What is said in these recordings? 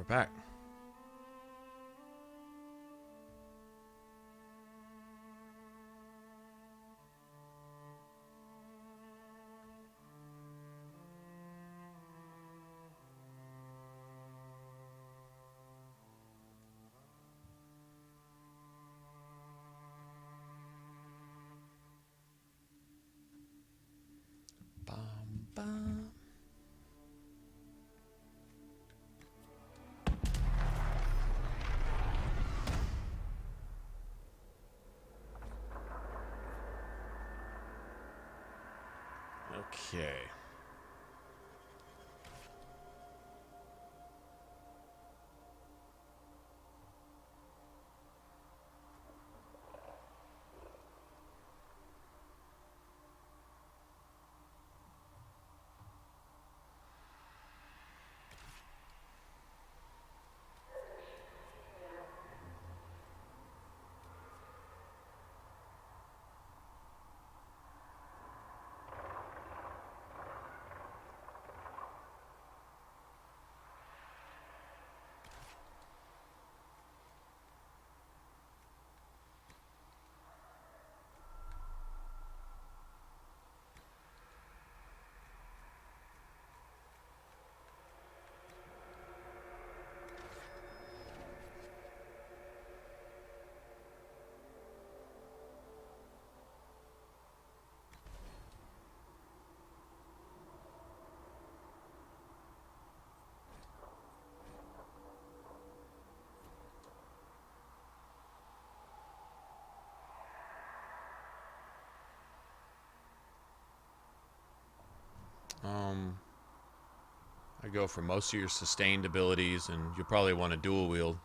back. Bum, bum. Okay. I go for most of your sustained abilities, and you'll probably want to dual wield.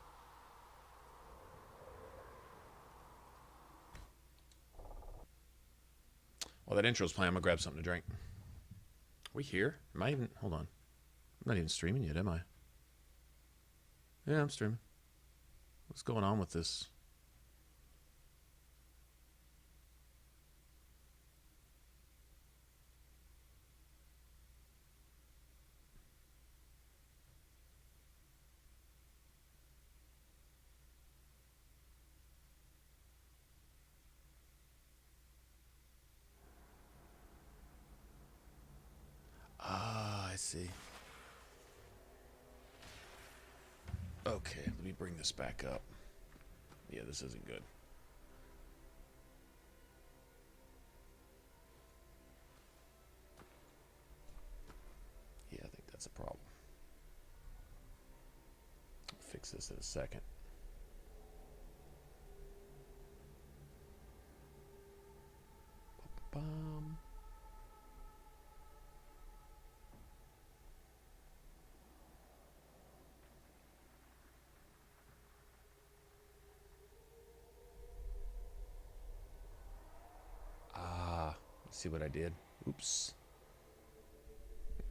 While that intro's playing, I'm gonna grab something to drink. Are we here? Am I even? Hold on. I'm not even streaming yet, am I? Yeah, I'm streaming. What's going on with this? Ah, I see. Okay, let me bring this back up. Yeah, this isn't good. Yeah, I think that's a problem. I'll fix this in a second. Bum. Ah, see what I did? Oops.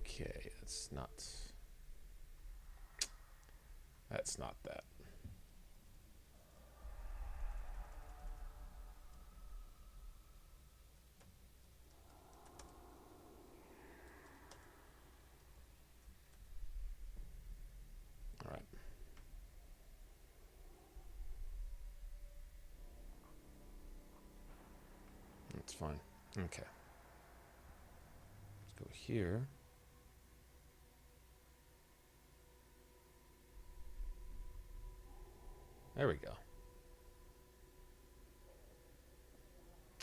Okay, that's not that. All right. That's fine. Okay. Let's go here. There we go.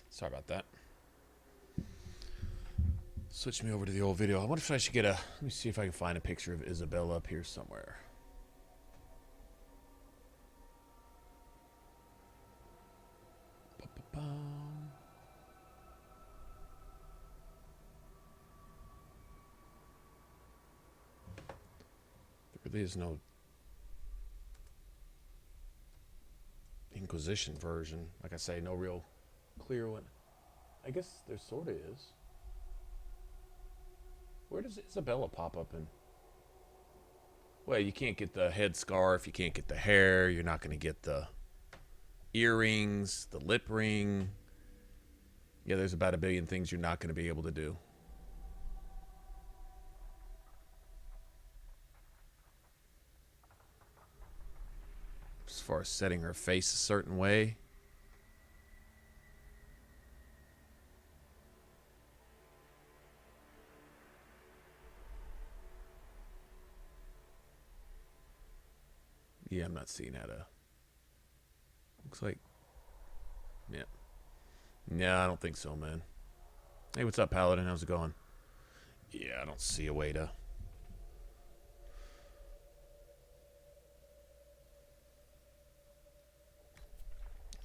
Sorry about that. Switch me over to the old video. I wonder if I should get a... Let me see if I can find a picture of Isabela up here somewhere. Ba-ba-bum. There really is no Inquisition version. Like I say, no real clear one. I guess there sort of is. Where does Isabela pop up in? Well, you can't get the head scarf. You can't get the hair. You're not going to get the earrings, the lip ring. Yeah, there's about a billion things you're not going to be able to do. far as setting her face a certain way. Yeah, I'm not seeing how to. Looks like. Yeah. Yeah, I don't think so, man. Hey, what's up, Paladin? How's it going? Yeah, I don't see a way to.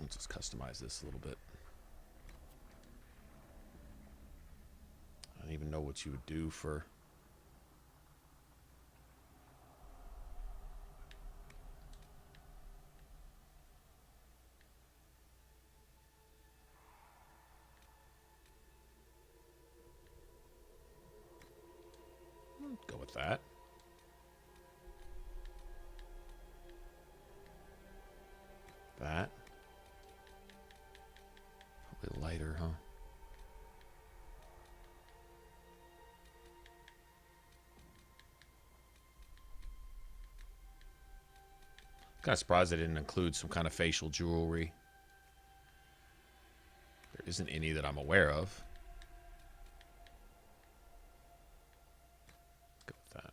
Let's just customize this a little bit. I don't even know what you would do for. Go with that. That. Probably lighter, huh? Kind of surprised they didn't include some kind of facial jewelry. There isn't any that I'm aware of. Go with that.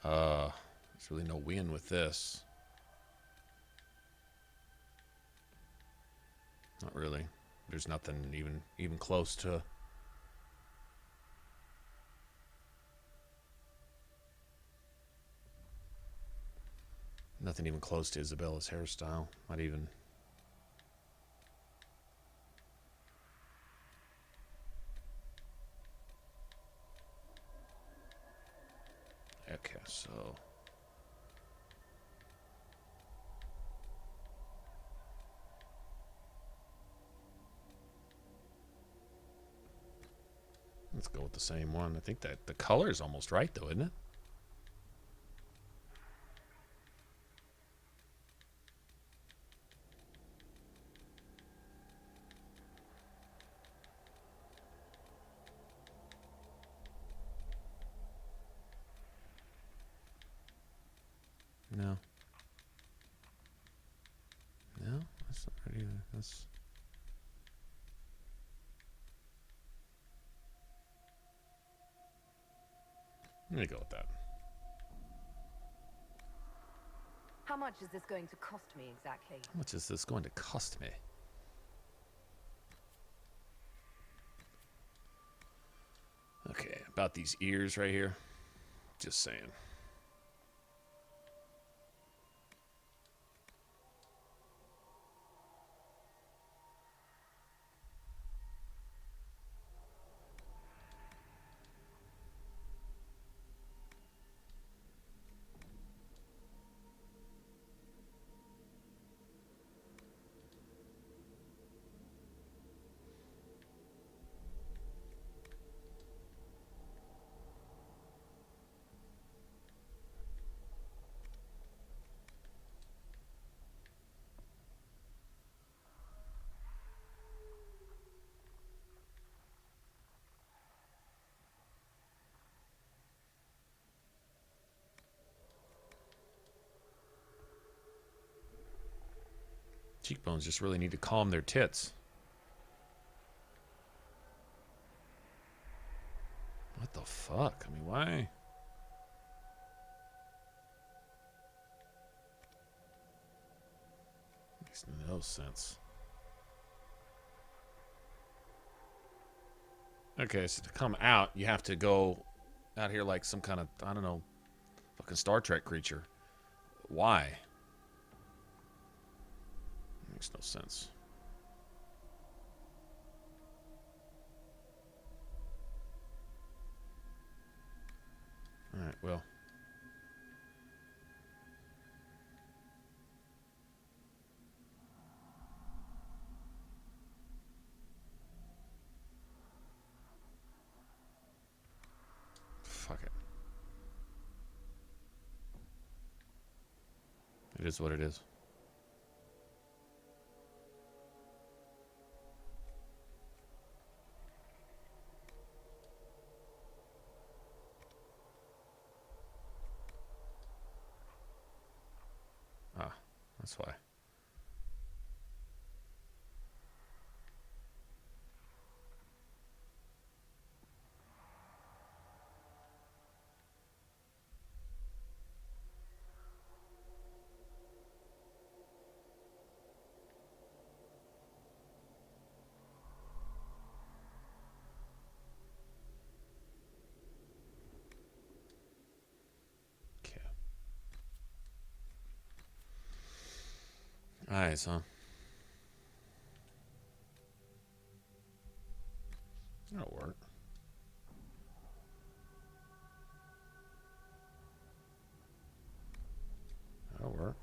There's really no win with this. Not really. There's nothing even close to. Nothing even close to Isabela's hairstyle. Not even. Okay, so. Let's go with the same one. I think that the color is almost right, though, isn't it? No. No, that's not right either. That's. Let me go with that. How much is this going to cost me exactly? How much is this going to cost me? Okay, about these ears right here. Just saying. Cheekbones just really need to calm their tits. What the fuck? I mean, why? Makes no sense. Okay, so to come out, you have to go out here like some kind of, I don't know, fucking Star Trek creature. Why? Makes no sense. Alright, well. Fuck it. It is what it is. Ah. That's why. Okay. Alright, so that'll work. That'll work.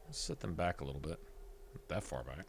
Let's set them back a little bit. Not that far back.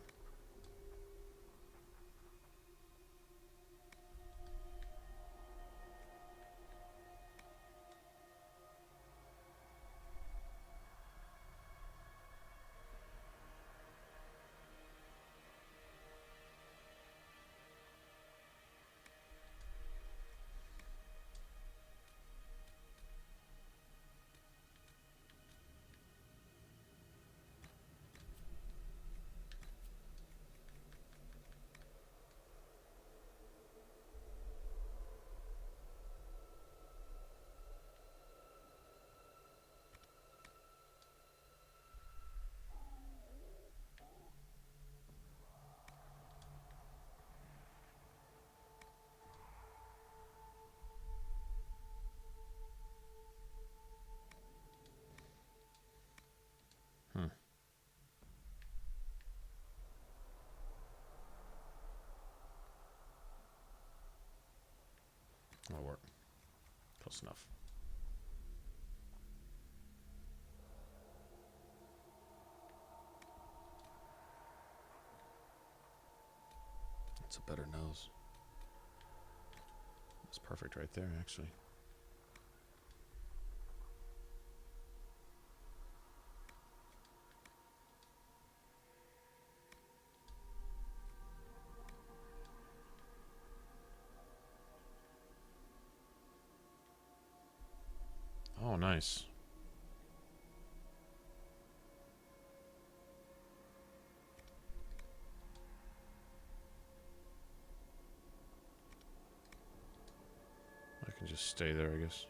That'll work. Close enough. That's a better nose. It's perfect right there, actually. Oh, nice. I can just stay there, I guess.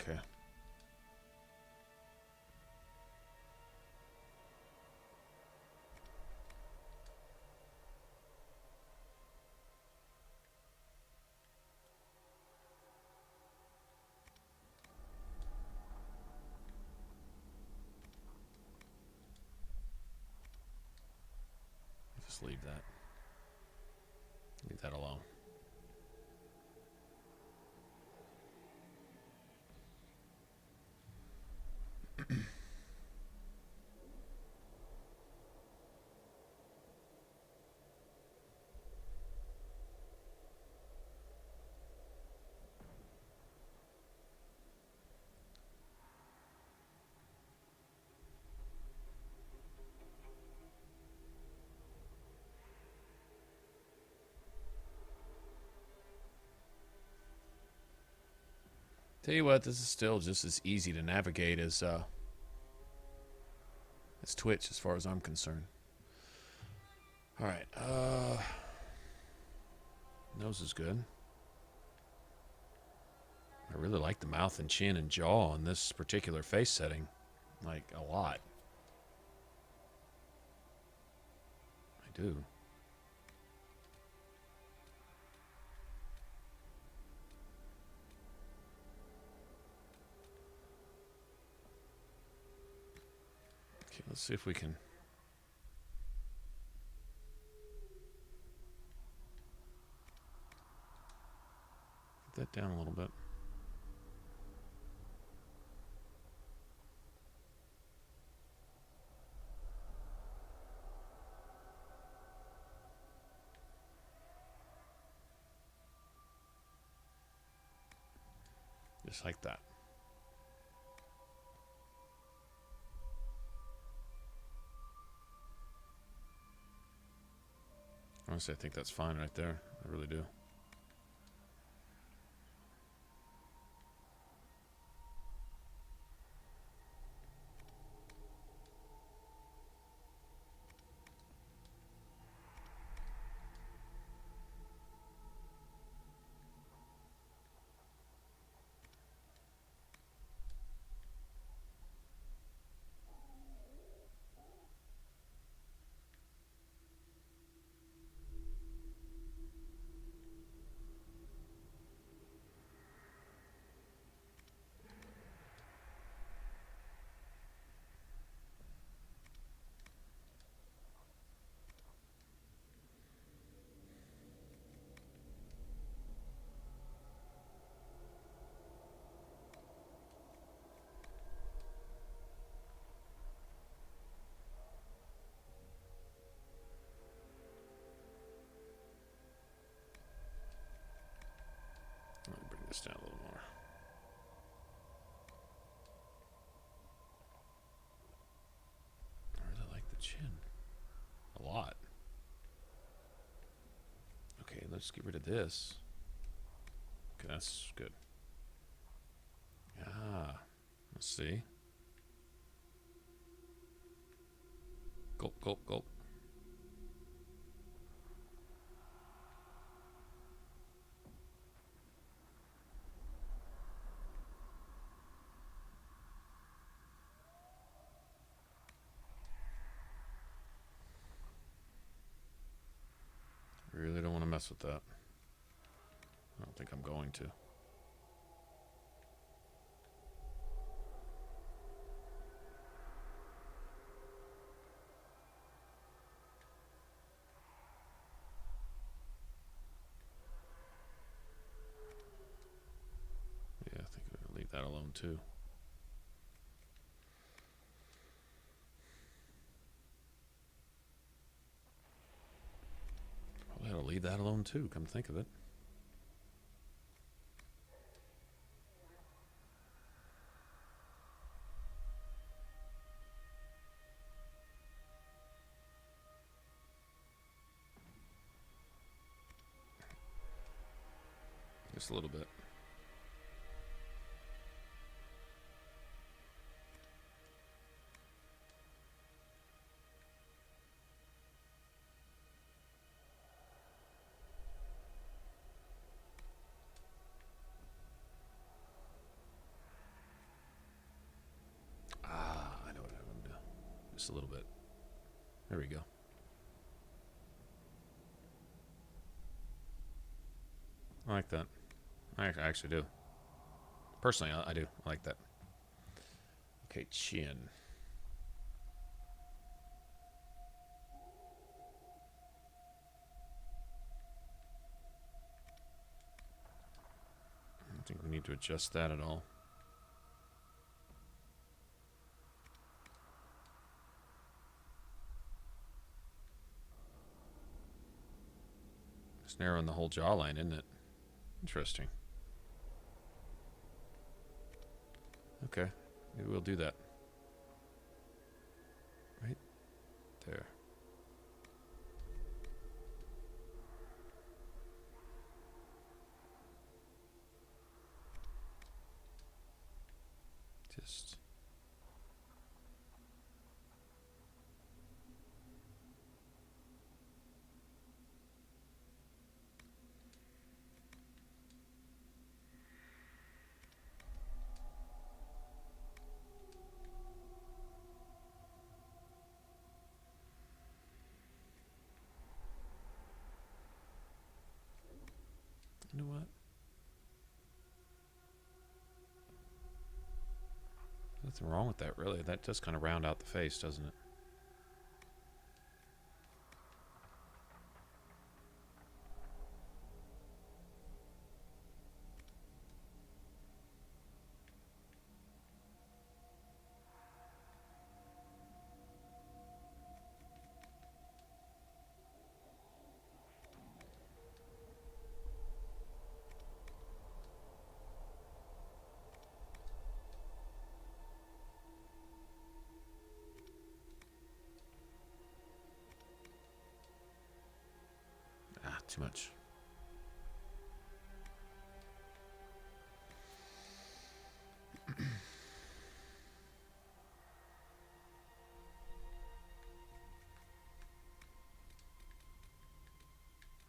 Okay. Just leave that. Leave that alone. Tell you what, this is still just as easy to navigate as It's Twitch as far as I'm concerned. All right. Nose is good. I really like the mouth and chin and jaw on this particular face setting. Like, a lot. I do. Okay, let's see if we can... get that down a little bit. Just like that. Honestly, I think that's fine right there. I really do. Let me bring this down a little more. I really like the chin. A lot. Okay, let's get rid of this. Okay, that's good. Ah, let's see. Gulp, gulp, gulp. Really don't want to mess with that. I don't think I'm going to. Yeah, I think I'm going to leave that alone too. Probably ought to leave that alone too, come to think of it. Just a little bit. Ah, I know what I'm going to do. Just a little bit. There we go. I like that. I actually do. Personally, I do. I like that. Okay, chin. I don't think we need to adjust that at all. It's narrowing the whole jawline, isn't it? Interesting. Okay, maybe we'll do that. Right there. Just Nothing wrong with that, really. That does kind of round out the face, doesn't it? Ah, too much.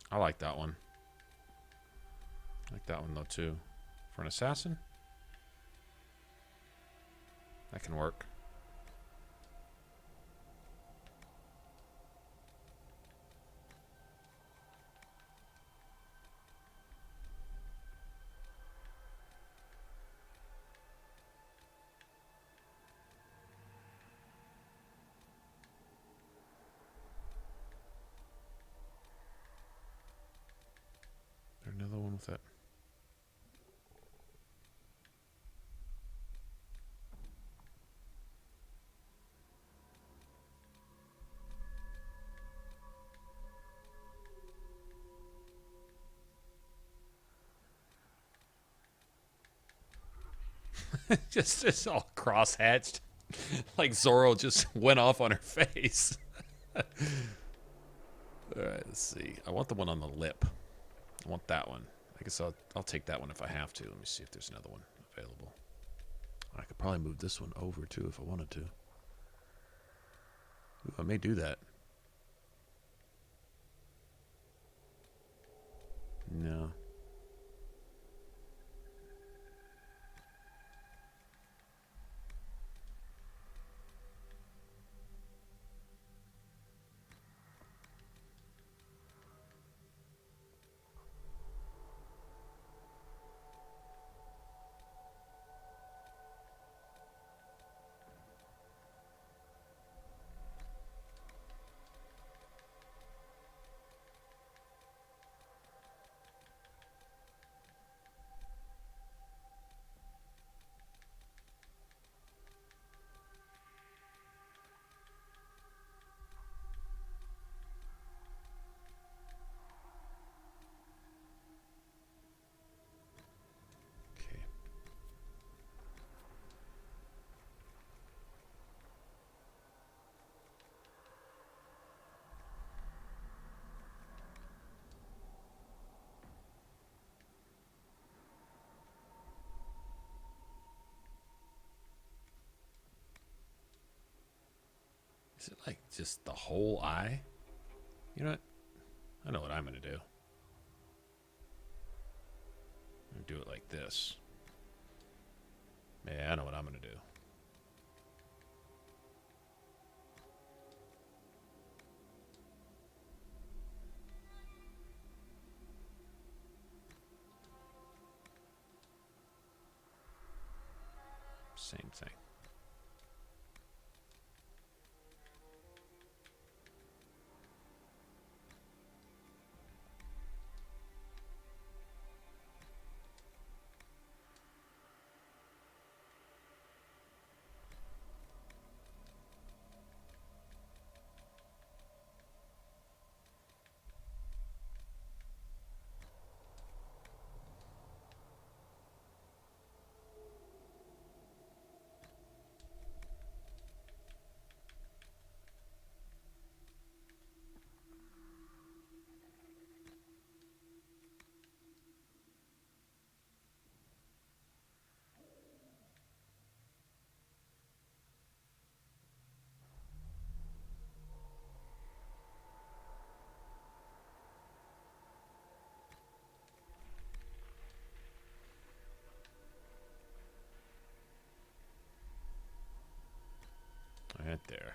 I like that one. I like that one, though, too. For an assassin? That can work. There's another one with that. just all cross-hatched. Like Zorro just went off on her face. Alright, let's see. I want the one on the lip. I want that one. I guess I'll take that one if I have to. Let me see if there's another one available. I could probably move this one over, too, if I wanted to. Ooh, I may do that. No. Okay. Is it like just the whole eye? You know what? I know what I'm going to do. I'm going to do it like this. Yeah, I know what I'm going to do. Same thing. Right there.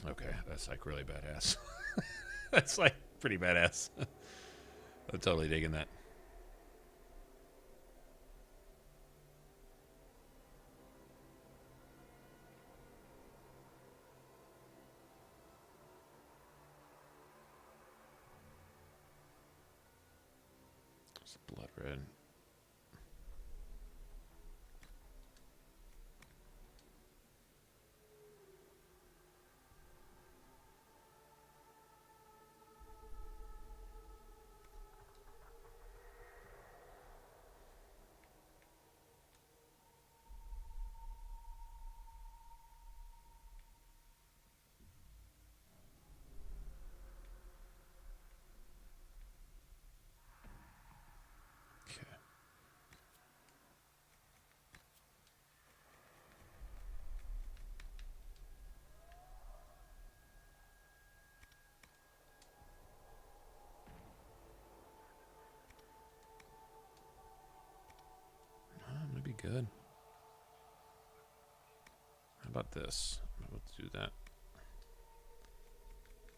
Okay, that's like really badass. That's like pretty badass. I'm totally digging that. It's blood red. Okay. That'd be good. How about this? Let's do that.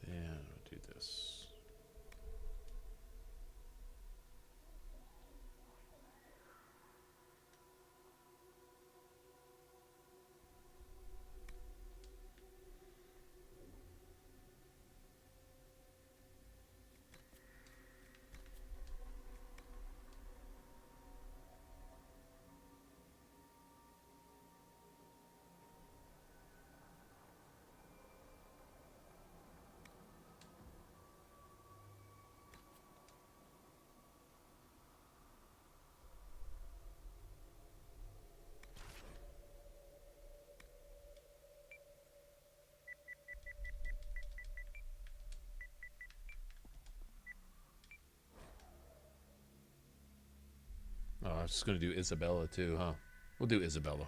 Yeah, I'll do this. Oh, I was just going to do Isabela too, huh? We'll do Isabela.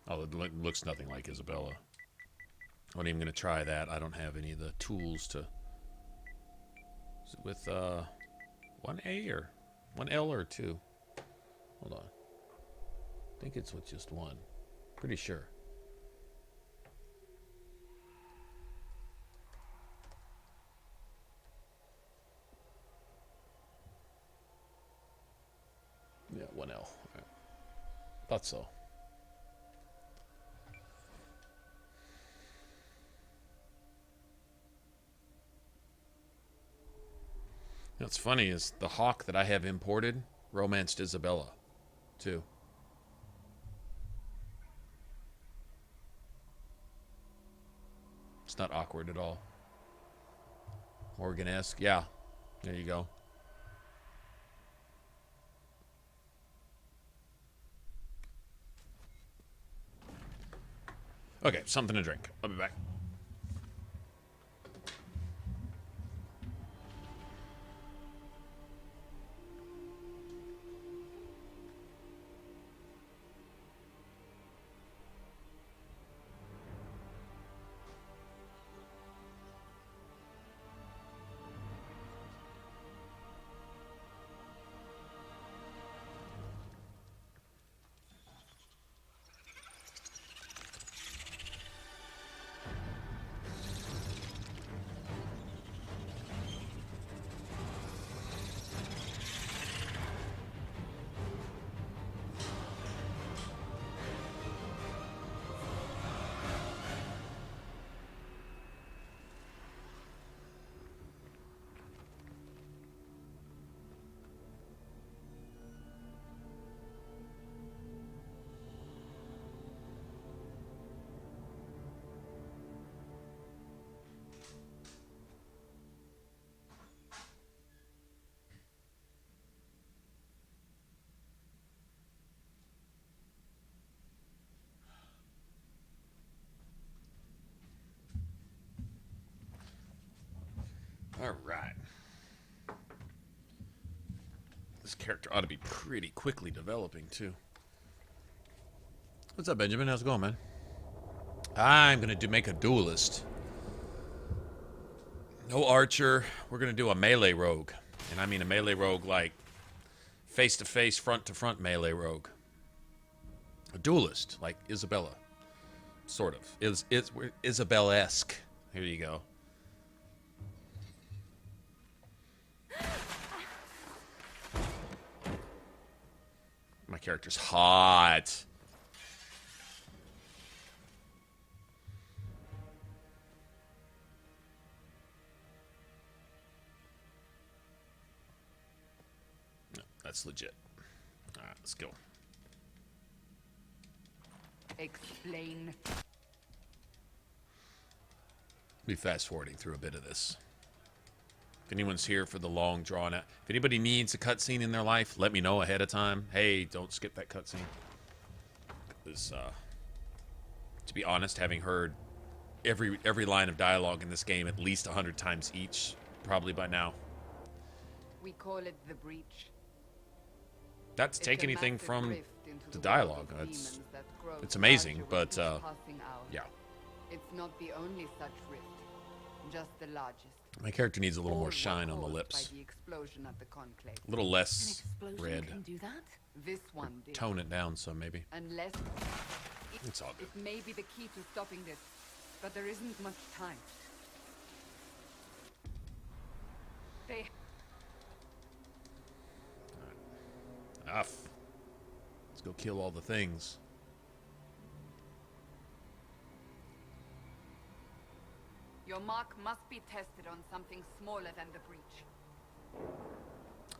Oh, it looks nothing like Isabela. I wasn't even going to try that. I don't have any of the tools to... Is it with 1A or 1L or 2? Hold on. I think it's with just 1. Pretty sure. Yeah, 1L. Right. Thought so. What's funny is the hawk that I have imported romanced Isabela, too. It's not awkward at all. Morgan-esque. Yeah. There you go. Okay, something to drink. I'll be back. All right. This character ought to be pretty quickly developing, too. What's up, Benjamin? How's it going, man? I'm going to make a duelist. No archer. We're going to do a melee rogue. And I mean a melee rogue like face-to-face, front-to-front melee rogue. A duelist, like Isabela. Sort of. It's Isabella-esque. Here you go. My character's hot. No, that's legit. All right, let's go. Explain. Be fast forwarding through a bit of this. If anyone's here for the long drawn out, if anybody needs a cutscene in their life, let me know ahead of time. Hey, don't skip that cutscene. Because, to be honest, having heard every line of dialogue in this game at least 100 times each, probably by now. We call it the breach. Not to take anything from the dialogue. It's amazing, but yeah. It's not the only such rift, just the largest. My character needs a little more shine on the lips. A little less red. Can do that? This one did. Tone it down some, maybe. Unless It's all good. it may be the key to stopping this, but there isn't much time. They Enough. Let's go kill all the things. Your mark must be tested on something smaller than the breach.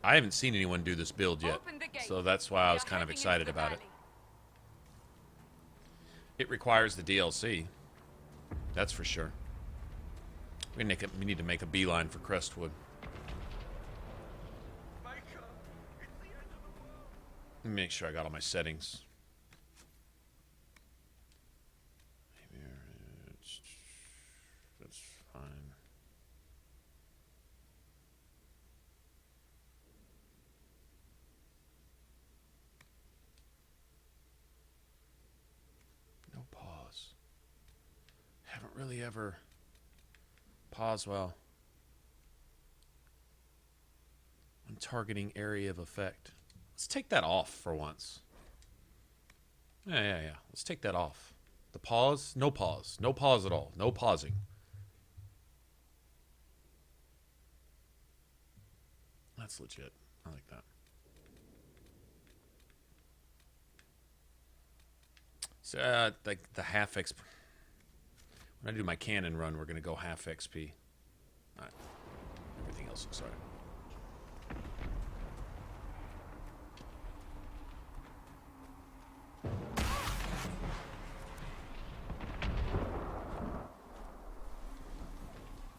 I haven't seen anyone do this build yet, Open the gate. so that's why I was kind of excited about it. It requires the DLC. That's for sure. We need to make a beeline for Crestwood. Let me make sure I got all my settings. That's fine. No pause. Haven't really ever paused well. When targeting area of effect. Let's take that off for once. Yeah. Let's take that off. The pause? No pause. No pause at all. No pausing. That's legit. I like that. So, like the half XP. When I do my cannon run, we're going to go half XP. All right. Everything else looks all right.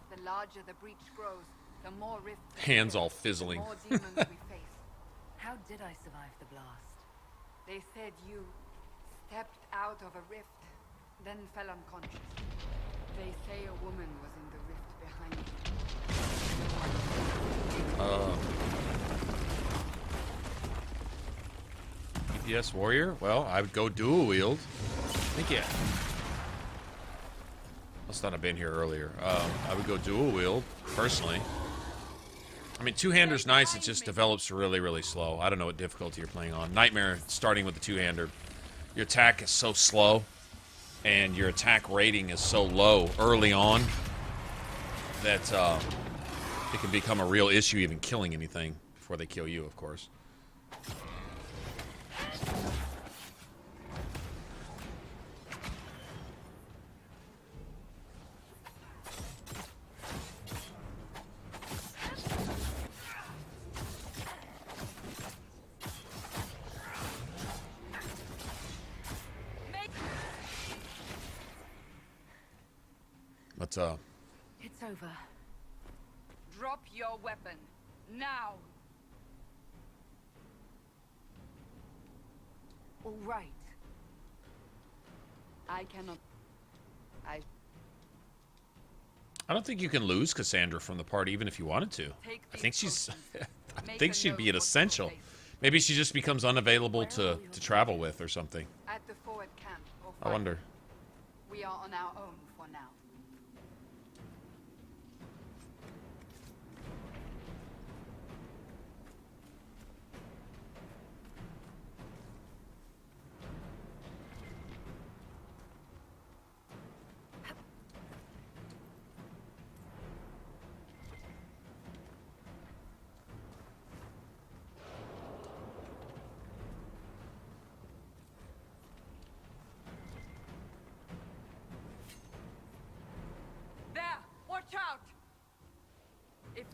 The larger the breach grows, the more rifts. Hands all fizzling. The more demons we face. How did I survive the blast? They said you stepped out of a rift, then fell unconscious. They say a woman was in the rift behind you. DPS warrior? Well, I would go dual wield. Thank you. Must not have been here earlier. I would go dual wield, personally. I mean, two-hander's nice, it just develops really, really slow. I don't know what difficulty you're playing on. Nightmare, starting with the two-hander. Your attack is so slow, and your attack rating is so low early on that it can become a real issue even killing anything before they kill you, of course. But, It's over. Drop your weapon. Now. All right. I cannot. I don't think you can lose Cassandra from the party even if you wanted to. I think she's... I think she'd be an essential. Maybe she just becomes unavailable to travel with or something. At the forward camp. I wonder. We are on our own for now.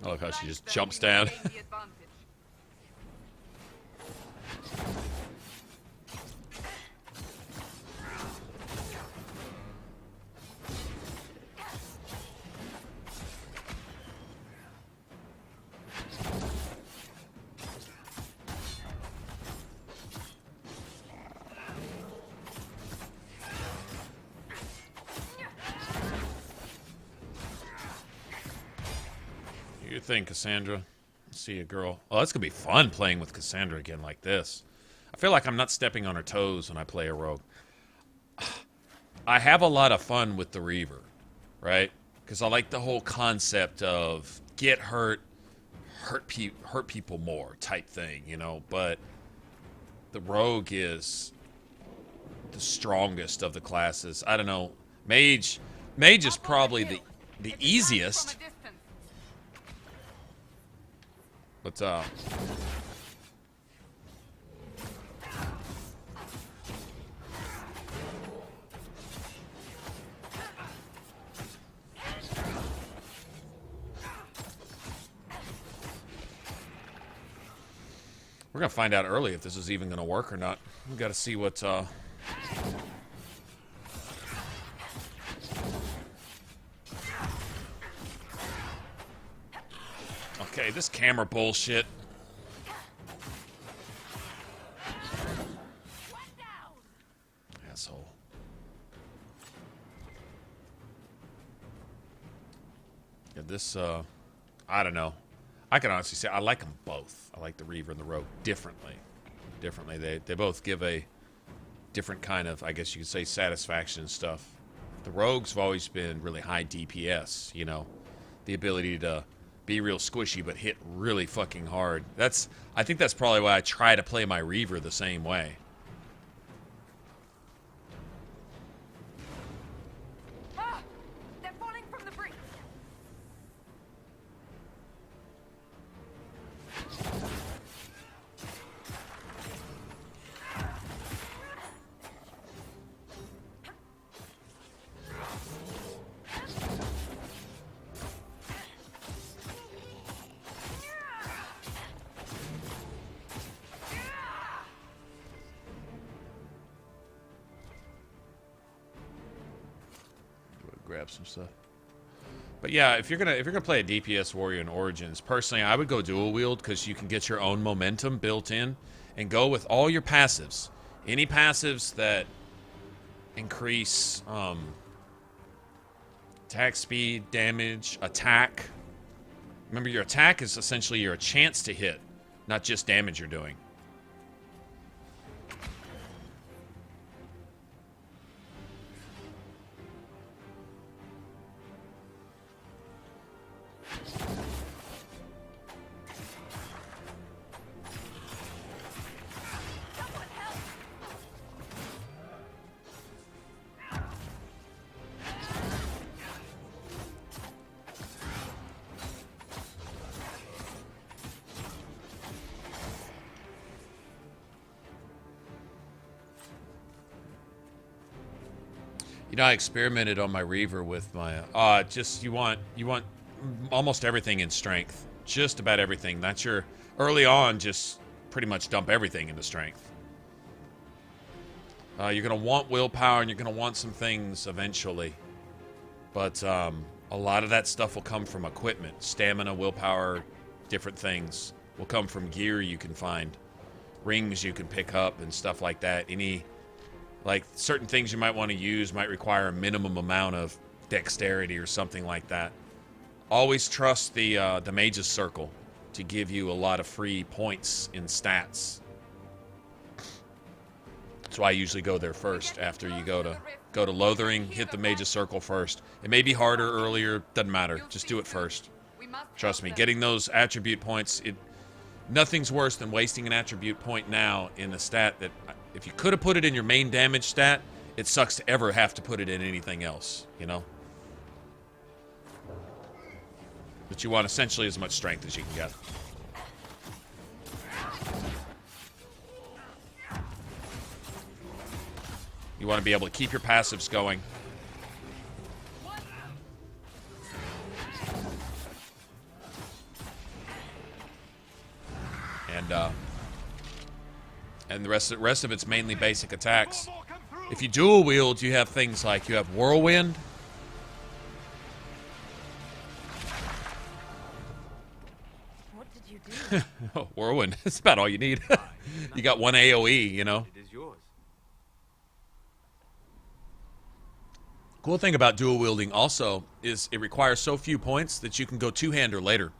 I like how she just jumps down. You think, Cassandra? See a girl. Oh, that's gonna be fun playing with Cassandra again like this. I feel like I'm not stepping on her toes when I play a rogue. I have a lot of fun with the Reaver, right? Because I like the whole concept of get hurt, hurt people more type thing, you know. But the rogue is the strongest of the classes. I don't know. Mage is probably the easiest. But we're gonna find out early if this is even gonna work or not. We gotta see what okay, this camera bullshit. Asshole. Yeah, this, I don't know. I can honestly say I like them both. I like the Reaver and the Rogue differently. They both give a different kind of, I guess you could say, satisfaction and stuff. The Rogues have always been really high DPS, you know. The ability to be real squishy but hit really fucking hard. I think that's probably why I try to play my Reaver the same way. They're falling from the breach. Grab some stuff. But yeah, if you're gonna play a DPS warrior in Origins, personally, I would go dual wield because you can get your own momentum built in, and go with all your passives. Any passives that increase attack speed, damage, attack. Remember, your attack is essentially your chance to hit, not just damage you're doing. You know, I experimented on my Reaver with my just you want almost everything in strength. Just about everything. That's your early on, just pretty much dump everything into strength. You're gonna want willpower and you're gonna want some things eventually. But a lot of that stuff will come from equipment. Stamina, willpower, different things will come from gear you can find. Rings you can pick up and stuff like that. Like, certain things you might want to use might require a minimum amount of dexterity or something like that. Always trust the Mage's Circle to give you a lot of free points in stats. That's why I usually go there first. After you go to Lothering, hit the Mage's Circle first. It may be harder earlier, doesn't matter. Just do it first. Trust me, getting those attribute points, nothing's worse than wasting an attribute point now in a stat that, if you could have put it in your main damage stat, it sucks to ever have to put it in anything else, you know? But you want essentially as much strength as you can get. You want to be able to keep your passives going. and the rest of it's mainly basic attacks. If you dual wield, you have things like you have whirlwind. What did you do? Oh, whirlwind. That's about all you need. You got one AoE, you know. It is yours. Cool thing about dual wielding also is it requires so few points that you can go two-hander later.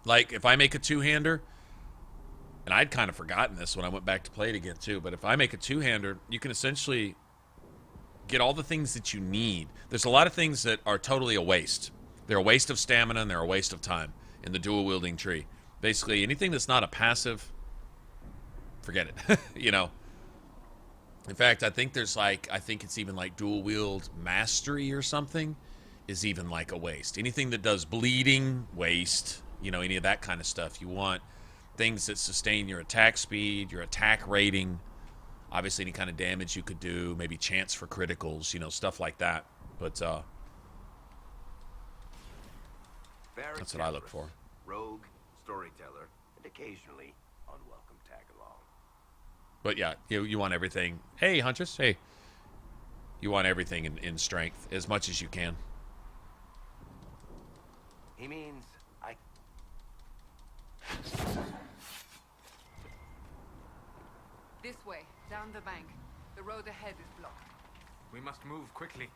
Like if I make a two-hander, and I'd kind of forgotten this when I went back to play it again too, but if I make a two-hander, you can essentially get all the things that you need. There's a lot of things that are totally a waste. They're a waste of stamina and they're a waste of time in the dual wielding tree. Basically, anything that's not a passive, forget it. You know. In fact, I think it's even like dual wield mastery or something is even like a waste. Anything that does bleeding, waste. You know, any of that kind of stuff. You want things that sustain your attack speed, your attack rating, obviously any kind of damage you could do, maybe chance for criticals, you know, stuff like that. But that's what I look for. Rogue, storyteller, and occasionally unwelcome tag along. But yeah, you want everything. Hey, Huntress, hey. You want everything in strength as much as you can. He means I... This way, down the bank. The road ahead is blocked. We must move quickly.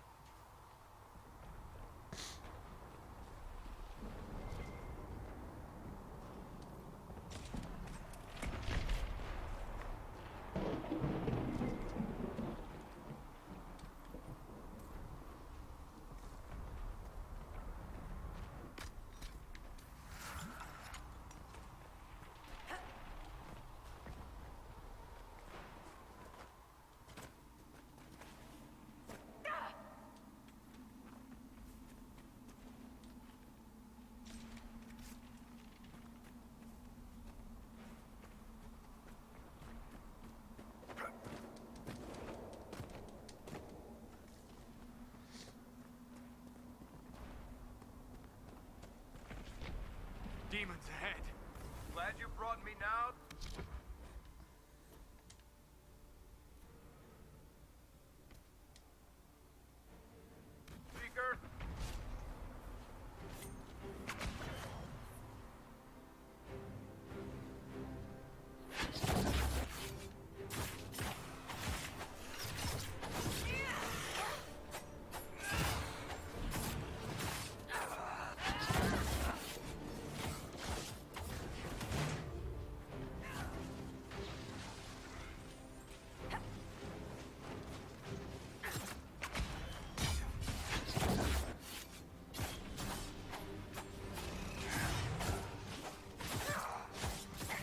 Demons ahead. Glad you brought me now. Seeker.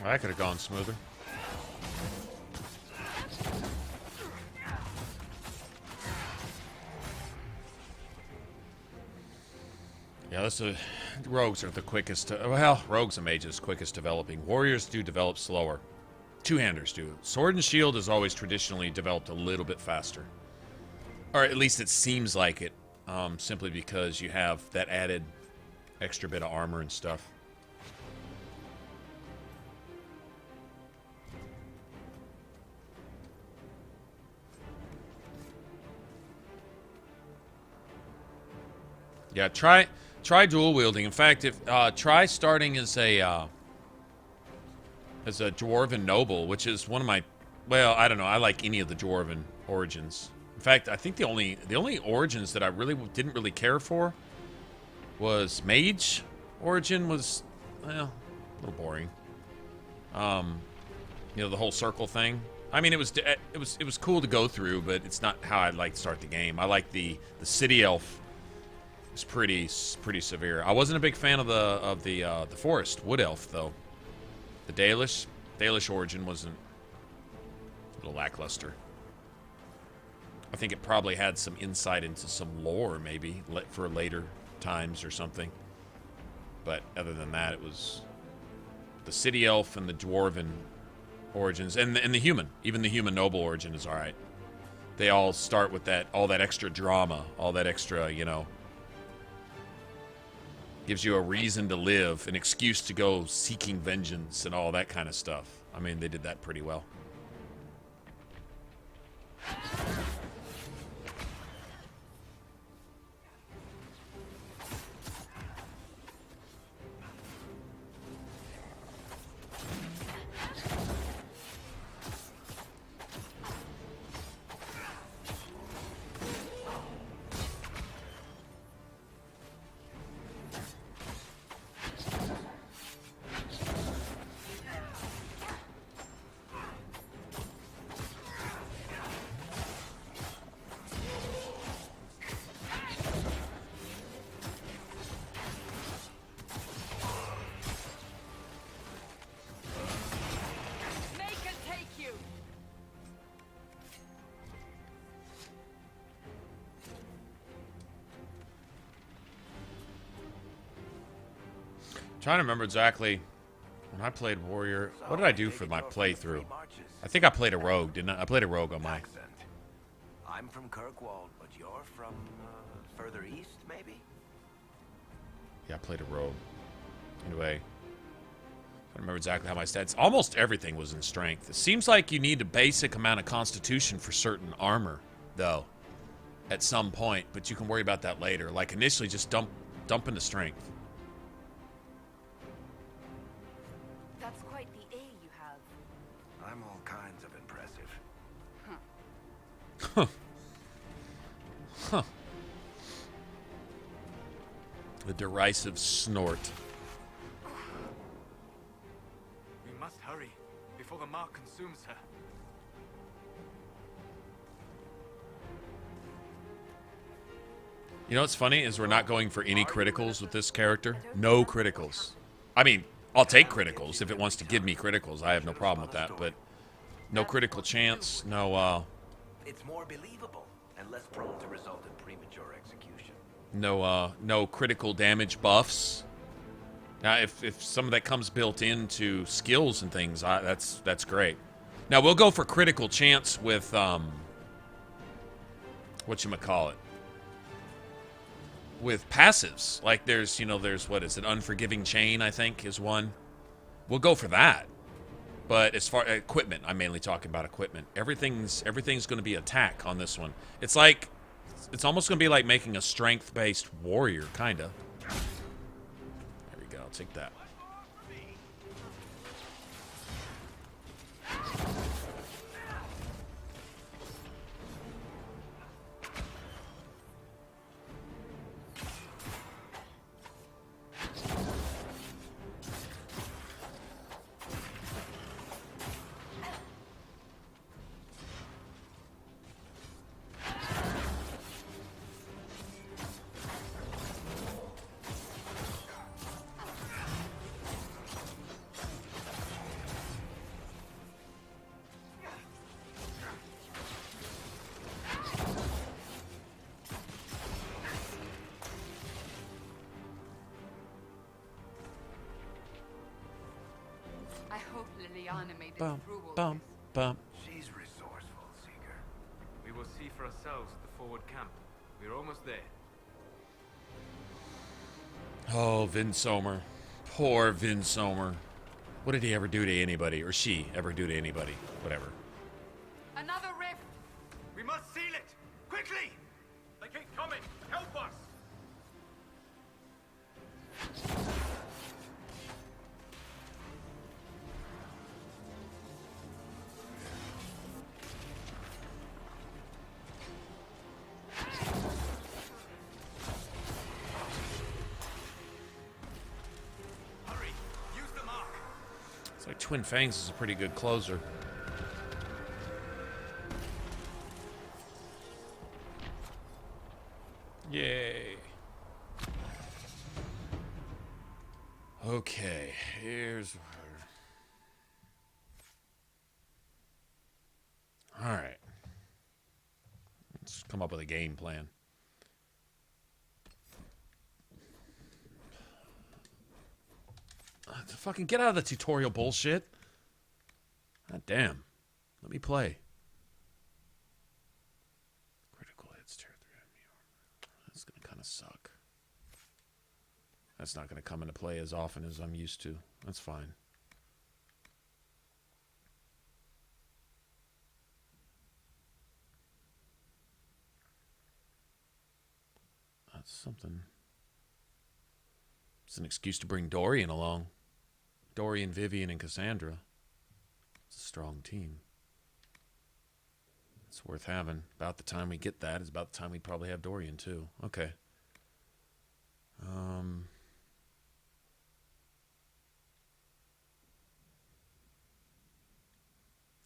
Well, that could have gone smoother. Yeah, rogues are the quickest. Well, rogues and mages quickest developing. Warriors do develop slower. Two-handers do. Sword and shield has always traditionally developed a little bit faster, or at least it seems like it. Simply because you have that added extra bit of armor and stuff. Yeah, try dual wielding. In fact, if try starting as a dwarven noble, which is one of my, well, I don't know. I like any of the dwarven origins. In fact, I think the only origins that I really didn't really care for was mage origin was, well, a little boring. You know, the whole circle thing. I mean, it was cool to go through, but it's not how I'd like to start the game. I like the city elf. It's pretty severe. I wasn't a big fan of the forest wood elf though. The Dalish origin wasn't, a little lackluster. I think it probably had some insight into some lore maybe for later times or something. But other than that, it was the city elf and the dwarven origins and the human. Even the human noble origin is all right. They all start with all that extra drama, all that extra, you know, Gives you a reason to live, an excuse to go seeking vengeance and all that kind of stuff. I mean, they did that pretty well. Trying to remember exactly when I played Warrior. What did I do for my playthrough? I think I played a rogue, didn't I? I played a rogue on my. I'm from Kirkwall, but you're from further east, maybe? Yeah, I played a rogue. Anyway, I don't remember exactly how my stats. Almost everything was in strength. It seems like you need a basic amount of constitution for certain armor, though, at some point. But you can worry about that later. Like initially, just dump into strength. Huh. Huh. The derisive snort. We must hurry before the mark consumes her. You know what's funny is we're not going for any criticals with this character. No criticals. I mean, I'll take criticals if it wants to give me criticals. I have no problem with that, but no critical chance, no It's more believable and less prone to result in premature execution. no critical damage buffs. Now, if some of that comes built into skills and things, that's great. Now we'll go for critical chance with whatchamacallit, with passives. Like there's what is it, Unforgiving Chain, I think is one. We'll go for that. But as far equipment, I'm mainly talking about equipment. Everything's going to be attack on this one. It's almost going to be like making a strength-based warrior, kind of. There we go. I'll take that. Bum, bum, bum. She's resourceful, Seeker. We will see for ourselves at the forward camp. We're almost there. Oh, Vin Somer. Poor Vin Somer. What did he ever do to anybody? Or she ever do to anybody? Whatever. Another rift! We must seal it! Quickly! They keep coming! Help us! It's like Twin Fangs is a pretty good closer. Yay. Okay, here's... Alright. Let's come up with a game plan. Fucking get out of the tutorial bullshit. God damn. Let me play. Critical hits tear through enemy armor. That's gonna kind of suck. That's not going to come into play as often as I'm used to. That's fine. That's something. It's an excuse to bring Dorian along. Dorian, Vivian, and Cassandra. It's a strong team. It's worth having. About the time we get that is about the time we probably have Dorian too. Okay.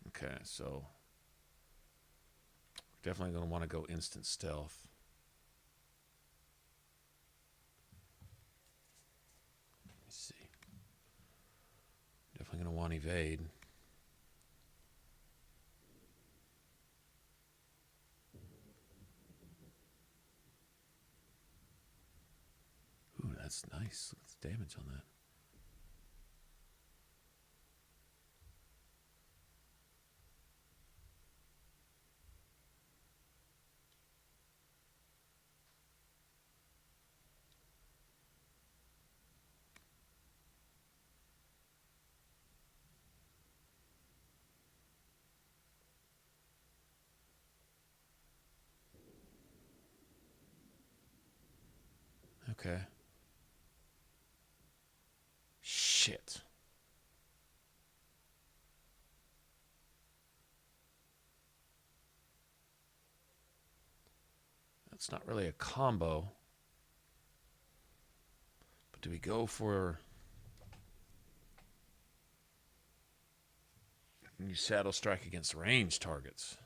Okay, so we're definitely going to want to go instant stealth. Let me see. Definitely going to want evade. Ooh, that's nice. Look at the damage on that. Okay. Shit. That's not really a combo. But do we go for... You saddle strike against range targets.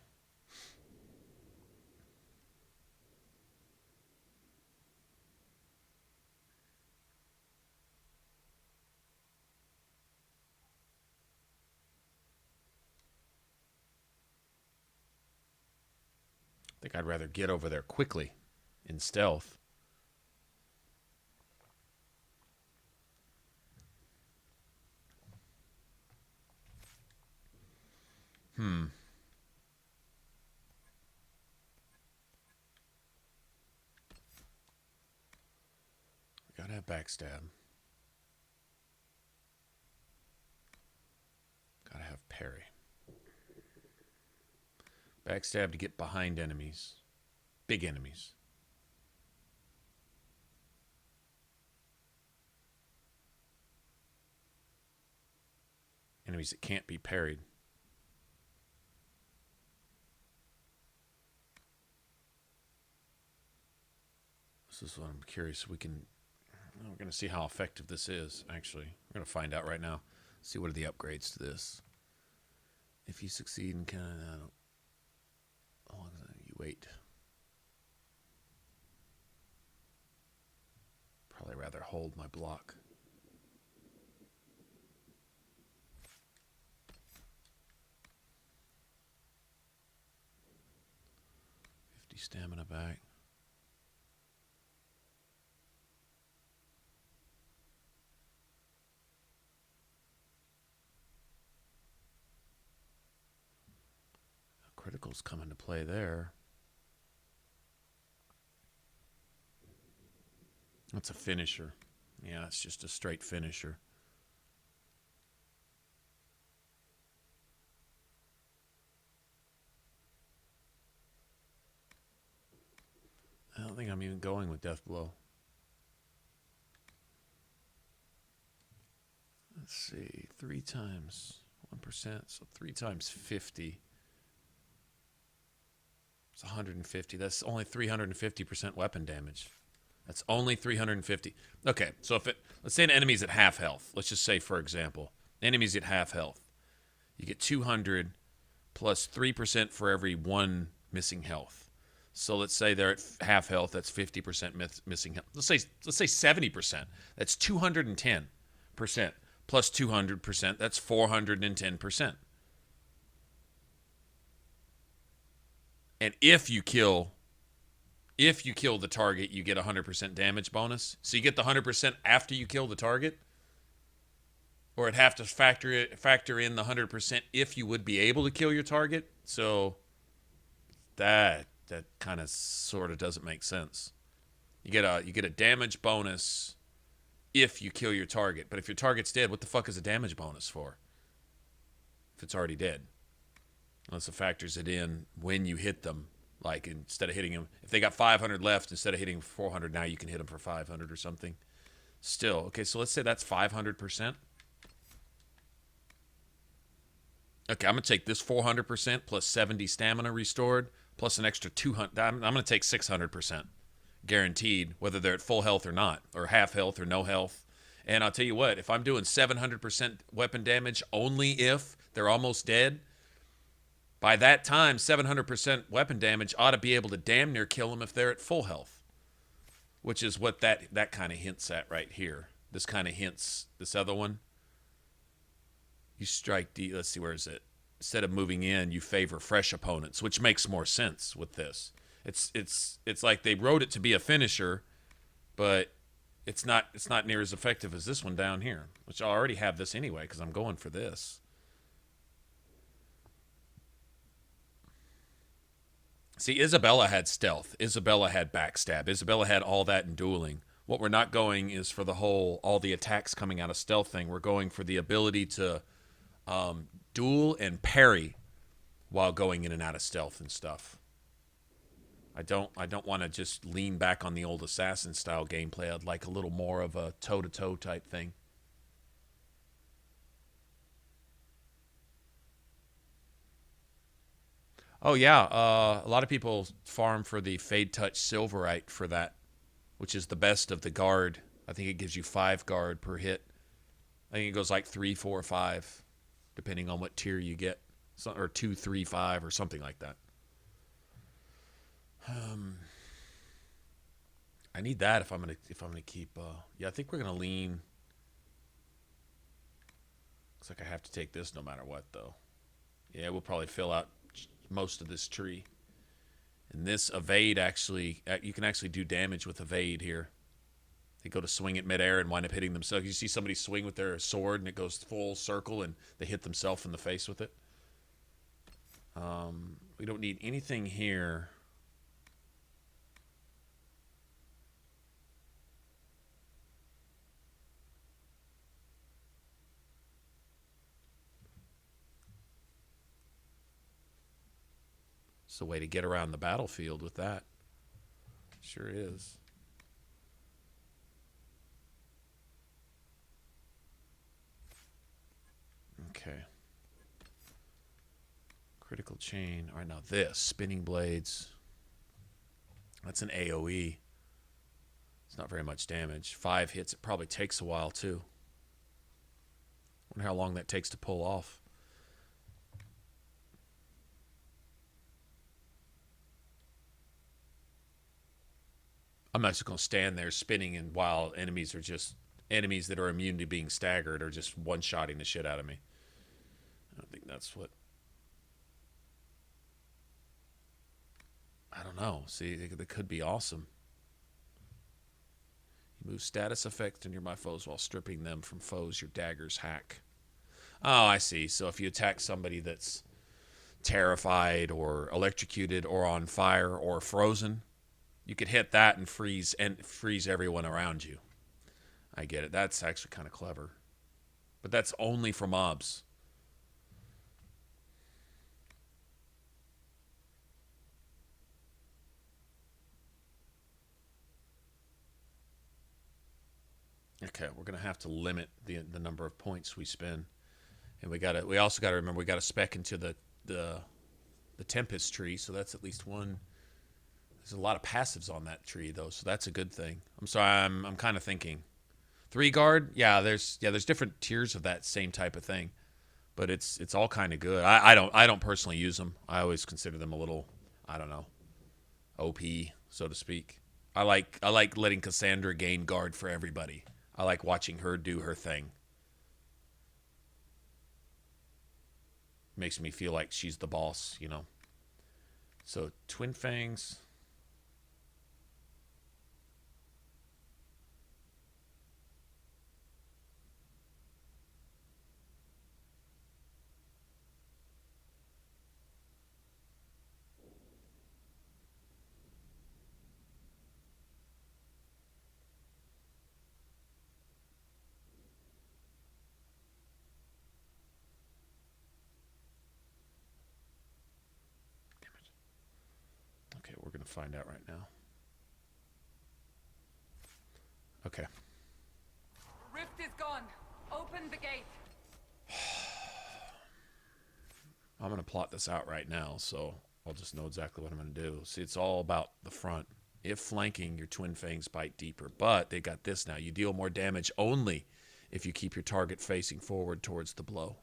I think I'd rather get over there quickly in stealth. Gotta have backstab. Gotta have parry. Backstab to get behind enemies. Big enemies. Enemies that can't be parried. This is what I'm curious. We're going to see how effective this is, actually. We're going to find out right now. See what are the upgrades to this. If you succeed in kind of... How long is that? You wait. Probably rather hold my block. 50 stamina back. Criticals come into play there. That's a finisher. Yeah, it's just a straight finisher. I don't think I'm even going with Death Blow. Let's see. 3 times 1%. So 3 times 50. It's 150. That's only 350% weapon damage. That's only 350. Okay, so if it... Let's say an enemy's at half health. Let's just say, for example, enemy's at half health. You get 200 plus 3% for every 1 missing health. So let's say they're at half health. That's 50% missing health. Let's say 70%. That's 210%. Plus 200%. That's 410%. And if you kill the target, you get 100% damage bonus. So you get the 100% after you kill the target, or it'd have to factor in the 100% if you would be able to kill your target. So that kind of sort of doesn't make sense. You get a damage bonus if you kill your target. But if your target's dead, what the fuck is a damage bonus for? If it's already dead. Unless it factors it in when you hit them. Like, instead of hitting them, if they got 500 left, instead of hitting 400, now you can hit them for 500 or something. Still, okay, so let's say that's 500%. Okay, I'm going to take this 400% plus 70 stamina restored, plus an extra 200. I'm going to take 600%. Guaranteed, whether they're at full health or not, or half health or no health. And I'll tell you what, if I'm doing 700% weapon damage only if they're almost dead, by that time, 700% weapon damage ought to be able to damn near kill them if they're at full health. Which is what that kind of hints at right here. This kind of hints, this other one. You strike D, let's see, where is it? Instead of moving in, you favor fresh opponents, which makes more sense with this. It's like they wrote it to be a finisher, but it's not near as effective as this one down here, which I already have this anyway because I'm going for this. See, Isabela had stealth. Isabela had backstab. Isabela had all that in dueling. What we're not going is for the whole, all the attacks coming out of stealth thing. We're going for the ability to duel and parry while going in and out of stealth and stuff. I don't want to just lean back on the old assassin style gameplay. I'd like a little more of a toe-to-toe type thing. Oh, yeah. A lot of people farm for the Fade Touch Silverite for that, which is the best of the guard. I think it gives you 5 guard per hit. I think it goes like 3, 4, 5, depending on what tier you get. Or 2, 3, 5, or something like that. I need that if I'm gonna keep. Yeah, I think we're gonna lean. Looks like I have to take this no matter what, though. Yeah, we'll probably fill out most of this tree. And this evade actually, you can actually do damage with evade here. They go to swing at midair and wind up hitting themselves. You see somebody swing with their sword and it goes full circle and they hit themselves in the face with it. We don't need anything here. It's a way to get around the battlefield with that. Sure is. Okay. Critical chain. All right, now this. Spinning blades. That's an AoE. It's not very much damage. 5 hits. It probably takes a while, too. Wonder how long that takes to pull off. I'm not just going to stand there spinning and while enemies that are immune to being staggered are just one-shotting the shit out of me. I don't think that's what... I don't know. See, that could be awesome. You move status effects on nearby foes while stripping them from foes your daggers hack. Oh, I see. So if you attack somebody that's terrified or electrocuted or on fire or frozen, you could hit that and freeze everyone around you. I get it. That's actually kind of clever. But that's only for mobs. Okay, we're gonna have to limit the number of points we spend, and we also gotta remember we gotta spec into the Tempest tree, so that's at least one. There's a lot of passives on that tree though, so that's a good thing. I'm sorry, I'm kind of thinking 3 guard. Yeah, there's different tiers of that same type of thing, but it's all kind of good. I don't personally use them. I always consider them a little, I don't know, OP, so to speak. I like letting Cassandra gain guard for everybody. I like watching her do her thing. Makes me feel like she's the boss, you know. So Twin Fangs. going to find out right now. Okay. Rift is gone. Open the gate. I'm going to plot this out right now, so I'll just know exactly what I'm going to do. See, it's all about the front. If flanking, your Twin Fangs bite deeper. But they got this now. You deal more damage only if you keep your target facing forward towards the blow.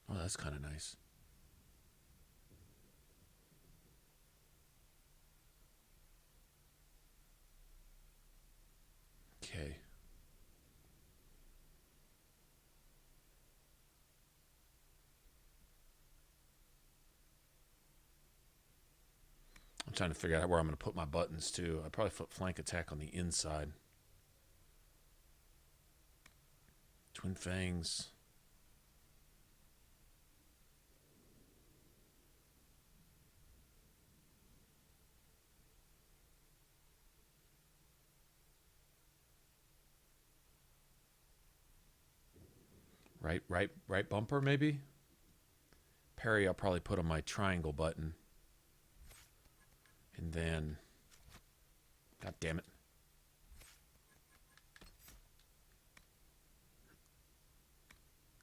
Oh, that's kind of nice. Okay. I'm trying to figure out where I'm going to put my buttons too. I'd probably put flank attack on the inside. Twin Fangs. Right bumper maybe? Parry I'll probably put on my triangle button. And then, God damn it.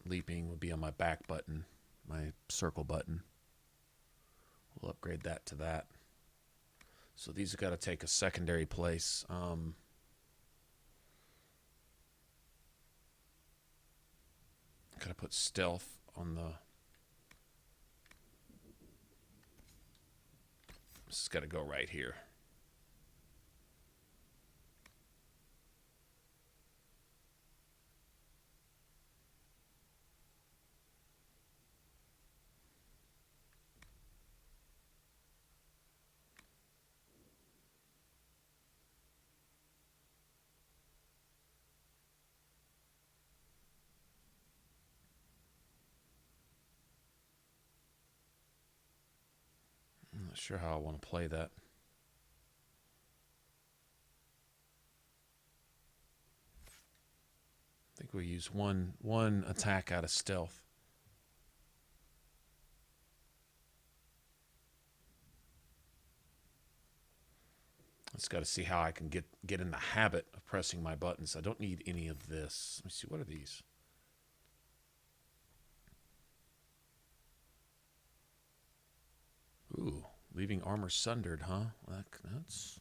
Leaping would be on my back button, my circle button. We'll upgrade that to that. So these have got to take a secondary place. Gotta put stealth on the... This has got to go right here. I'm not sure how I want to play that. I think we use one attack out of stealth. Just got to see how I can get in the habit of pressing my buttons. I don't need any of this. Let me see, what are these? Ooh, leaving armor sundered, huh? That's...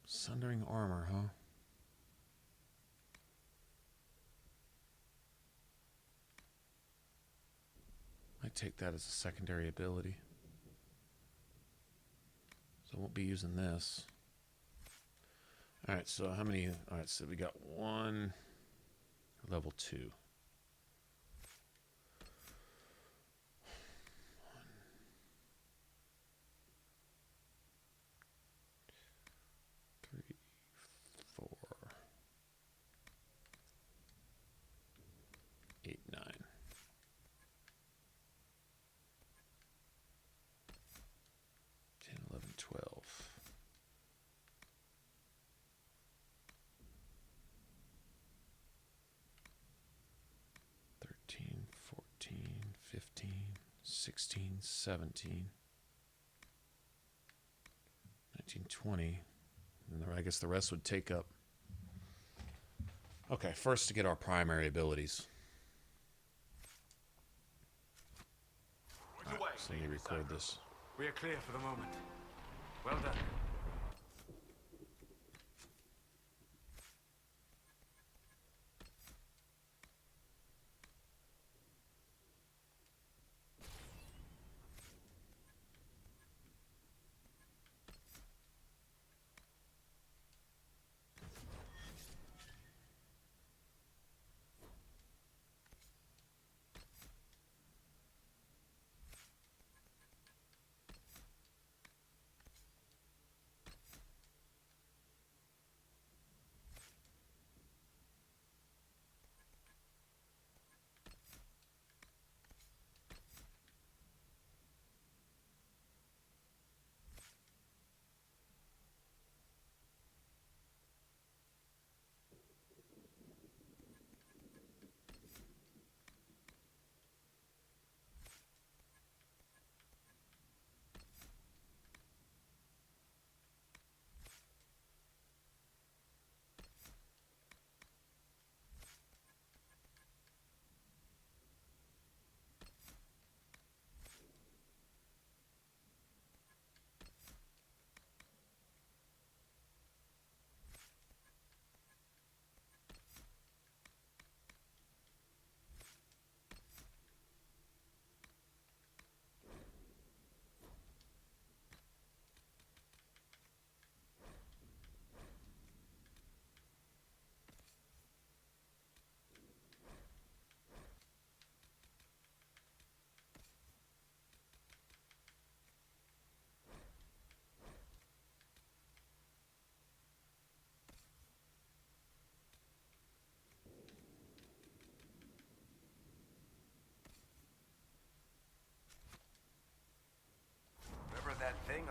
Sundering armor, huh? Might take that as a secondary ability. So I won't be using this. Alright, so how many... Alright, so we got one... Level 2. 8, 9. 10, 11, 12. 13, 14, 15, 16, 17. 19, 20. And I guess the rest would take up. Okay, first to get our primary abilities. Right, so let me record this. We are clear for the moment. Well done.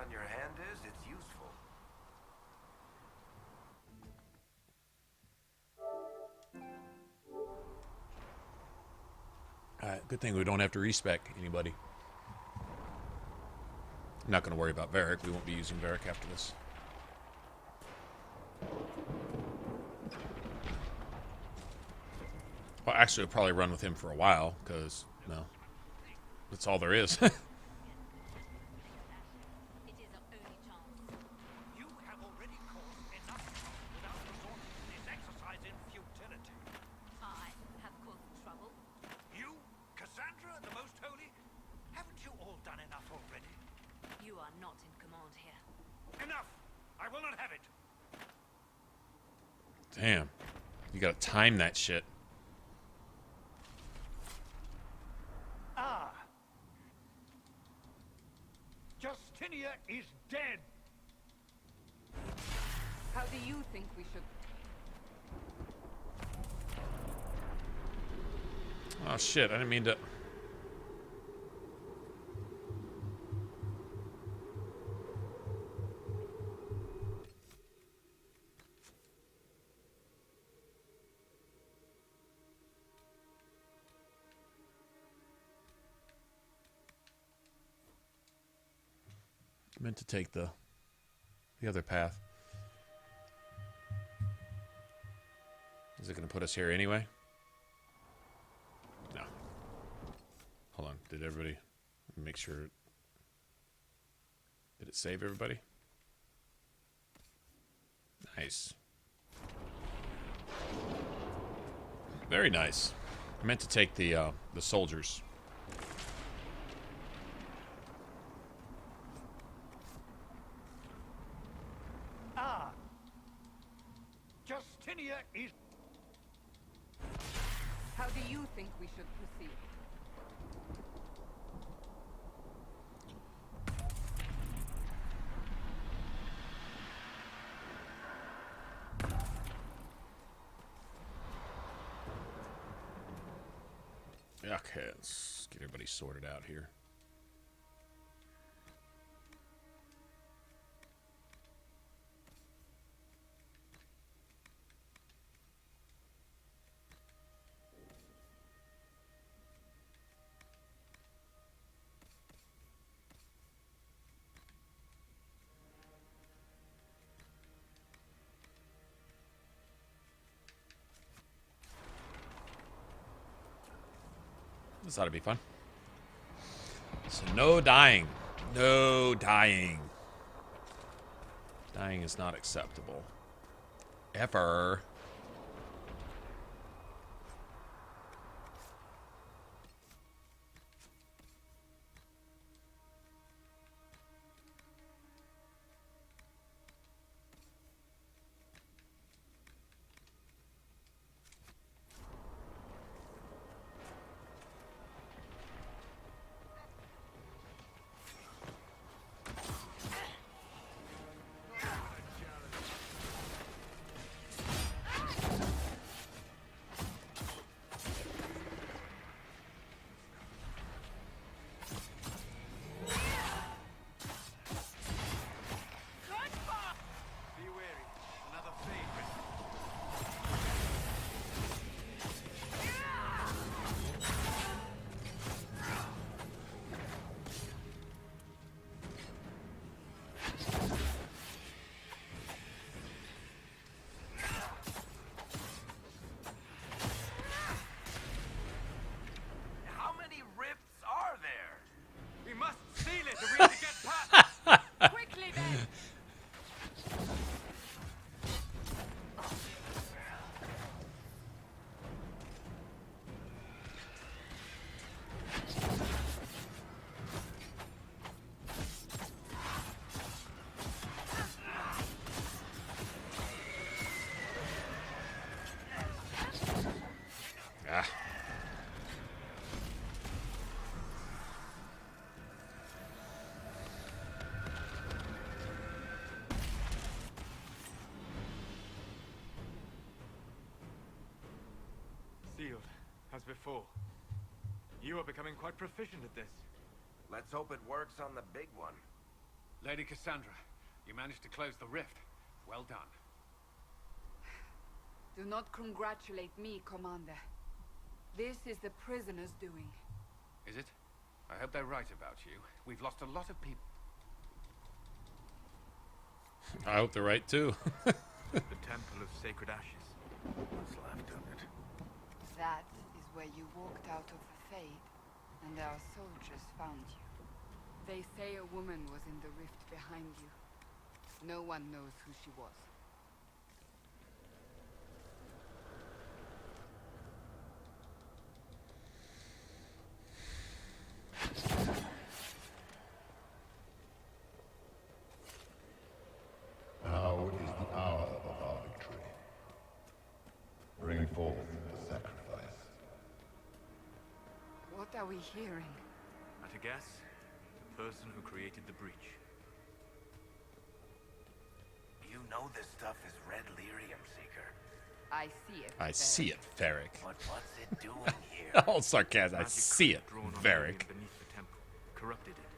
on your hand is, it's useful. Alright, good thing we don't have to respec anybody. I'm not going to worry about Varric. We won't be using Varric after this. Well, actually, we'll probably run with him for a while, because, no, that's all there is. You have already caused enough trouble without resorting to this exercise in futility. I have caused trouble. You, Cassandra, the Most Holy? Haven't you all done enough already? You are not in command here. Enough! I will not have it! Damn. You gotta time that shit. Ah! Justinia is dead! How do you think we should... Oh shit, I didn't mean to... I meant to take the other path. Is it going to put us here anyway? No. Hold on. Did everybody make sure? Did it save everybody? Nice. Very nice. I meant to take the soldiers. Ah! Justinia is... How do you think we should proceed? Okay, let's get everybody sorted out here. This ought to be fun. So no dying. No dying. Dying is not acceptable. Ever. Be wary. Another favorite. How many rifts are there? We must seal it if we are to get past... Quickly then! Ah. Sealed, as before. You are becoming quite proficient at this. Let's hope it works on the big one. Lady Cassandra, you managed to close the rift. Well done. Do not congratulate me, Commander. This is the prisoner's doing. Is it? I hope they're right about you. We've lost a lot of people. I hope they're right too. The Temple of Sacred Ashes. What's left of it? That is where you walked out of the Fade, and our soldiers found you. They say a woman was in the rift behind you. No one knows who she was. Now is the hour of our victory. Bring forth the sacrifice. What are we hearing? At a guess, the person who created the breach. You know this stuff is red lyrium, Seeker. I see it. I see it, Varric. But what's it doing here? All sarcasm. I see it, Drawn on Varric. beneath the temple. Corrupted it.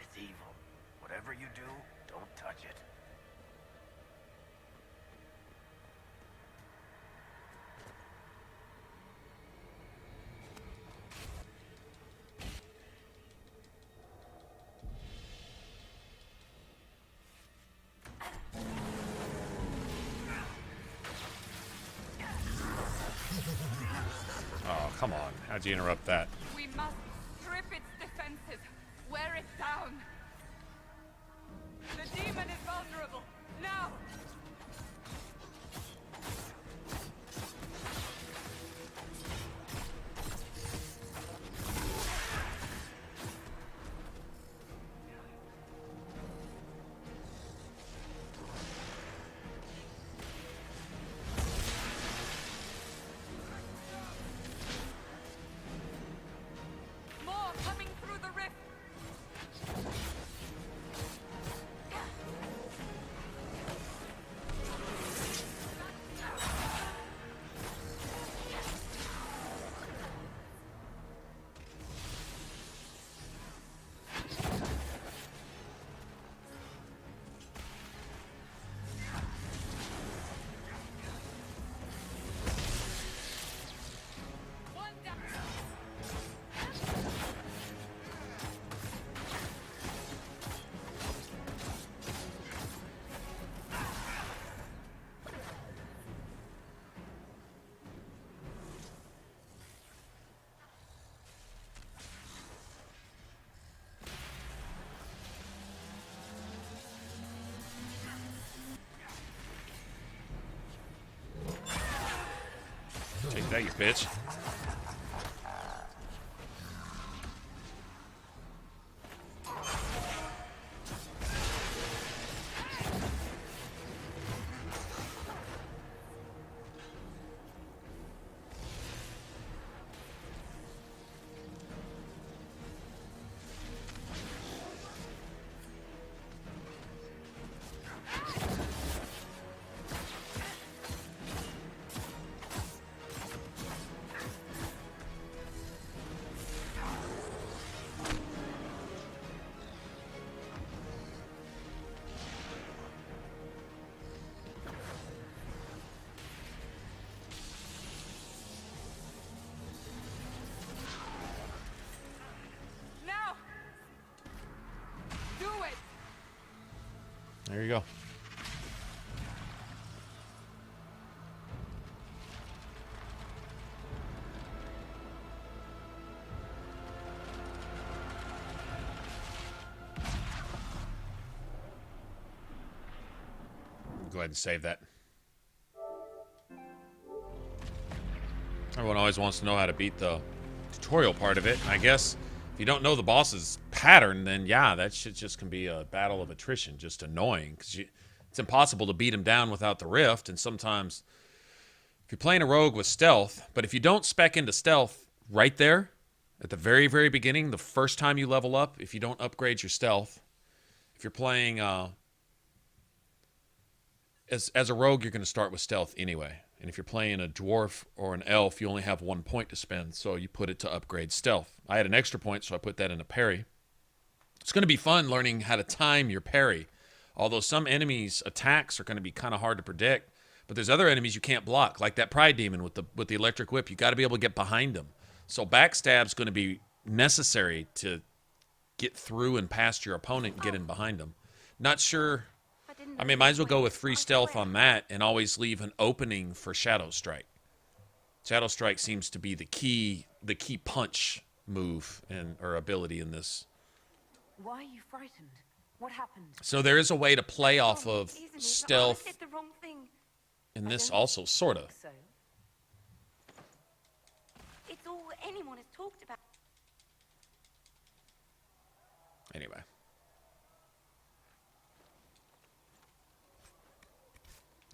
It's evil. Whatever you do, don't touch it. Oh, come on. How'd you interrupt that? We must strip its defenses. Wear it down. The demon is vulnerable. Now! More coming through the rift. One down. Take that, you bitch. Now! Do it! There you go. Go ahead and save that. Everyone always wants to know how to beat the tutorial part of it. And I guess if you don't know the boss's pattern, then yeah, that shit just can be a battle of attrition, just annoying. Because it's impossible to beat him down without the rift. And sometimes, if you're playing a rogue with stealth, but if you don't spec into stealth right there, at the very, very beginning, the first time you level up, if you don't upgrade your stealth, if you're playing... As a rogue, you're going to start with stealth anyway. And if you're playing a dwarf or an elf, you only have 1 point to spend, so you put it to upgrade stealth. I had an extra point, so I put that in a parry. It's going to be fun learning how to time your parry. Although some enemies' attacks are going to be kind of hard to predict, but there's other enemies you can't block, like that Pride Demon with the electric whip. You got to be able to get behind them. So backstab's going to be necessary to get through and past your opponent and get in behind them. Not sure. I mean, might as well go with free stealth on that and always leave an opening for Shadow Strike. Shadow Strike seems to be the key punch move or ability in this. Why are you frightened? What happened? So there is a way to play off of Isn't it? stealth I did the wrong thing. in this don't also, sort of. So? It's all anyone has talked about. Anyway.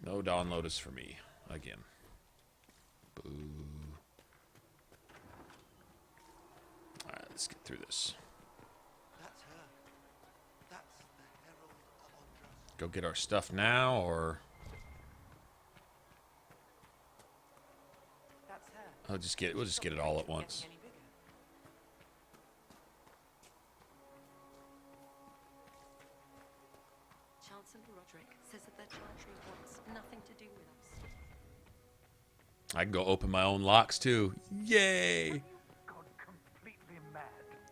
No Dawn Lotus for me. Again. Boo. Alright, let's get through this. That's her. That's the Herald of Andros. Go get our stuff now, or... That's her. we'll just get it all at once. Any bigger. Chancellor Roderick says that their territory wants nothing to do with us. I can go open my own locks, too. Yay! Gone completely mad.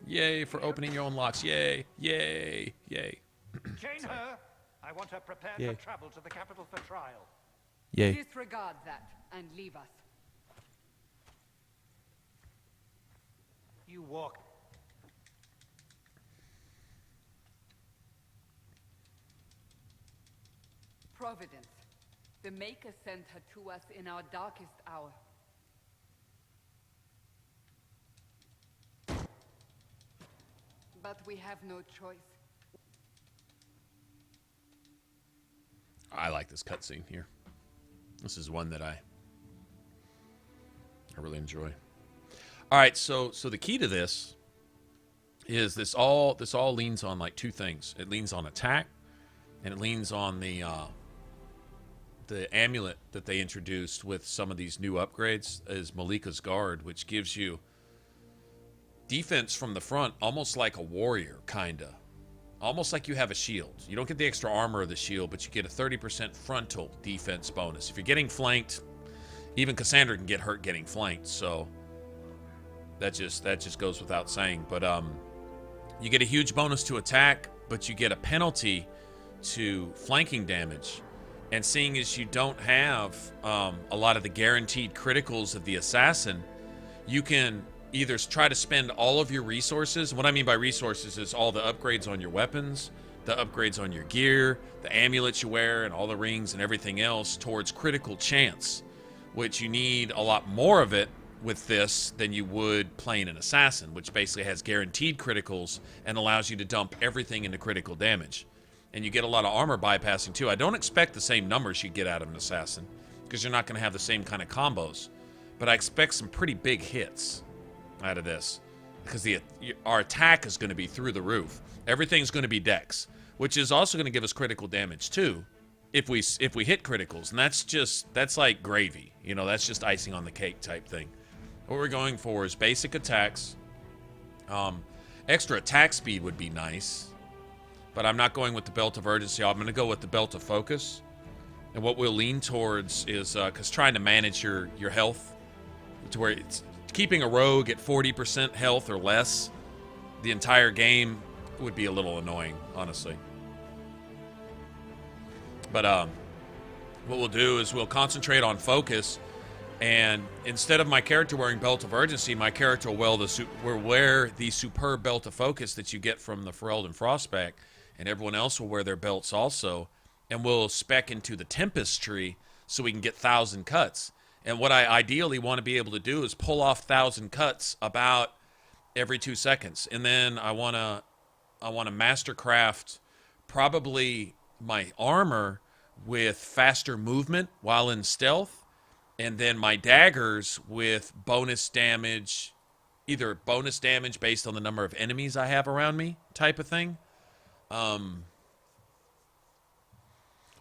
Yay for opening your own locks. Yay! Yay! Yay! Chain her. I want her prepared Yeah. for travel to the capital for trial. Yay. Disregard that and leave us. You walk. Providence. The Maker sent her to us in our darkest hour. But we have no choice. I like this cutscene here. This is one that I really enjoy. All right, so the key to this is this all leans on like two things. It leans on attack, and it leans on the amulet that they introduced with some of these new upgrades is Malika's Guard, which gives you defense from the front, almost like a warrior, kinda. Almost like you have a shield. You don't get the extra armor of the shield, but you get a 30% frontal defense bonus. If you're getting flanked, even Cassandra can get hurt getting flanked, so that just goes without saying. But you get a huge bonus to attack, but you get a penalty to flanking damage. And seeing as you don't have a lot of the guaranteed criticals of the assassin, you can either try to spend all of your resources. What I mean by resources is all the upgrades on your weapons, the upgrades on your gear, the amulets you wear, and all the rings and everything else towards critical chance, which you need a lot more of it with this than you would playing an assassin, which basically has guaranteed criticals and allows you to dump everything into critical damage. And you get a lot of armor bypassing too. I don't expect the same numbers you get out of an assassin because you're not going to have the same kind of combos, but I expect some pretty big hits out of this because our attack is going to be through the roof. Everything's going to be dex, which is also going to give us critical damage too if we hit criticals, and that's like gravy, you know, that's just icing on the cake type thing. What we're going for is basic attacks. Extra attack speed would be nice, but I'm not going with the Belt of Urgency. I'm going to go with the Belt of Focus, and what we'll lean towards is because trying to manage your health to where it's keeping a rogue at 40% health or less the entire game would be a little annoying, honestly. But what we'll do is we'll concentrate on focus, and instead of my character wearing Belt of Urgency, my character will wear the superb Belt of Focus that you get from the Ferelden Frostback, and everyone else will wear their belts also, and we'll spec into the Tempest tree so we can get 1,000 cuts. And what I ideally want to be able to do is pull off 1,000 cuts about every 2 seconds. And then I want to mastercraft probably my armor with faster movement while in stealth, and then my daggers with bonus damage, either bonus damage based on the number of enemies I have around me type of thing,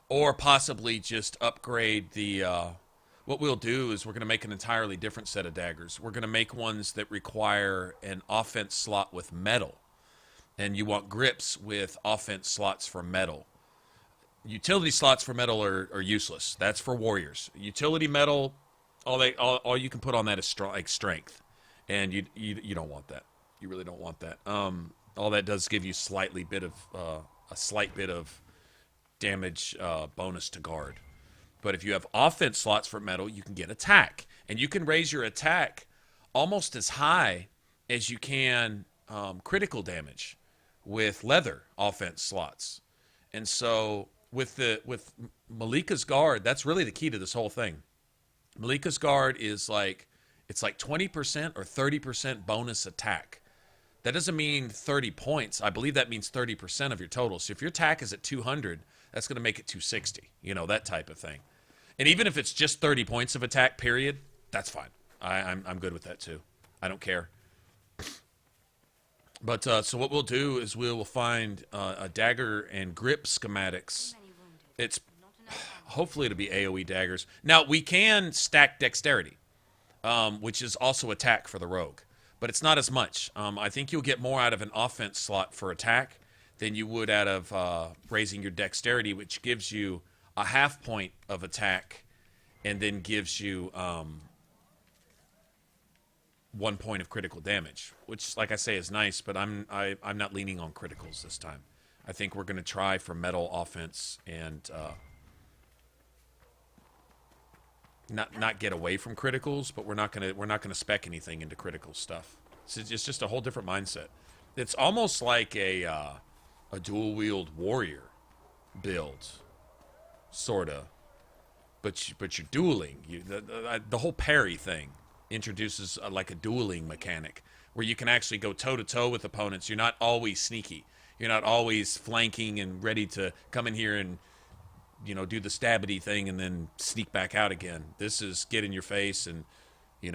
or possibly just upgrade the... What we'll do is we're going to make an entirely different set of daggers. We're going to make ones that require an offense slot with metal. and you want grips with offense slots for metal. Utility slots for metal are useless. That's for warriors. Utility metal, all you can put on that is strength, and you don't want that. You really don't want that. All that does give you a slight bit of damage bonus to guard. But if you have offense slots for metal, you can get attack, and you can raise your attack almost as high as you can critical damage with leather offense slots. And so with Malika's Guard, that's really the key to this whole thing. Malika's Guard is it's like 20% or 30% bonus attack. That doesn't mean 30 points. I believe that means 30% of your total. So if your attack is at 200, that's going to make it 260, that type of thing. And even if it's just 30 points of attack, period, that's fine. I'm good with that too. I don't care. But so what we'll do is we'll find a dagger and grip schematics. It's hopefully it'll be AoE daggers. Now we can stack dexterity, which is also attack for the rogue, but it's not as much. I think you'll get more out of an offense slot for attack than you would out of raising your dexterity, which gives you a half point of attack and then gives you 1 point of critical damage, which, like I say, is nice, but I'm not leaning on criticals this time. I think we're going to try for metal offense and not get away from criticals, but we're not gonna spec anything into critical stuff. It's just a whole different mindset. It's almost like a dual wield warrior build, sorta, but you're dueling. The whole parry thing introduces like a dueling mechanic where you can actually go toe to toe with opponents. You're not always sneaky. You're not always flanking and ready to come in here and do the stabbity thing and then sneak back out again. This is get in your face and you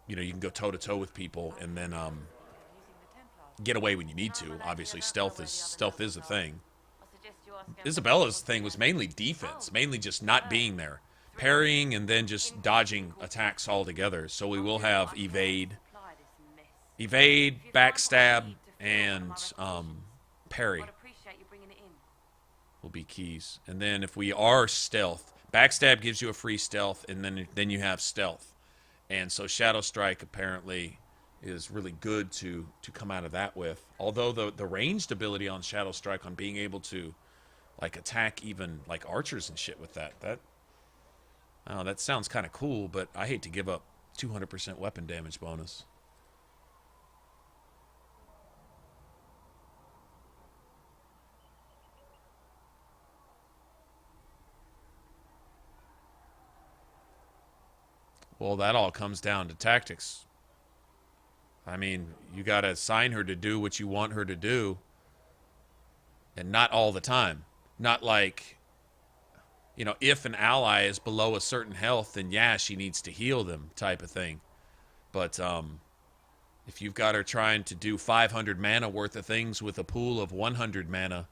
can go toe to toe with people and then get away when you need to. Obviously, stealth is a thing. Isabella's thing was mainly defense, mainly just not being there, parrying and then just dodging attacks altogether. So we will have evade, backstab, and parry will be keys. And then if we are stealth, backstab gives you a free stealth, and then you have stealth. And so Shadow Strike apparently is really good to come out of that with. Although the ranged ability on Shadow Strike, on being able to like attack even like archers and shit with that sounds kind of cool, but I hate to give up 200% weapon damage bonus. Well, that all comes down to tactics. I mean, you got to assign her to do what you want her to do, and not all the time. Not like, if an ally is below a certain health, then yeah, she needs to heal them type of thing. But if you've got her trying to do 500 mana worth of things with a pool of 100 mana,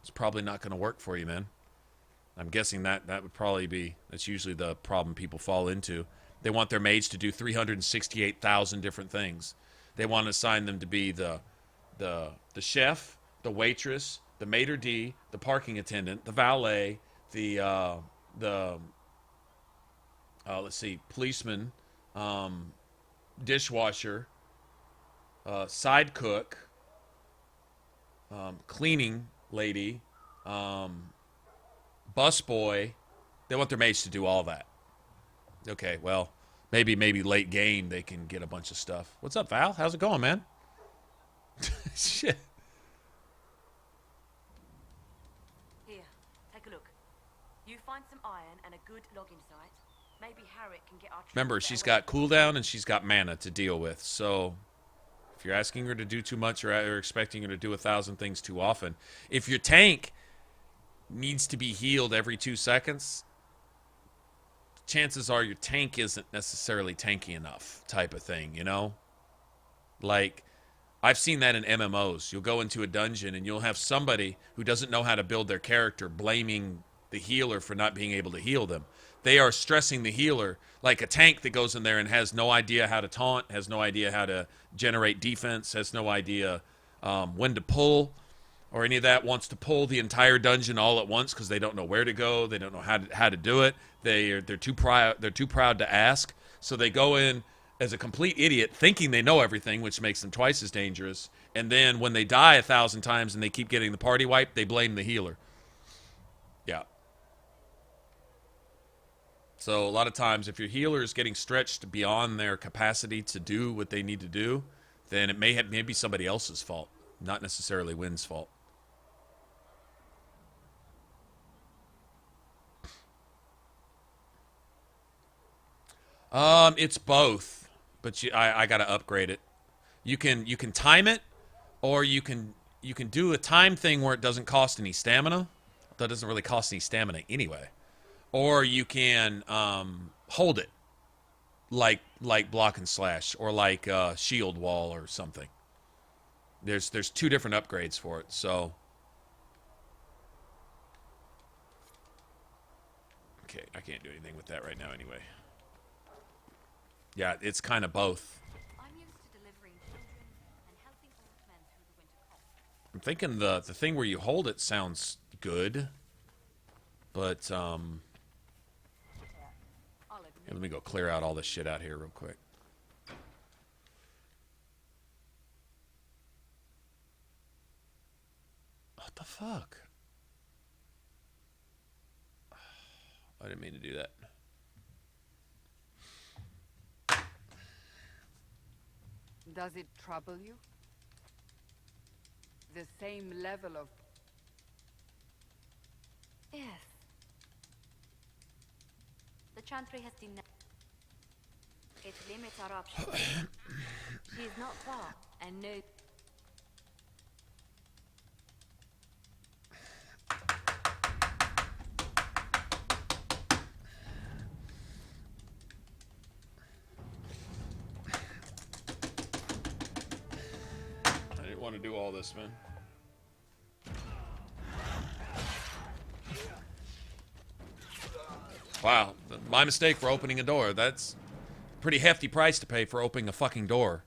it's probably not going to work for you, man. I'm guessing that would probably that's usually the problem people fall into. They want their mage to do 368,000 different things. They want to assign them to be the chef, the waitress, the maitre d', the parking attendant, the valet, the policeman, dishwasher, side cook, cleaning lady, busboy. They want their mage to do all that. Okay, well, maybe late game they can get a bunch of stuff. What's up, Val? How's it going, man? Shit. Here, take a look. You find some iron and a good logging site. Maybe Harriet can get our... Remember, she's got cooldown and she's got mana to deal with. So if you're asking her to do too much or expecting her to do 1,000 things too often, if your tank needs to be healed every 2 seconds, chances are your tank isn't necessarily tanky enough type of thing, Like, I've seen that in MMOs. You'll go into a dungeon and you'll have somebody who doesn't know how to build their character blaming the healer for not being able to heal them. They are stressing the healer like a tank that goes in there and has no idea how to taunt, has no idea how to generate defense, has no idea when to pull or any of that, wants to pull the entire dungeon all at once because they don't know where to go, they don't know how to do it. They're too proud to ask, so they go in as a complete idiot, thinking they know everything, which makes them twice as dangerous. And then when they die 1,000 times and they keep getting the party wiped, they blame the healer. Yeah. So a lot of times, if your healer is getting stretched beyond their capacity to do what they need to do, then it may be somebody else's fault, not necessarily Wynn's fault. It's both, but I gotta upgrade it. You can time it, or you can do a time thing where it doesn't cost any stamina. That doesn't really cost any stamina anyway. Or you can hold it, like block and slash, or like shield wall or something. There's 2 different upgrades for it. So okay, I can't do anything with that right now anyway. Yeah, it's kind of both. I'm used to delivering children and helping old men through the winter cold. I'm thinking the thing where you hold it sounds good, but I'll here, admit, let me go clear out all this shit out here real quick. What the fuck? I didn't mean to do that. Does it trouble you? The same level of... yes. The Chantry has denied. It limits our options. She is not far, and no. I didn't want to do all this, man. Wow, my mistake for opening a door. That's a pretty hefty price to pay for opening a fucking door.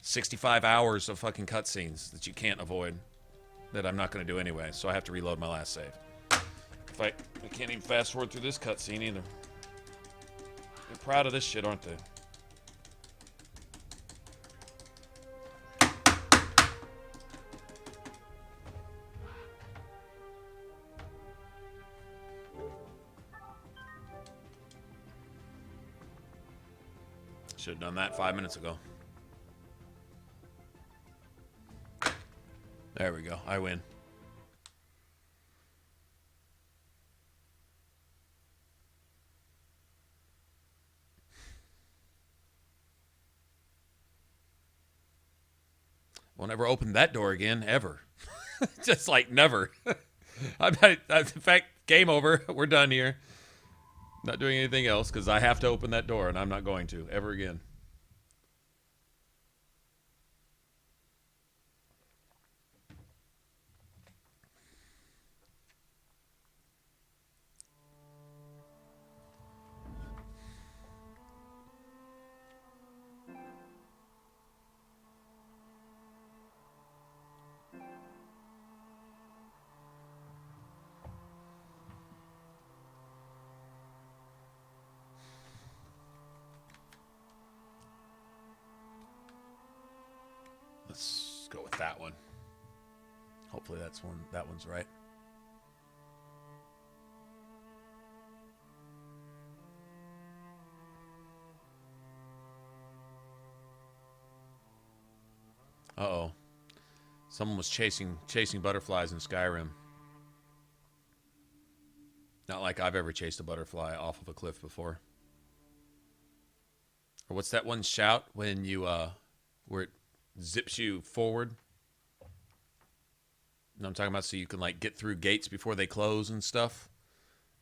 65 hours of fucking cutscenes that you can't avoid. That I'm not going to do anyway, so I have to reload my last save. I can't even fast forward through this cutscene either. They're proud of this shit, aren't they? Should have done that 5 minutes ago. There we go. I win. Won't ever open that door again, ever. Just like never. In fact, game over. We're done here. Not doing anything else because I have to open that door, and I'm not going to ever again. Let's go with that one. Hopefully that one's right. Uh-oh. Someone was chasing butterflies in Skyrim. Not like I've ever chased a butterfly off of a cliff before. Or what's that one shout when you where it zips you forward? You know what I'm talking about? So you can like get through gates before they close and stuff.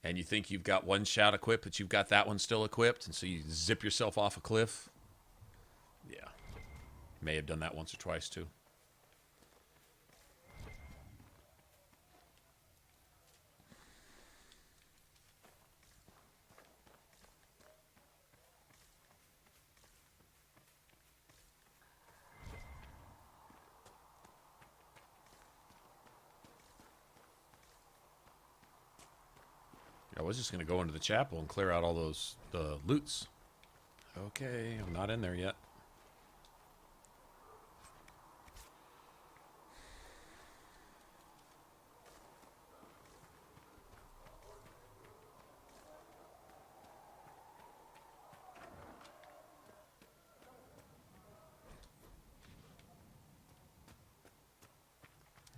And you think you've got one shout equipped, but you've got that one still equipped, and so you zip yourself off a cliff. Yeah. May have done that once or twice too. I was just gonna go into the chapel and clear out all those loots. Okay, I'm not in there yet.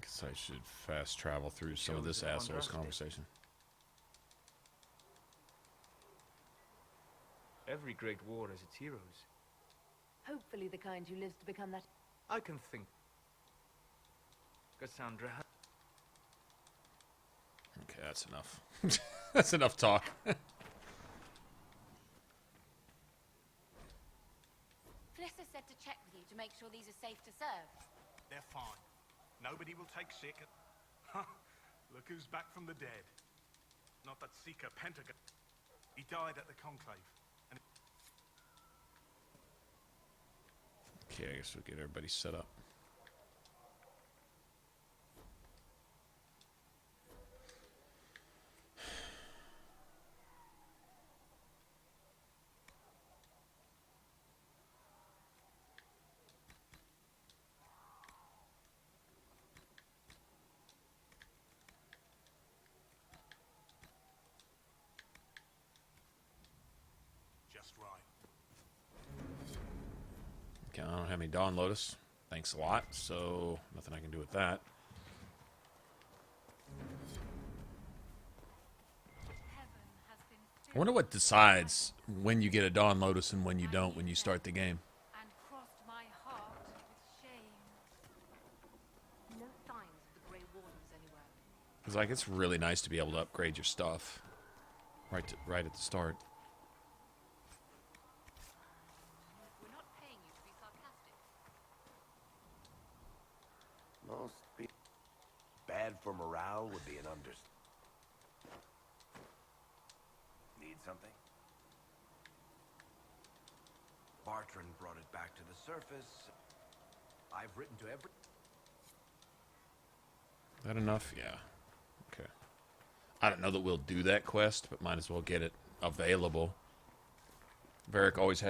Guess I should fast travel through some of this asshole's conversation. Every great war has its heroes. Hopefully the kind who lives to become that. I can think. Cassandra. Okay, that's enough. That's enough talk. Felissa said to check with you to make sure these are safe to serve. They're fine. Nobody will take sick. Look who's back from the dead. Not that Seeker Pentagon. He died at the Conclave. And Okay, I guess we'll get everybody set up. just right. Okay, I don't have any Dawn Lotus. Thanks a lot. So, nothing I can do with that. I wonder what decides when you get a Dawn Lotus and when you don't when you start the game. And crossed my heart with shame. No signs of the Grey Wardens anywhere. Because, like, it's really nice to be able to upgrade your stuff right at the start. We're not paying you to be sarcastic. Most be bad for morale would be an understatement. Need something? Bartrand brought it back to the surface. I've written to every... Is that enough? Yeah. Okay. I don't know that we'll do that quest, but might as well get it available. Varric always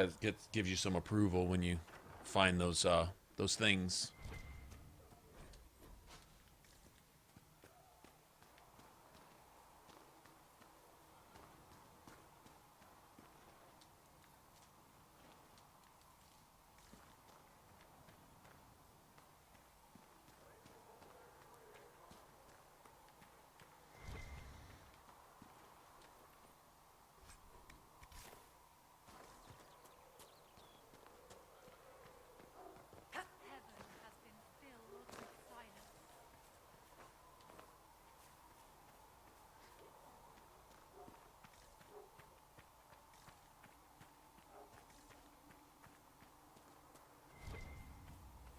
gives you some approval when you find those things. Heaven has been filled with silence.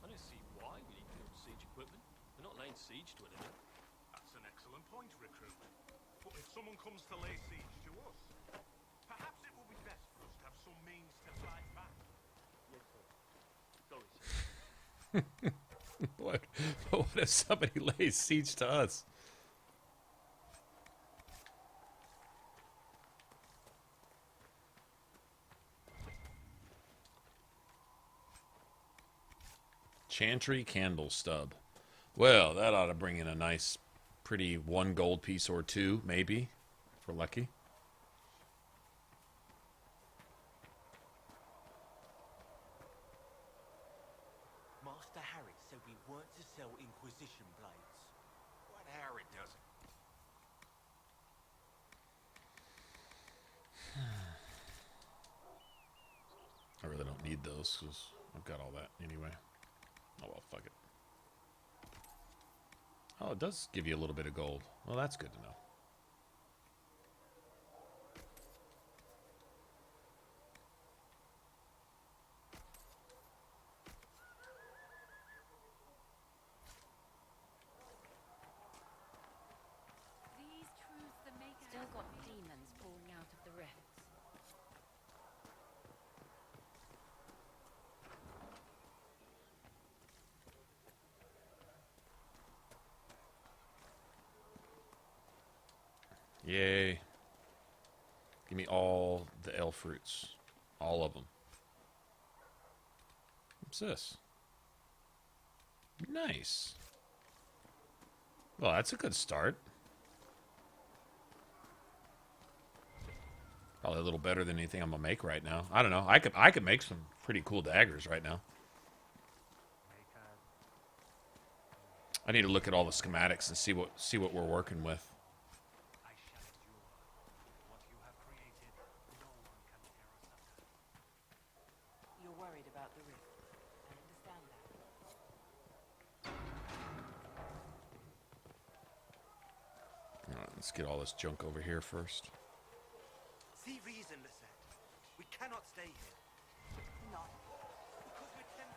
I don't see why we need to build siege equipment. We're not laying siege to anything. That's an excellent point, recruit. But if someone comes to lay siege to us, perhaps it will be best for us to have some means to fight back. Yes, sir. Sorry, sir. What if somebody lays siege to us? Chantry candle stub. Well, that ought to bring in a nice, pretty 1 gold piece or 2, maybe, if we're lucky. Master Harry said we weren't to sell Inquisition blades. What Harry doesn't? I really don't need those because I've got all that anyway. Oh well, fuck it. Oh, it does give you a little bit of gold. Well, that's good to know. These truths the Maker Still has got revealed. demons pouring out of the rifts. Yay. Give me all the L fruits. All of them. What's this? Nice. Well, that's a good start. Probably a little better than anything I'm gonna make right now. I don't know. I could make some pretty cool daggers right now. I need to look at all the schematics and see what we're working with. You're worried about the rift. I understand that. All right, let's get all this junk over here first. See reason, Lisette. We cannot stay here. Not. Because we're Templars.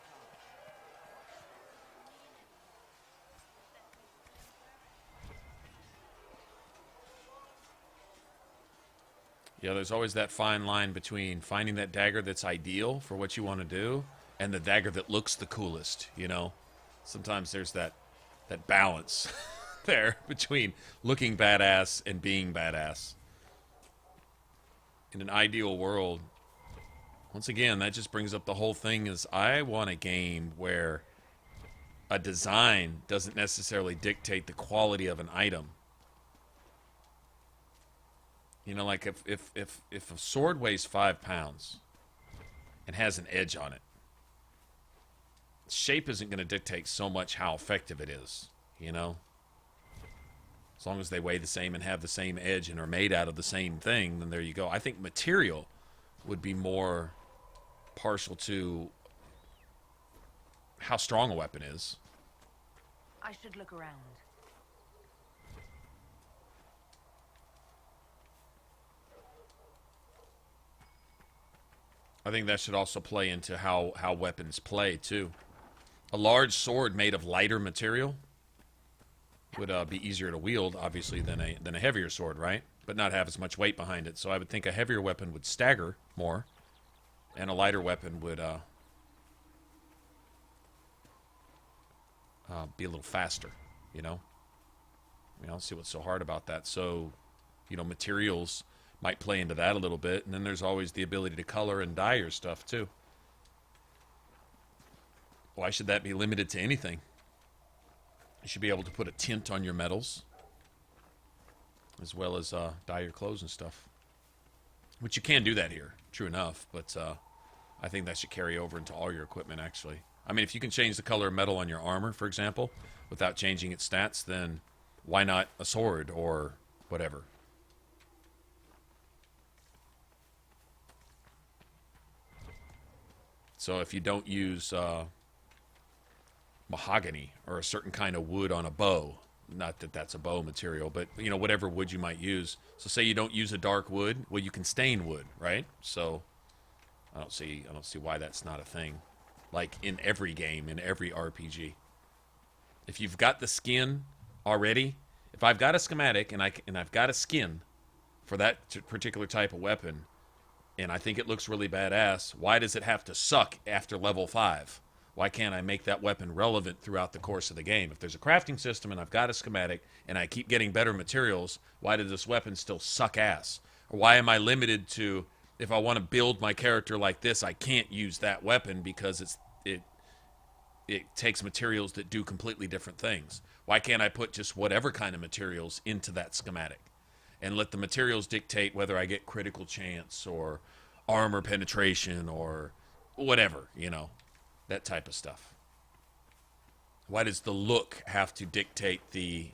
Yeah, there's always that fine line between finding that dagger that's ideal for what you want to do and the dagger that looks the coolest, you know? Sometimes there's that balance there between looking badass and being badass. In an ideal world, once again, that just brings up the whole thing is I want a game where a design doesn't necessarily dictate the quality of an item. You know, like if a sword weighs 5 pounds and has an edge on it, shape isn't going to dictate so much how effective it is, you know? As long as they weigh the same and have the same edge and are made out of the same thing, then there you go. I think material would be more partial to how strong a weapon is. I should look around. I think that should also play into how weapons play, too. A large sword made of lighter material would be easier to wield, obviously, than a heavier sword, right? But not have as much weight behind it. So I would think a heavier weapon would stagger more, and a lighter weapon would be a little faster, you know? I don't see what's so hard about that. So, you know, materials might play into that a little bit, and then there's always the ability to color and dye your stuff, too. Why should that be limited to anything? You should be able to put a tint on your metals, as well as dye your clothes and stuff. Which you can do that here, true enough, but I think that should carry over into all your equipment, actually. I mean, if you can change the color of metal on your armor, for example, without changing its stats, then why not a sword or whatever? So if you don't use mahogany or a certain kind of wood on a bow, not that that's a bow material, but you know, whatever wood you might use. So say you don't use a dark wood, well, you can stain wood, right? So I don't see why that's not a thing. Like in every game, in every RPG, if you've got the skin already, if I've got a schematic and I've got a skin for that particular type of weapon, and I think it looks really badass, why does it have to suck after level 5? Why can't I make that weapon relevant throughout the course of the game? If there's a crafting system and I've got a schematic and I keep getting better materials, why does this weapon still suck ass? Or why am I limited to, if I want to build my character like this, I can't use that weapon because it takes materials that do completely different things? Why can't I put just whatever kind of materials into that schematic and let the materials dictate whether I get critical chance or armor penetration or whatever, you know, that type of stuff? Why does the look have to dictate the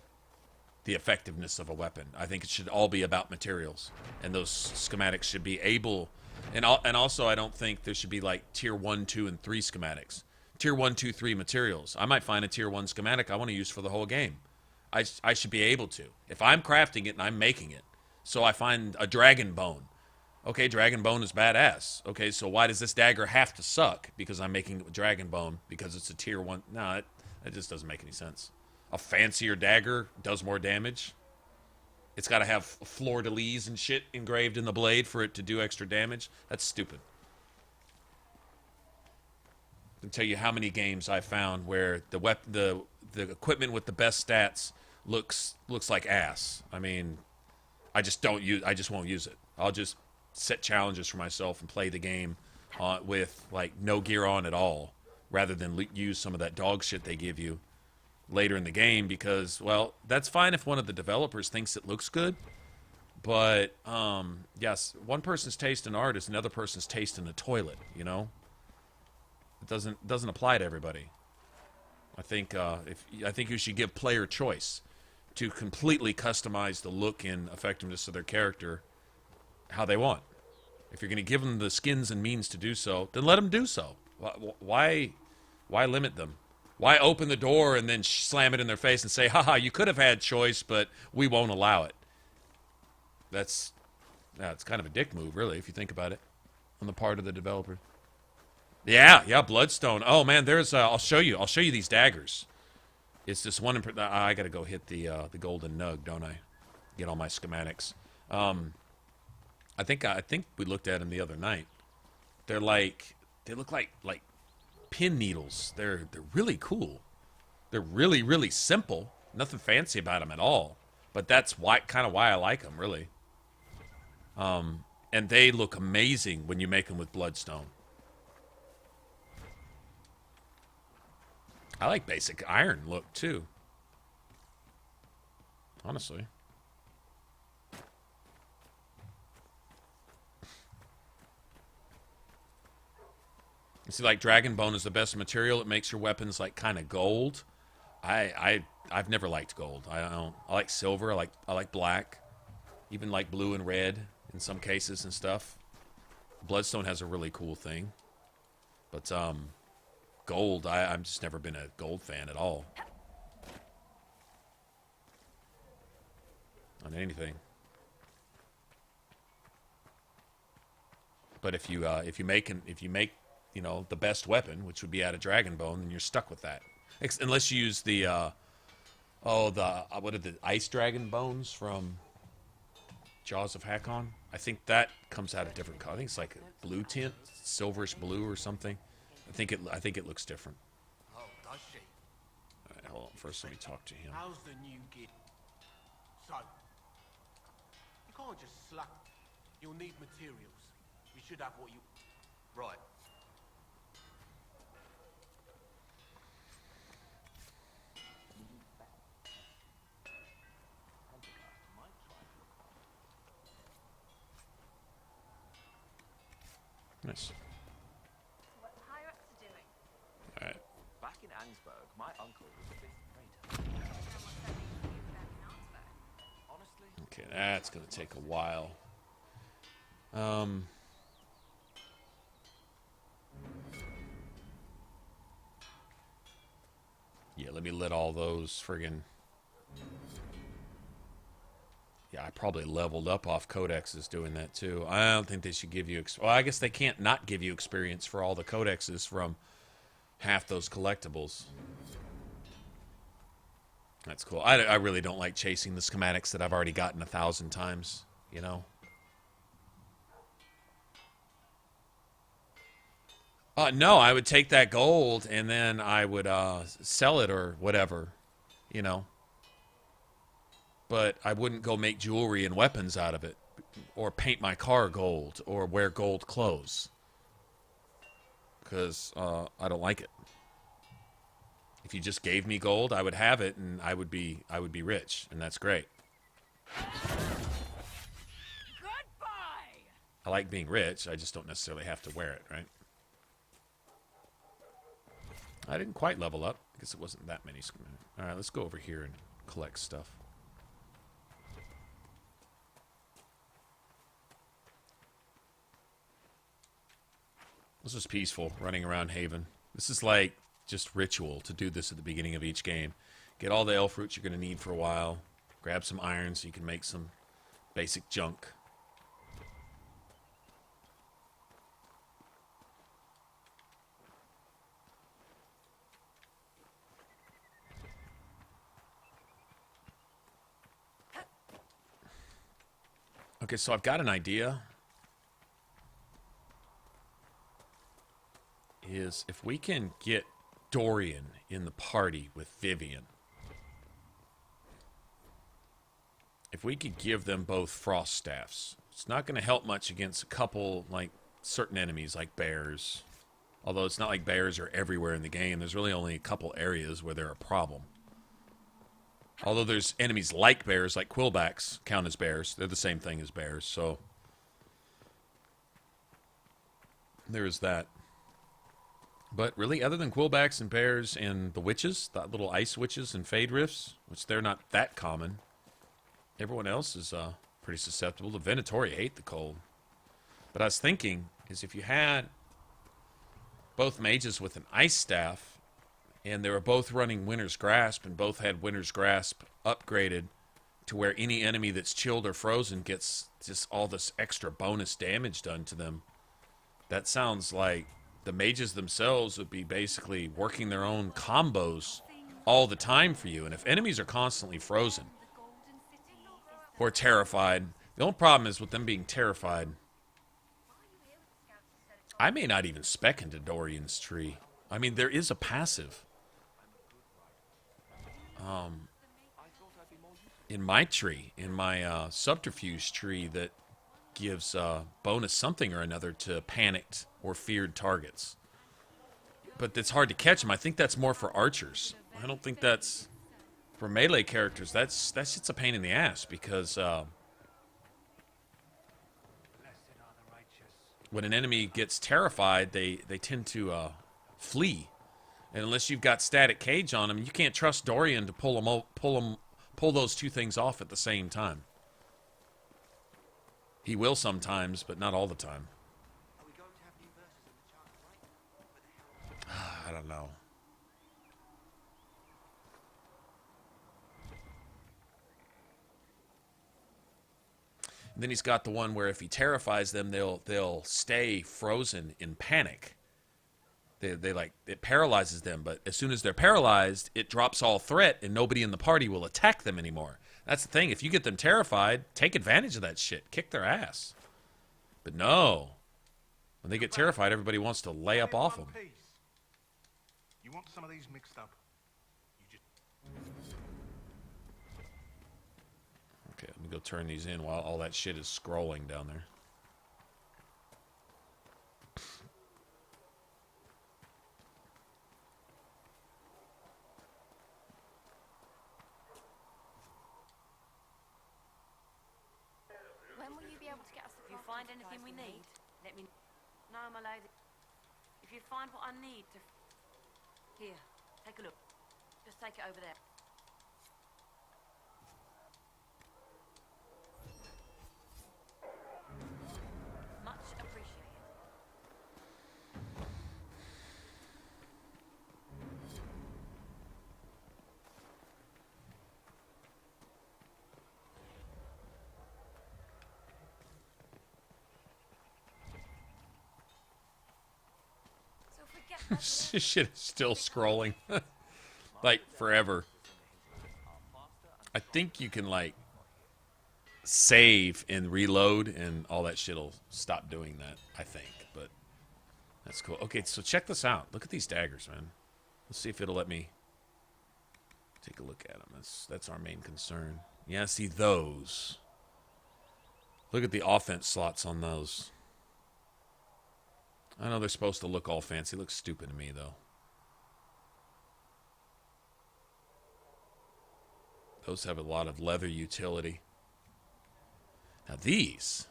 effectiveness of a weapon? I think it should all be about materials, and those schematics should be able, and also I don't think there should be like tier 1, 2, and 3 schematics. Tier 1, 2, 3 materials. I might find a tier 1 schematic I want to use for the whole game. I should be able to. If I'm crafting it and I'm making it, so I find a dragon bone. Okay, dragon bone is badass. Okay, so why does this dagger have to suck? Because I'm making it with dragon bone because it's a tier 1. No, it just doesn't make any sense. A fancier dagger does more damage. It's got to have fleur-de-lis and shit engraved in the blade for it to do extra damage. That's stupid. I can tell you how many games I found where the equipment with the best stats looks like ass. I mean, I just won't use it. I'll just set challenges for myself and play the game with like no gear on at all, rather than use some of that dog shit they give you later in the game. Because, well, that's fine if one of the developers thinks it looks good, but yes, one person's taste in art is another person's taste in a toilet. You know, it doesn't apply to everybody. I think I think you should give player choice to completely customize the look and effectiveness of their character how they want. If you're going to give them the skins and means to do so, then let them do so. Why limit them? Why open the door and then slam it in their face and say, haha, you could have had choice, but we won't allow it? It's kind of a dick move, really, if you think about it, on the part of the developer. Yeah, Bloodstone. Oh man, there's I'll show you these daggers. It's this one. I got to go hit the golden nug, don't I? Get all my schematics. I think we looked at them the other night. They look like pin needles. They're really cool. They're really, really simple. Nothing fancy about them at all. But that's kind of why I like them, really. And they look amazing when you make them with Bloodstone. I like basic iron look, too. Honestly. You see, like, Dragon Bone is the best material. It makes your weapons, like, kind of gold. I've never liked gold. I like silver. I like black. Even like blue and red in some cases and stuff. Bloodstone has a really cool thing. But, gold, I've just never been a gold fan at all. On anything. But if you make you know, the best weapon, which would be out of Dragon Bone, then you're stuck with that. Unless you use the what are the ice dragon bones from Jaws of Hakon? I think that comes out of different color. I think it's like a blue tint, silverish blue or something. I think it looks different. Oh, does she? All right, hold on. First, let me talk to him. How's the new gig? So, you can't just slack. You'll need materials. We should have what you... Right. Nice. What the higher ups are doing. All right. Back in Angsburg, my uncle was a fifth grader. Honestly. Okay, that's gonna take a while. Yeah, let me let all those friggin'... Yeah, I probably leveled up off codexes doing that too. I don't think they should give you... Well, I guess they can't not give you experience for all the codexes from half those collectibles. That's cool. I really don't like chasing the schematics that I've already gotten 1,000 times, you know? No, I would take that gold and then I would sell it or whatever, you know? But I wouldn't go make jewelry and weapons out of it, or paint my car gold, or wear gold clothes, because I don't like it. If you just gave me gold, I would have it, and I would be rich, and that's great. Goodbye. I like being rich. I just don't necessarily have to wear it, right? I didn't quite level up because it wasn't that many. All right, let's go over here and collect stuff. This is peaceful, running around Haven. This is like just ritual to do this at the beginning of each game. Get all the elf roots you're going to need for a while. Grab some iron so you can make some basic junk. Okay, so I've got an idea. Is if we can get Dorian in the party with Vivian. If we could give them both frost staffs, It's not going to help much against a couple, like, certain enemies, like bears. Although it's not like bears are everywhere in the game. There's really only a couple areas where they're a problem. Although there's enemies like bears, like quillbacks count as bears. They're the same thing as bears, so there's that. But really, other than quillbacks and bears and the witches, the little ice witches and fade rifts, which they're not that common, everyone else is pretty susceptible. The Venatori hate the cold. But I was thinking, is if you had both mages with an ice staff, and they were both running Winter's Grasp, and both had Winter's Grasp upgraded to where any enemy that's chilled or frozen gets just all this extra bonus damage done to them. That sounds like the mages themselves would be basically working their own combos all the time for you. And if enemies are constantly frozen or terrified, the only problem is with them being terrified, I may not even spec into Dorian's tree. I mean, there is a passive. In my tree, in my subterfuge tree, that gives bonus something or another to panicked or feared targets. But it's hard to catch them. I think that's more for archers. I don't think that's for melee characters. That's just a pain in the ass, because when an enemy gets terrified, they tend to flee. And unless you've got static cage on them, you can't trust Dorian to pull those two things off at the same time. He will sometimes, but not all the time. I don't know. And then he's got the one where if he terrifies them, they'll stay frozen in panic. They like, it paralyzes them, but as soon as they're paralyzed, it drops all threat, and nobody in the party will attack them anymore. That's the thing. If you get them terrified, take advantage of that shit. Kick their ass. But no. When they get terrified, everybody wants to lay up off them. You want some of these mixed up? You just... Okay, let me go turn these in while all that shit is scrolling down there. When will you be able to get us the... If you find anything we need, let me... No, my lady. If you find what I need to... Here, take a look. Just take it over there. Much appreciated. Shit is still scrolling. Like, forever. I think you can, like, save and reload, and all that shit will stop doing that, I think. But that's cool. Okay, so check this out. Look at these daggers, man. Let's see if it'll let me take a look at them. That's our main concern. Yeah, see those. Look at the offense slots on those. I know they're supposed to look all fancy. Looks stupid to me, though. Those have a lot of leather utility. Now these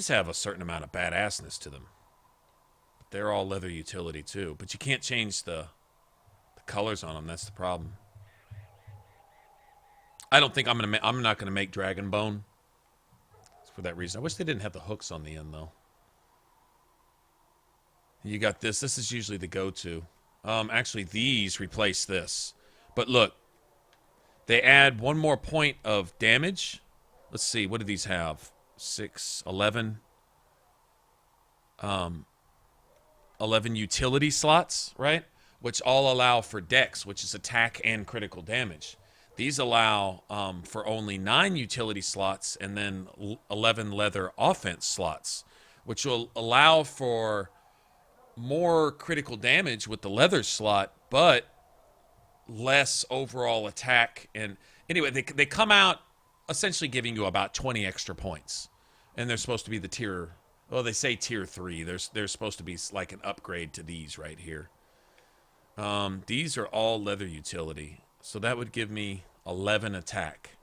have a certain amount of badassness to them. They're all leather utility too, but you can't change the colors on them. That's the problem. I don't think I'm not gonna make dragon bone for that reason. I wish they didn't have the hooks on the end though. You got this. This is usually the go-to. Actually, these replace this. But look, they add one more point of damage. Let's see. What do these have? 6, 11. 11 utility slots, right? Which all allow for dex, which is attack and critical damage. These allow for only 9 utility slots and then 11 leather offense slots, which will allow for more critical damage with the leather slot, but less overall attack. And anyway, they come out essentially giving you about 20 extra points. And they're supposed to be the tier. Well, they say tier 3. There's supposed to be like an upgrade to these right here. These are all leather utility, so that would give me 11 attack.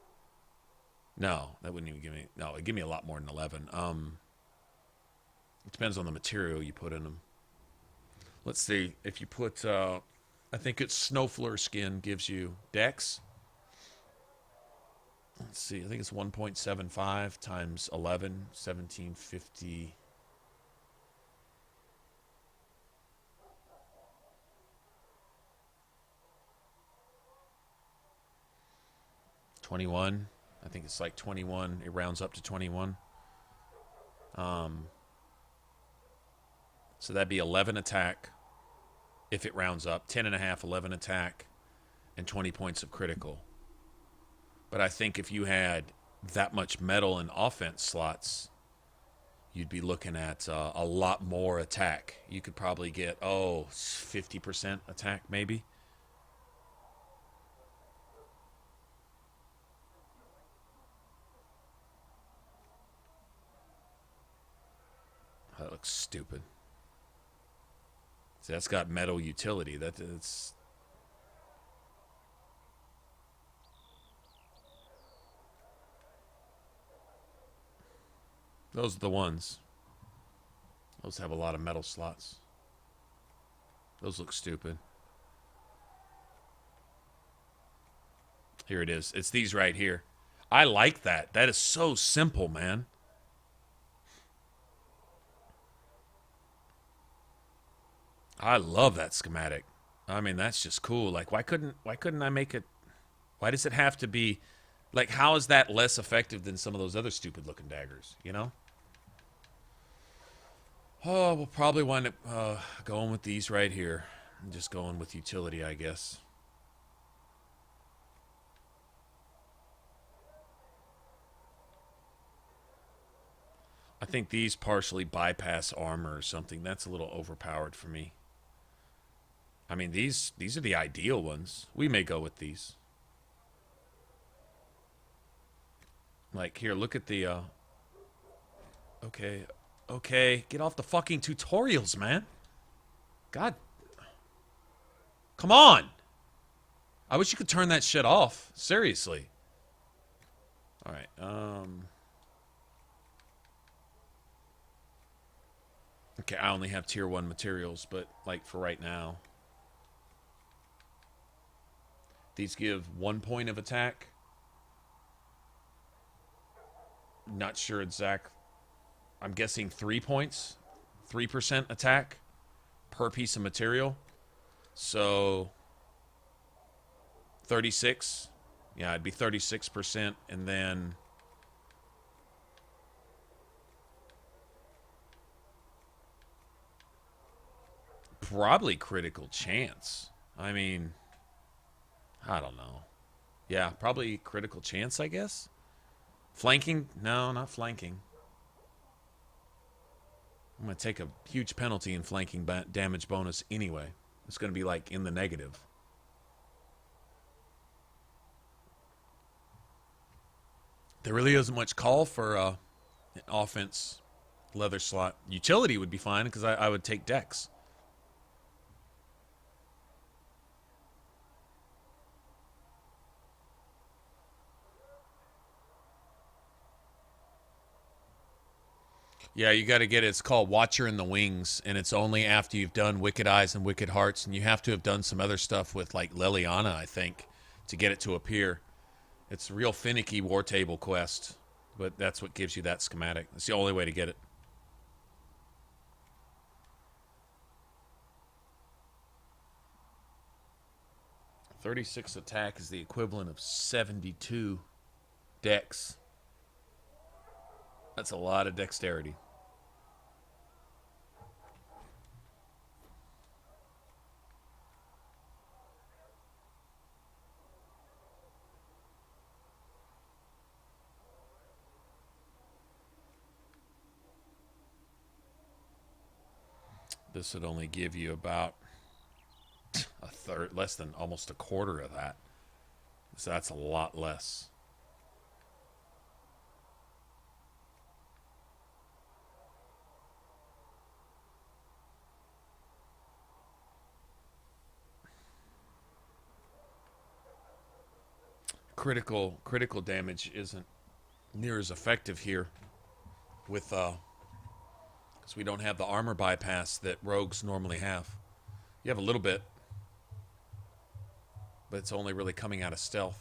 No, that wouldn't even give me. No, it'd give me a lot more than 11. It depends on the material you put in them. Let's see if you put. I think it's Snowfleur skin gives you dex. Let's see. I think it's 1.75 times 11, 1750. $21. I think it's like 21. It rounds up to 21. So that'd be 11 attack if it rounds up. 10.5, 11 attack, and 20 points of critical. But I think if you had that much metal and offense slots, you'd be looking at a lot more attack. You could probably get, 50% attack maybe. That looks stupid. See, that's got metal utility. That's... Those are the ones. Those have a lot of metal slots. Those look stupid. Here it is. It's these right here. I like that. That is so simple, man. I love that schematic. I mean, that's just cool. Like, why couldn't I make it? Why does it have to be? Like, how is that less effective than some of those other stupid looking daggers? You know? Oh, we'll probably wind up going with these right here. And just going with utility, I guess. I think these partially bypass armor or something. That's a little overpowered for me. I mean, these are the ideal ones. We may go with these. Like, here, look at the, Okay, get off the fucking tutorials, man. God. Come on! I wish you could turn that shit off. Seriously. Alright, Okay, I only have tier 1 materials, but, like, for right now. These give 1 point of attack. Not sure exact. I'm guessing 3 points. 3% attack per piece of material. So 36. Yeah, it'd be 36%. And then probably critical chance. I mean, I don't know. Yeah, probably critical chance, I guess. Flanking? No, not flanking. I'm going to take a huge penalty in flanking damage bonus anyway. It's going to be like in the negative. There really isn't much call for an offense leather slot. Utility would be fine because I would take dex. Yeah, you got to get it. It's called Watcher in the Wings, and it's only after you've done Wicked Eyes and Wicked Hearts, and you have to have done some other stuff with, like, Liliana, I think, to get it to appear. It's a real finicky war table quest, but that's what gives you that schematic. It's the only way to get it. .36 attack is the equivalent of 72 dex. That's a lot of dexterity. This would only give you about a third, less than almost a quarter of that. So that's a lot less. critical damage isn't near as effective here with because we don't have the armor bypass that rogues normally have. You have a little bit, but it's only really coming out of stealth.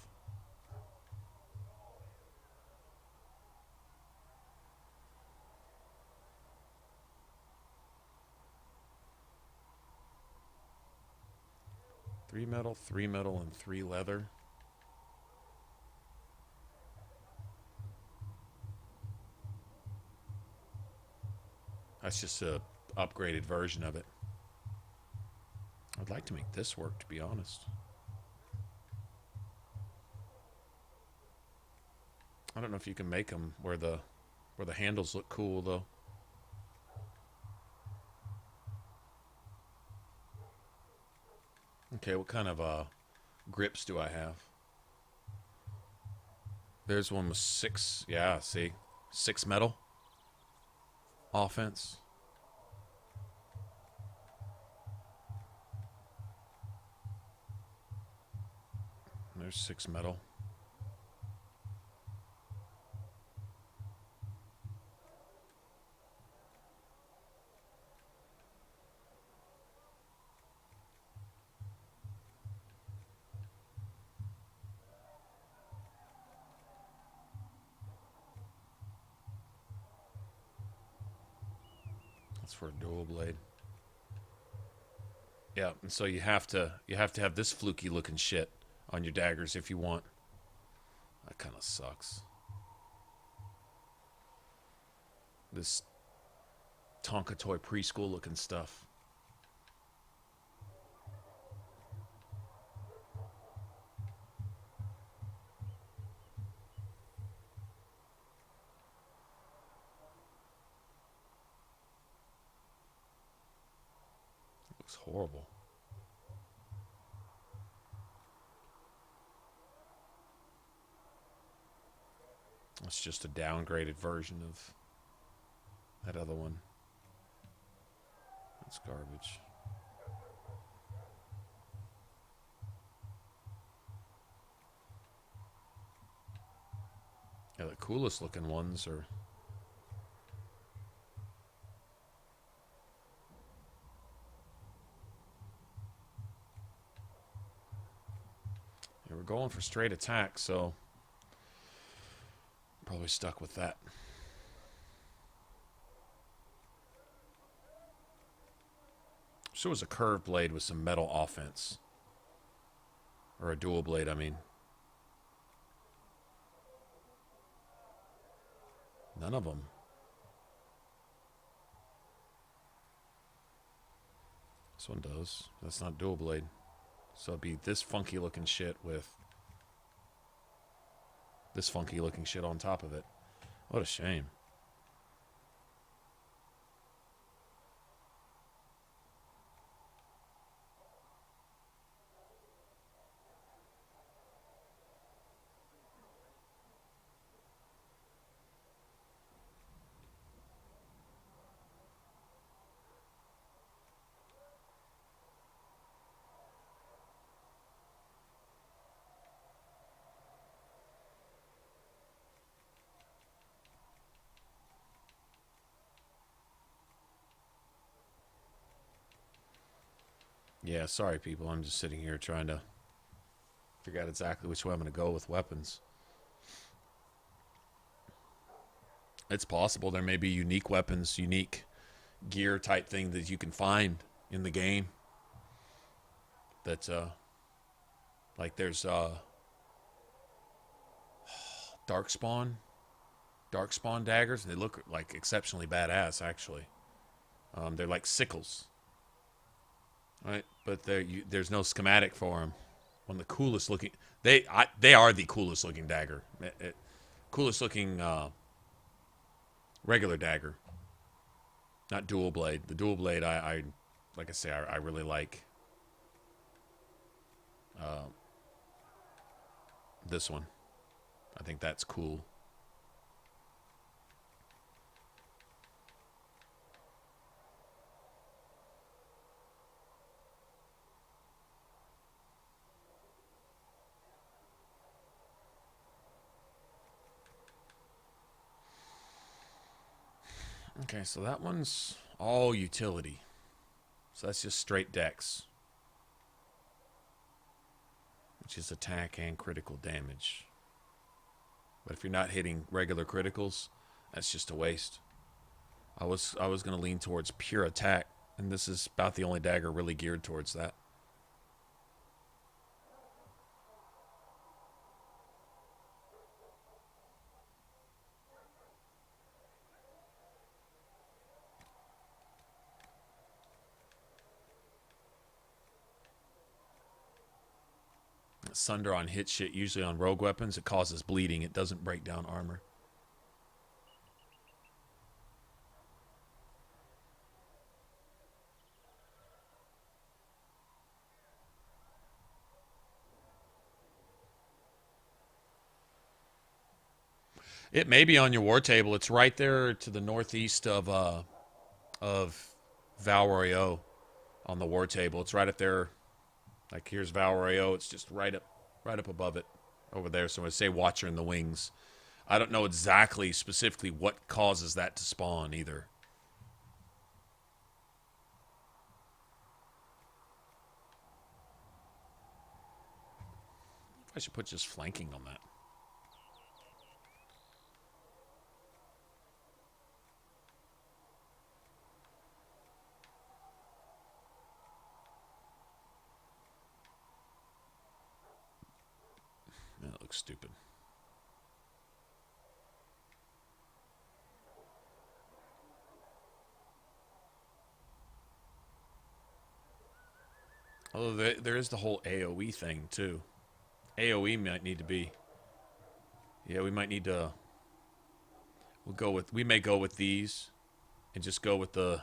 Three metal, and 3 leather. That's just a upgraded version of it. I'd like to make this work, to be honest. I don't know if you can make them where the handles look cool though. Okay, what kind of grips do I have? There's one with 6. Yeah, see, 6 metal offense. There's 6 metal. That's for a dual blade. Yeah, and so you have to have this fluky looking shit on your daggers if you want. That kind of sucks. This Tonka toy preschool looking stuff. Looks horrible. It's just a downgraded version of that other one. That's garbage. Yeah, the coolest looking ones are... Yeah, we're going for straight attack, so... Probably stuck with that. So it was a curved blade with some metal offense. Or a dual blade, I mean. None of them. This one does. That's not dual blade. So it'd be this funky looking shit with this funky looking shit on top of it. What a shame. Yeah, sorry people. I'm just sitting here trying to figure out exactly which way I'm going to go with weapons. It's possible there may be unique weapons, unique gear type thing that you can find in the game. That, like there's, Darkspawn daggers. They look like exceptionally badass, actually. They're like sickles. Right, but there's no schematic for them. One of the coolest looking, they are the coolest looking dagger, coolest looking regular dagger, not dual blade. The dual blade, I like I say, I really like. This one, I think that's cool. Okay, so that one's all utility. So that's just straight dex, which is attack and critical damage. But if you're not hitting regular criticals, that's just a waste. I was going to lean towards pure attack, and this is about the only dagger really geared towards that. Sunder on hit shit, usually on rogue weapons, it causes bleeding. It doesn't break down armor. It may be on your war table. It's right there to the northeast of Val Royeaux on the war table. It's right up there. Like here's Val Royeaux. It's just right up above it over there. So I say Watcher in the Wings. I don't know exactly specifically what causes that to spawn either. I should put just flanking on that. That looks stupid. Although there is the whole AoE thing too. AoE might need to be. Yeah, we might need to. We may go with these, and just go with the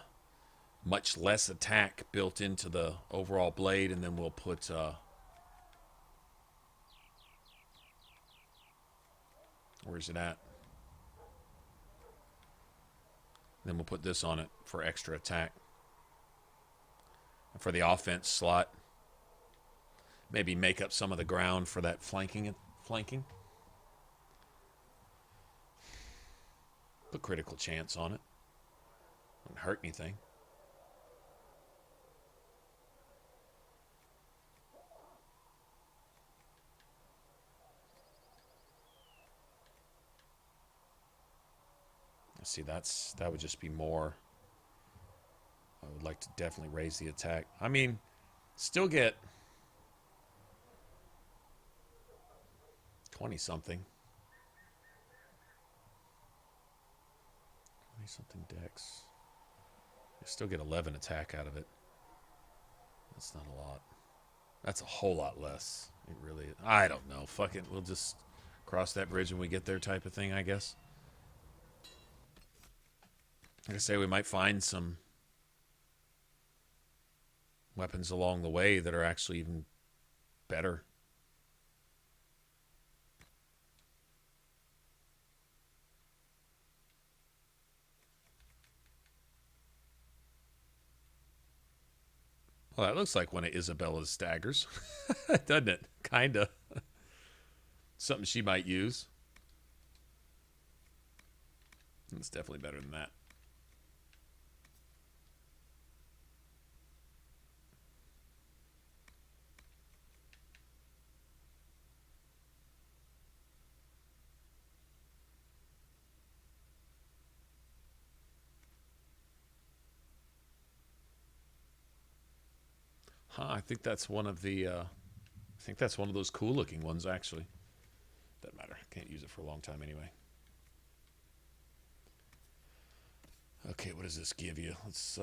much less attack built into the overall blade, and then we'll put. Where's it at? Then we'll put this on it for extra attack. And for the offense slot, maybe make up some of the ground for that flanking. Put critical chance on it. Wouldn't hurt anything. See, that would just be more. I would like to definitely raise the attack. I mean, still get 20-something. 20-something dex. You still get 11 attack out of it. That's not a lot. That's a whole lot less. It really is. I don't know. Fuck it. We'll just cross that bridge when we get there type of thing, I guess. Like I say, we might find some weapons along the way that are actually even better. Well, that looks like one of Isabela's daggers, doesn't it? Kinda. Something she might use. It's definitely better than that. Huh, I think that's one of the, I think that's one of those cool looking ones, actually. Doesn't matter. Can't use it for a long time anyway. Okay, what does this give you? Let's,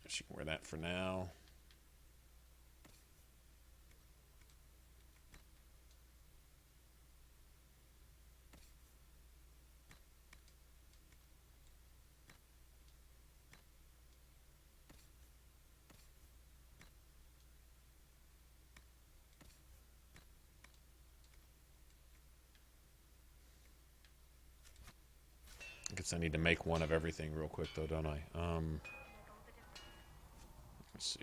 she can wear that for now. I guess I need to make one of everything real quick, though, don't I? Let's see.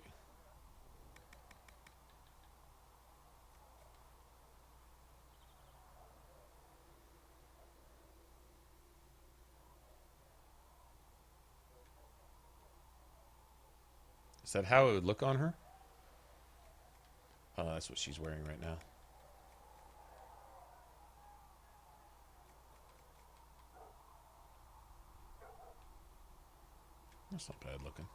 Is that how it would look on her? Oh, that's what she's wearing right now. That's not bad looking.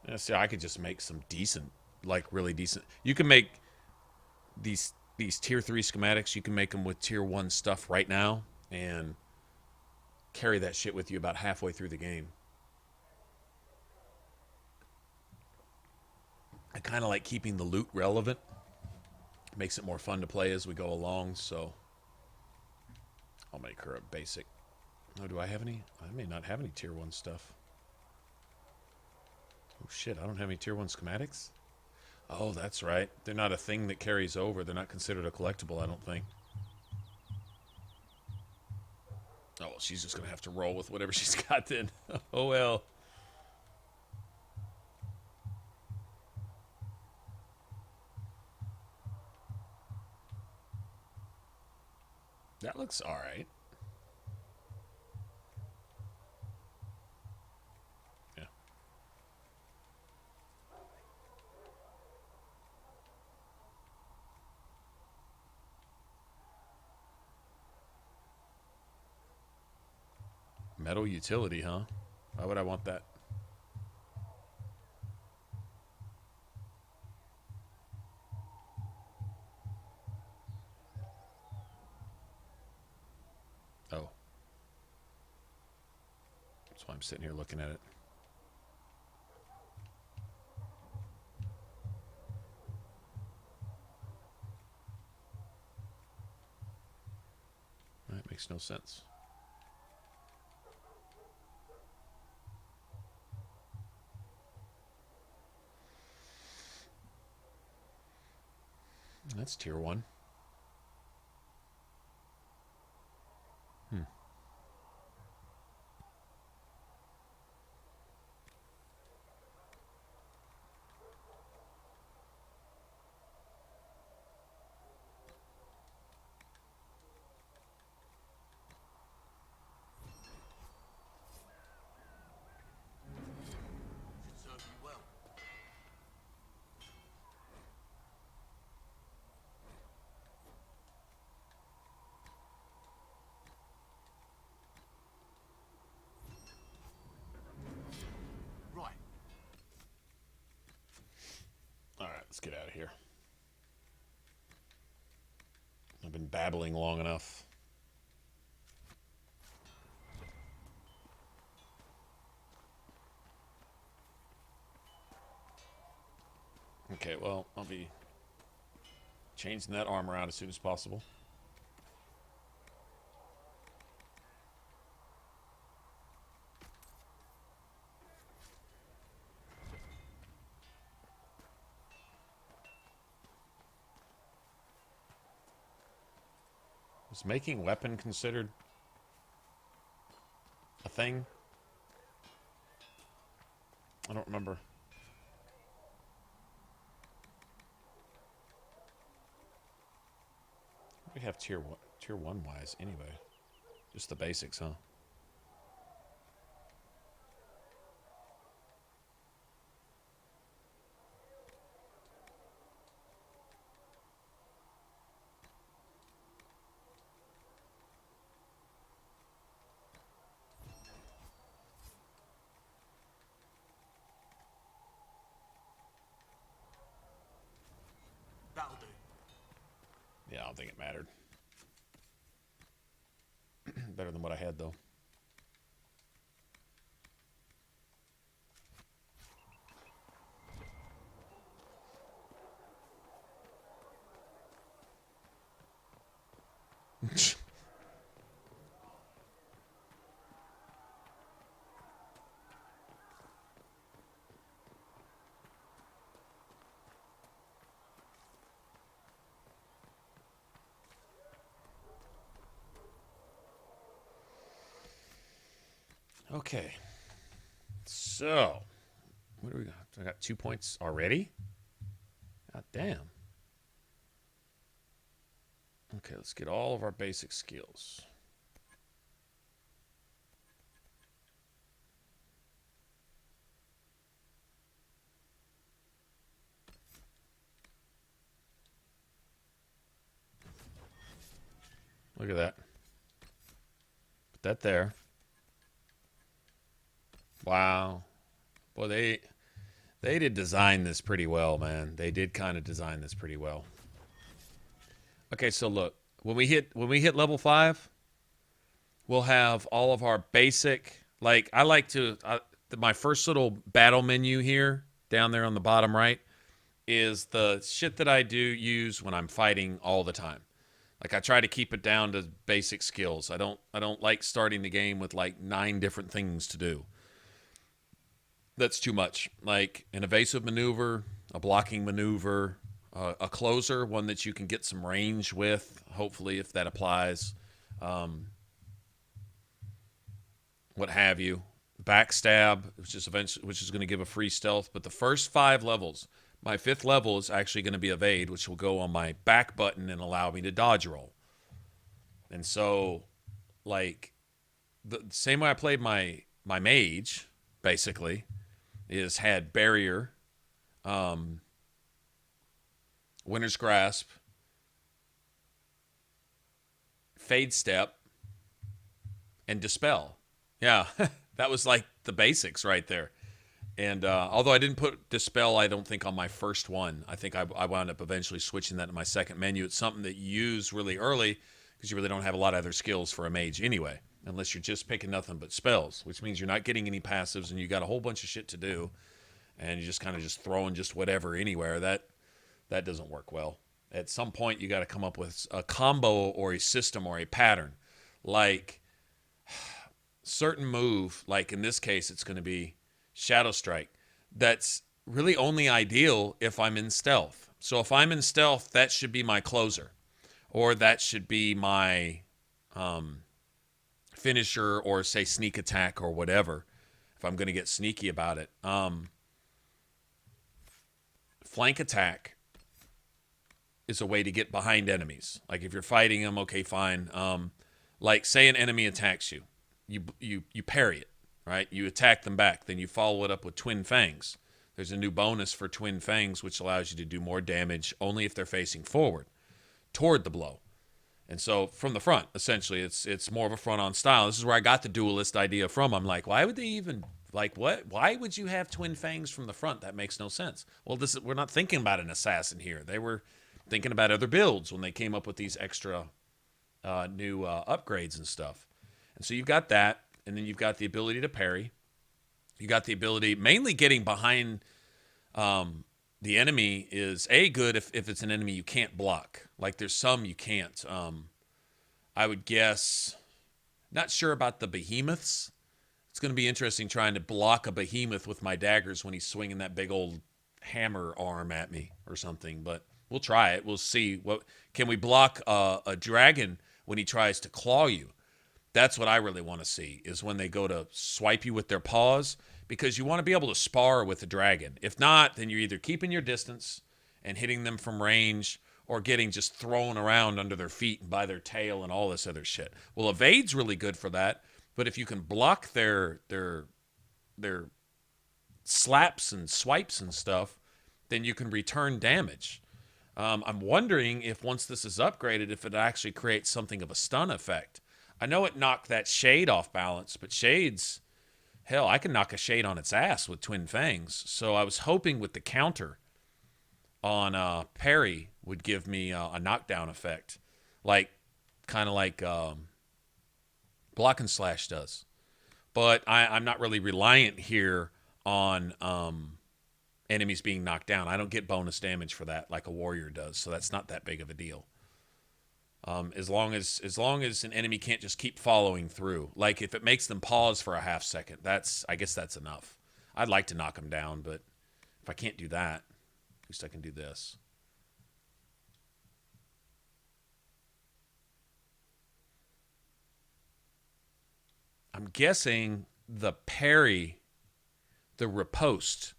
Yeah, see, I could just make some decent, like really decent. You can make these tier 3 schematics. You can make them with tier 1 stuff right now and carry that shit with you about halfway through the game. I kind of like keeping the loot relevant. Makes it more fun to play as we go along, so I'll make her a basic. Oh, do I have any? I may not have any tier 1 stuff. Oh shit, I don't have any tier 1 schematics? Oh, that's right. They're not a thing that carries over. They're not considered a collectible, I don't think. Oh, well, she's just going to have to roll with whatever she's got then. Oh, well. That looks all right. Yeah. Metal utility, huh? Why would I want that? Oh. That's why I'm sitting here looking at it. That makes no sense. That's tier 1. Should serve you well. Right. All right, let's get out of here. I've been babbling long enough. Okay, well, I'll be changing that armor out as soon as possible. Was making weapon considered a thing? I don't remember. We have tier 1 wise anyway. Just the basics, huh? That'll do. Yeah, I don't think it mattered. Better than what I had, though. Okay. So, what do we got? I got 2 points already? God damn. Okay, let's get all of our basic skills. Look at that. Put that there. Wow. Boy, they did design this pretty well, man. They did kind of design this pretty well. Okay, so look, when we hit level 5, we'll have all of our basic, like I like to my first little battle menu here down there on the bottom right is the shit that I do use when I'm fighting all the time. Like I try to keep it down to basic skills. I don't like starting the game with like 9 different things to do. That's too much. Like an evasive maneuver, a blocking maneuver, a closer, one that you can get some range with, hopefully if that applies. What have you. Backstab, which is going to give a free stealth, but the first 5 levels, my 5th level is actually going to be evade, which will go on my back button and allow me to dodge roll. And so, like, the same way I played my mage, basically, is had barrier, winter's grasp, fade step, and dispel. Yeah, that was like the basics right there. And although I didn't put dispel, I don't think on my first one. I think I wound up eventually switching that to my second menu. It's something that you use really early because you really don't have a lot of other skills for a mage anyway, unless you're just picking nothing but spells, which means you're not getting any passives and you got a whole bunch of shit to do, and you're just kind of just throwing just whatever anywhere. That doesn't work well. At some point, you got to come up with a combo or a system or a pattern, like certain move. Like in this case, it's going to be Shadow Strike. That's really only ideal if I'm in stealth. So if I'm in stealth, that should be my closer, or that should be my finisher, or say sneak attack or whatever, if I'm going to get sneaky about it. Flank attack is a way to get behind enemies. Like if you're fighting them, okay, fine. Like say an enemy attacks you, you parry it, right? You attack them back, then you follow it up with Twin Fangs. There's a new bonus for Twin Fangs, which allows you to do more damage only if they're facing forward toward the blow. And so from the front, essentially, it's more of a front-on style. This is where I got the Duelist idea from. I'm like, why would they even, like, what? Why would you have Twin Fangs from the front? That makes no sense. Well, we're not thinking about an assassin here. They were thinking about other builds when they came up with these extra new upgrades and stuff. And so you've got that, and then you've got the ability to parry. You got the ability, mainly getting behind the enemy is good if it's an enemy you can't block. Like there's some you can't. I would guess, not sure about the behemoths. It's going to be interesting trying to block a behemoth with my daggers when he's swinging that big old hammer arm at me or something. But we'll try it. We'll see. Can we block a dragon when he tries to claw you? That's what I really want to see, is when they go to swipe you with their paws, because you want to be able to spar with the dragon. If not, then you're either keeping your distance and hitting them from range, or getting just thrown around under their feet and by their tail and all this other shit. Well, evade's really good for that, but if you can block their slaps and swipes and stuff, then you can return damage. I'm wondering if once this is upgraded, if it actually creates something of a stun effect. I know it knocked that Shade off balance, but Shade's, hell, I can knock a Shade on its ass with Twin Fangs. So I was hoping with the counter on parry would give me a knockdown effect, kind of like Block and Slash does. But I'm not really reliant here on enemies being knocked down. I don't get bonus damage for that like a warrior does, so that's not that big of a deal. As long as an enemy can't just keep following through, like if it makes them pause for a half second, I guess that's enough. I'd like to knock them down, but if I can't do that, at least I can do this. I'm guessing the parry, the riposte,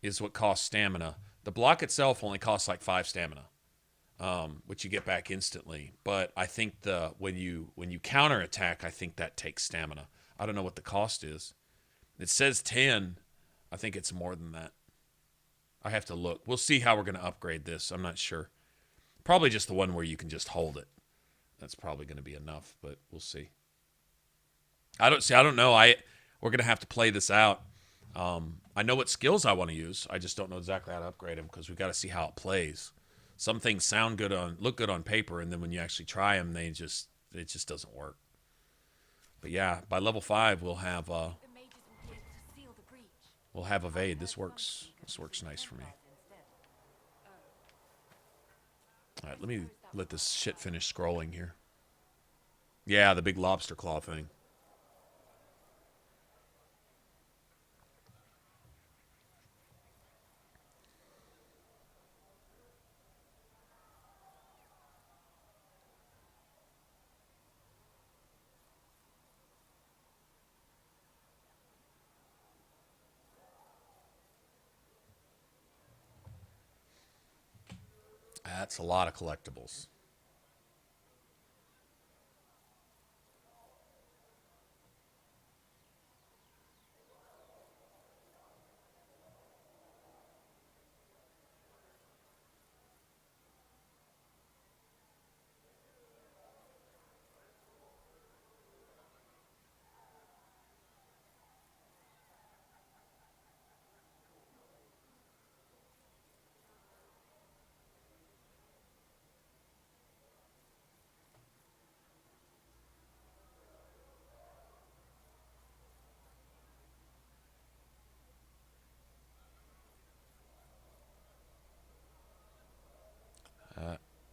is what costs stamina. The block itself only costs like 5 stamina, which you get back instantly. But I think when you counterattack, I think that takes stamina. I don't know what the cost is. It says 10. I think it's more than that. I have to look. We'll see how we're going to upgrade this. I'm not sure. Probably just the one where you can just hold it. that's probably going to be enough, but we'll see. I don't know. We're going to have to play this out. I know what skills I want to use. I just don't know exactly how to upgrade them because we got to see how it plays. Some things look good on paper, and then when you actually try them, it just doesn't work. But yeah, by level 5, we'll have evade. This works nice for me. All right, let me let this shit finish scrolling here. Yeah, the big lobster claw thing. That's a lot of collectibles.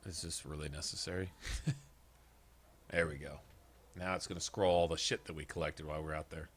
Is this really necessary? There we go. Now it's going to scroll all the shit that we collected while we were out there.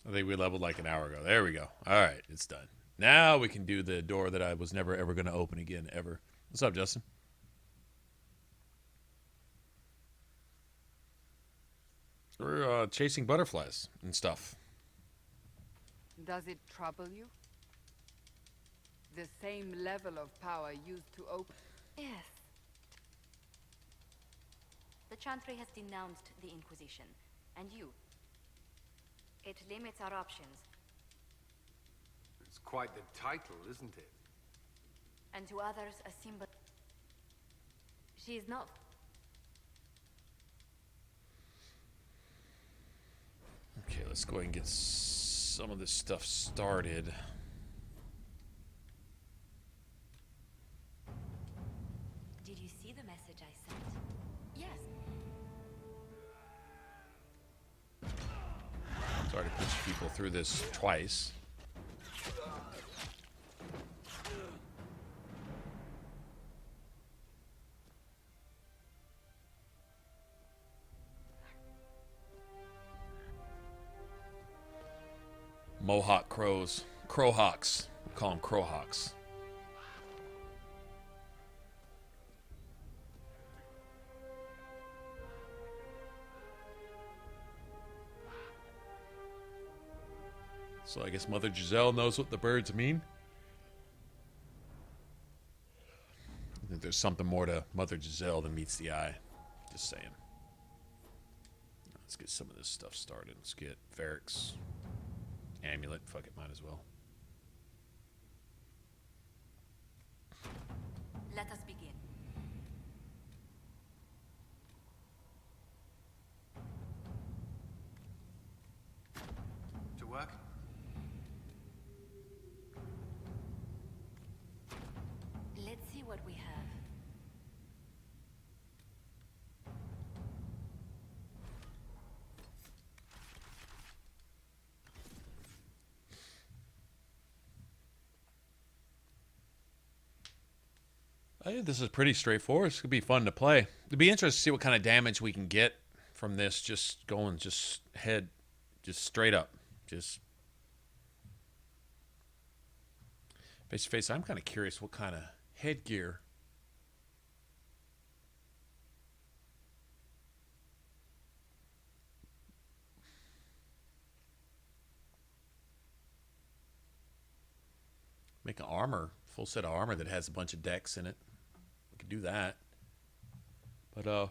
I think we leveled like an hour ago. There we go. All right, it's done. Now we can do the door that I was never, ever going to open again, ever. What's up, Justin? We're chasing butterflies and stuff. Does it trouble you? The same level of power used to open... Yes. The Chantry has denounced the Inquisition, and you. It limits our options. It's quite the title, isn't it? And to others, a symbol. She is not. Okay, let's go ahead and get some of this stuff started. Did you see the message I sent? Yes. Sorry to push people through this twice. Mohawk crows. Crowhawks. We call them crowhawks. So I guess Mother Giselle knows what the birds mean. I think there's something more to Mother Giselle than meets the eye. Just saying. Let's get some of this stuff started. Let's get Ferrex. Amulet. Fuck it, might as well. Let us begin. To work? Let's see what we have. I think this is pretty straightforward. It's going to be fun to play. It'd be interesting to see what kind of damage we can get from this. Just going, just straight up. Just face to face. I'm kind of curious what kind of headgear. Make an armor, full set of armor that has a bunch of decks in it. We could do that. But got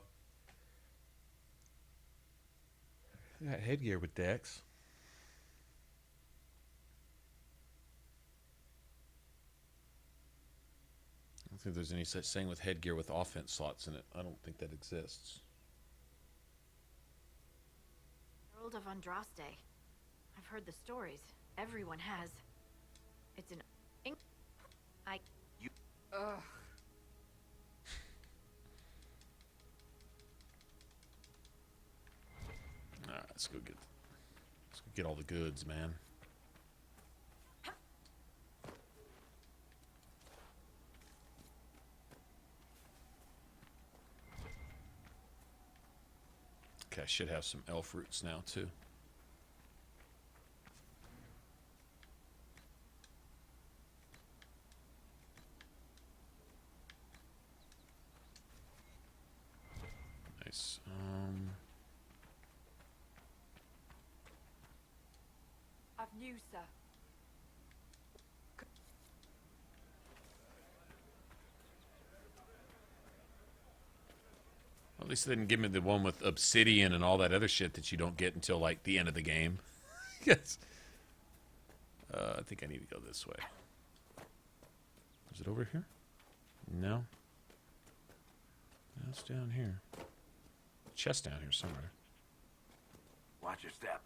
headgear with decks. I don't think there's any such thing with headgear with offense slots in it. I don't think that exists. World of Andraste. I've heard the stories. Everyone has. It's an... Ugh. Alright, let's go get all the goods, man. Okay, I should have some elf roots now too. Nice. I've new, sir. At least they didn't give me the one with obsidian and all that other shit that you don't get until like the end of the game. Yes. I think I need to go this way. Is it over here? No. No, it's down here. Chest down here somewhere. Watch your step.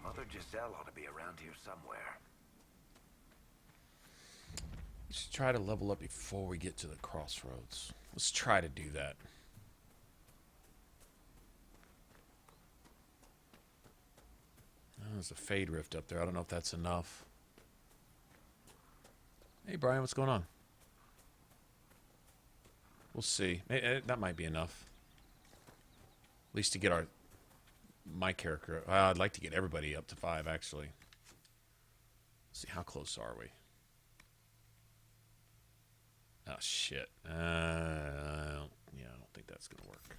Mother Giselle ought to be around here somewhere. Let's try to level up before we get to the crossroads. Let's try to do that. Oh, there's a fade rift up there. I don't know if that's enough. Hey, Brian, what's going on? We'll see. That might be enough. At least to get my character. I'd like to get everybody up to 5, actually. Let's see, how close are we? Oh, shit. Yeah, I don't think that's going to work.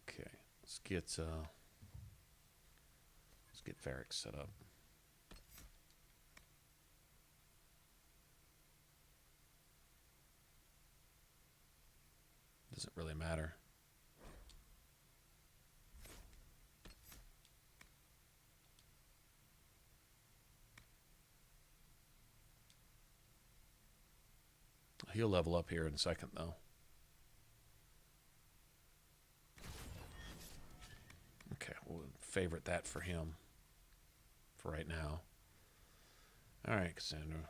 Okay, let's get Varric set up. Doesn't really matter. He'll level up here in a second, though. Okay, we'll favorite that for him for right now. All right, Cassandra.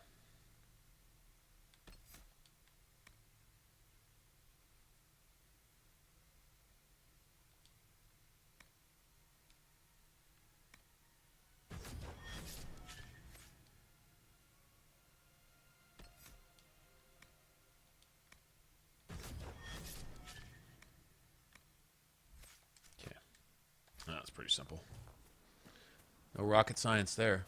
That's pretty simple. No rocket science there.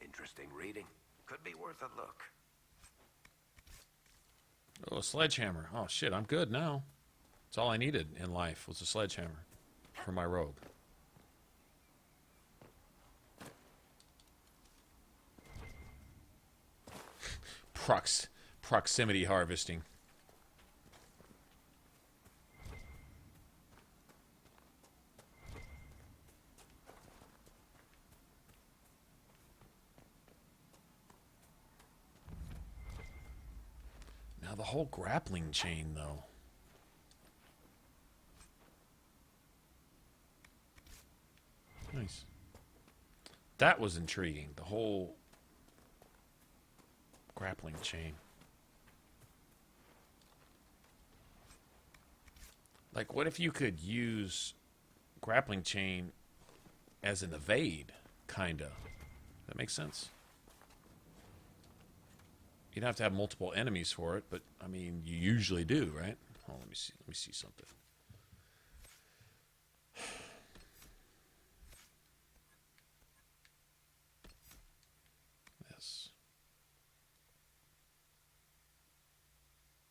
Interesting reading. Could be worth a look. Oh, a sledgehammer. Oh, shit, I'm good now. That's all I needed in life was a sledgehammer for my rogue. Proximity harvesting. Now the whole grappling chain, though. Nice. That was intriguing. The whole grappling chain. Like, what if you could use grappling chain as an evade, kinda? That makes sense. You'd have to have multiple enemies for it, but I mean, you usually do, right? Oh, let me see. Let me see something. Yes.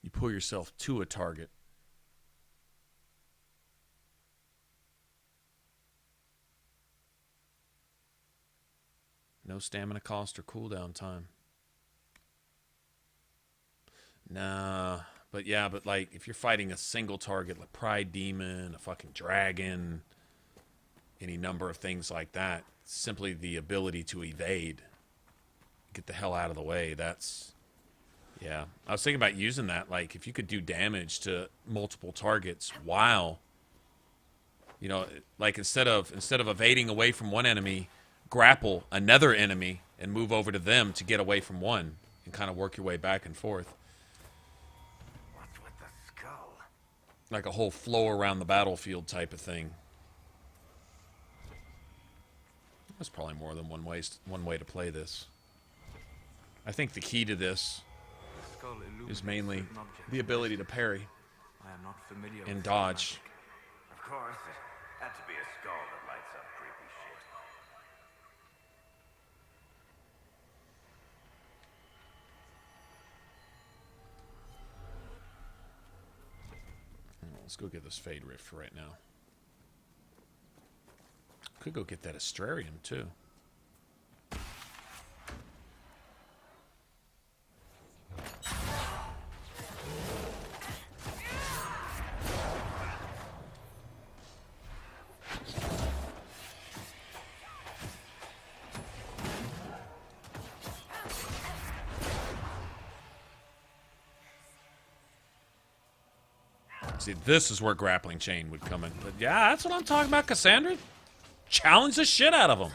You pull yourself to a target. No stamina cost or cooldown time. Nah, but yeah, but like if you're fighting a single target, like Pride Demon, a fucking dragon, any number of things like that, simply the ability to evade, get the hell out of the way. That's, yeah. I was thinking about using that, like if you could do damage to multiple targets while, you know, like instead of evading away from one enemy, grapple another enemy and move over to them to get away from one and kind of work your way back and forth. What's with the skull? Like a whole flow around the battlefield type of thing. There's probably more than one way to play this. I think the key to this is mainly the ability to parry I am not familiar and with dodge. schematic. Of course, it had to be a skull that lights up creepy shit. Let's go get this Fade Rift right now. Could go get that Astrarium too. See, this is where grappling chain would come in. But yeah, that's what I'm talking about, Cassandra. Challenge the shit out of them.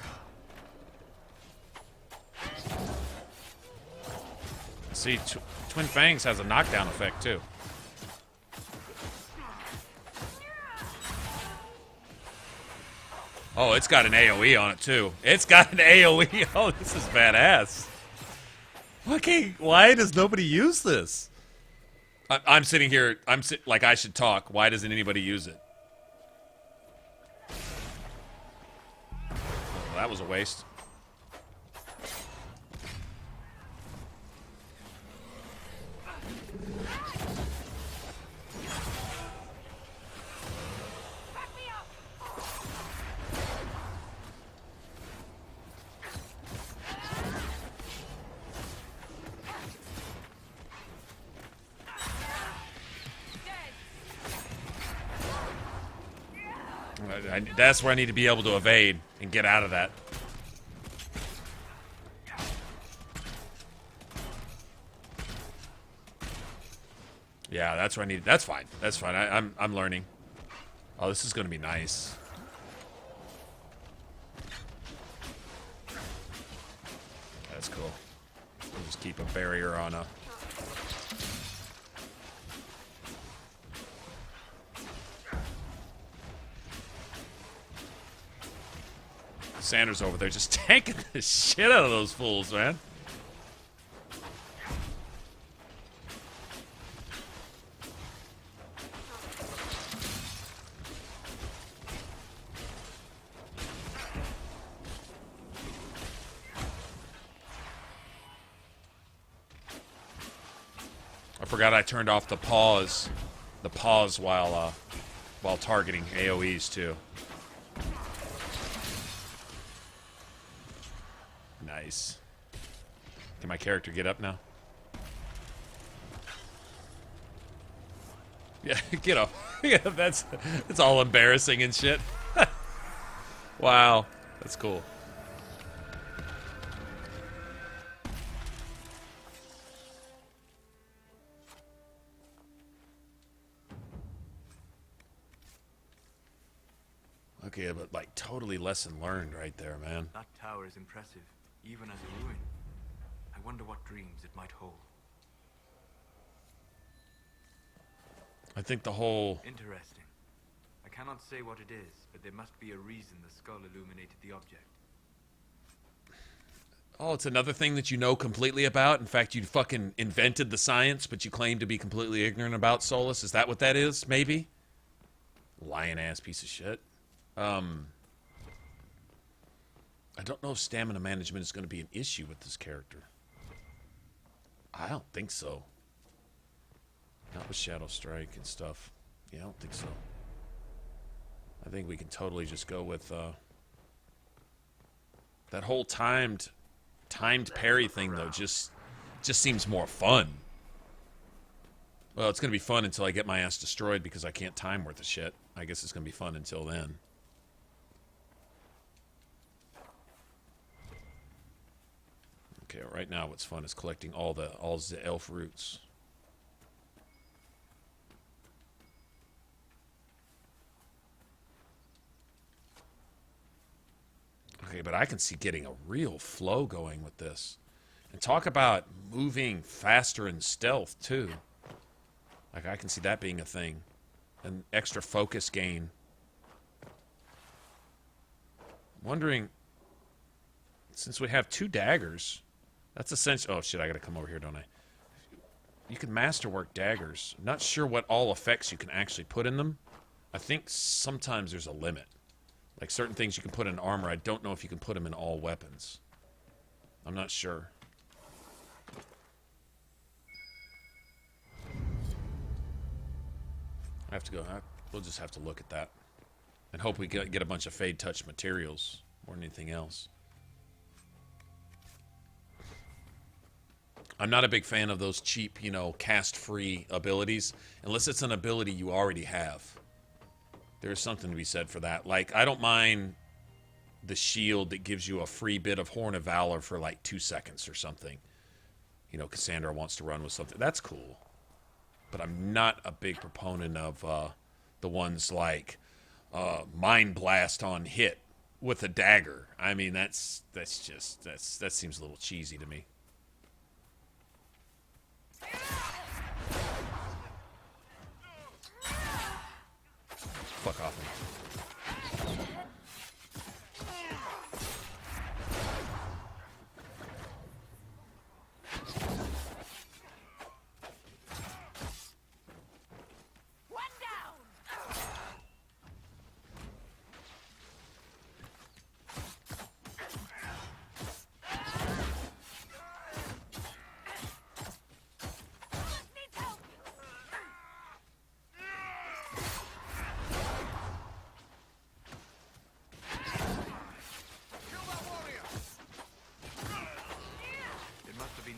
See, Twin Fangs has a knockdown effect too. Oh, it's got an AoE on it too. It's got an AoE. Oh, this is badass. Okay, why does nobody use this? I'm sitting here. Like I should talk. Why doesn't anybody use it? Well, that was a waste. That's where I need to be able to evade and get out of that. Yeah, that's where I need. That's fine. That's fine. I'm learning. Oh, this is going to be nice. That's cool. Just keep a barrier on a. Sanders over there just tanking the shit out of those fools, man. I forgot I turned off the pause while targeting AoEs too. Nice. Can my character get up now? Yeah, get up. Yeah, that's all embarrassing and shit. Wow, that's cool. Okay, but like totally lesson learned right there, man. That tower is impressive, even as a ruin. I wonder what dreams it might hold. I think the whole... Interesting. cannot say what it is, but there must be a reason the skull illuminated the object. Oh, it's another thing that you know completely about. In fact, you fucking invented the science, but you claim to be completely ignorant about Solus. Is that what that is? Maybe? Lion-ass piece of shit. I don't know if stamina management is going to be an issue with this character. I don't think so. Not with Shadow Strike and stuff. Yeah, I don't think so. I think we can totally just go with that whole timed parry thing, though. Just seems more fun. Well, it's gonna be fun until I get my ass destroyed because I can't time worth of shit. I guess it's gonna be fun until then. Okay, right now what's fun is collecting all the elf roots. Okay, but I can see getting a real flow going with this. And talk about moving faster in stealth, too. Like, I can see that being a thing. An extra focus gain. I'm wondering, since we have 2 daggers, that's essentially... Oh, shit, I gotta come over here, don't I? You can masterwork daggers. I'm not sure what all effects you can actually put in them. I think sometimes there's a limit. Like certain things you can put in armor, I don't know if you can put them in all weapons. I'm not sure. I have to go. We'll just have to look at that. And hope we get a bunch of Fade Touch materials more than anything else. I'm not a big fan of those cheap, you know, cast-free abilities. Unless it's an ability you already have. There's something to be said for that. Like, I don't mind the shield that gives you a free bit of Horn of Valor for like 2 seconds or something. You know, Cassandra wants to run with something. That's cool. But I'm not a big proponent of the ones like Mind Blast on hit with a dagger. I mean, that seems a little cheesy to me. Fuck off me.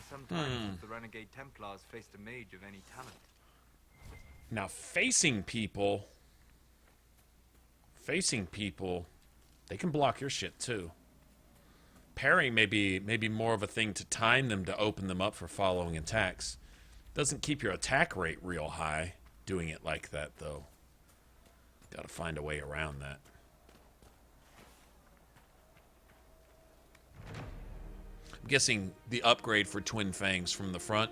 Sometimes the renegade Templars faced a mage of any talent. Now, facing people, they can block your shit too. Parrying may be more of a thing to time them to open them up for following attacks. Doesn't keep your attack rate real high doing it like that, though. Gotta find a way around that. I'm guessing the upgrade for Twin Fangs from the front.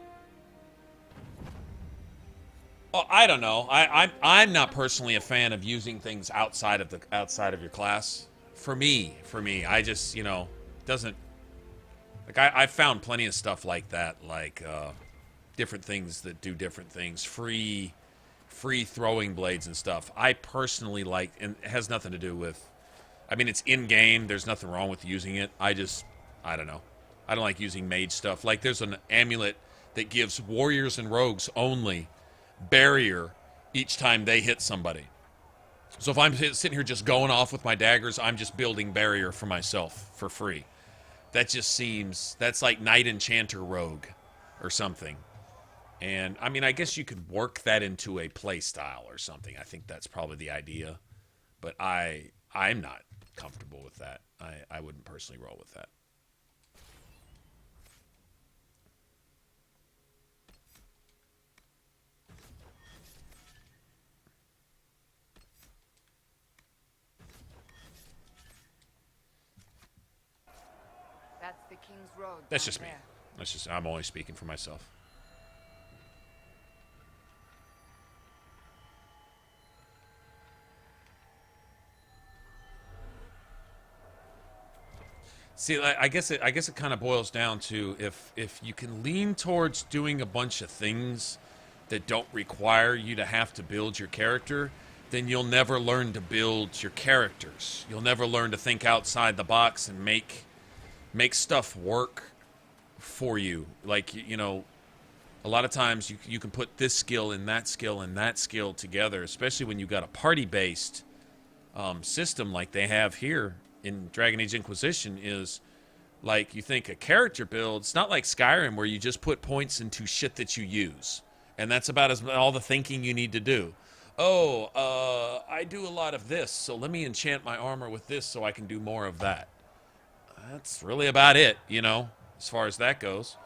Oh, I don't know. I'm not personally a fan of using things outside of your class. For me, I just, you know, doesn't like I've found plenty of stuff like that, like different things that do different things, free throwing blades and stuff. I personally like, and it has nothing to do with. I mean, it's in game. There's nothing wrong with using it. I don't know. I don't like using mage stuff. Like, there's an amulet that gives warriors and rogues only barrier each time they hit somebody. So if I'm sitting here just going off with my daggers, I'm just building barrier for myself for free. That just seems... That's like Knight Enchanter Rogue or something. And, I mean, I guess you could work that into a play style or something. I think that's probably the idea. But I'm not comfortable with that. I wouldn't personally roll with that. That's the King's Road. That's just me. I'm only speaking for myself. See, I guess it kind of boils down to if you can lean towards doing a bunch of things that don't require you to have to build your character, then you'll never learn to build your characters. You'll never learn to think outside the box and make stuff work for you. Like, you know, a lot of times you can put this skill and that skill and that skill together, especially when you've got a party-based system like they have here in Dragon Age Inquisition. Is like, you think a character build, it's not like Skyrim where you just put points into shit that you use. And that's about all the thinking you need to do. Oh, I do a lot of this, so let me enchant my armor with this so I can do more of that. That's really about it, you know, as far as that goes.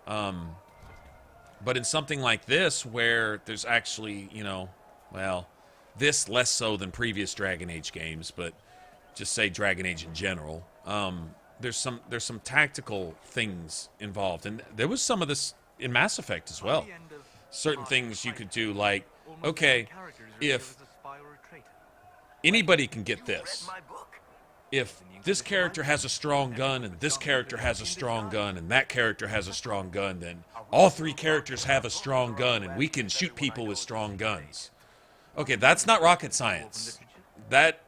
But in something like this, where there's actually, you know, well, this less so than previous Dragon Age games, but just say Dragon Age in general, there's some tactical things involved. And there was some of this in Mass Effect as well. Certain things you could do, like, okay, if anybody can get this, if this character has a strong gun and this character has a strong gun and that character has a strong gun, then all three characters have a strong gun and we can shoot people with strong guns. Okay, that's not rocket science. That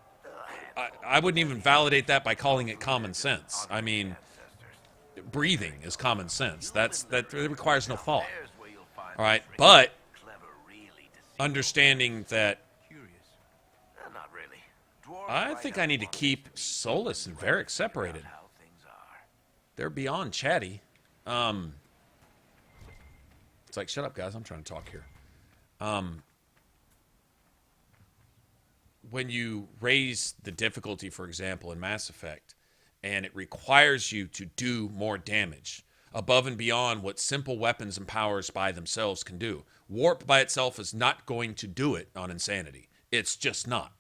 I wouldn't even validate that by calling it common sense. I mean, breathing is common sense. That requires no thought. All right, but understanding that I think I need to keep Solus and Varric separated. They're beyond chatty. It's like, shut up, guys. I'm trying to talk here. When you raise the difficulty, for example, in Mass Effect, and it requires you to do more damage above and beyond what simple weapons and powers by themselves can do. Warp by itself is not going to do it on Insanity. It's just not,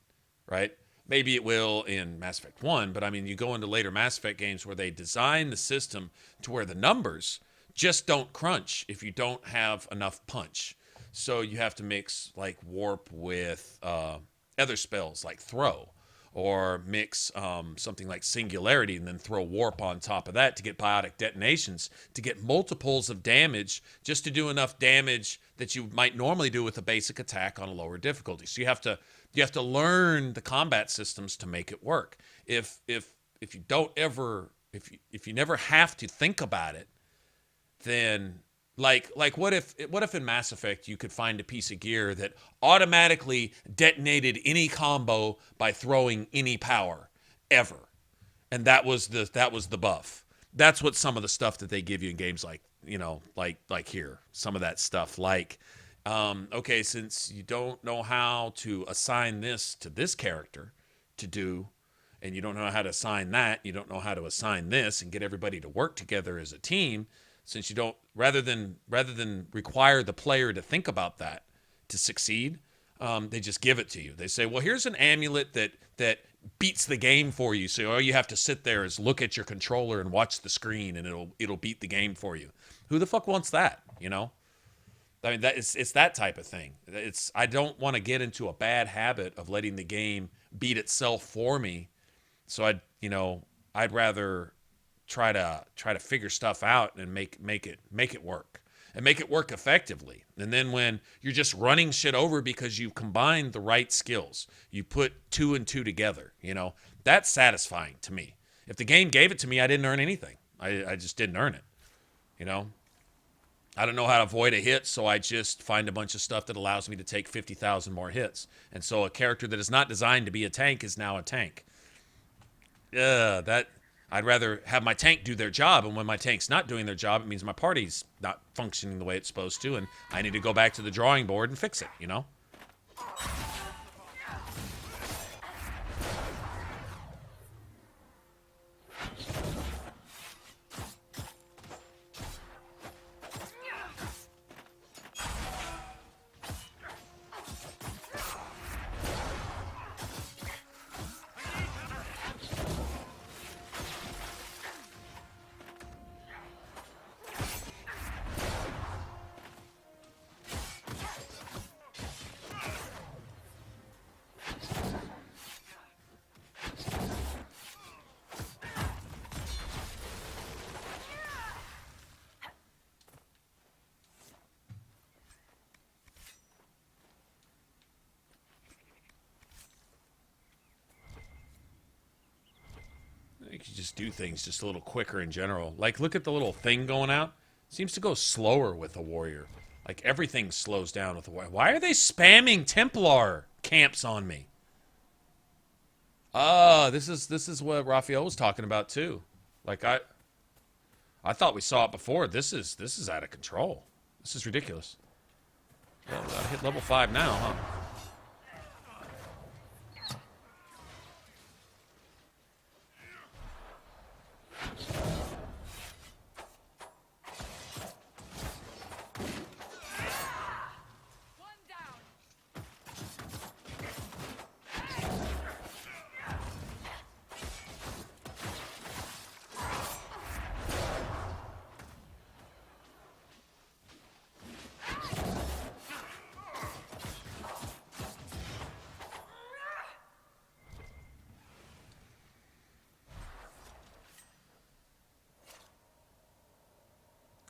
right? Maybe it will in Mass Effect 1, but I mean, you go into later Mass Effect games where they design the system to where the numbers just don't crunch if you don't have enough punch. So you have to mix, like, warp with other spells like throw, or mix something like singularity and then throw warp on top of that to get biotic detonations, to get multiples of damage, just to do enough damage that you might normally do with a basic attack on a lower difficulty. So you have to learn the combat systems to make it work. If you don't ever, if you never have to think about it, then like what if in Mass Effect you could find a piece of gear that automatically detonated any combo by throwing any power ever, and that was the buff. That's what some of the stuff that they give you in games like, you know, like here, some of that stuff, like okay, since you don't know how to assign this to this character to do, and you don't know how to assign that, you don't know how to assign this and get everybody to work together as a team. Since you don't, rather than require the player to think about that to succeed, they just give it to you. They say, well, here's an amulet that beats the game for you. So all you have to sit there is look at your controller and watch the screen, and it'll beat the game for you. Who the fuck wants that? You know, I mean, it's that type of thing. I don't want to get into a bad habit of letting the game beat itself for me. So I'd rather try to figure stuff out and make it work, and make it work effectively. And then when you're just running shit over because you combined the right skills, you put 2 and 2 together, you know, that's satisfying to me. If the game gave it to me, I didn't earn anything. I just didn't earn it, you know. I don't know how to avoid a hit, so I just find a bunch of stuff that allows me to take 50,000 more hits. And so a character that is not designed to be a tank is now a tank. I'd rather have my tank do their job, and when my tank's not doing their job, it means my party's not functioning the way it's supposed to, and I need to go back to the drawing board and fix it, you know? you just do things just a little quicker in general. Like, look at the little thing going out. Seems to go slower with a warrior. Like, everything slows down with a warrior. Why are they spamming Templar camps on me? This is what Raphael was talking about too. Like, I thought we saw it before. This is out of control. This is ridiculous. Well, I hit level 5 now, huh?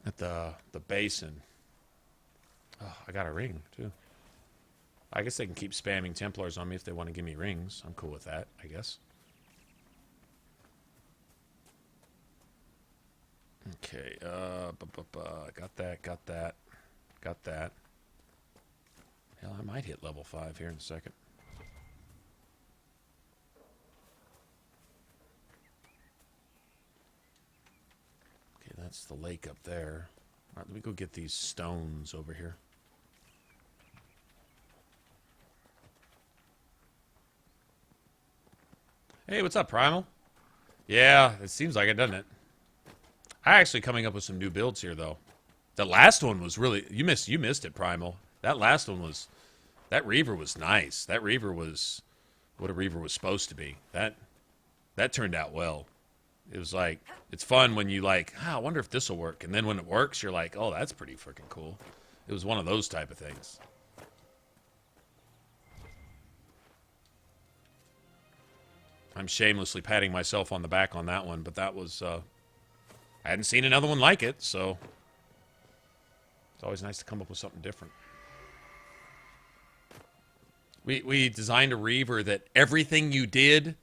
At the basin. Oh, I got a ring too. I guess they can keep spamming Templars on me if they want to give me rings. I'm cool with that, I guess. Okay, got that. Hell, I might hit level 5 here in a second. Okay, that's the lake up there. All right, let me go get these stones over here. Hey, what's up, Primal? Yeah, it seems like it, doesn't it? I actually coming up with some new builds here, though. The last one was really... You missed it, Primal. That last one was... That Reaver was nice. That Reaver was what a Reaver was supposed to be. That turned out well. It was like... It's fun when you like, I wonder if this will work. And then when it works, you're like, oh, that's pretty freaking cool. It was one of those type of things. I'm shamelessly patting myself on the back on that one, but that was... I hadn't seen another one like it, so it's always nice to come up with something different. We designed a Reaver that everything you did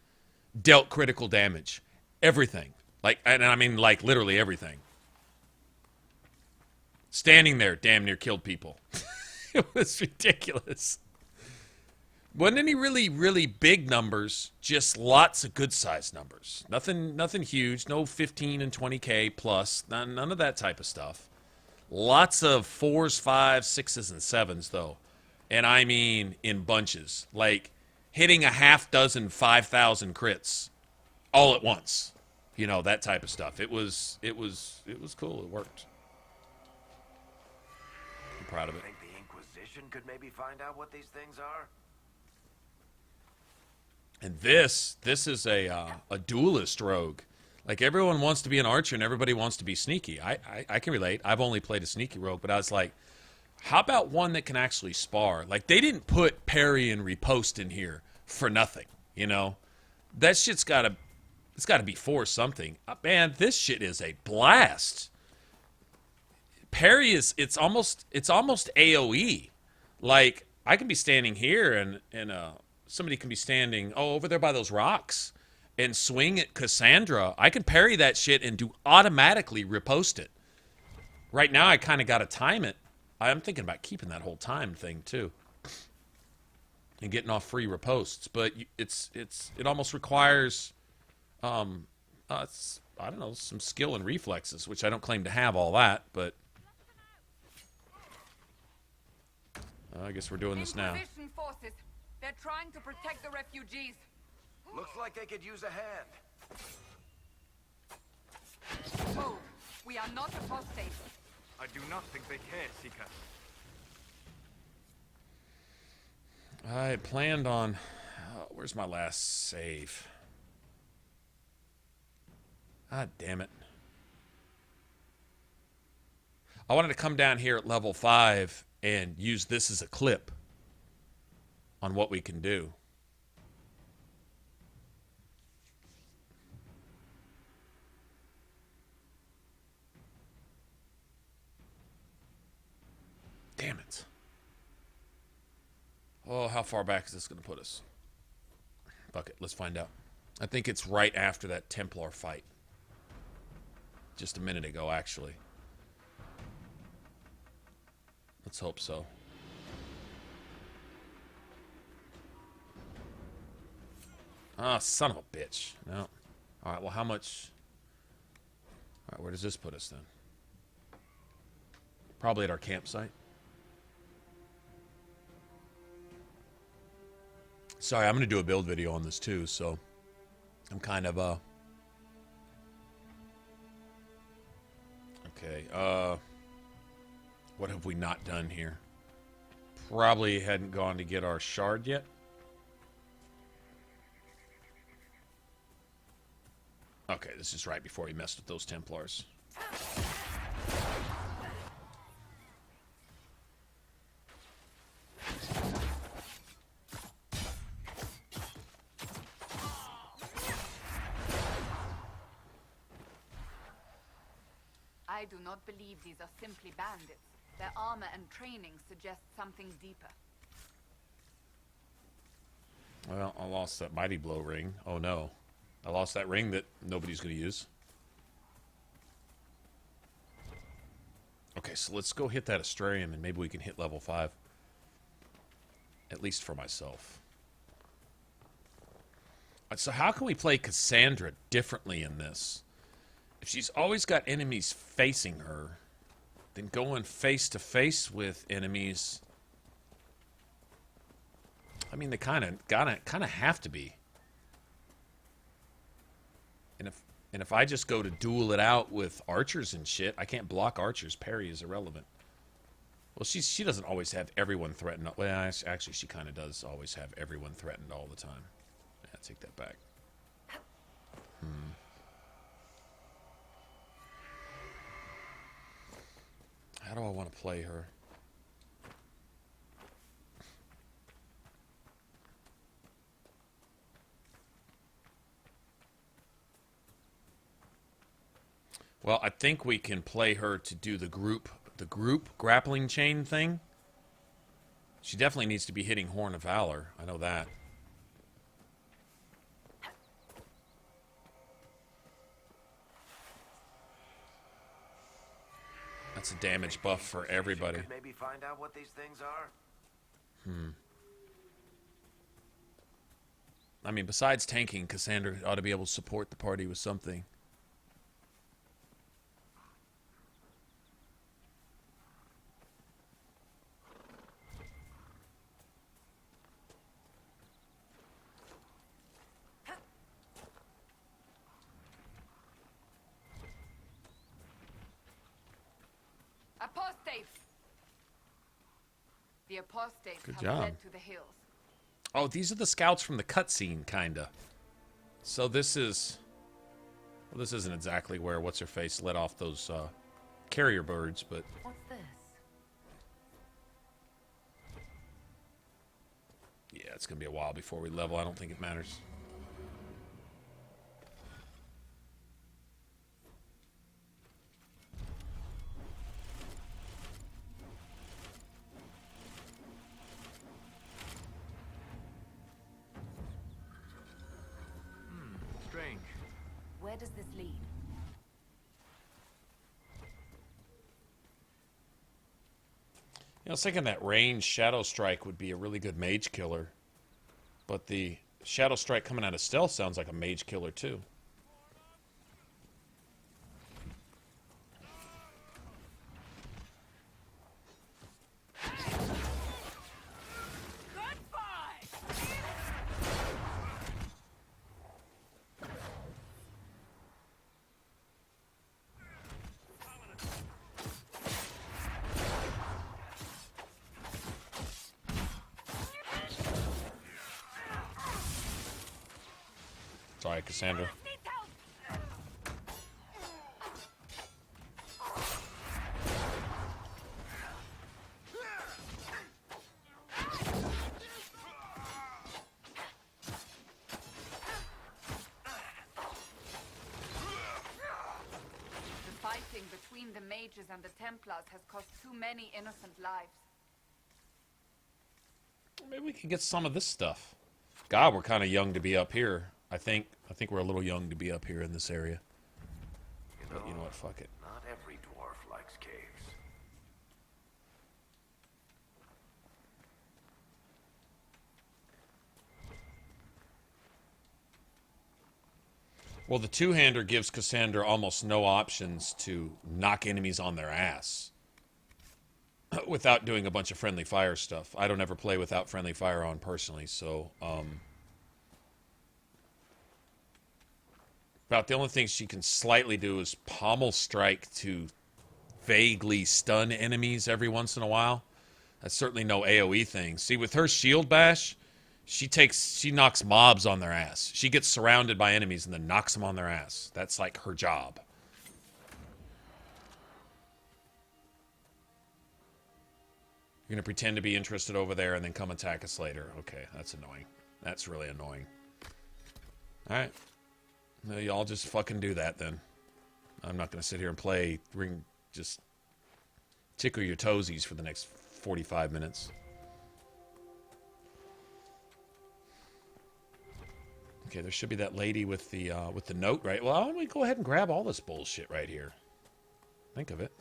dealt critical damage. Everything. Like, and I mean, like, literally everything. Standing there damn near killed people. It was ridiculous. Wasn't any really, really big numbers, just lots of good-sized numbers. Nothing huge, no 15 and 20K plus, none of that type of stuff. Lots of 4s, 5s, 6s, and 7s, though. And I mean in bunches. Like, hitting a half dozen 5,000 crits all at once. You know, that type of stuff. It was cool. It worked. I'm proud of it. Think the Inquisition could maybe find out what these things are? And this is a duelist rogue. Like, everyone wants to be an archer and everybody wants to be sneaky. I can relate. I've only played a sneaky rogue, but I was like, how about one that can actually spar? Like, they didn't put parry and riposte in here for nothing, you know? That shit's gotta be for something. Man, this shit is a blast. Parry it's almost AoE. Like, I can be standing here and somebody can be standing, over there by those rocks and swing at Cassandra. I can parry that shit and do automatically riposte it. Right now, I kind of got to time it. I'm thinking about keeping that whole time thing, too. And getting off free ripostes. But it almost requires, I don't know, some skill and reflexes, which I don't claim to have all that, but... I guess we're doing this now. Inquisition forces. They're trying to protect the refugees. Looks like they could use a hand. Oh, we are not apostates. I do not think they care, Seeker. I had planned on... where's my last save? God damn it. I wanted to come down here at level 5 and use this as a clip on what we can do. Damn it. Oh, how far back is this going to put us? Fuck it, let's find out. I think it's right after that Templar fight. Just a minute ago, actually. Let's hope so. Ah, son of a bitch. No. Alright, well, how much... Alright, where does this put us then? Probably at our campsite. Sorry, I'm going to do a build video on this too, so... I'm kind of, Okay, what have we not done here? Probably hadn't gone to get our shard yet. Okay, this is right before he messed with those Templars. I do not believe these are simply bandits. Their armor and training suggest something deeper. Well, I lost that mighty blow ring. Oh no. I lost that ring that nobody's going to use. Okay, so let's go hit that Astrarium and maybe we can hit level 5. At least for myself. So how can we play Cassandra differently in this? If she's always got enemies facing her, then going face to face with enemies... I mean, they kind of have to be. And if I just go to duel it out with archers and shit, I can't block archers. Parry is irrelevant. Well, she doesn't always have everyone threatened. Well, actually, she kind of does always have everyone threatened all the time. Yeah, take that back. How do I want to play her? Well, I think we can play her to do the group grappling chain thing. She definitely needs to be hitting Horn of Valor. I know that. That's a damage buff for everybody. Maybe find out what these things are. I mean, besides tanking, Cassandra ought to be able to support the party with something. Apostates! The apostates Good have job. fled to the hills. Oh, these are the scouts from the cutscene, kinda. So this is... Well, this isn't exactly where What's-Her-Face let off those carrier birds, but... What's this? Yeah, it's gonna be a while before we level. I don't think it matters. Strange. Where does this lead? You know, I was thinking that range Shadow Strike would be a really good mage killer. But the Shadow Strike coming out of stealth sounds like a mage killer too. Sorry, Cassandra. The fighting between the mages and the Templars has cost too many innocent lives. Maybe we can get some of this stuff. God, we're kind of young to be up here. I think we're a little young to be up here in this area. But you know what? Fuck it. Not every dwarf likes caves. Well, the two-hander gives Cassandra almost no options to knock enemies on their ass without doing a bunch of friendly fire stuff. I don't ever play without friendly fire on personally, so about the only thing she can slightly do is pommel strike to vaguely stun enemies every once in a while. That's certainly no AoE thing. See, with her shield bash, she knocks mobs on their ass. She gets surrounded by enemies and then knocks them on their ass. That's like her job. You're gonna pretend to be interested over there and then come attack us later. Okay, that's annoying. That's really annoying. Alright. Well, y'all just fucking do that then. I'm not gonna sit here and play just tickle your toesies for the next 45 minutes. Okay, there should be that lady with the note, right? Well, why don't we go ahead and grab all this bullshit right here? Think of it.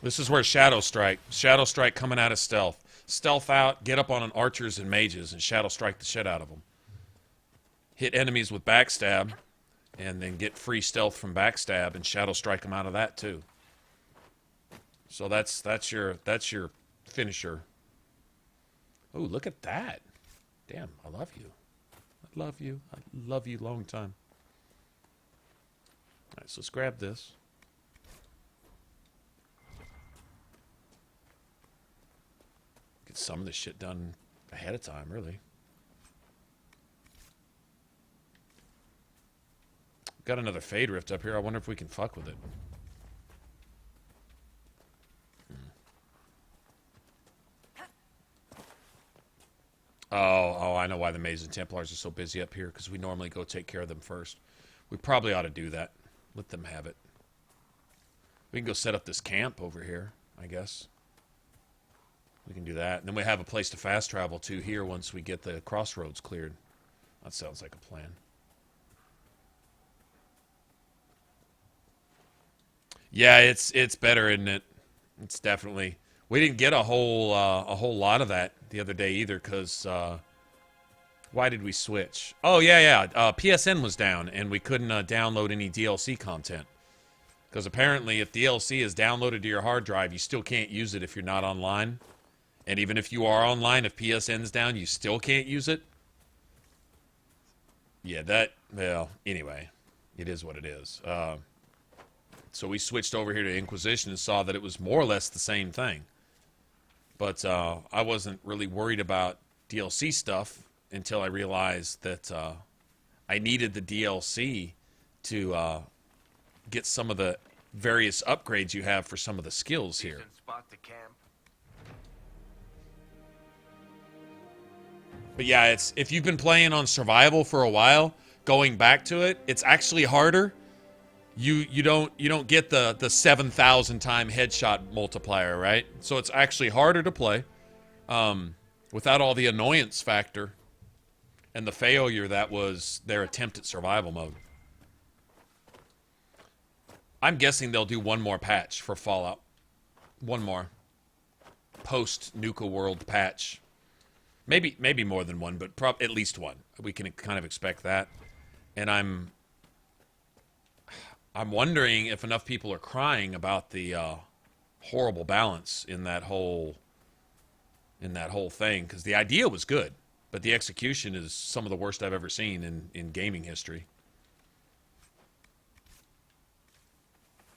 This is where Shadow Strike coming out of stealth. Stealth out, get up on an archers and mages, and Shadow Strike the shit out of them. Hit enemies with backstab, and then get free stealth from backstab, and Shadow Strike them out of that too. So that's your finisher. Oh, look at that! Damn, I love you. I love you. I love you long time. All right, so let's grab this. Get some of this shit done ahead of time, really. Got another Fade Rift up here. I wonder if we can fuck with it. Oh, I know why the Maze and Templars are so busy up here, because we normally go take care of them first. We probably ought to do that. Let them have it. We can go set up this camp over here, I guess. We can do that. And then we have a place to fast travel to here once we get the crossroads cleared. That sounds like a plan. Yeah, it's better, isn't it? It's definitely. We didn't get a whole lot of that the other day either, because why did we switch? Oh yeah. PSN was down, and we couldn't download any DLC content. Because apparently, if DLC is downloaded to your hard drive, you still can't use it if you're not online. And even if you are online, if PSN's down, you still can't use it. Yeah, well, anyway, it is what it is. So we switched over here to Inquisition and saw that it was more or less the same thing. But I wasn't really worried about DLC stuff until I realized that I needed the DLC to get some of the various upgrades you have for some of the skills here. Spot to camp. But yeah, if you've been playing on survival for a while, going back to it, it's actually harder. You don't get the 7,000 time headshot multiplier, right? So it's actually harder to play without all the annoyance factor and the failure that was their attempt at survival mode. I'm guessing they'll do one more patch for Fallout. One more post Nuka World patch. Maybe more than one, but at least one. We can kind of expect that. And I'm wondering if enough people are crying about the horrible balance in that whole thing, because the idea was good, but the execution is some of the worst I've ever seen in gaming history.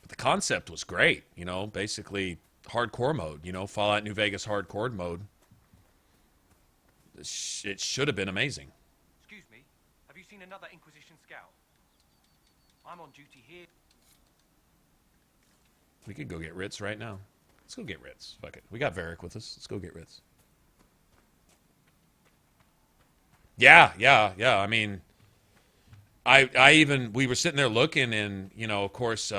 But the concept was great, basically hardcore mode, Fallout New Vegas hardcore mode. It should have been amazing. Excuse me, have you seen another Inquisition scout? I'm on duty here. We could go get Ritz right now. Let's go get Ritz. Fuck it. We got Varric with us. Let's go get Ritz. Yeah. I mean, we were sitting there looking, and you know, of course,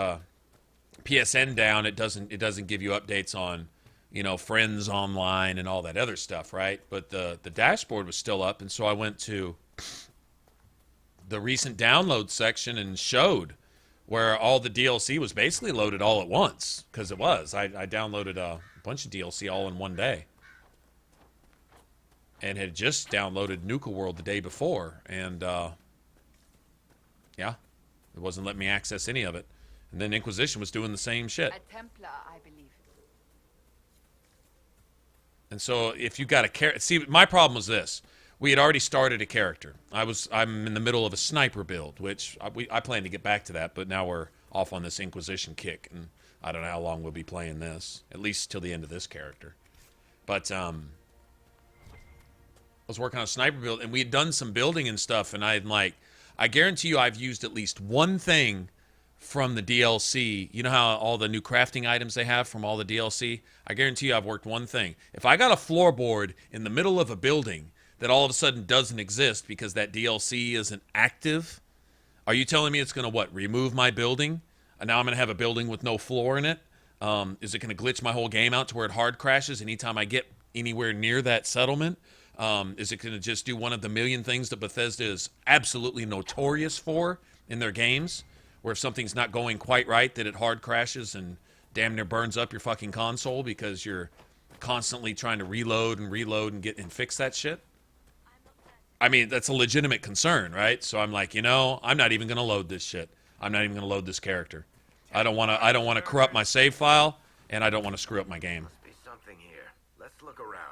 PSN down. It doesn't give you updates on, you know, friends online and all that other stuff, right? But the dashboard was still up, and so I went to the recent download section and showed where all the DLC was basically loaded all at once, because it was. I downloaded a bunch of DLC all in one day. And had just downloaded Nuka World the day before. And, yeah, it wasn't letting me access any of it. And then Inquisition was doing the same shit. A Templar, I believe. And so if you got a character... See, my problem was this. We had already started a character. I'm in the middle of a sniper build, which I plan to get back to that, but now we're off on this Inquisition kick, and I don't know how long we'll be playing this, at least till the end of this character. But I was working on a sniper build, and we had done some building and stuff, and I guarantee you I've used at least one thing from the DLC. You know how all the new crafting items they have from all the DLC? I guarantee you I've worked one thing. If I got a floorboard in the middle of a building that all of a sudden doesn't exist because that DLC isn't active, are you telling me it's going to, what, remove my building? And now I'm going to have a building with no floor in it? Is it going to glitch my whole game out to where it hard crashes anytime I get anywhere near that settlement? Is it going to just do one of the million things that Bethesda is absolutely notorious for in their games, where if something's not going quite right, that it hard crashes and damn near burns up your fucking console because you're constantly trying to reload and get and fix that shit? I mean, that's a legitimate concern, right? So I'm like, you know, I'm not even going to load this shit. I'm not even going to load this character. I don't want to corrupt my save file, and I don't want to screw up my game. Must be something here. Let's look around.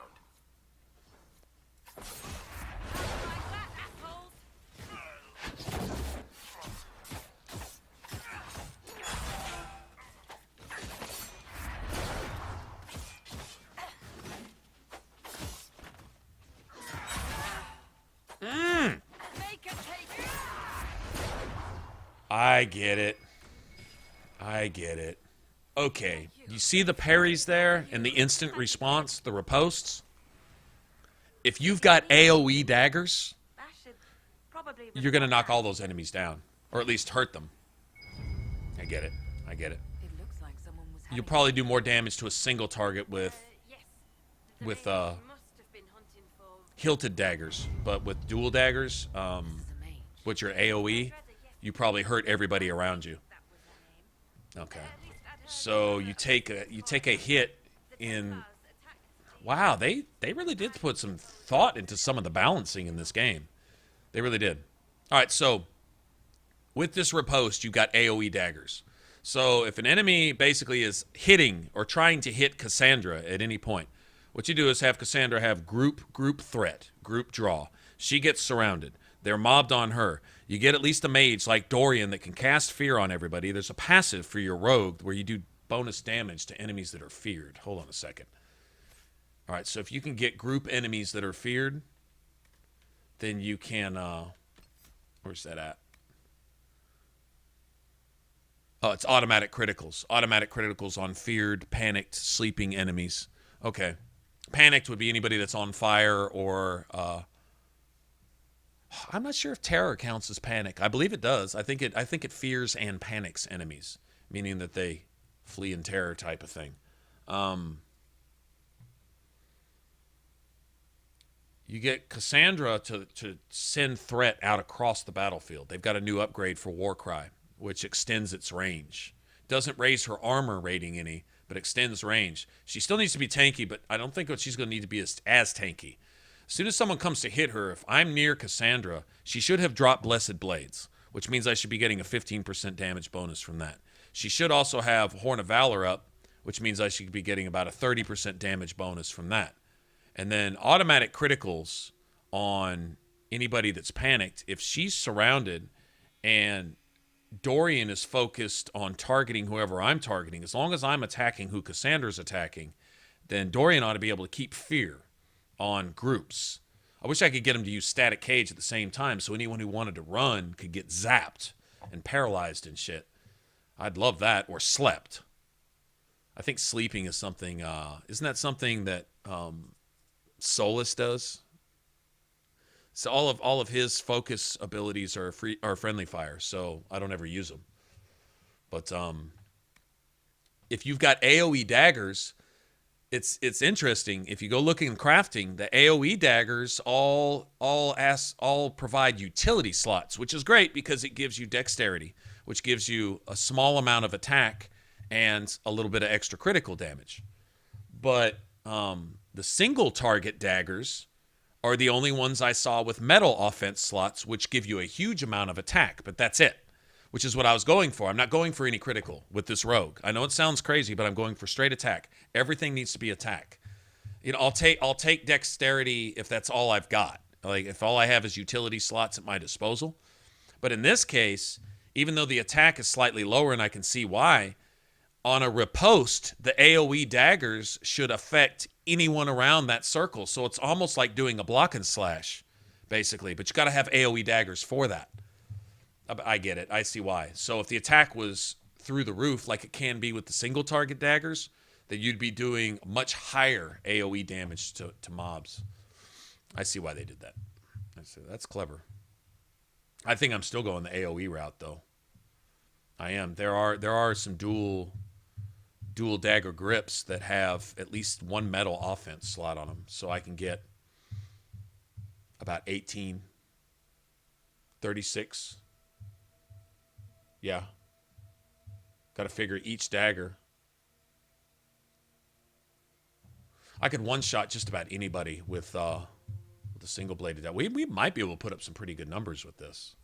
I get it. Okay, you see the parries there and the instant response, the ripostes? If you've got AoE daggers, you're going to knock all those enemies down, or at least hurt them. I get it. You'll probably do more damage to a single target with hilted daggers, but with dual daggers, which are AoE, you probably hurt everybody around you. Okay. So you take a hit in... Wow, they really did put some thought into some of the balancing in this game. They really did. All right, so with this riposte, you've got AoE daggers. So if an enemy basically is hitting or trying to hit Cassandra at any point, what you do is have Cassandra have group threat, group draw. She gets surrounded. They're mobbed on her. You get at least a mage like Dorian that can cast fear on everybody. There's a passive for your rogue where you do bonus damage to enemies that are feared. Hold on a second. All right, so if you can get group enemies that are feared, then you can... where's that at? Oh, it's automatic criticals. Automatic criticals on feared, panicked, sleeping enemies. Okay. Panicked would be anybody that's on fire or... I'm not sure if terror counts as panic. I believe it does. I think it fears and panics enemies, meaning that they flee in terror type of thing. You get Cassandra to send threat out across the battlefield. They've got a new upgrade for Warcry, which extends its range. Doesn't raise her armor rating any, but extends range. She still needs to be tanky, but I don't think that she's going to need to be as tanky. As soon as someone comes to hit her, if I'm near Cassandra, she should have dropped Blessed Blades, which means I should be getting a 15% damage bonus from that. She should also have Horn of Valor up, which means I should be getting about a 30% damage bonus from that. And then automatic criticals on anybody that's panicked. If she's surrounded and Dorian is focused on targeting whoever I'm targeting, as long as I'm attacking who Cassandra's attacking, then Dorian ought to be able to keep fear on groups. I wish I could get him to use static cage at the same time so anyone who wanted to run could get zapped and paralyzed and shit. I'd love that, or slept. I think sleeping is something. Isn't that something that Solus does? So all of his focus abilities are friendly fire. So I don't ever use them. But if you've got AOE daggers, it's interesting. If you go looking in crafting, the AOE daggers all provide utility slots, which is great because it gives you dexterity, which gives you a small amount of attack and a little bit of extra critical damage. But the single target daggers are the only ones I saw with metal offense slots, which give you a huge amount of attack, but that's it, which is what I was going for. I'm not going for any critical with this rogue. I know it sounds crazy, but I'm going for straight attack. Everything needs to be attack. You know, I'll take dexterity if that's all I've got. Like if all I have is utility slots at my disposal. But in this case, even though the attack is slightly lower and I can see why, on a riposte, the AoE daggers should affect anyone around that circle. So it's almost like doing a block and slash, basically. But you got to have AoE daggers for that. I get it. I see why. So if the attack was through the roof, like it can be with the single target daggers, then you'd be doing much higher AoE damage to mobs. I see why they did that. That's clever. I think I'm still going the AoE route, though. I am. There are some dual dagger grips that have at least one metal offense slot on them, so I can get about 18, 36. Yeah. Got to figure each dagger. I could one-shot just about anybody with a single-bladed dagger. We might be able to put up some pretty good numbers with this.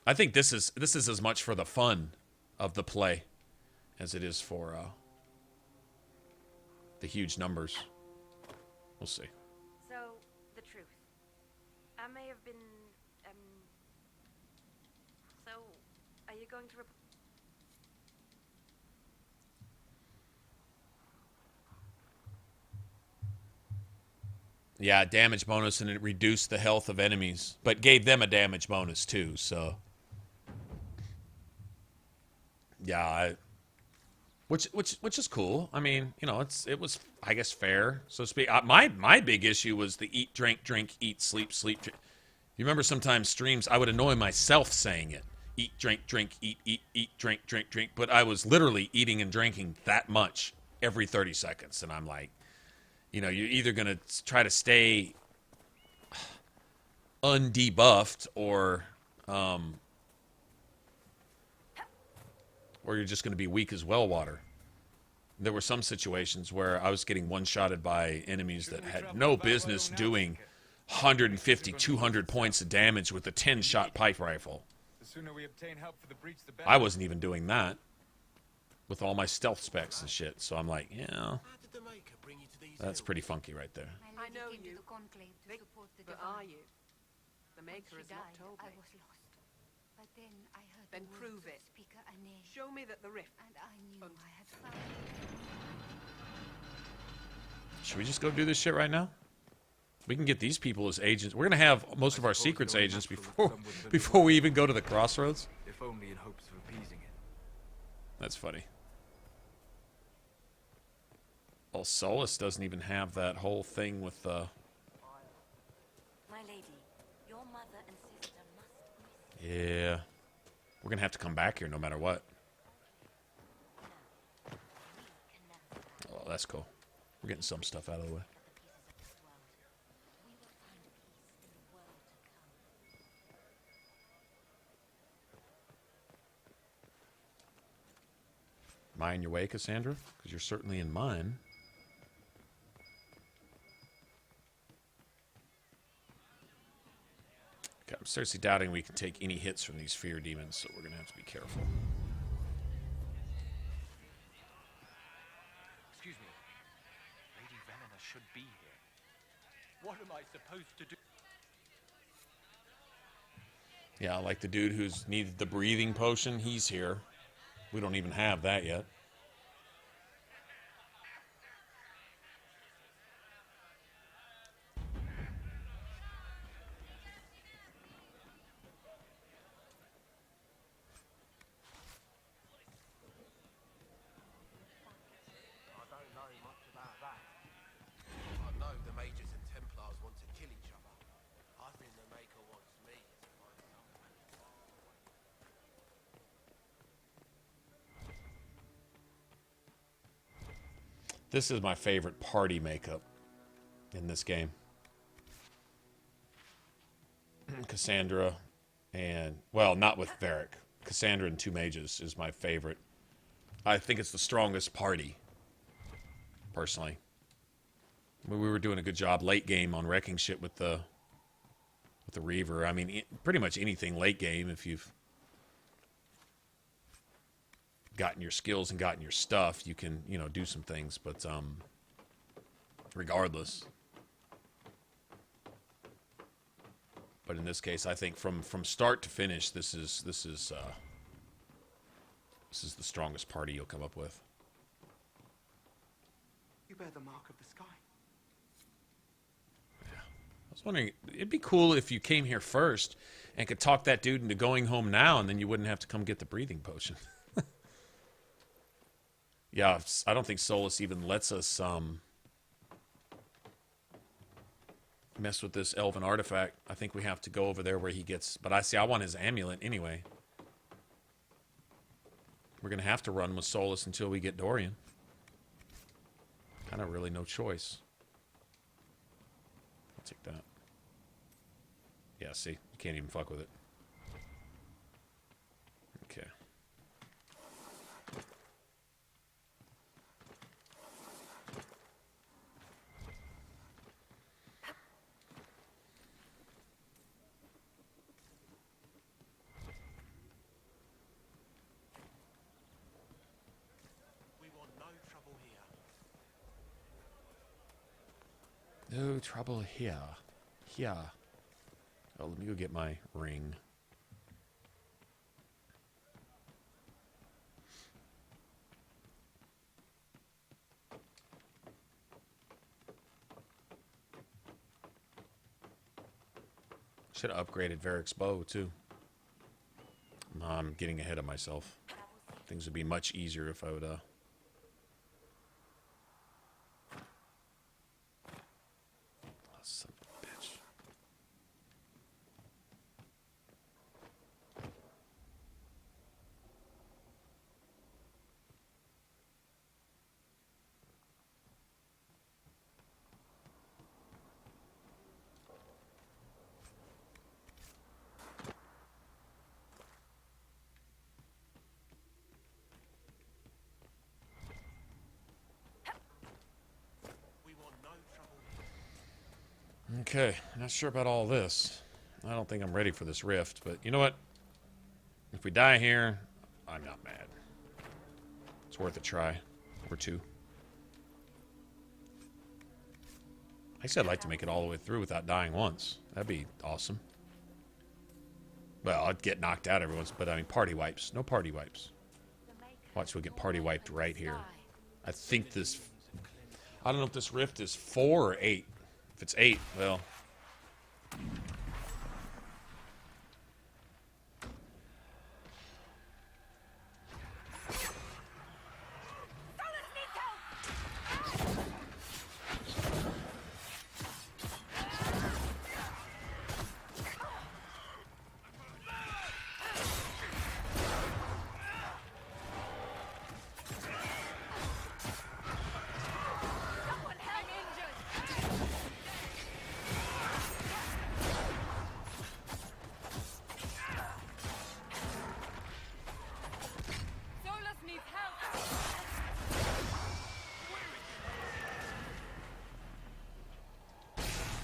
I think this is as much for the fun of the play as it is for the huge numbers. We'll see. So, the truth. I may have been, so, are you going to Yeah, damage bonus, and it reduced the health of enemies, but gave them a damage bonus too, so. Yeah, which is cool. I mean, you know, it was, I guess, fair, so to speak. My big issue was the eat, drink, eat, sleep, sleep. You remember sometimes streams, I would annoy myself saying it. Eat, drink, eat, drink, drink. But I was literally eating and drinking that much every 30 seconds. And I'm like, you know, you're either going to try to stay undebuffed or you're just going to be weak as well water. There were some situations where I was getting one-shotted by enemies that had no business doing 150, 200 points of damage with a 10-shot pipe rifle. I wasn't even doing that with all my stealth specs and shit. So I'm like, yeah, that's pretty funky right there. I know you. But are you? The Maker has not told me. I was lost. But then I heard then prove it. Speaker Ane. Show me that the rift. And I knew I had found Should we just go do this shit right now? We can get these people as agents. We're gonna have most of our secrets agents before we even go to the crossroads. If only in hopes of appeasing it. That's funny. Well, Solus doesn't even have that whole thing with My lady, your mother and sister must miss. Yeah. We're gonna have to come back here no matter what. Oh, that's cool. We're getting some stuff out of the way. Am I in your way, Cassandra? Because you're certainly in mine. Okay, I'm seriously doubting we can take any hits from these fear demons, so we're going to have to be careful. Excuse me. Lady Venena should be here. What am I supposed to do? Yeah, like the dude who's needed the breathing potion, he's here. We don't even have that yet. This is my favorite party makeup in this game. Cassandra and, well, not with Varric. Cassandra and 2 mages is my favorite. I think it's the strongest party, personally. We were doing a good job late game on wrecking shit with the Reaver. I mean, pretty much anything late game if you've gotten your skills and gotten your stuff, you can, you know, do some things, but regardless. But in this case, I think from start to finish, this is the strongest party you'll come up with. You bear the mark of the sky. I was wondering, it'd be cool if you came here first and could talk that dude into going home now, and then you wouldn't have to come get the breathing potion. Yeah, I don't think Solus even lets us mess with this elven artifact. I think we have to go over there where he gets... But I want his amulet anyway. We're going to have to run with Solus until we get Dorian. Kind of really no choice. I'll take that. Yeah, see? You can't even fuck with it. Okay. No trouble here. Here. Oh, let me go get my ring. Should have upgraded Varric's bow, too. I'm getting ahead of myself. Things would be much easier if I would, Oh, son of a bitch. Okay, not sure about all this. I don't think I'm ready for this rift, but you know what? If we die here, I'm not mad. It's worth a try. Or 2. I said I'd like to make it all the way through without dying once. That'd be awesome. Well, I'd get knocked out every once, but I mean party wipes. No party wipes. Watch, we'll get party wiped right here. I think this... I don't know if this rift is 4 or 8. If it's 8, well...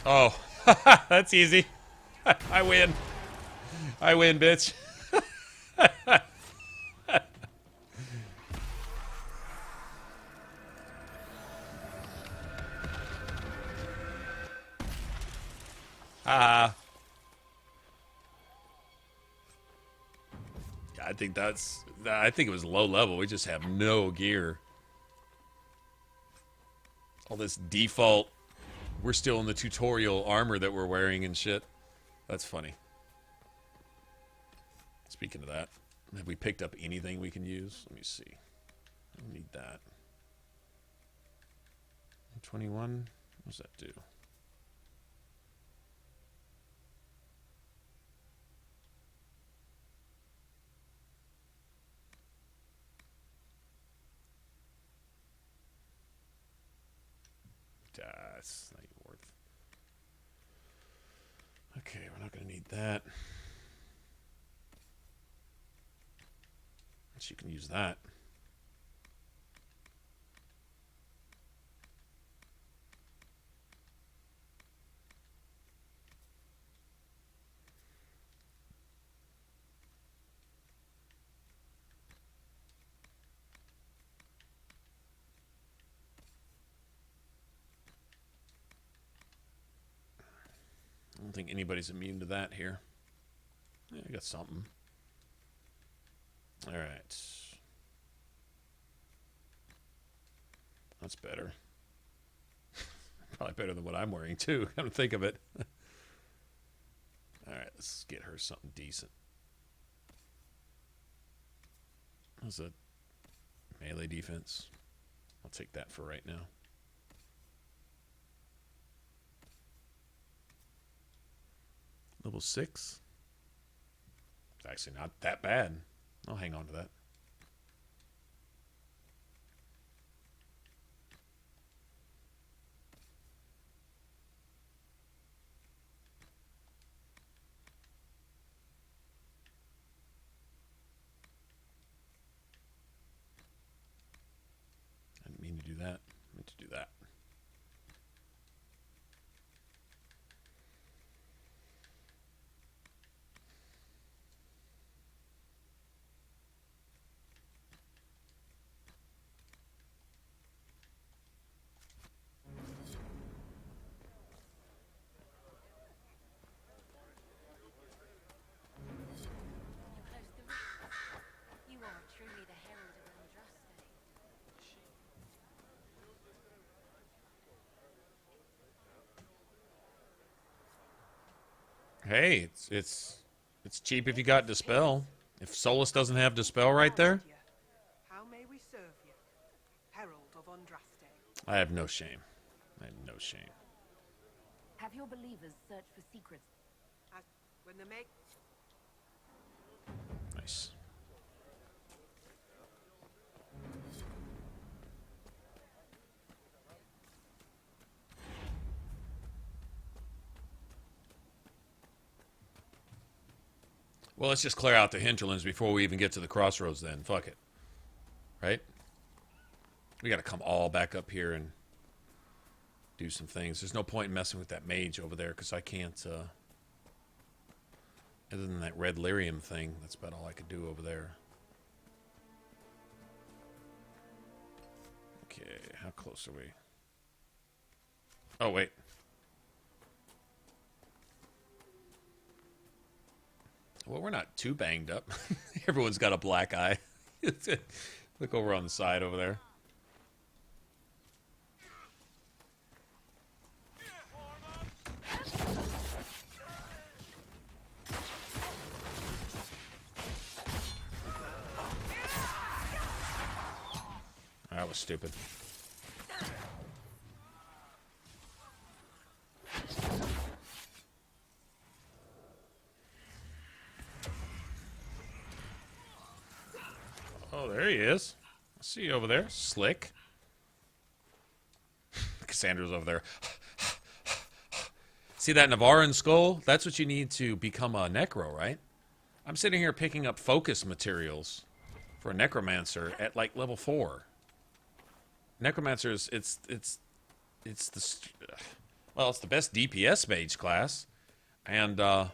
Oh, that's easy. I win. I win, bitch. I think I think it was low level. We just have no gear. All this default... We're still in the tutorial armor that we're wearing and shit. That's funny. Speaking of that, have we picked up anything we can use? Let me see. I don't need that. 21? What does that do? it's not even worth. Okay, we're not going to need that. So you can use that. I don't think anybody's immune to that here. Yeah, I got something. All right. That's better. Probably better than what I'm wearing, too. Come to think of it. All right, let's get her something decent. What's that? Melee defense. I'll take that for right now. Level 6. It's actually not that bad. I'll hang on to that. I didn't mean to do that. I meant to do that. You are truly the herald of Andraste. Hey, it's cheap if you got Dispel. If Solus doesn't have Dispel right there, How may we serve you? Herald of Andraste. I have no shame. I have no shame. Have your believers searched for secrets? When they make... Nice. Well, let's just clear out the hinterlands before we even get to the crossroads then. Fuck it. Right? We got to come all back up here and do some things. There's no point in messing with that mage over there because I can't... other than that red lyrium thing, that's about all I could do over there. Okay, how close are we? Oh, wait. Well, we're not too banged up. Everyone's got a black eye. Look over on the side over there. That was stupid. Oh, there he is. I see you over there. Slick. Cassandra's over there. See that Navaran skull? That's what you need to become a necro, right? I'm sitting here picking up focus materials for a necromancer at like level 4. Necromancers, it's the best DPS mage class, and the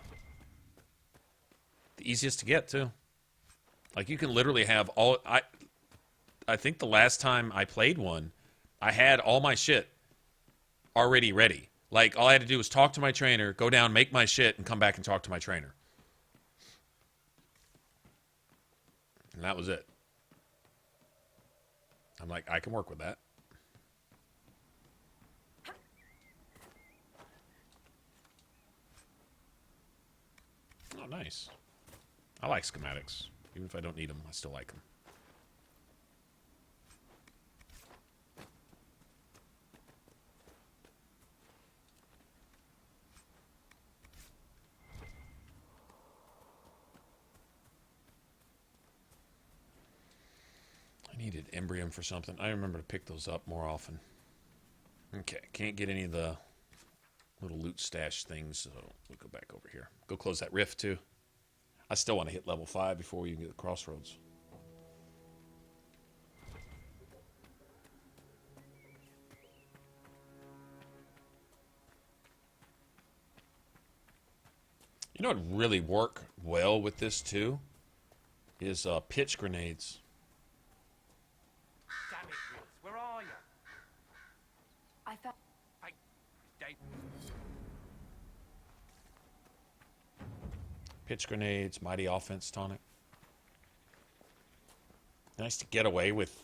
easiest to get too. Like you can literally have all. I think the last time I played one, I had all my shit already ready. Like all I had to do was talk to my trainer, go down, make my shit, and come back and talk to my trainer, and that was it. I'm like, I can work with that. Oh, nice. I like schematics. Even if I don't need them, I still like them. I needed Embrium for something. I remember to pick those up more often. Okay, can't get any of the little loot stash things, so we'll go back over here. Go close that rift, too. I still want to hit level 5 before we even get the crossroads. You know what would really work well with this, too? Is pitch grenades. Damn it, Riz. Where are you? I found... Hey, Dave. Pitch grenades, mighty offense tonic. Nice to get away with.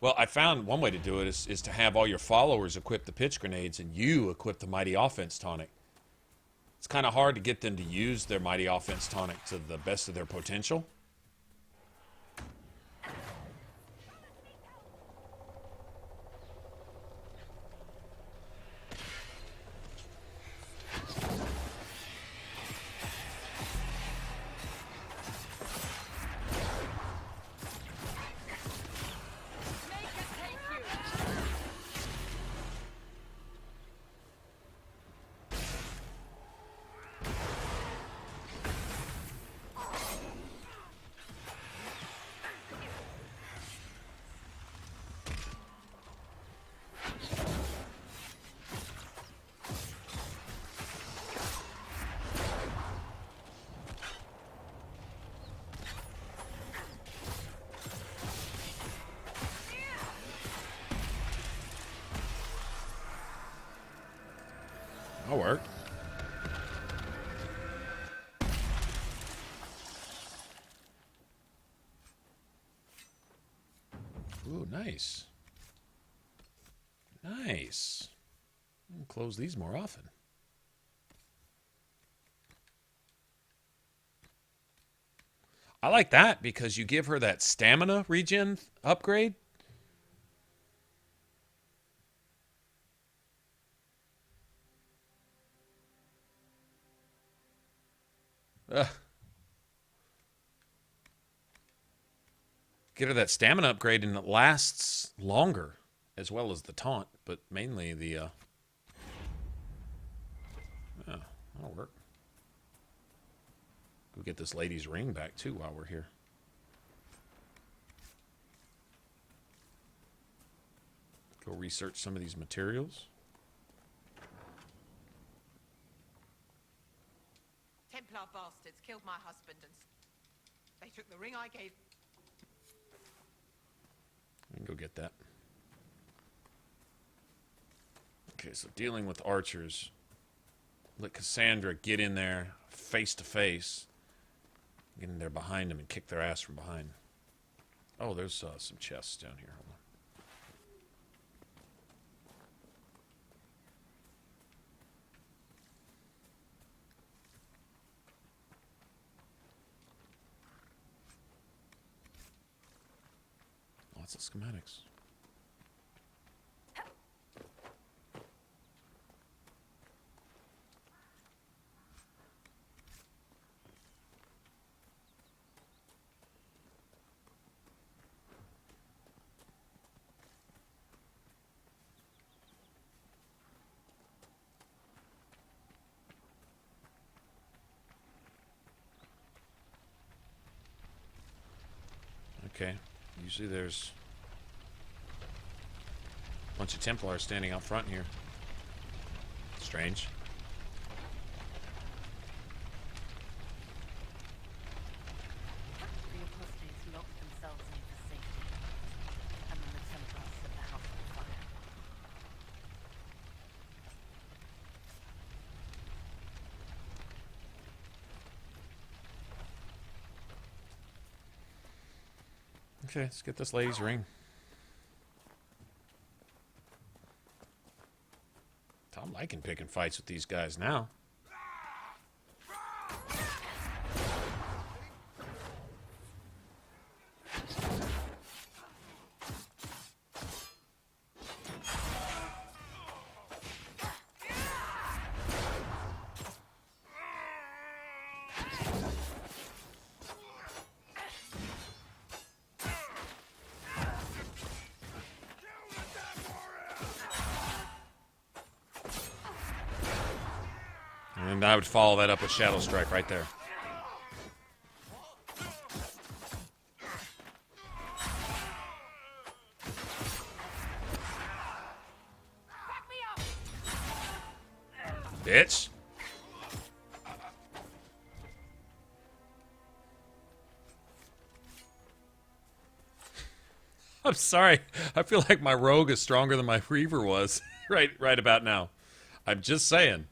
Well, I found one way to do it is to have all your followers equip the pitch grenades and you equip the mighty offense tonic. It's kind of hard to get them to use their mighty offense tonic to the best of their potential. That worked. Ooh, nice. Nice. I'll close these more often. I like that because you give her that stamina regen upgrade. Get her that stamina upgrade and it lasts longer, as well as the taunt, but mainly the yeah, that'll work. Go get this lady's ring back too while we're here. Go research some of these materials. Templar bastards killed my husband and they took the ring I gave. I can go get that. Okay, so dealing with archers. Let Cassandra get in there face to face. Get in there behind them and kick their ass from behind. Oh, there's some chests down here. Hold on. Lots of schematics. Okay, usually there's a bunch of Templars standing out front here. Strange. The apostates locked themselves in for safety, and then the Templars set the house on fire. Okay, let's get this lady's ring. I'm liking picking fights with these guys now. And I would follow that up with Shadow Strike right there. Bitch. I'm sorry. I feel like my rogue is stronger than my Reaver was right about now. I'm just saying.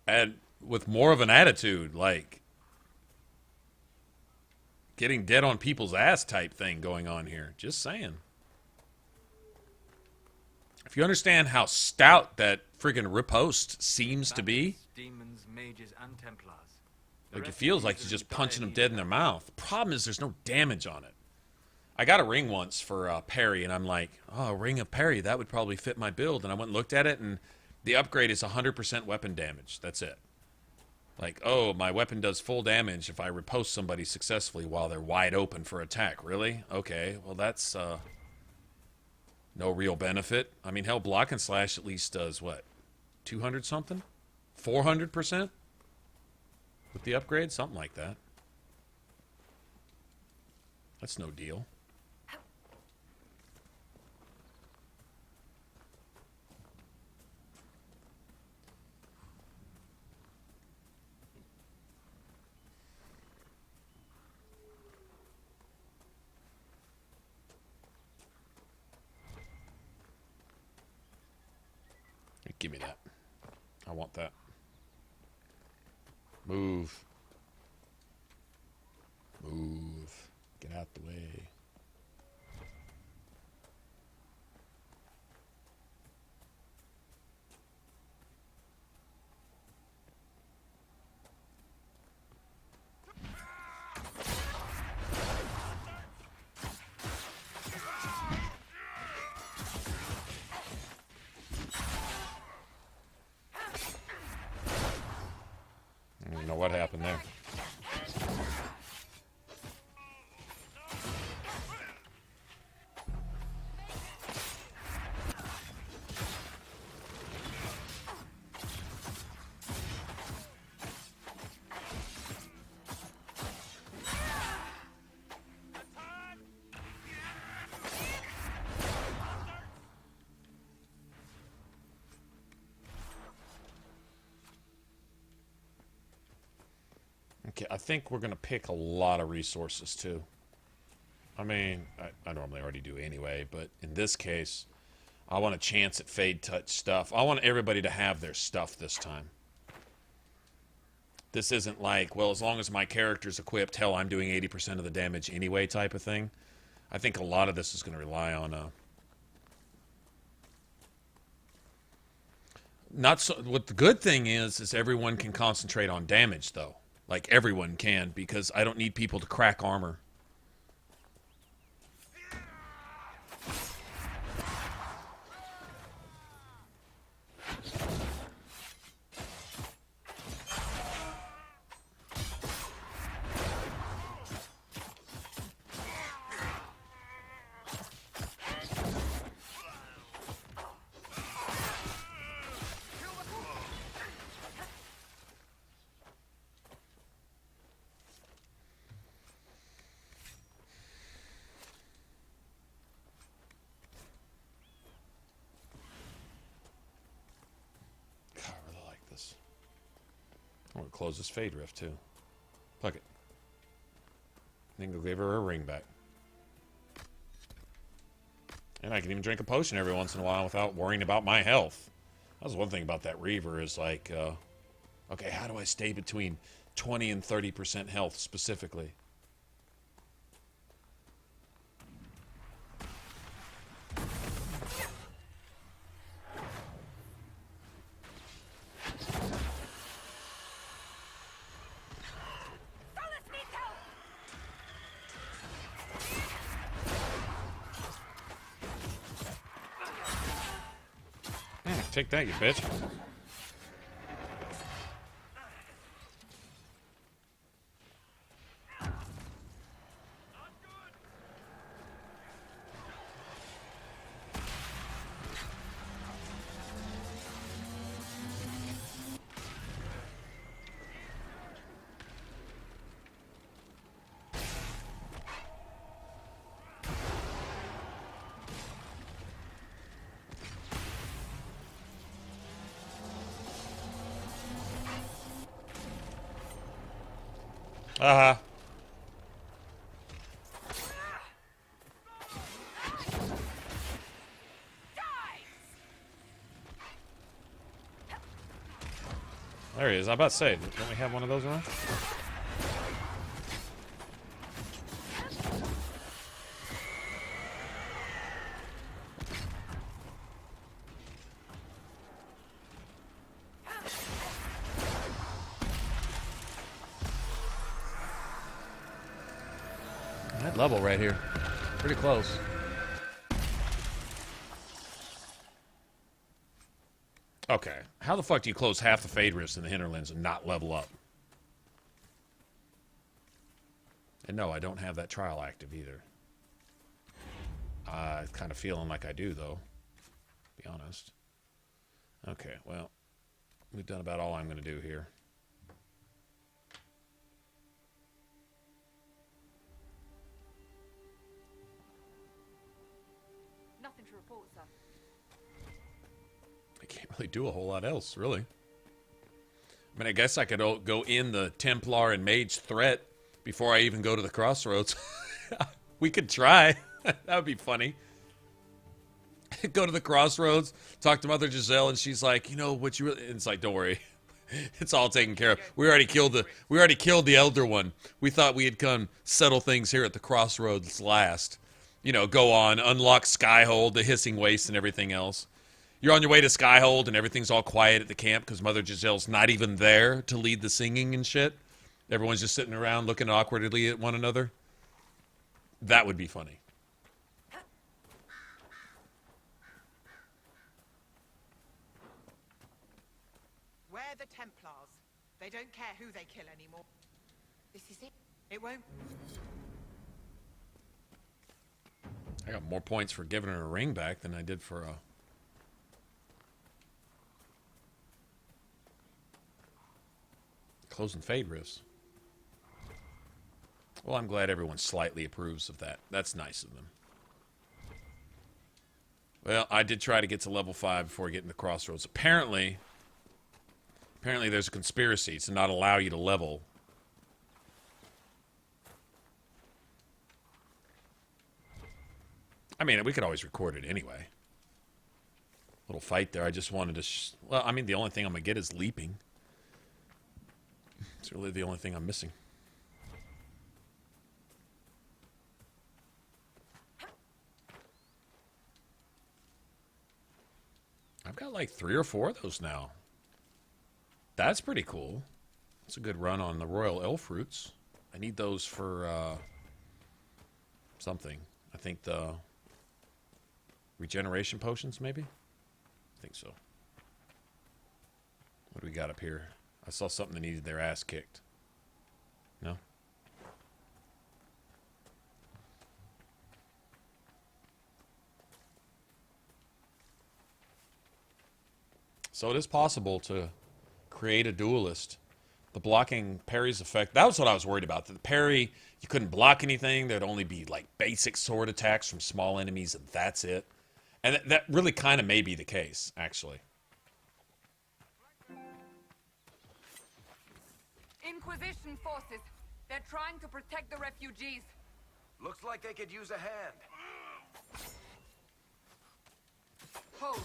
And with more of an attitude, like getting dead on people's ass type thing going on here. Just saying. If you understand how stout that friggin' riposte seems to be, Demons, mages, and Templars. like it feels like you're just punching them dead in their mouth. The problem is there's no damage on it. I got a ring once for parry, and I'm like, oh, a ring of parry, that would probably fit my build. And I went and looked at it, and the upgrade is 100% weapon damage. That's it. Like, oh, my weapon does full damage if I riposte somebody successfully while they're wide open for attack. Really? Okay, well, that's no real benefit. I mean, hell, block and slash at least does, what, 200 something? 400%? With the upgrade? Something like that. That's no deal. Give me that. I want that. Move. Move. Get out the way. I don't know what happened there. Okay, I think we're going to pick a lot of resources, too. I mean, I normally already do anyway, but in this case, I want a chance at Fade Touch stuff. I want everybody to have their stuff this time. This isn't like, well, as long as my character's equipped, hell, I'm doing 80% of the damage anyway type of thing. I think a lot of this is going to rely on... not so. What the good thing is everyone can concentrate on damage, though. Like, everyone can, because I don't need people to crack armor. I want to close this Fade Rift, too. Fuck it. Then go give her a ring back. And I can even drink a potion every once in a while without worrying about my health. That was one thing about that Reaver is like, okay, how do I stay between 20 and 30% health specifically? Take that, you bitch. Uh-huh. There he is. I was about to say, don't we have one of those around? That level right here. Pretty close. Okay. How the fuck do you close half the fade rifts in the hinterlands and not level up? And no, I don't have that trial active either. Kind of feeling like I do, though. To be honest. Okay, well, we've done about all I'm going to do here. Nothing to report, sir. I can't really do a whole lot else, really. I mean, I guess I could go in the Templar and Mage threat before I even go to the crossroads. We could try. That would be funny. Go to the crossroads, talk to Mother Giselle, and she's like, you know what you really... And it's like, don't worry. It's all taken care of. We already killed the Elder One. We thought we had come settle things here at the crossroads last. You know, go on, unlock Skyhold, the Hissing Waste, and everything else. You're on your way to Skyhold, and everything's all quiet at the camp because Mother Giselle's not even there to lead the singing and shit. Everyone's just sitting around looking awkwardly at one another. That would be funny. We're the Templars. They don't care who they kill anymore. This is it. It won't... I got more points for giving her a ring back than I did for closing fade rifts. Well, I'm glad everyone slightly approves of that. That's nice of them. Well, I did try to get to level 5 before getting to crossroads. Apparently there's a conspiracy to not allow you to level. I mean, we could always record it anyway. Little fight there. I just wanted to... well, I mean, the only thing I'm going to get is leaping. It's really the only thing I'm missing. I've got like 3 or 4 of those now. That's pretty cool. That's a good run on the Royal Elf Fruits. I need those for something. I think the regeneration potions, maybe? I think so. What do we got up here? I saw something that needed their ass kicked. No? So it is possible to create a duelist. The blocking parries effect, that was what I was worried about. The parry, you couldn't block anything. There'd only be like basic sword attacks from small enemies, and that's it. And that really kind of may be the case, actually. Inquisition forces. They're trying to protect the refugees. Looks like they could use a hand. Hold.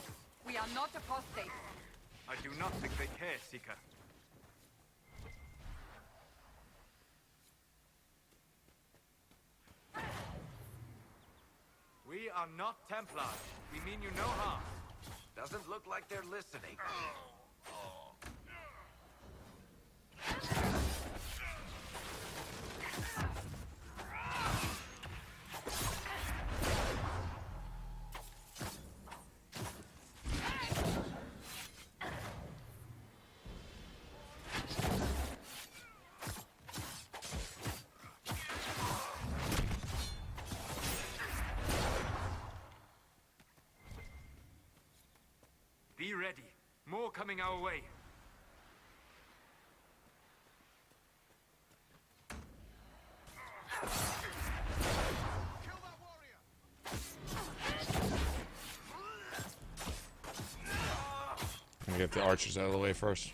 We are not apostates. I do not think they care, Seeker. We are not Templars. We mean you no harm. Doesn't look like they're listening. Be ready. More coming our way. I'm gonna get the archers out of the way first.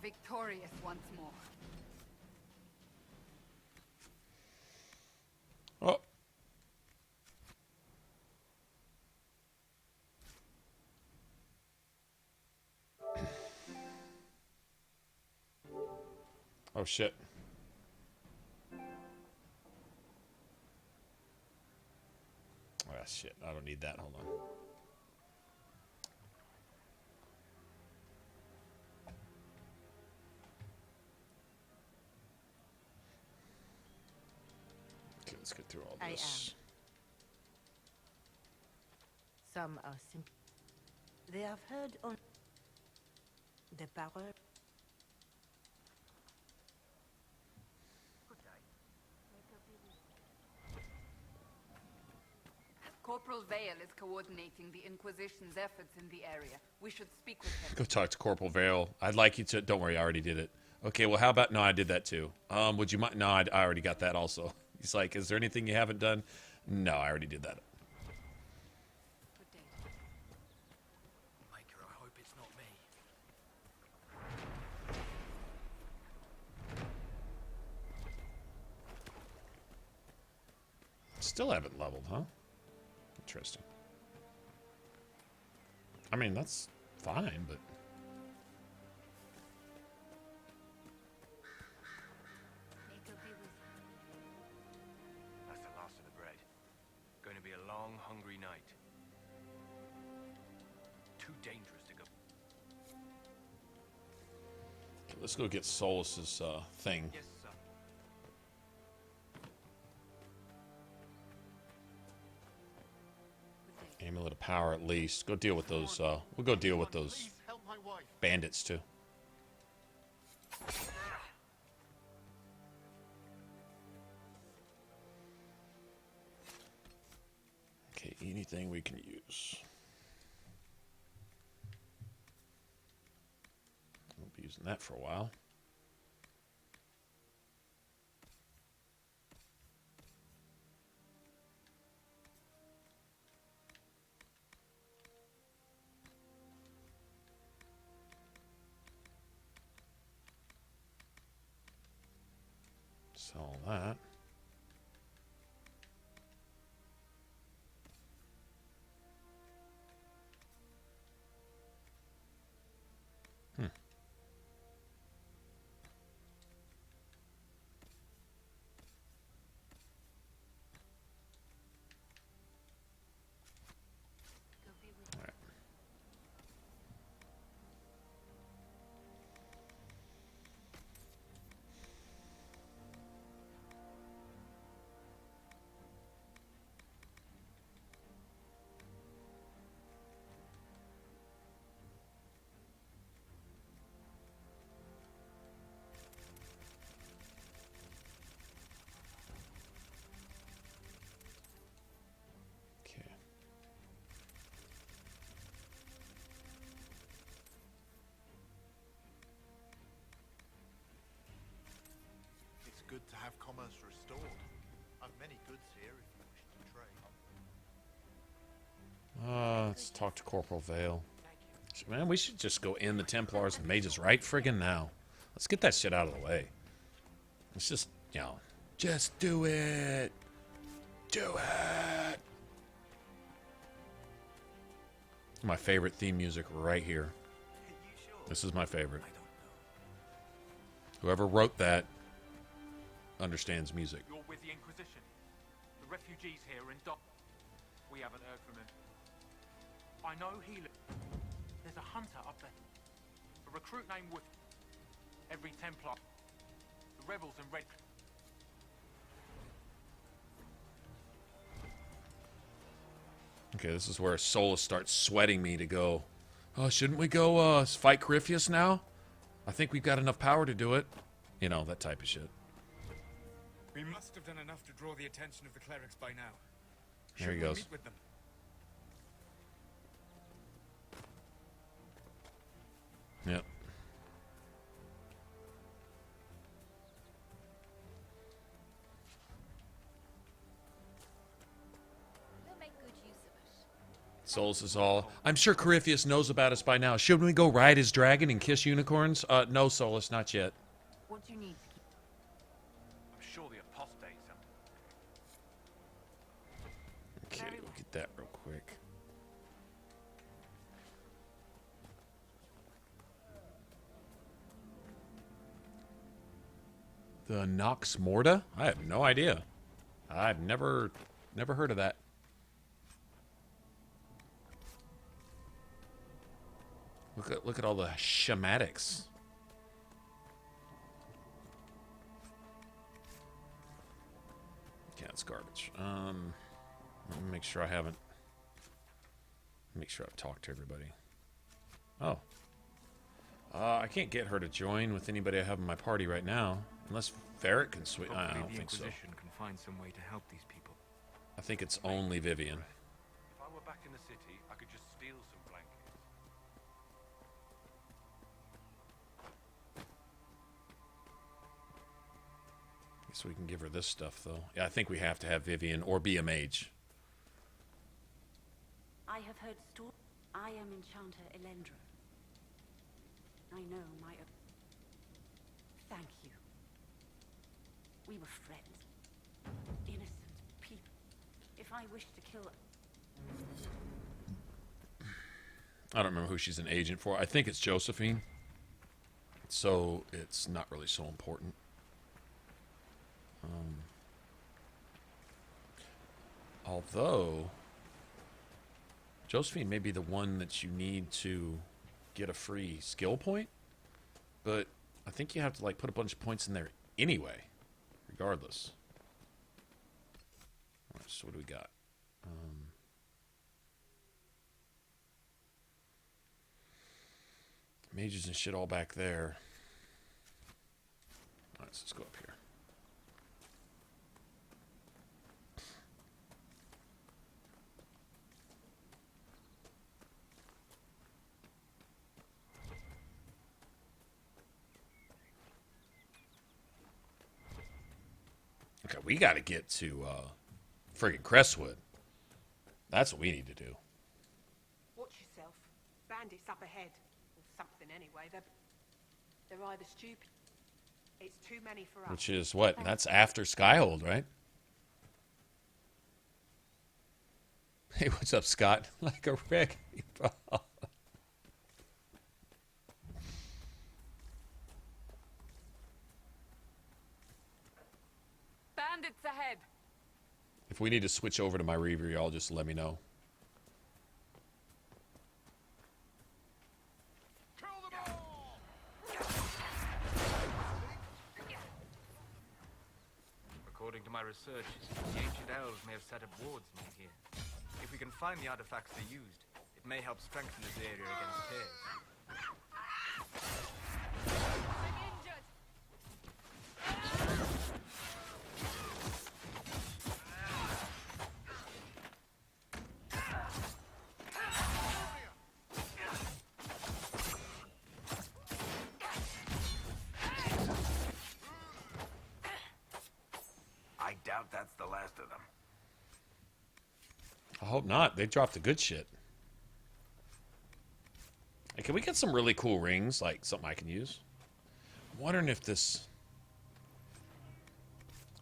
victorious once more. Oh. Oh shit. Oh shit. I don't need that. Hold on. Okay, let's get through all this. Some are simple. They have heard on the power. Corporal Vale is coordinating the Inquisition's efforts in the area. We should speak with him. Go talk to Corporal Vale. I'd like you to. Don't worry, I already did it. Okay, well, how about? No, I did that too. Would you mind? No, I already got that also. He's like, is there anything you haven't done? No, I already did that. Maker, I hope it's not me. Still haven't leveled, huh? Interesting. I mean, that's fine, but... That's the last of the bread. Going to be a long, hungry night. Too dangerous to go. Okay, let's go get Solus's thing. Yes, sir. Amulet of power, at least. Go deal with those. We'll go deal with those bandits too. Okay, anything we can use. We'll be using that for a while. Sell that. It's good to have commerce restored. I've many goods here if you wish to trade. Let's talk to Corporal Vale. So, man, we should just go in the Templars and Mages right friggin' now. Let's get that shit out of the way. Let's just, you know, just do it. Do it. My favorite theme music right here. This is my favorite. Whoever wrote that understands music. You're with the Inquisition. The refugees here in Dock. We haven't heard from him. I know he There's a hunter up there. A recruit named Wood. Every Templar. The rebels in Red. Okay, this is where Solus starts sweating me to go. Oh, shouldn't we go fight Corypheus now? I think we've got enough power to do it. You know, that type of shit. We must have done enough to draw the attention of the clerics by now. There he goes. Meet with them? Yep. We'll make good use of it. Solus is all. I'm sure Corypheus knows about us by now. Shouldn't we go ride his dragon and kiss unicorns? No, Solus, not yet. What do you need to keep... I'm sure the apostates are... Okay, we'll get that real quick. The Nox Morta? I have no idea. I've never heard of that. Look at all the schematics. Yeah, it's garbage. Let me make sure I haven't. Make sure I've talked to everybody. Oh. I can't get her to join with anybody I have in my party right now, unless Ferret can switch. I don't the think so. Inquisition can find some way to help these people. I think it's only Vivian. If I were back in the city, I could just steal some blankets. Guess we can give her this stuff, though. Yeah, I think we have to have Vivian or be a mage. I have heard stories. I am Enchanter Elendra. I know my... Thank you. We were friends. Innocent people. If I wished to kill... I don't remember who she's an agent for. I think it's Josephine. So it's not really so important. Although... Josephine may be the one that you need to get a free skill point, but I think you have to like put a bunch of points in there anyway, regardless. All right, so what do we got? Mages and shit all back there. All right, so let's go up here. Okay, we got to get to friggin' Crestwood. That's what we need to do. Watch yourself. Bandits up ahead. Or something anyway. They're either stupid. It's too many for us. Which is what? That's after Skyhold, right? Hey, what's up, Scott? Like a wreck. Bandits ahead. If we need to switch over to my Reaver, y'all just let me know. According to my research, the ancient elves may have set up wards near here. If we can find the artifacts they used, it may help strengthen this area against tears. I doubt that's the last of them. I hope not. They dropped the good shit. Hey, can we get some really cool rings? Like, something I can use? I'm wondering if this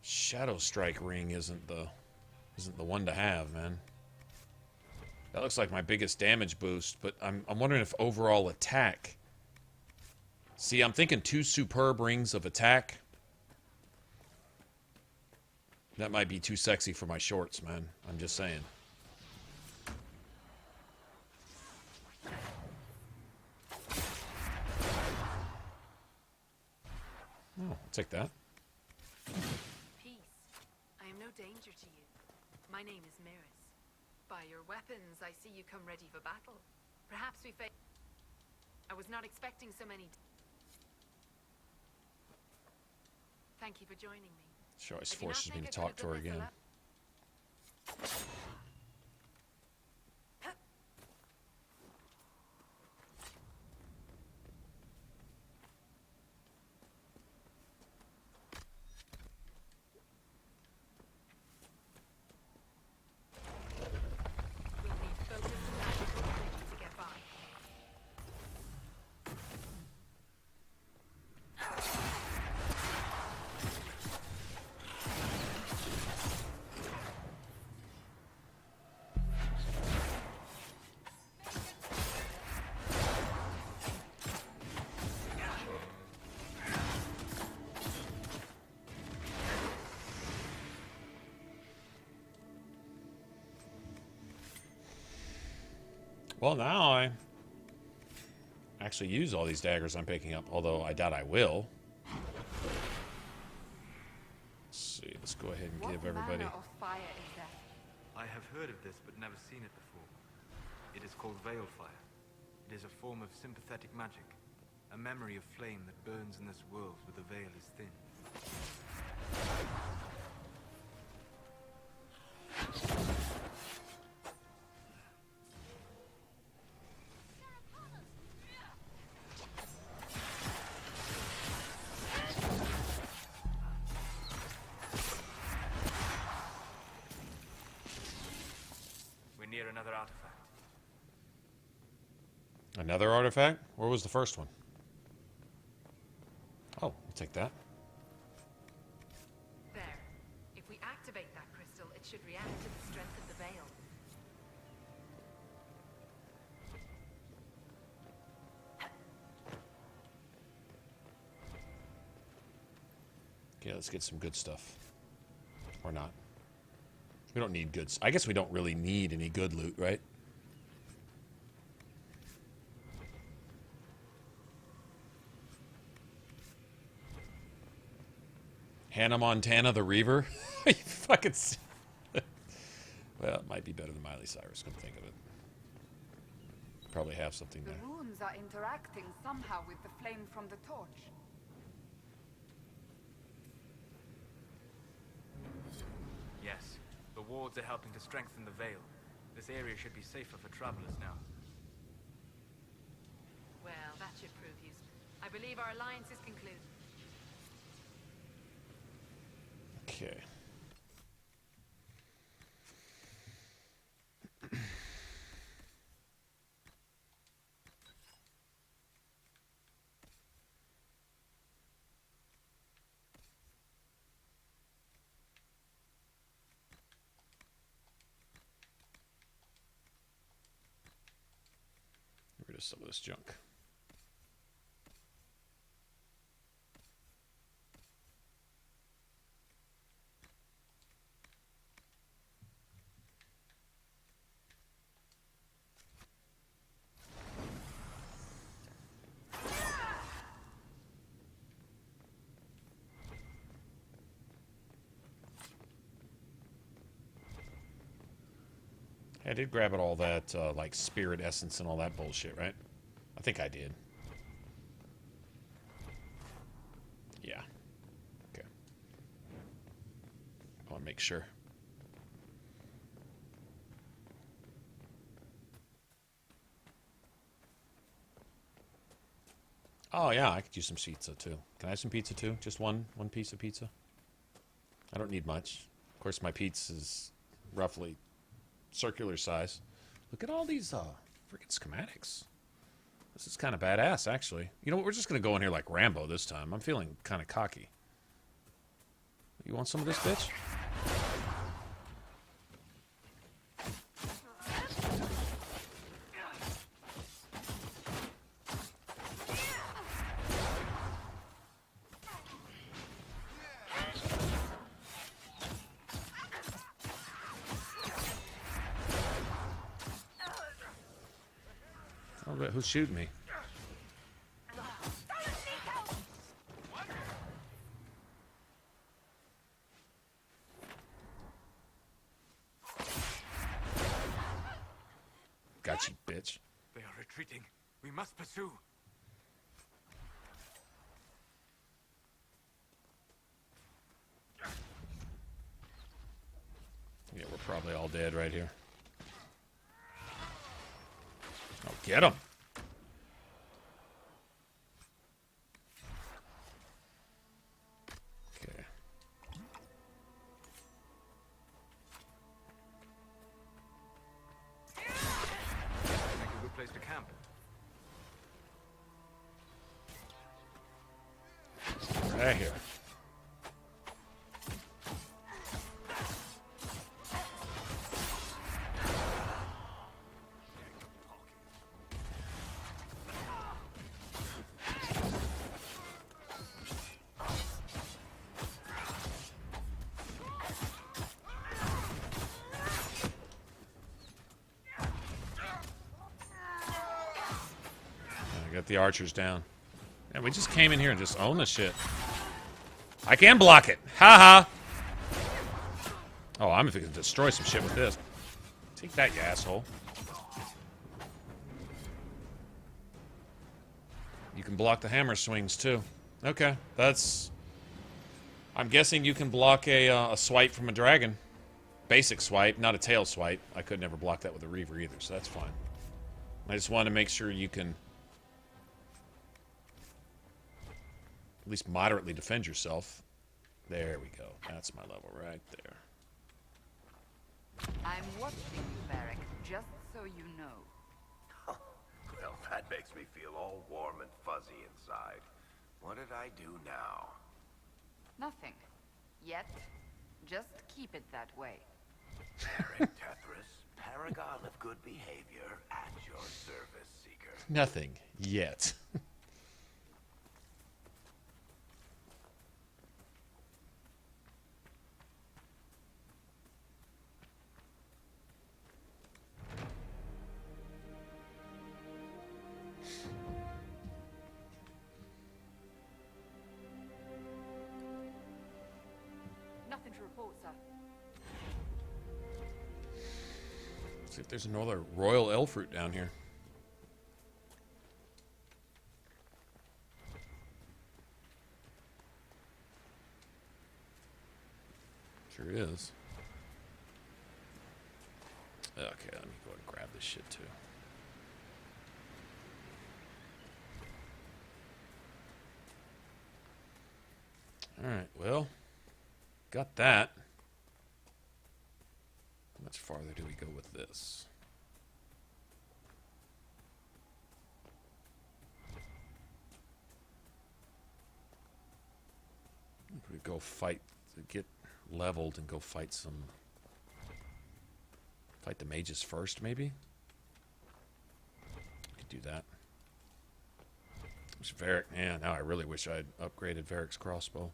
Shadow Strike ring isn't the one to have, man. That looks like my biggest damage boost, but I'm wondering if overall attack... See, I'm thinking 2 superb rings of attack. That might be too sexy for my shorts, man. I'm just saying. Oh, I'll take that. Peace. I am no danger to you. My name is Miris. By your weapons, I see you come ready for battle. Perhaps we face... I was not expecting so many... Thank you for joining me. She always forces me to talk to her again. Well, now I actually use all these daggers I'm picking up, although I doubt I will. Let's see, let's go ahead and give everybody... What manner of fire is that? I have heard of this, but never seen it before. It is called veil fire. It is a form of sympathetic magic. A memory of flame that burns in this world where the veil is thin. We're near another artifact. Another artifact? Where was the first one? Oh, I'll take that. There. If we activate that crystal, it should react to the strength of the veil. Okay, let's get some good stuff. Or not. We don't need goods. I guess we don't really need any good loot, right? Hannah Montana the Reaver? You fucking... Well, it might be better than Miley Cyrus, come think of it. Probably have something The there. runes are interacting somehow with the flame from the torch. Yes, the wards are helping to strengthen the veil. This area should be safer for travelers now. Well, that should prove useful. I believe our alliance is concluded. Okay. Get rid of some of this junk. I did grab it all that, like, spirit essence and all that bullshit, right? I think I did. Yeah. Okay. I want to make sure. Oh, yeah, I could use some pizza, too. Can I have some pizza, too? Just one piece of pizza? I don't need much. Of course, my pizza is roughly circular size. Look at all these freaking schematics. This is kind of badass, actually. You know what? We're just going to go in here like Rambo this time. I'm feeling kind of cocky. You want some of this, bitch? Who's shooting me? Got you, bitch. They are retreating. We must pursue. Yeah, we're probably all dead right here. Oh, get him! Okay. Like a good place to camp. Right here. got the archers down. And we just came in here and just owned the shit. I can block it. Ha ha. Oh, I'm going to destroy some shit with this. Take that, you asshole. You can block the hammer swings, too. Okay, that's... I'm guessing you can block a swipe from a dragon. Basic swipe, not a tail swipe. I could never block that with a Reaver either, so that's fine. I just wanted to make sure you can at least moderately defend yourself. There we go. That's my level right there. I'm watching you, Varric, just so you know. Well, that makes me feel all warm and fuzzy inside. What did I do now? Nothing. Yet. Just keep it that way. Varric Tethris, paragon of good behavior, at your service, Seeker. Nothing yet. Nothing to report, sir. See if there's another royal elf fruit down here. Sure is. Okay, let me go and grab this shit too. Alright, well, got that. How much farther do we go with this? We go fight, get leveled and go fight some... Fight the mages first, maybe? Could do that. Which Varric, yeah, now I really wish I'd upgraded Varric's crossbow.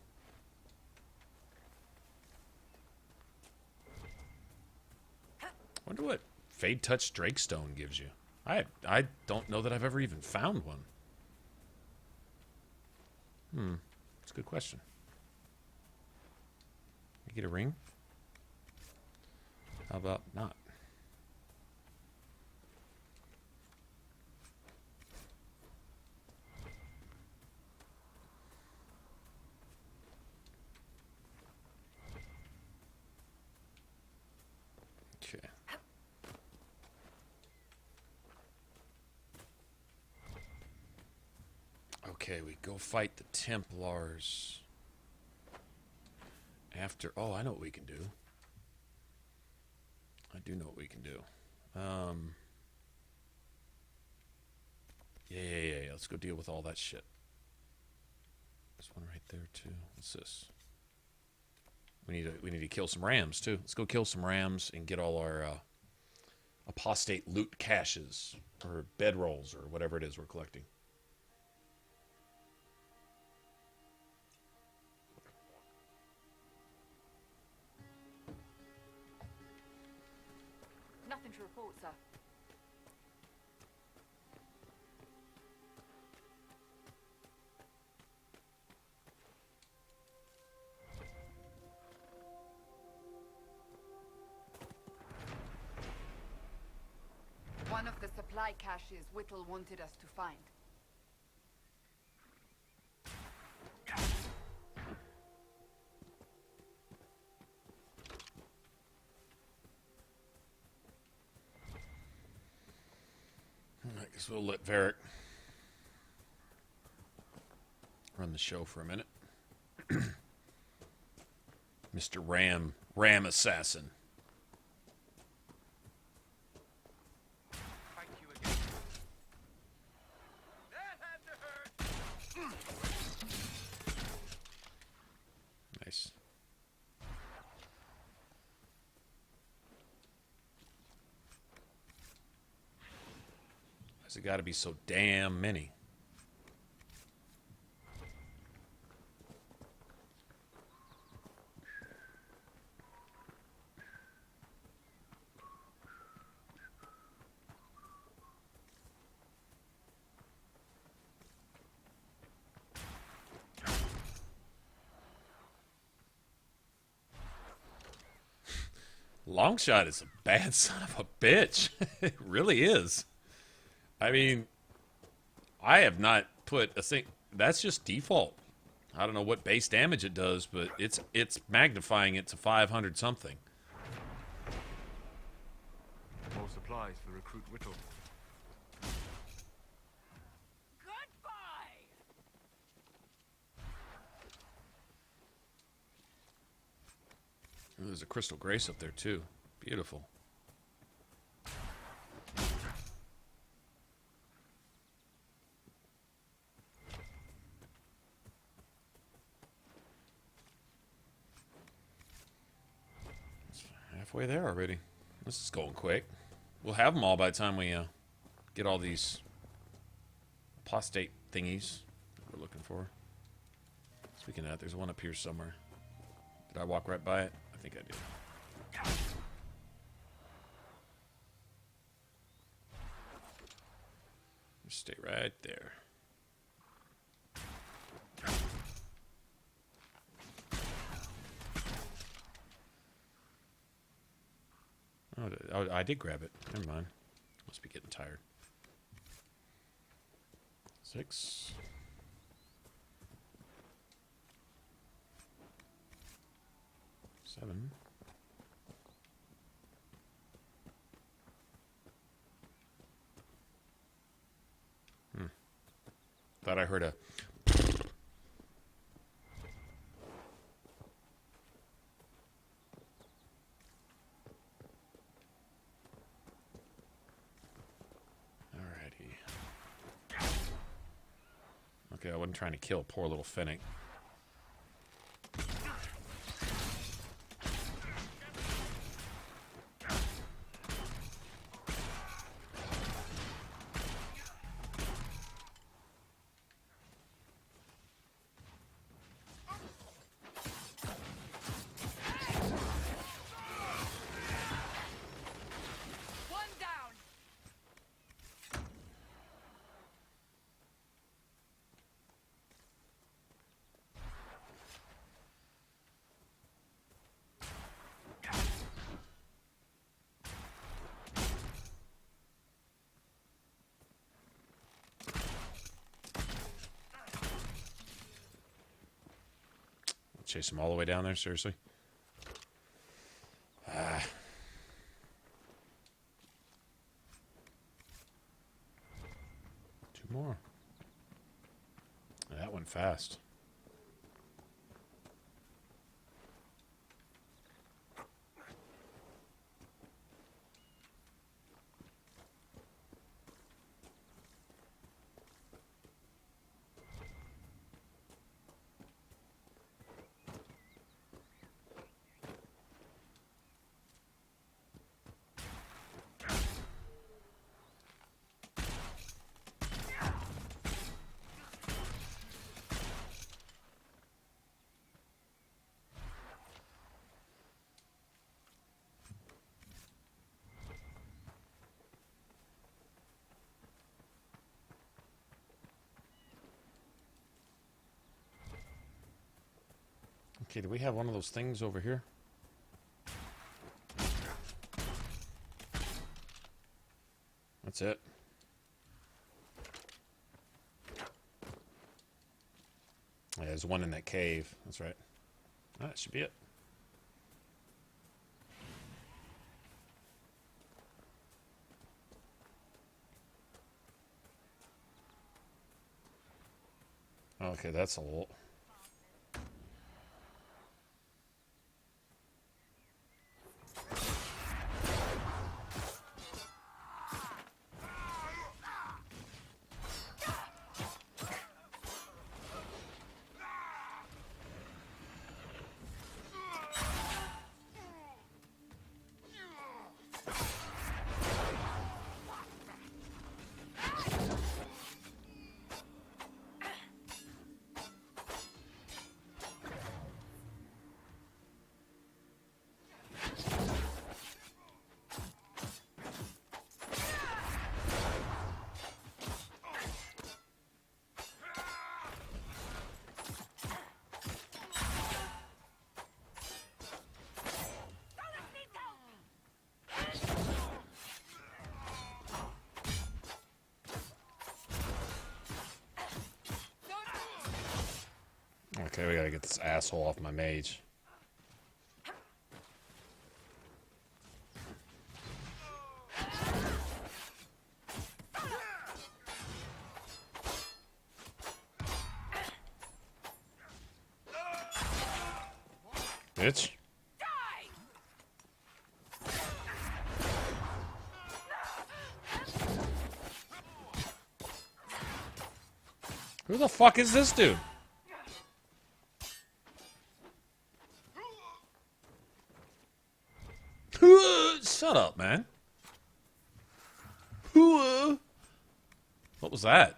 Wonder what Fade Touch Drakestone gives you. I don't know that I've ever even found one. That's a good question. You get a ring? How about not? Okay. Okay, we go fight the Templars. After... Oh, I know what we can do. I do know what we can do. Yeah. Let's go deal with all that shit. There's one right there, too. What's this? We need to kill some rams, too. Let's go kill some rams and get all our apostate loot caches. Or bedrolls, or whatever it is we're collecting. Nothing to report, sir. One of the supply caches Whittle wanted us to find. I guess we'll let Varric run the show for a minute. Mr. Ram Assassin. Thank you again. That had to hurt. Nice. Why's it got to be so damn many? Longshot is a bad son of a bitch. It really is. I mean, I have not put a thing. That's just default. I don't know what base damage it does, but it's magnifying it to 500 something. More supplies for Recruit Whittle. Ooh, there's a Crystal Grace up there too. Beautiful. Halfway there already. This is going quick. We'll have them all by the time we get all these apostate thingies that we're looking for. Speaking of that, there's one up here somewhere. Did I walk right by it? I think I did. Just stay right there. Oh, I did grab it. Never mind. Must be getting tired. 6. Seven. Thought I heard a. Alrighty. Okay, I wasn't trying to kill poor little Fennec. Chase him all the way down there, seriously? Ah. Two more. That went fast. Okay, do we have one of those things over here? That's it. Yeah, there's one in that cave. That's right. That should be it. Okay, that's a little... Okay, we gotta get this asshole off my mage. Bitch. Who the fuck is this dude? Shut up, man. What was that?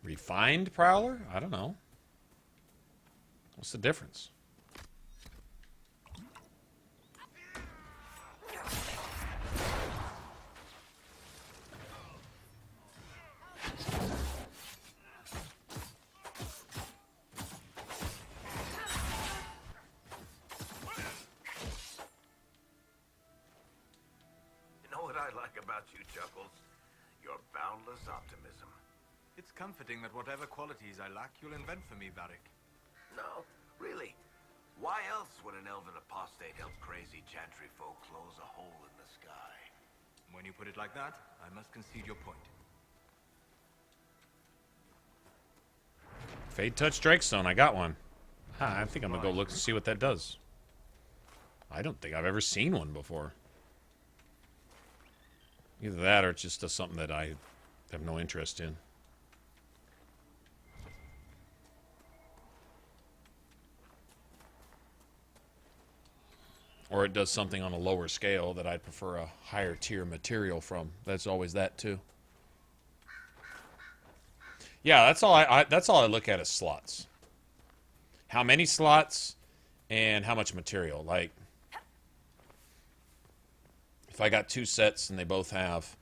Refined Prowler? I don't know. What's the difference? You know what I like about you, Chuckles? Your boundless optimism. It's comforting that whatever qualities I lack, you'll invent for me, Varric. No, really. Why else would an elven apostate help crazy chantry folk close a hole in the sky? When you put it like that, I must concede your point. Fade Touch Drakestone, I got one. I think I'm gonna go look and see what that does. I don't think I've ever seen one before. Either that or it's just something that I have no interest in. Or it does something on a lower scale that I'd prefer a higher tier material from. That's always that too. Yeah, that's all I look at is slots. How many slots and how much material. Like, if I got two sets and they both have,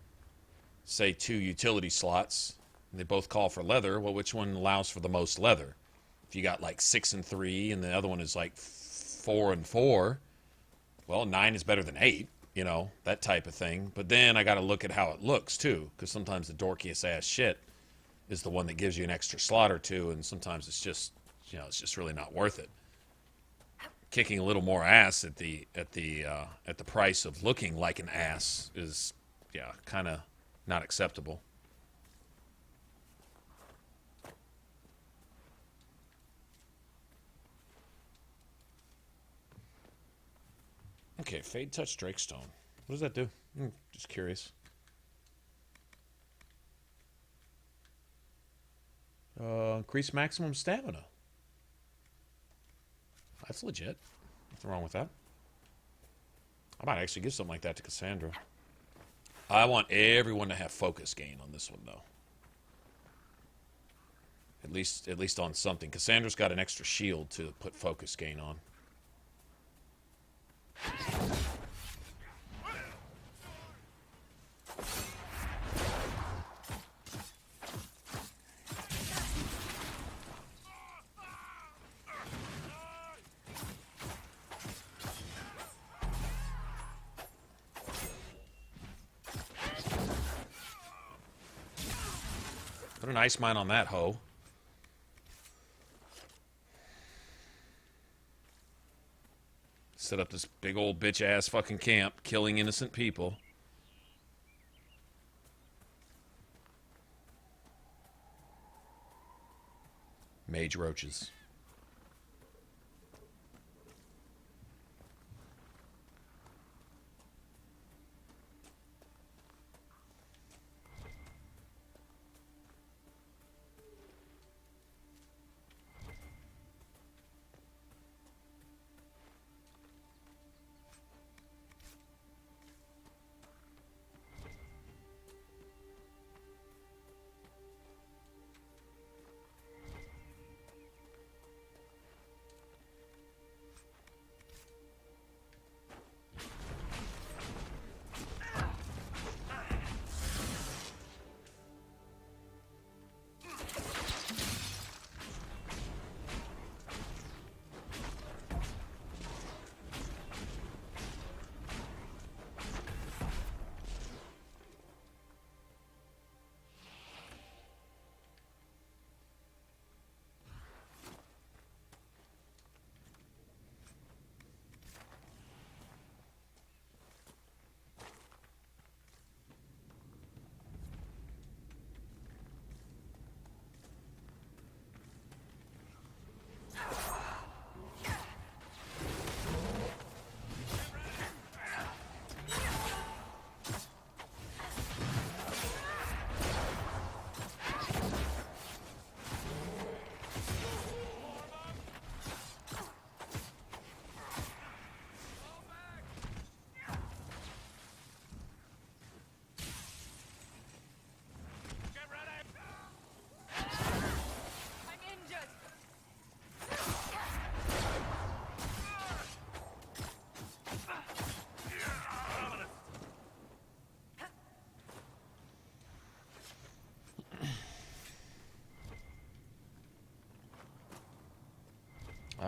say, 2 utility slots, and they both call for leather, well, which one allows for the most leather? If you got like 6 and 3 and the other one is like 4 and 4, well, 9 is better than 8, you know, that type of thing. But then I got to look at how it looks too, because sometimes the dorkiest ass shit is the one that gives you an extra slot or two, and sometimes it's just, you know, it's just really not worth it. Kicking a little more ass at the price of looking like an ass is, yeah, kind of not acceptable. Okay, Fade Touch Drakestone. What does that do? Just curious. Increase maximum stamina. That's legit. Nothing wrong with that. I might actually give something like that to Cassandra. I want everyone to have focus gain on this one, though. At least on something. Cassandra's got an extra shield to put focus gain on. Put an ice mine on that hoe. Set up this big old bitch ass fucking camp, killing innocent people. Mage roaches.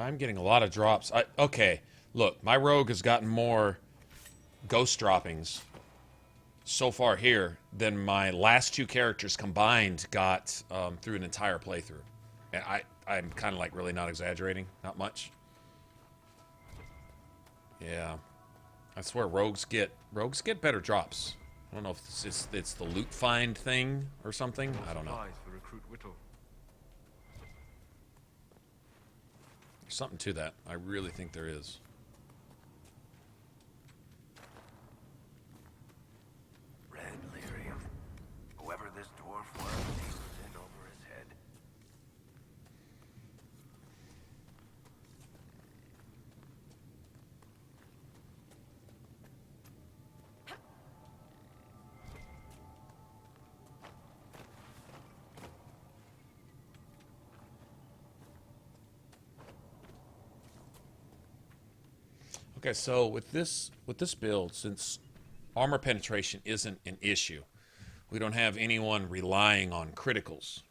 I'm getting a lot of drops. Okay, look, my rogue has gotten more ghost droppings so far here than my last two characters combined got through an entire playthrough. And I'm kind of like really not exaggerating, not much. Yeah, I swear rogues get better drops. I don't know if it's the loot find thing or something. I don't know. For Recruit Whittle. There's something to that. I really think there is. Red lyrium. Whoever this dwarf was, he was in over his head. Okay, so with this build, since armor penetration isn't an issue, we don't have anyone relying on criticals.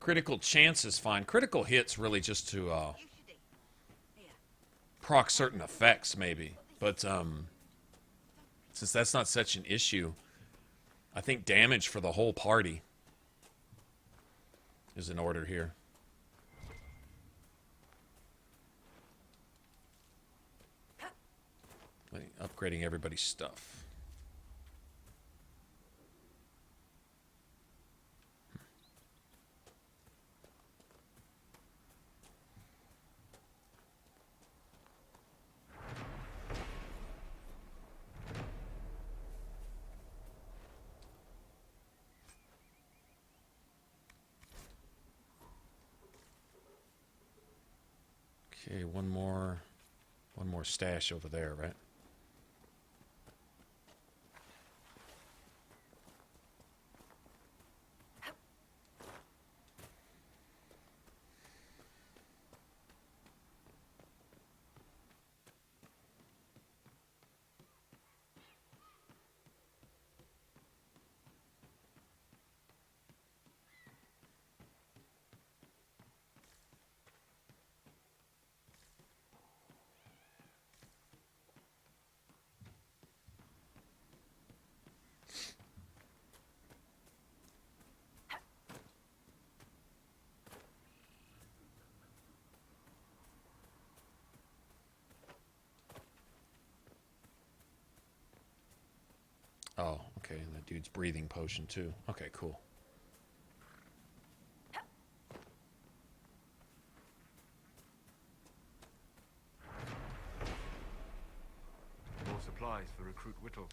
Critical chance is fine. Critical hits really just to proc certain effects, maybe. But since that's not such an issue, I think damage for the whole party is in order here. Upgrading everybody's stuff. Okay, one more stash over there, right? Oh, okay, and that dude's breathing potion too. Okay, cool. More supplies for Recruit Whittle.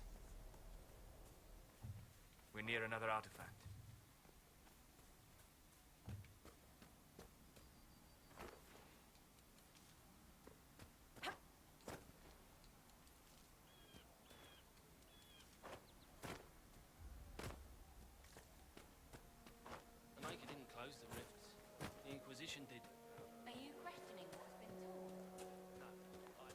We're near another artifact. The Maker didn't close the rifts. The Inquisition did. Are you questioning what's been told? No, I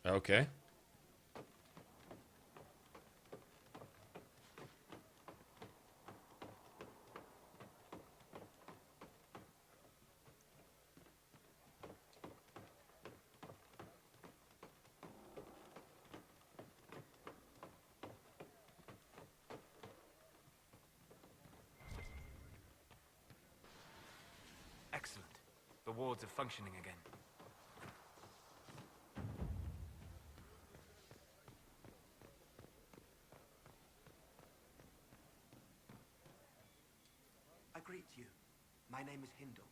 don't know. Okay. Excellent. The wards are functioning again. I greet you. My name is Hindle.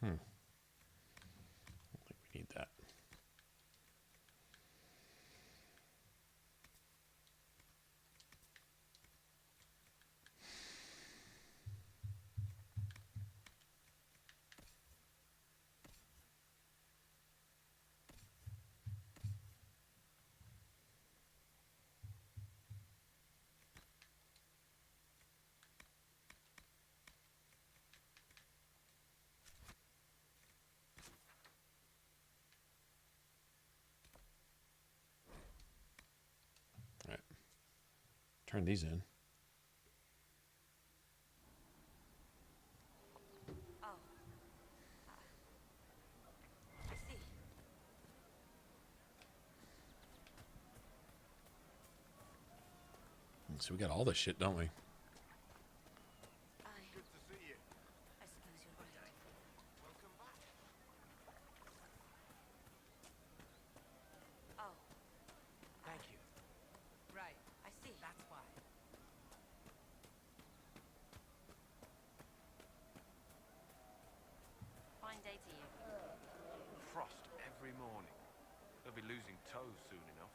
I don't think we need that. Turn these in. Oh. I see. So we got all this shit, don't we? Good to see you. I suppose you're right. Welcome back. Oh. Thank you. Right. I see. That's why. Fine day to you. Frost every morning. They'll be losing toes soon enough.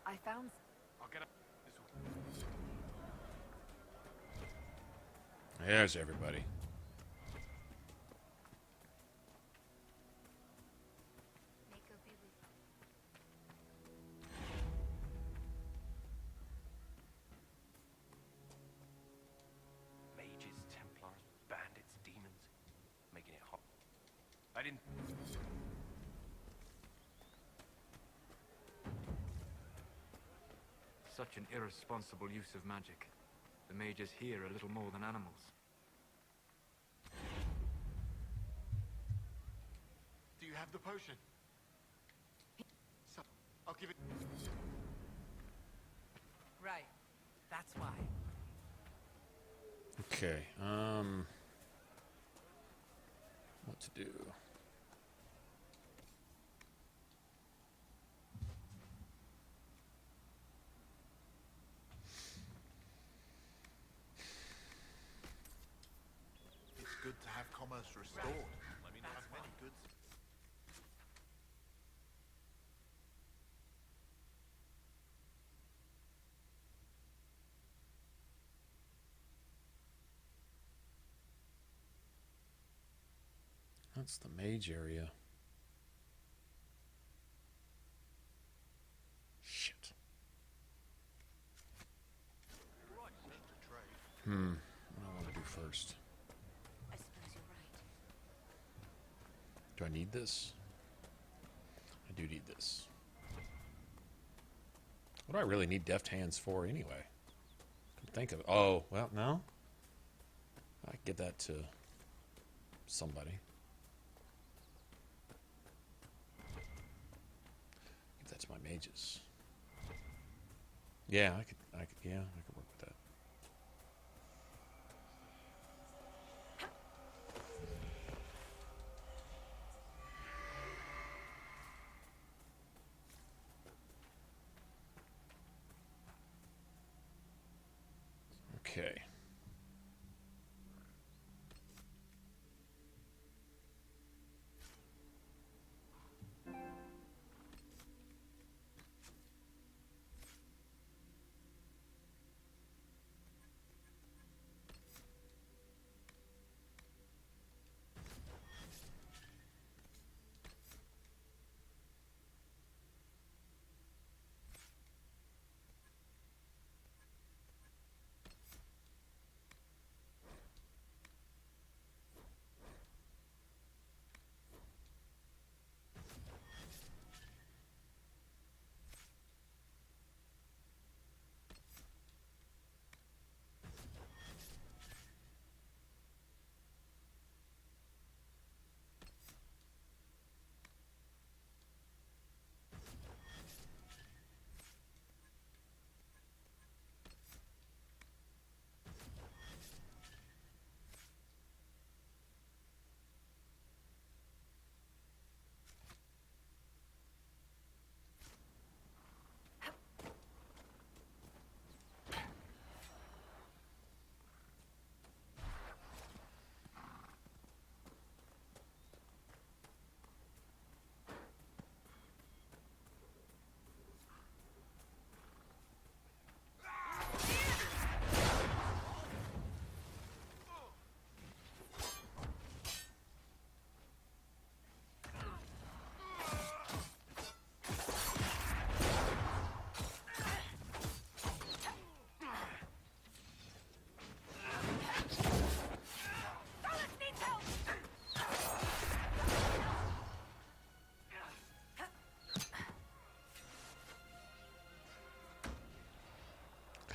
I found... I'll get up. This will... There's everybody. May God be with Mages, Templars, bandits, demons. Making it hot. I didn't... Such an irresponsible use of magic. The mages here are little more than animals. Do you have the potion? So, I'll give it... Right. That's why. Okay. What to do? It's good to have commerce restored. Let me know. Have many goods. That's the mage area. Shit. Right, sir. To trade. What do I want to do first? I suppose you're right. Do I need this? I do need this. What do I really need deft hands for anyway? Couldn't think of it. Oh, well, no. I can get that to somebody. Give that to my mages. Yeah, I could work with that. Okay.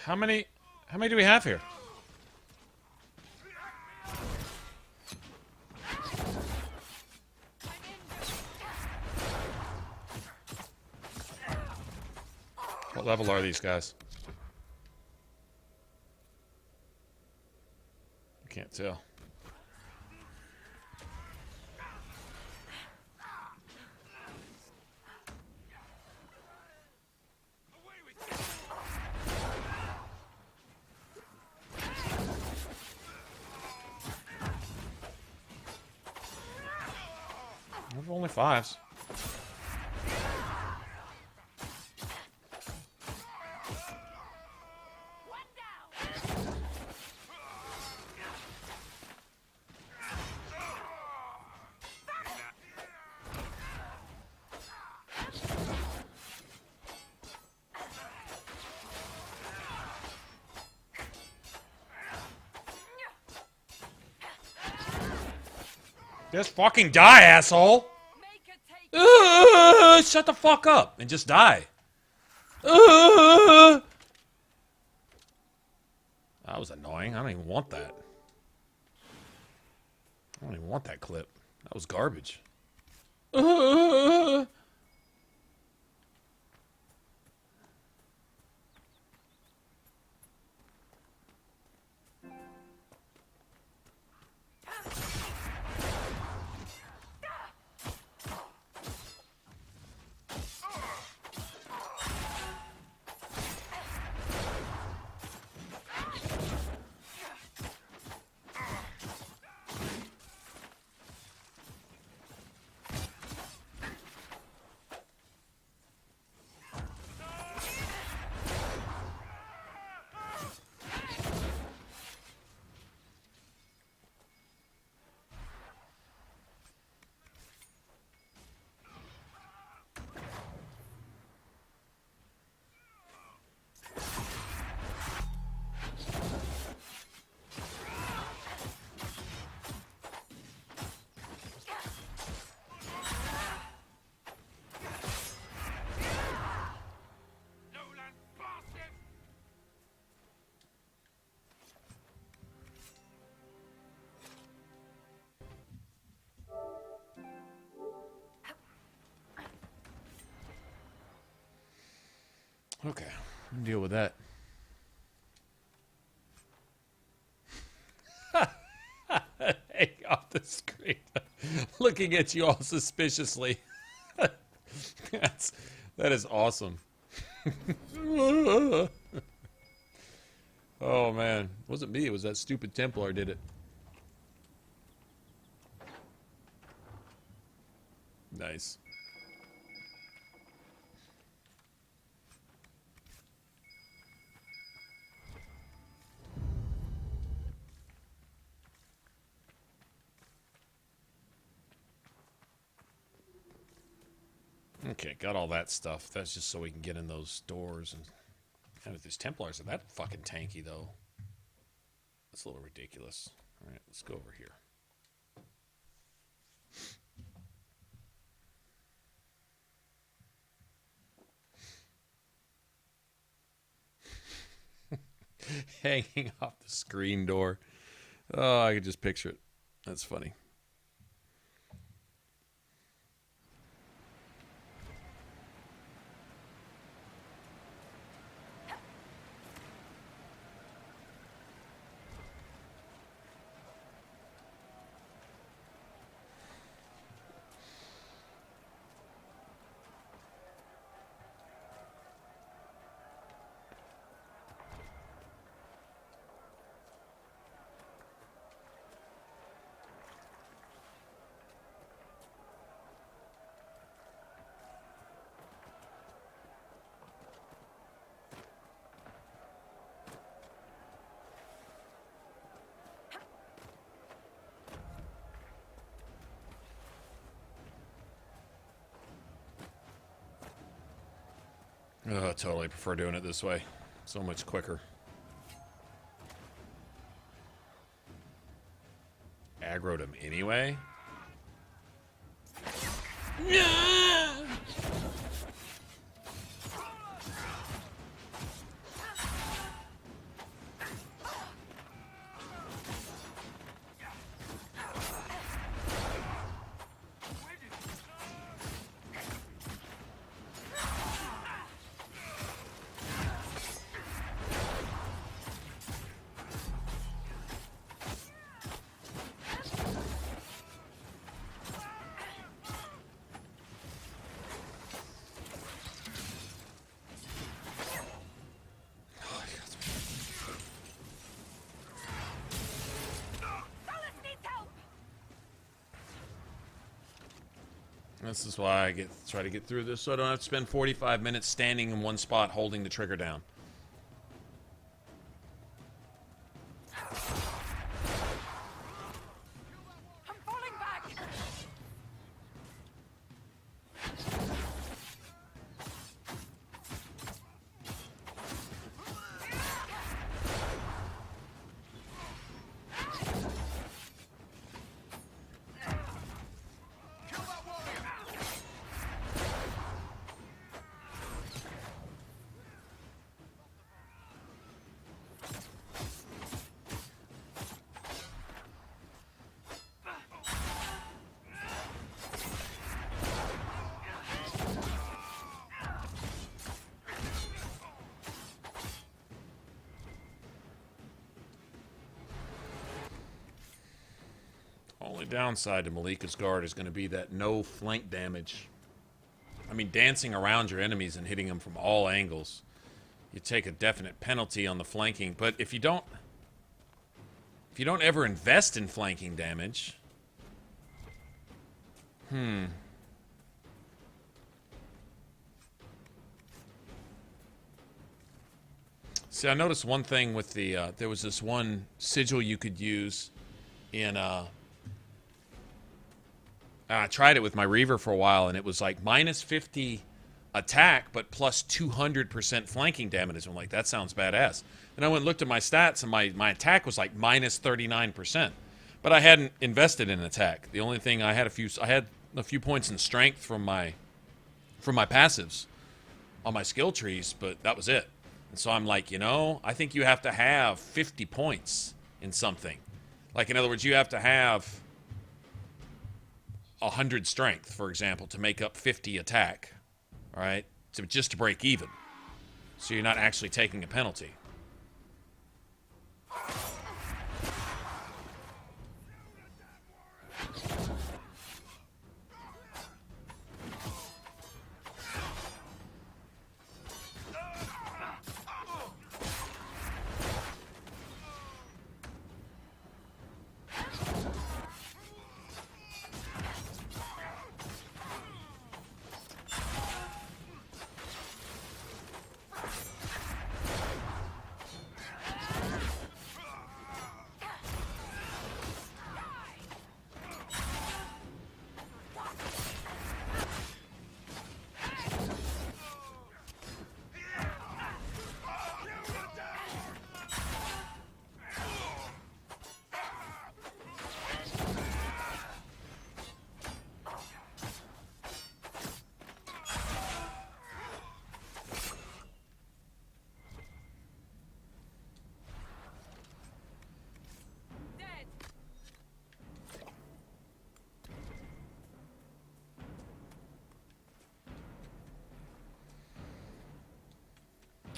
How many do we have here? What level are these guys? I can't tell. There's only 5s. Just fucking die, asshole! Shut the fuck up and just die. That was annoying. I don't even want that. I don't even want that clip. That was garbage. Okay, deal with that. Hey, off the screen, looking at you all suspiciously. That is awesome. Oh man, it wasn't me. It was that stupid Templar did it. Nice. Okay, got all that stuff. That's just so we can get in those doors. And if these Templars are that fucking tanky, though. That's a little ridiculous. Alright, let's go over here. Hanging off the screen door. Oh, I could just picture it. That's funny. Oh, I totally prefer doing it this way. So much quicker. Aggroed him anyway? Yeah! This is why I try to get through this so I don't have to spend 45 minutes standing in one spot holding the trigger down. I'm falling back. Only downside to Malika's guard is going to be that no flank damage. I mean, dancing around your enemies and hitting them from all angles, you take a definite penalty on the flanking. But if you don't ever invest in flanking damage, See, I noticed one thing with the there was this one sigil you could use in I tried it with my Reaver for a while, and it was like minus 50 attack, but plus 200% flanking damage. I'm like, that sounds badass. And I went and looked at my stats, and my attack was like minus 39%. But I hadn't invested in attack. The only thing I had a few points in strength from my passives on my skill trees, but that was it. And so I'm like, I think you have to have 50 points in something. Like, in other words, you have to have 100 strength, for example, to make up 50 attack, all right? So just to break even. So you're not actually taking a penalty.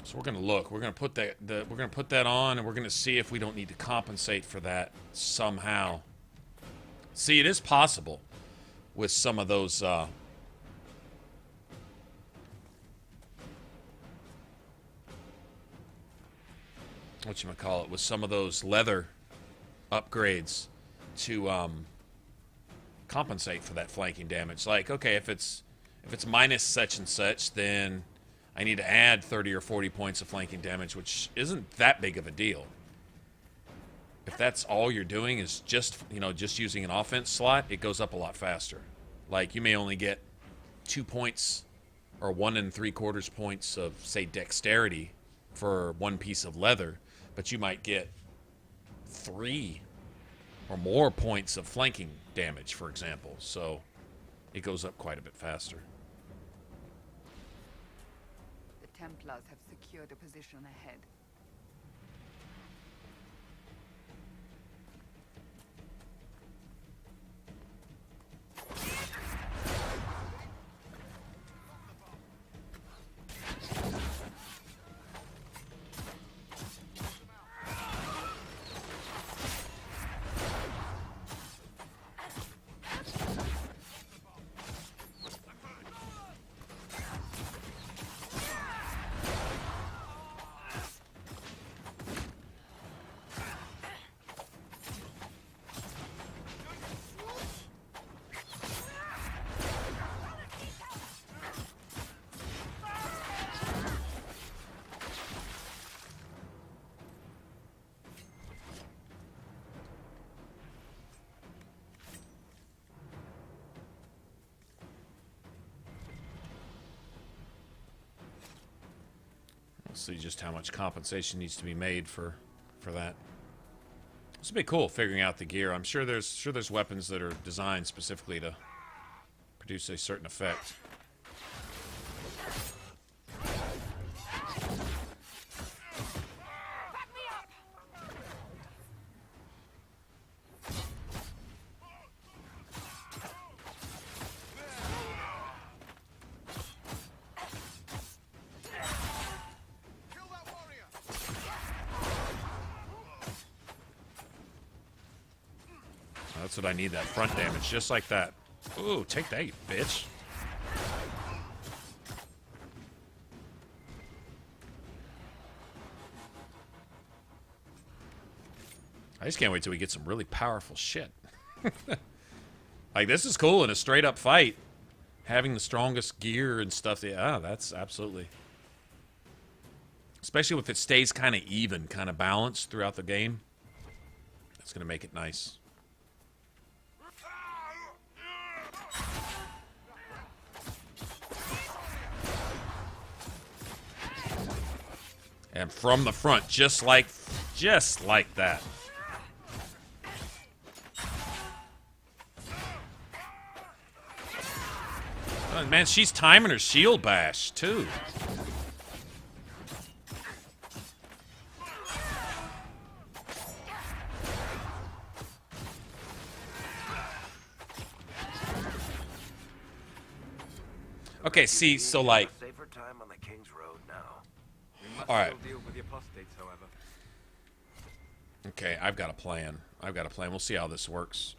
So we're gonna look. We're gonna put that on, and we're gonna see if we don't need to compensate for that somehow. See, it is possible with some of those. With some of those leather upgrades to compensate for that flanking damage. Like, okay, if it's minus such and such, then I need to add 30 or 40 points of flanking damage, which isn't that big of a deal. If that's all you're doing is just using an offense slot, it goes up a lot faster. Like, you may only get 2 points or 1 3/4 points of, say, dexterity for one piece of leather, but you might get 3 or more points of flanking damage, for example. So it goes up quite a bit faster. The Templars have secured a position ahead. see just how much compensation needs to be made for that. It's a bit cool figuring out the gear. I'm sure there's weapons that are designed specifically to produce a certain effect. That's what I need, that front damage, just like that. Ooh, take that, you bitch. I just can't wait till we get some really powerful shit. Like, this is cool in a straight-up fight. Having the strongest gear and stuff. Yeah, that's absolutely... Especially if it stays kind of even, kind of balanced throughout the game. That's going to make it nice. And from the front, just like that. Oh, man, she's timing her shield bash, too. Okay, see, so like... Safer time on the King's Road now. Must All right. still deal with the apostates, however. Okay, I've got a plan. We'll see how this works.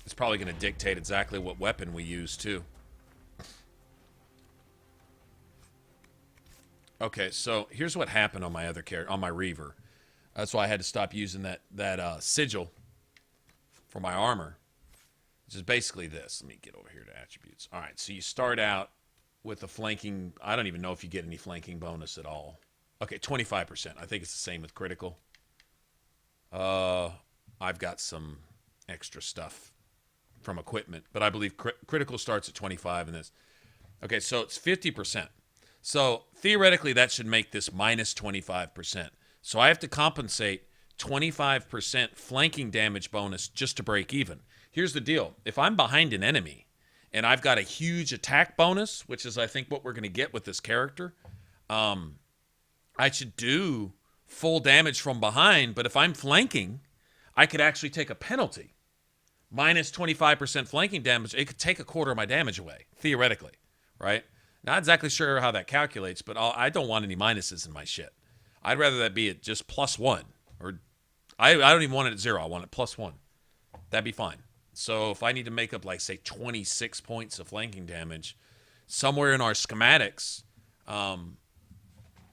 It's probably going to dictate exactly what weapon we use, too. Okay, so here's what happened on my other character, on my Reaver. That's why I had to stop using that sigil for my armor. Which is basically this. Let me get over here to attributes. All right, so you start out with a flanking... I don't even know if you get any flanking bonus at all. Okay, 25%. I think it's the same with critical. I've got some extra stuff from equipment, but I believe critical starts at 25 in this. Okay, so it's 50%. So theoretically, that should make this minus 25%. So I have to compensate 25% flanking damage bonus just to break even. Here's the deal. If I'm behind an enemy and I've got a huge attack bonus, which is I think what we're going to get with this character, I should do full damage from behind, but if I'm flanking, I could actually take a penalty. Minus 25% flanking damage, it could take a quarter of my damage away, theoretically, right? Not exactly sure how that calculates, but I don't want any minuses in my shit. I'd rather that be at just +1, or I don't even want it at 0. I want it +1. That'd be fine. So if I need to make up, like, say, 26 points of flanking damage, somewhere in our schematics,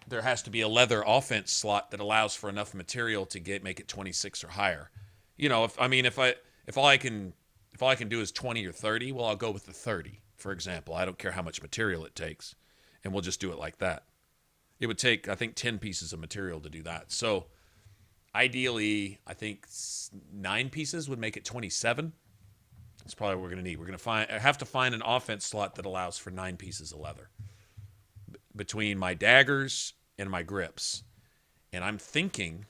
there has to be a leather offense slot that allows for enough material to make it 26 or higher. You know, if all I can do is 20 or 30, well, I'll go with the 30, for example. I don't care how much material it takes, and we'll just do it like that. It would take, I think, 10 pieces of material to do that. So ideally, I think 9 pieces would make it 27. That's probably what we're going to need. We're going to have to find an offense slot that allows for 9 pieces of leather between my daggers and my grips. And I'm thinking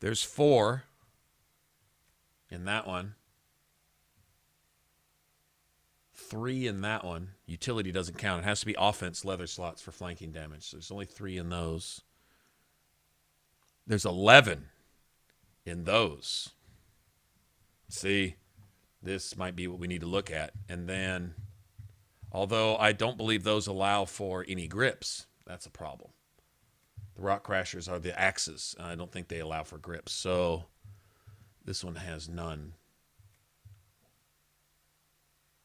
there's 4 in that one. 3 in that one. Utility doesn't count. It has to be offense leather slots for flanking damage. So there's only 3 in those. There's 11 in those. See, this might be what we need to look at. And then, although I don't believe those allow for any grips, that's a problem. The rock crashers are the axes. I don't think they allow for grips. So this one has none.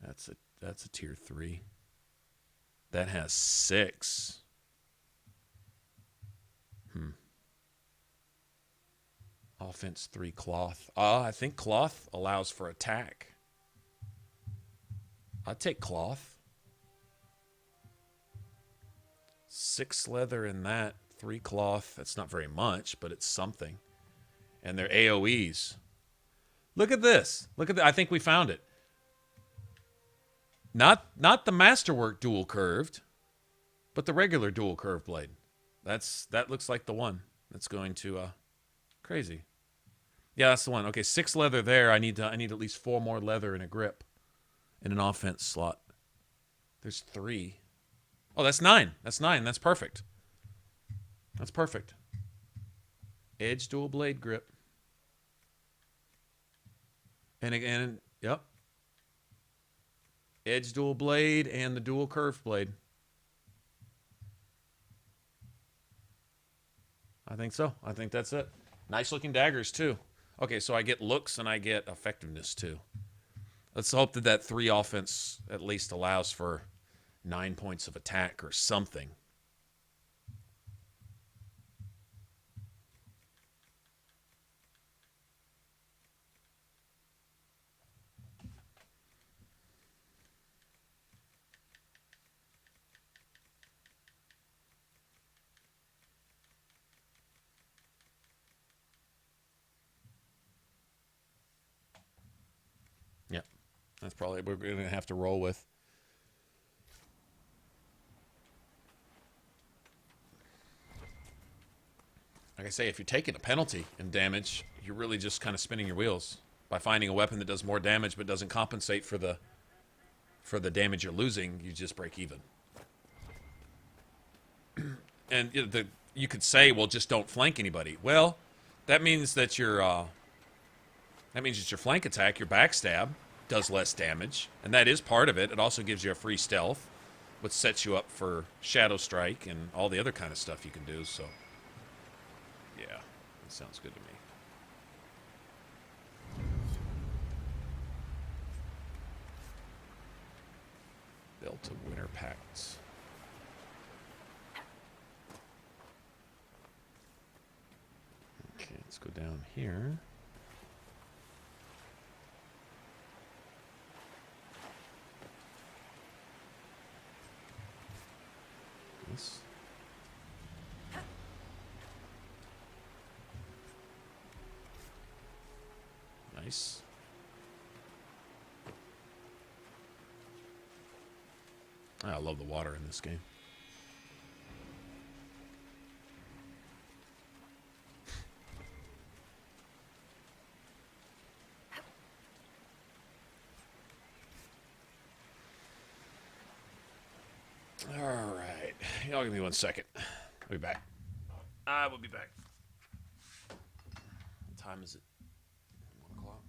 That's a tier 3. That has 6. Offense 3 cloth. I think cloth allows for attack. I'd take cloth. 6 leather in that. 3 cloth. That's not very much, but it's something. And they're AoEs. Look at this. Look at that. I think we found it. Not the Masterwork dual curved, but the regular dual curved blade. That looks like the one that's going to crazy. Yeah, that's the one. Okay, 6 leather there. I need at least 4 more leather in a grip in an offense slot. There's 3. Oh, that's 9. That's 9. That's perfect. That's perfect. Edge dual blade grip. And again, yep. Edge dual blade and the dual curved blade. I think so. I think that's it. Nice looking daggers too. Okay, so I get looks and I get effectiveness too. Let's hope that 3 offense at least allows for 9 points of attack or something. Yep. That's probably what we're going to have to roll with. Like I say, if you're taking a penalty in damage, you're really just kind of spinning your wheels. By finding a weapon that does more damage but doesn't compensate for the damage you're losing, you just break even. And you could say, well, just don't flank anybody. Well, that means that your flank attack, your backstab, does less damage, and that is part of it. It also gives you a free stealth, which sets you up for Shadow Strike and all the other kind of stuff you can do. So, yeah, that sounds good to me. Belt of Winter Pacts. Okay, let's go down here. This. Nice. I love the water in this game. All right. Y'all give me 1 second. I'll be back. I will be back. What time is it? 1 o'clock.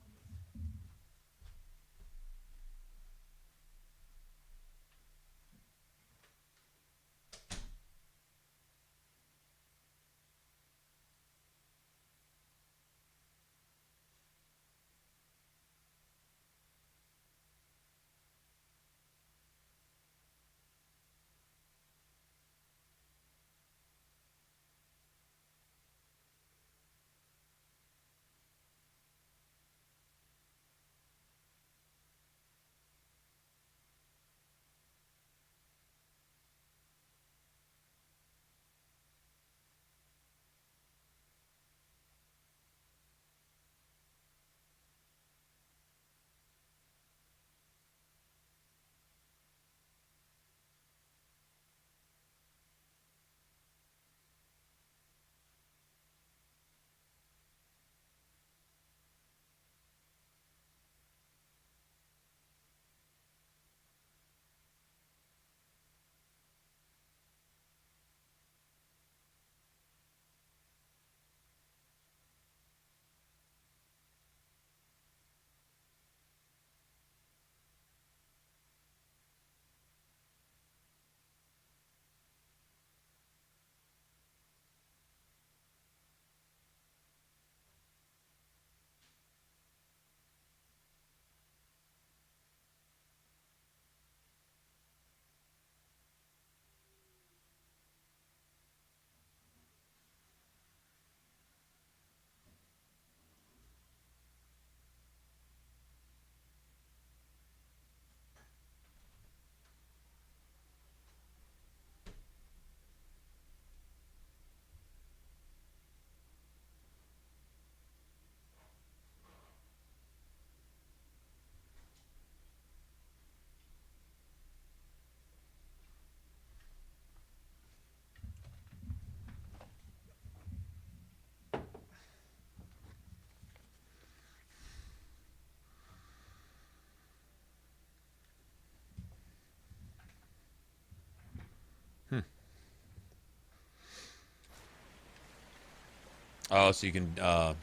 Oh, so you can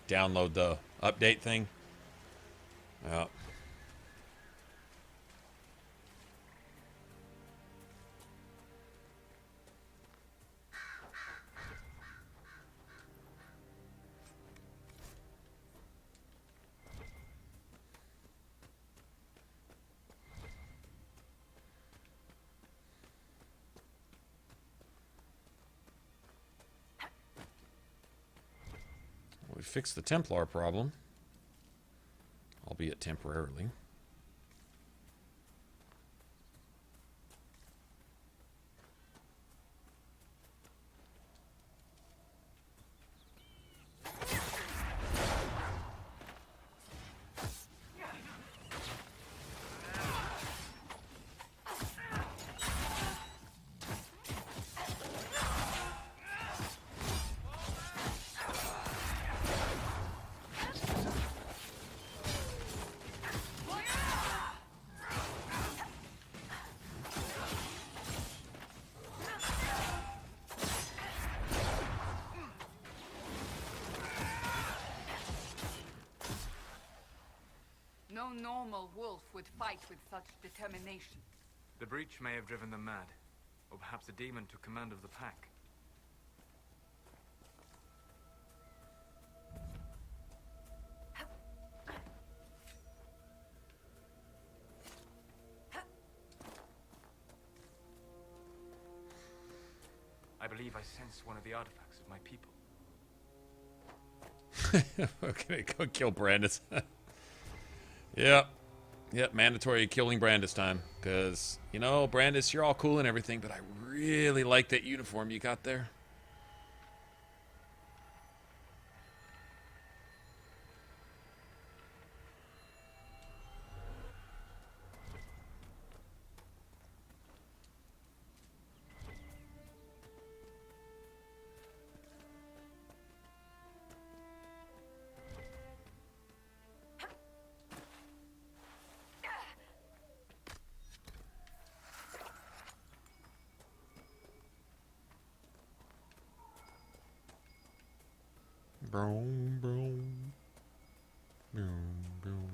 download the update thing? Yeah. We fixed the Templar problem, albeit temporarily. No normal wolf would fight with such determination. The breach may have driven them mad. Or perhaps a demon took command of the pack. I believe I sense one of the artifacts of my people. Okay, go kill Brandis. Yep. Yep, mandatory killing Brandis time. Because, you know, Brandis, you're all cool and everything, but I really like that uniform you got there. Boom, boom. Boom, boom.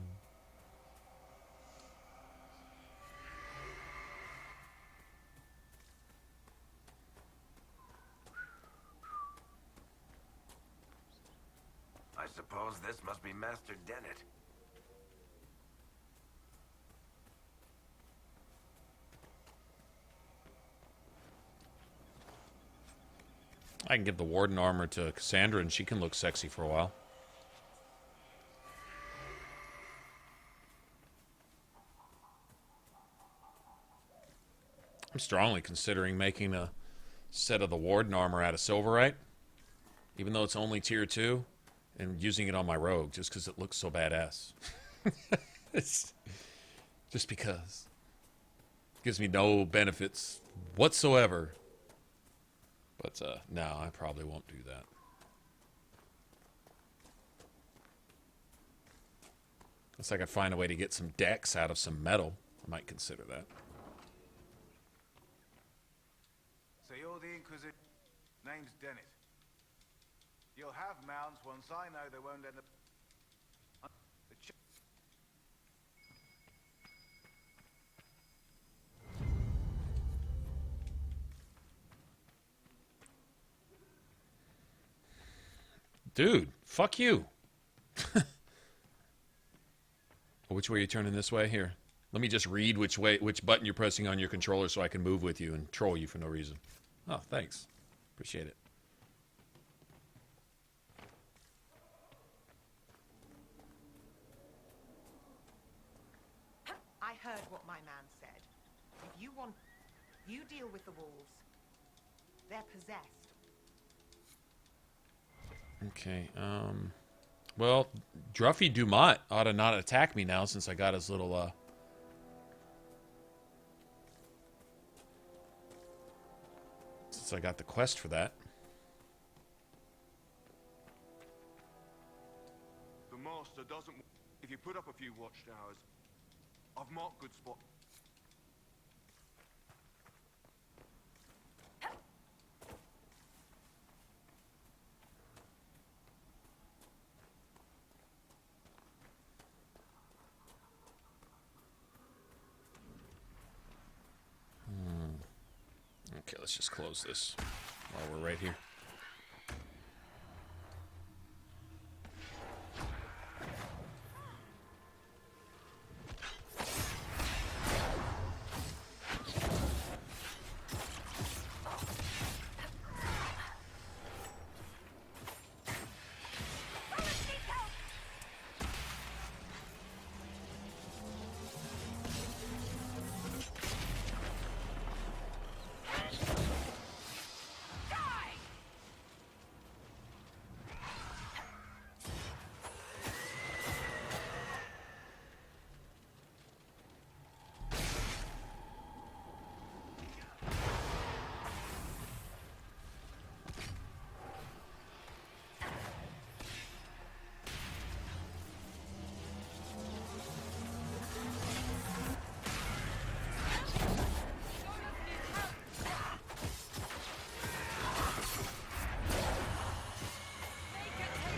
I suppose this must be Master Dennett. I can give the Warden armor to Cassandra and she can look sexy for a while. I'm strongly considering making a set of the Warden armor out of Silverite, even though it's only tier 2, and using it on my rogue just because it looks so badass. It's just because. It gives me no benefits whatsoever. But no, I probably won't do that. Unless I could find a way to get some dex out of some metal, I might consider that. So you're the Inquisition. Name's Dennett. You'll have mounts once I know they won't end up... Dude, fuck you. Which way are you turning this way? Here. Let me just read which button you're pressing on your controller so I can move with you and troll you for no reason. Oh, thanks. Appreciate it. I heard what my man said. If you want... You deal with the wolves. They're possessed. Okay, well, Druffy Dumont ought to not attack me now since I got his little, since I got the quest for that. The Master doesn't... If you put up a few watchtowers, I've marked good spot. let's just close this while we're right here.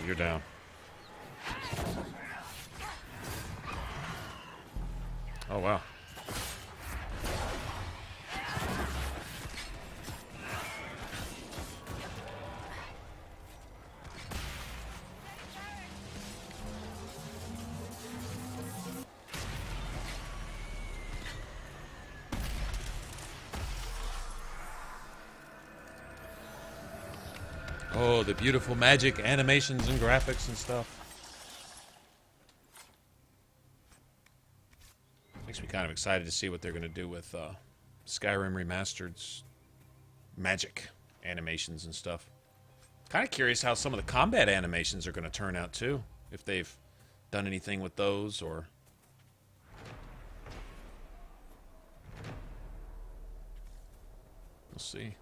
You're down. Oh, wow. Oh, the beautiful magic animations and graphics and stuff. Makes me kind of excited to see what they're going to do with Skyrim Remastered's magic animations and stuff. Kind of curious how some of the combat animations are going to turn out too. If they've done anything with those or... We'll see.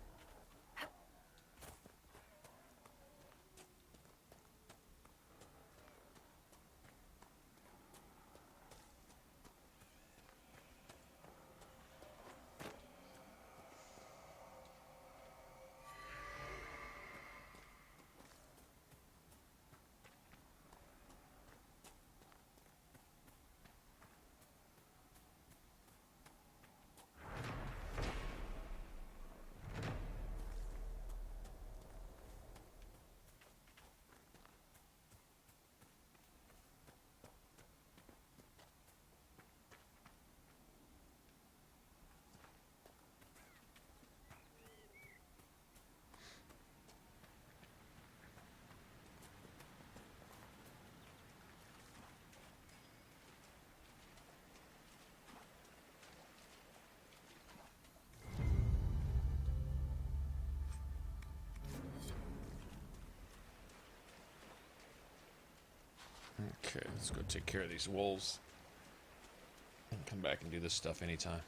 Okay, let's go take care of these wolves. And come back and do this stuff anytime.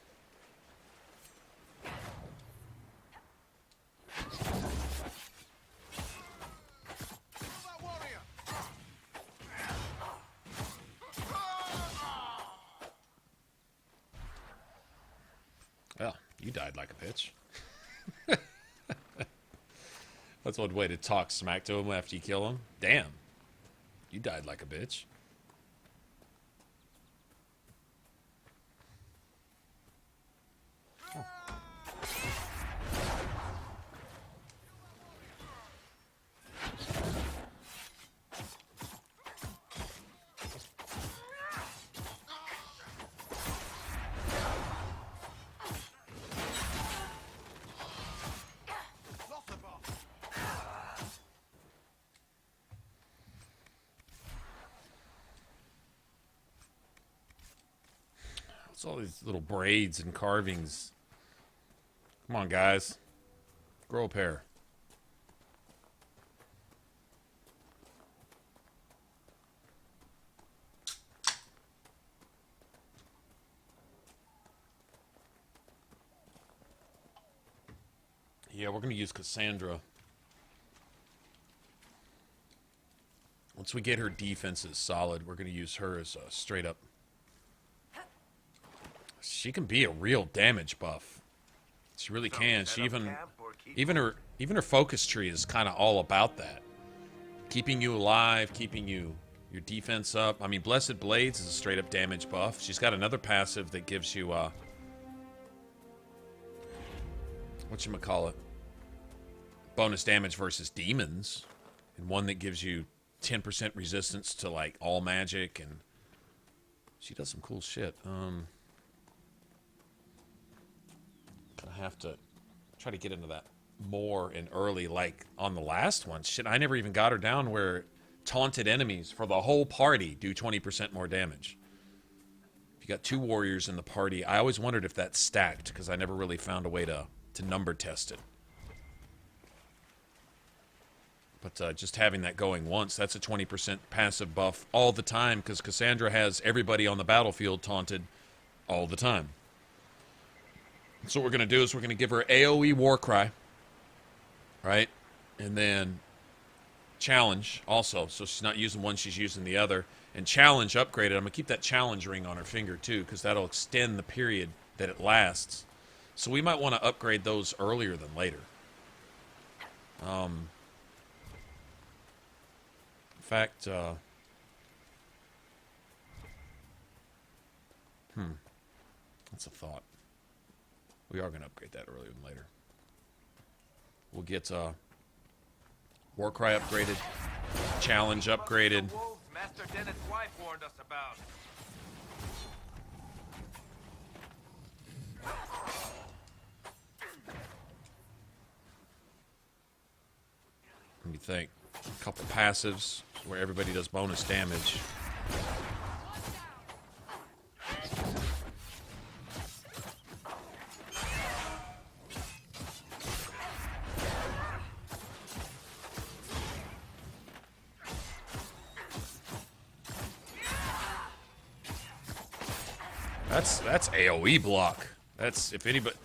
Well, you died like a bitch. That's one way to talk smack to him after you kill him. Damn. You died like a bitch. Oh. What's all these little braids and carvings? Come on, guys. Grow a pair. Yeah, we're going to use Cassandra. Once we get her defenses solid, we're going to use her as a straight up. She can be a real damage buff. She really can. She even her focus tree is kind of all about that. Keeping you alive, keeping your defense up. I mean, Blessed Blades is a straight up damage buff. She's got another passive that gives you whatchamacallit, bonus damage versus demons, and one that gives you 10% resistance to like all magic, and she does some cool shit. I have to try to get into that more and early, like on the last one. Shit, I never even got her down where taunted enemies for the whole party do 20% more damage. If you got 2 warriors in the party, I always wondered if that stacked, because I never really found a way to number test it. But just having that going once, that's a 20% passive buff all the time, because Cassandra has everybody on the battlefield taunted all the time. So what we're going to do is we're going to give her AoE Warcry, right? And then Challenge also. So she's not using one, she's using the other. And Challenge upgraded. I'm going to keep that Challenge ring on her finger too, because that'll extend the period that it lasts. So we might want to upgrade those earlier than later. In fact, that's a thought. We are going to upgrade that earlier than later. We'll get Warcry upgraded, Challenge upgraded. Master Dennett's wife warned us about. Let me think. A couple passives where everybody does bonus damage. That's AoE block. That's if anybody.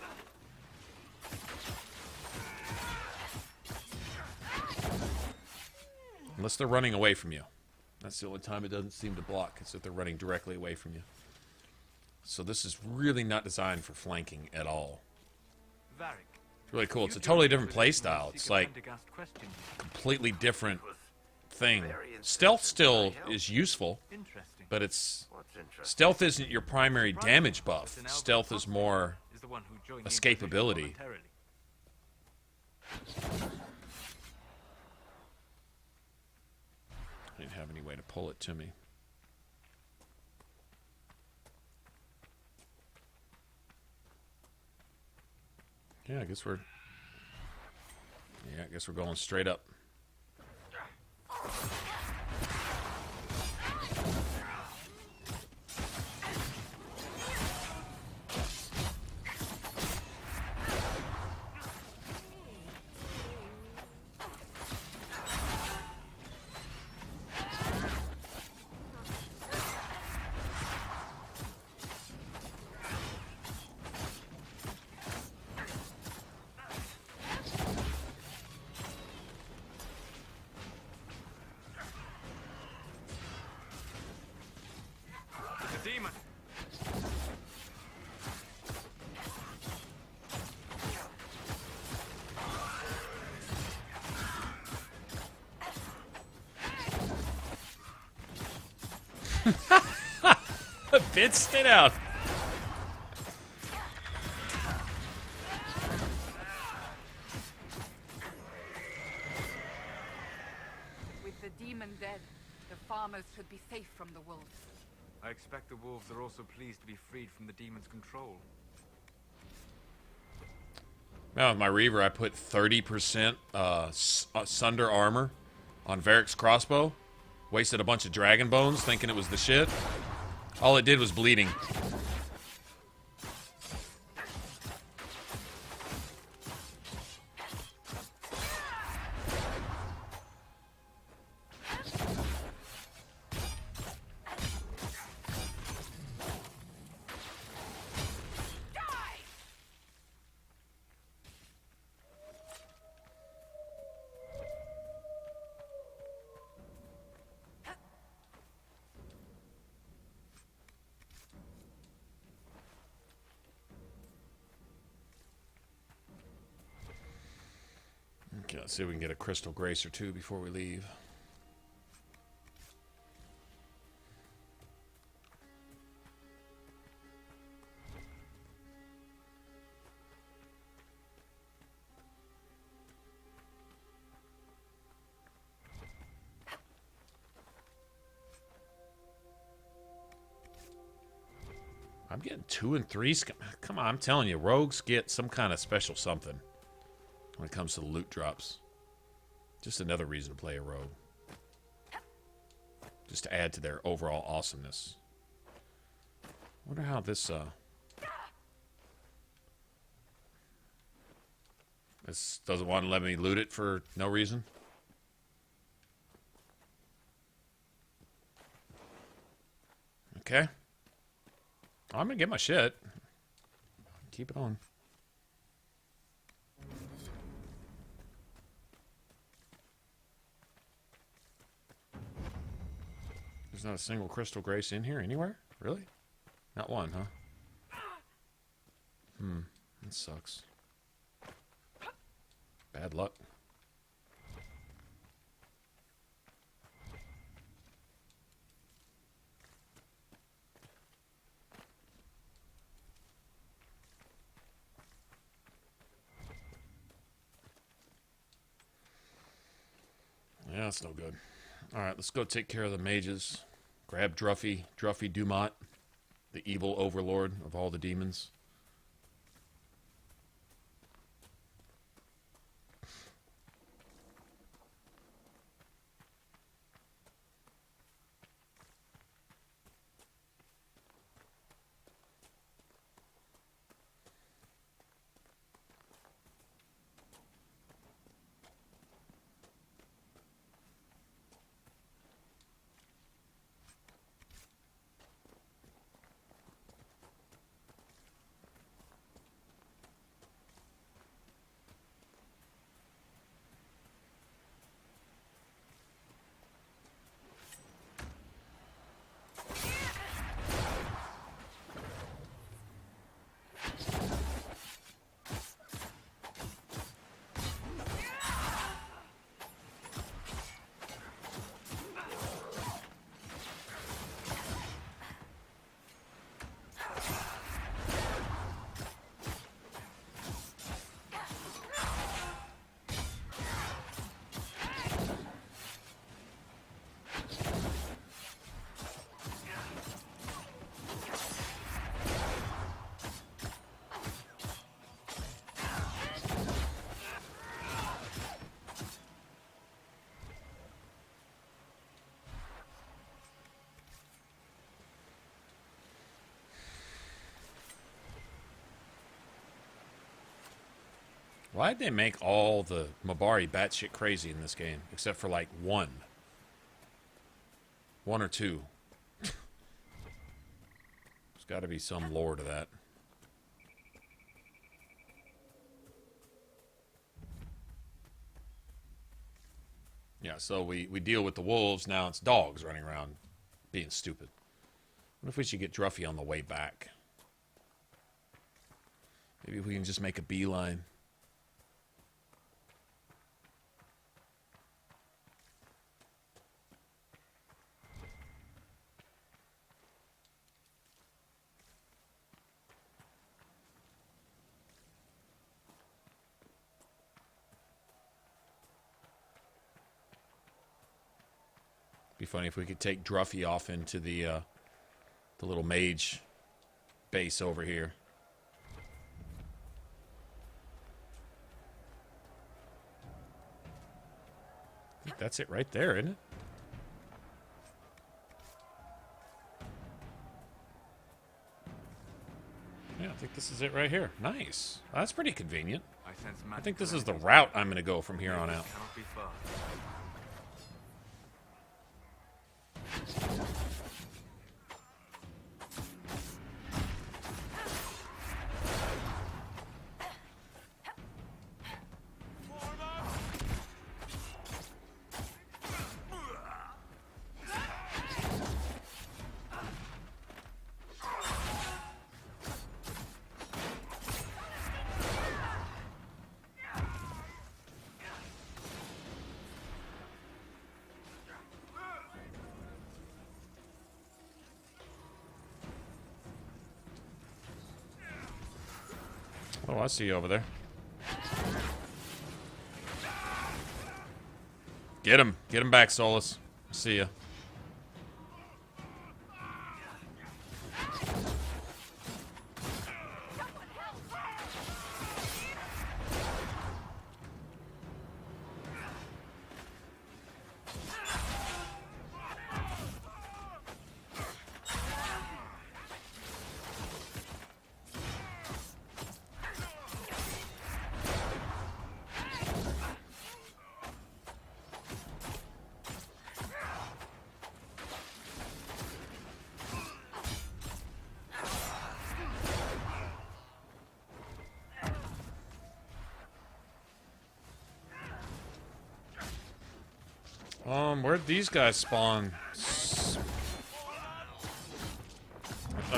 Unless they're running away from you. That's the only time it doesn't seem to block, is if they're running directly away from you. So this is really not designed for flanking at all. It's really cool. It's a totally different playstyle. It's like completely different thing. Stealth still is useful, but it's stealth isn't your primary damage buff. Stealth is more escapability. I didn't have any way to pull it to me. Yeah, I guess we're going straight up. Bitsed it out. With the demon dead, the farmers should be safe from the wolves. I expect the wolves are also pleased to be freed from the demon's control. Now with my Reaver, I put 30% Sunder armor on Varric's crossbow. Wasted a bunch of dragon bones thinking it was the shit. All it did was bleeding. Okay, let's see if we can get a Crystal Grace or two before we leave. getting 2 and 3. Come on, I'm telling you, rogues get some kind of special something when it comes to the loot drops. Just another reason to play a rogue. Just to add to their overall awesomeness. Wonder how this this doesn't want to let me loot it for no reason. Okay. I'm gonna get my shit. Keep it on. There's not a single crystal grace in here anywhere? Really? Not one, huh? That sucks. Bad luck. Yeah, that's no good. Alright, let's go take care of the mages. Grab Druffy Dumont, the evil overlord of all the demons. Why'd they make all the Mabari batshit crazy in this game? Except for like one. One or two. There's gotta be some lore to that. Yeah, so we deal with the wolves, now it's dogs running around being stupid. What if we should get Druffy on the way back? Maybe we can just make a beeline. Be funny if we could take Druffy off into the little mage base over here. I think that's it right there, isn't it? Yeah, I think this is it right here. Nice. That's pretty convenient. I think this is the route I'm going to go from here on out. Oh, I see you over there. Get him. Get him back, Solus. I see ya. Where'd these guys spawn?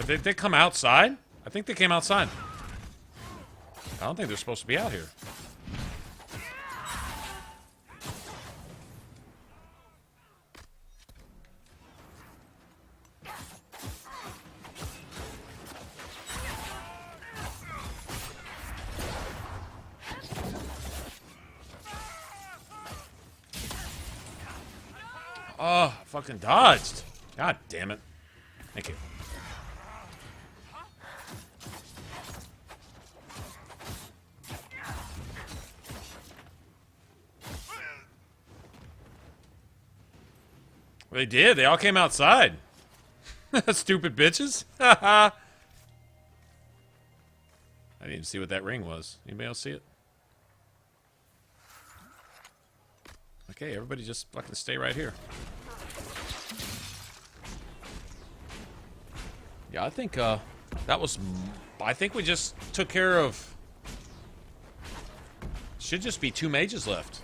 They come outside? I think they came outside. I don't think they're supposed to be out here. Oh, fucking dodged. God damn it. Thank you. They did. They all came outside. Stupid bitches. I didn't even see what that ring was. Anybody else see it? Okay, everybody just fucking stay right here. Yeah, I think that was... I think we just took care of... Should just be 2 mages left.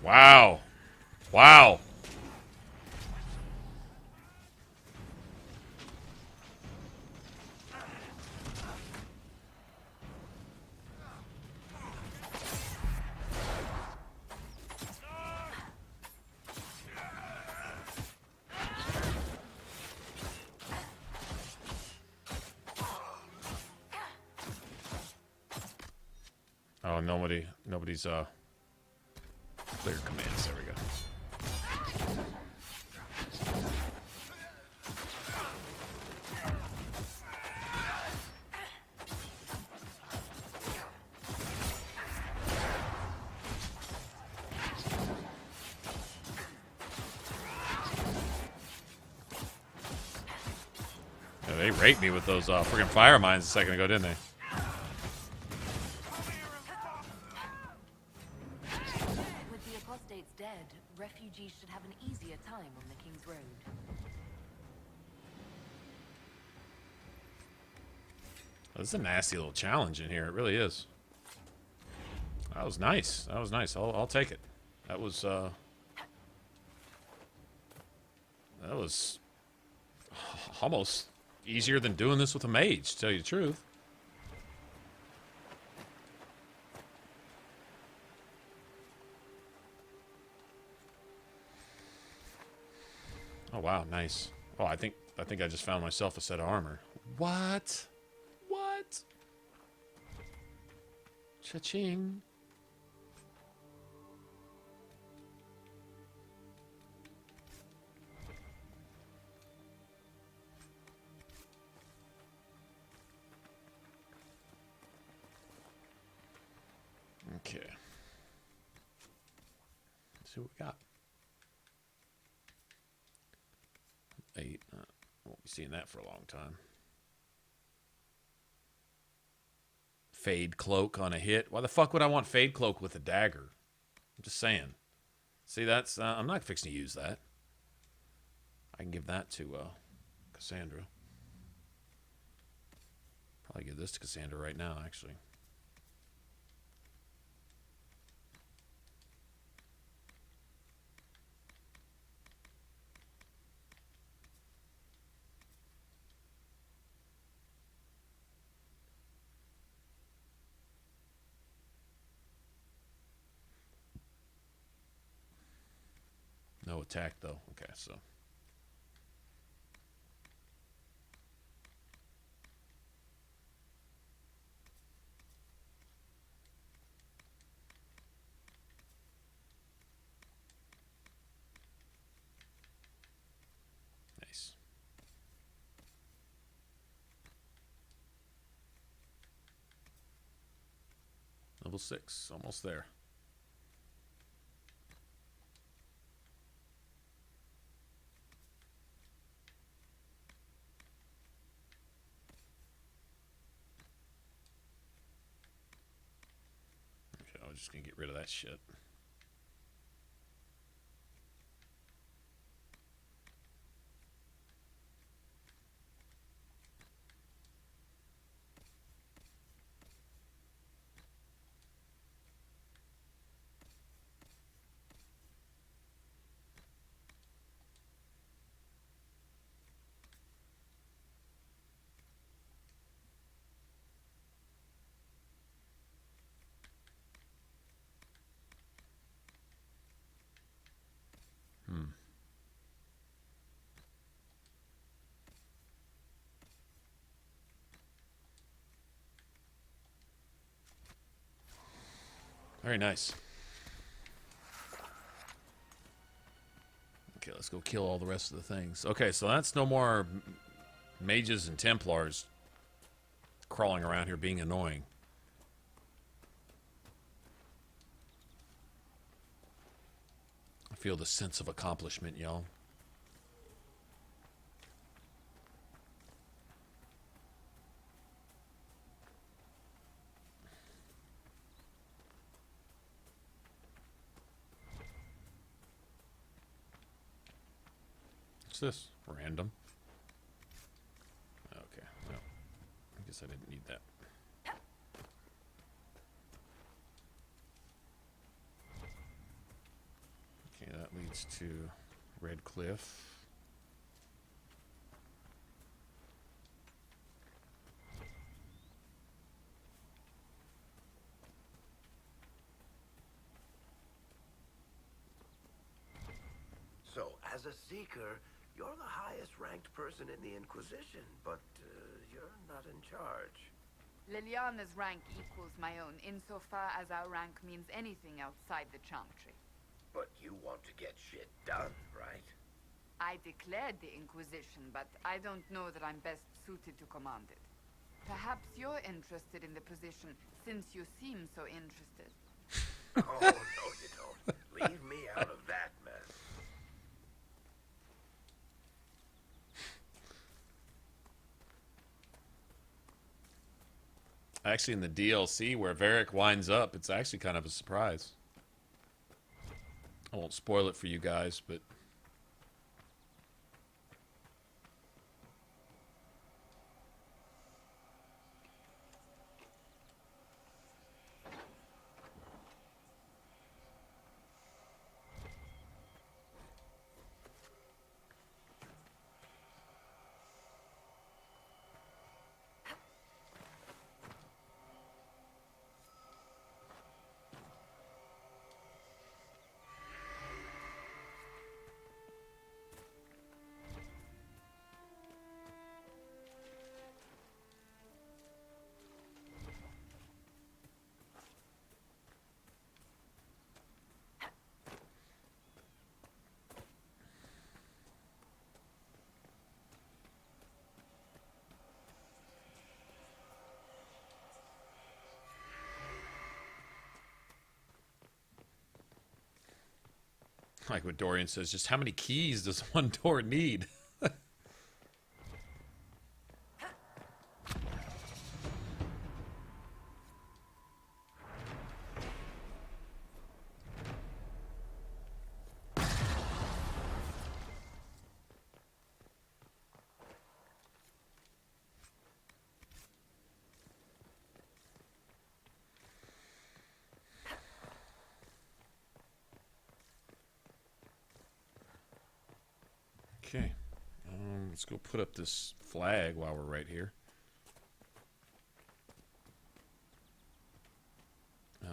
Wow. Wow. Oh, nobody's clear commands. There we go. Yeah, they raped me with those friggin' fire mines a second ago, didn't they? Refugees should have an easier time on the King's Road. This is a nasty little challenge in here. It really is. That was nice. That was nice. I'll take it. That was almost easier than doing this with a mage, to tell you the truth. Oh wow, nice. Oh, I think I just found myself a set of armor. What? What? Cha-ching. Okay. Let's see what we got. 8. Won't be seeing that for a long time. Fade cloak on a hit. Why the fuck would I want fade cloak with a dagger? I'm just saying. See, that's... I'm not fixing to use that. I can give that to Cassandra. Probably give this to Cassandra right now, actually. No attack, though. Okay, so... Nice. Level 6. Almost there. was just gonna get rid of that shit. Very nice. Okay, let's go kill all the rest of the things. Okay, so that's no more mages and Templars crawling around here being annoying. I feel the sense of accomplishment, y'all. What's this? Random. Okay, no. I guess I didn't need that. Okay, that leads to Red Cliff. So, as a Seeker, you're the highest ranked person in the Inquisition, but you're not in charge. Liliana's rank equals my own, insofar as our rank means anything outside the Chantry. But you want to get shit done, right? I declared the Inquisition, but I don't know that I'm best suited to command it. Perhaps you're interested in the position, since you seem so interested. Oh, no you don't. Leave me out of that mess. Actually, in the DLC where Varric winds up, it's actually kind of a surprise. I won't spoil it for you guys, but... Like what Dorian says, just how many keys does one door need? Okay, let's go put up this flag while we're right here. Where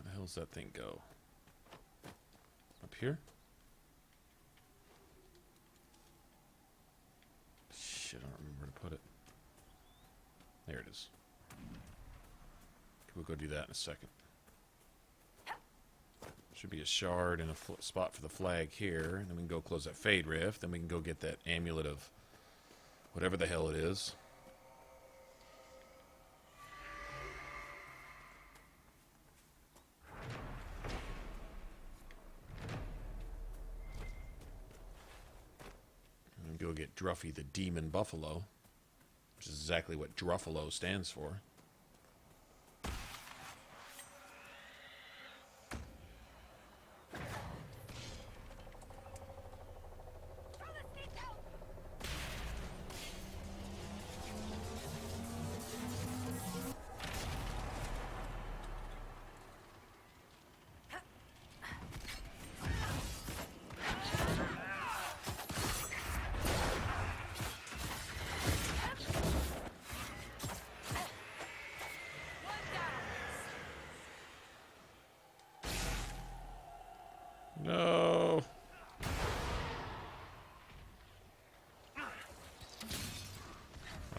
the hell's that thing go? Up here? Shit, I don't remember where to put it. There it is. We'll go do that in a second. Should be a shard and a spot for the flag here. And then we can go close that Fade Rift. Then we can go get that amulet of whatever the hell it is. And go get Druffy the Demon Buffalo, which is exactly what Druffalo stands for.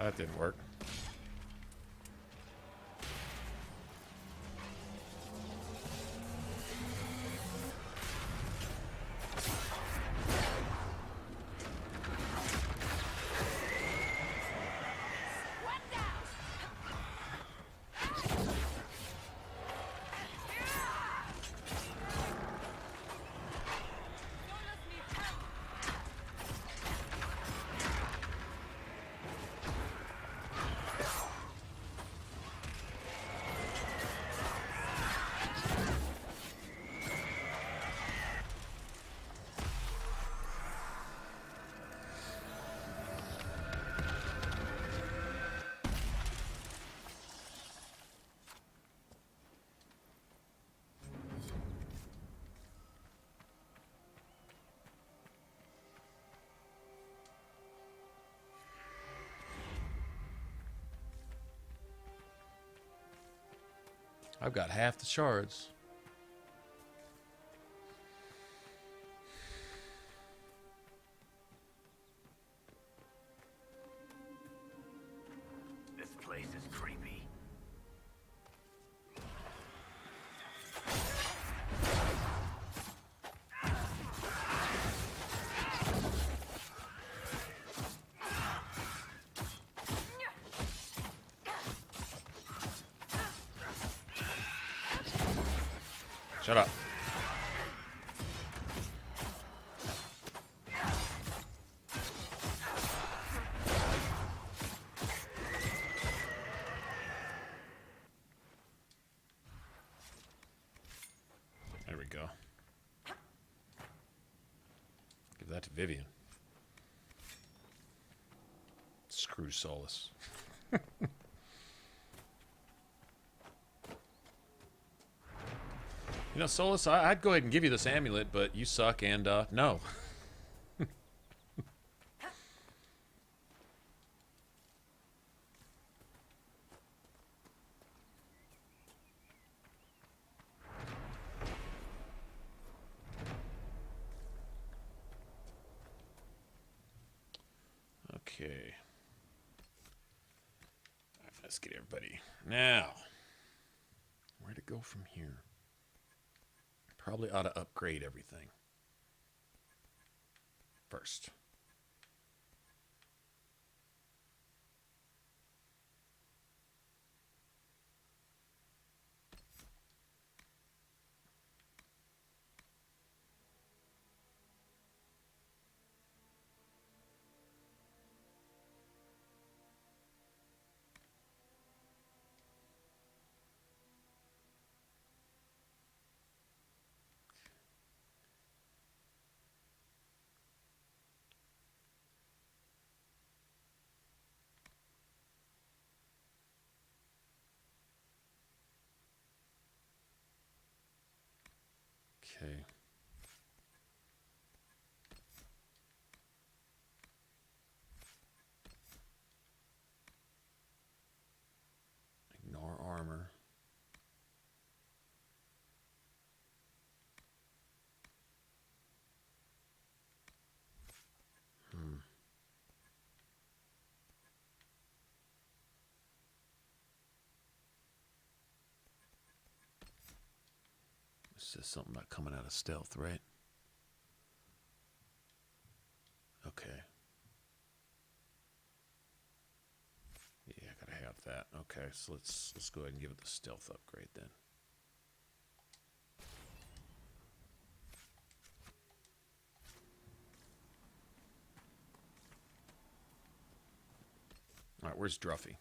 That didn't work. I've got half the shards. This place is creepy. Shut up. There we go. Give that to Vivian. Screw Solus. You know, Solus, I'd go ahead and give you this amulet, but you suck, and, no. Okay. All right, let's get everybody. Now, where to go from here? Probably ought to upgrade everything first. Okay. Ignore armor. This is something about coming out of stealth, right? Okay. Yeah, I gotta have that. Okay, so let's go ahead and give it the stealth upgrade then. All right, where's Druffy?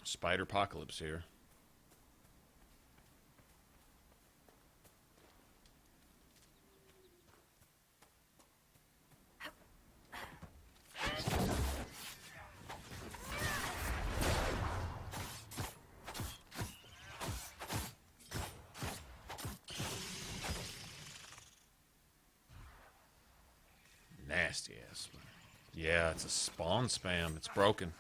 Spider apocalypse here. Nasty ass. Yeah, it's a spawn spam. It's broken.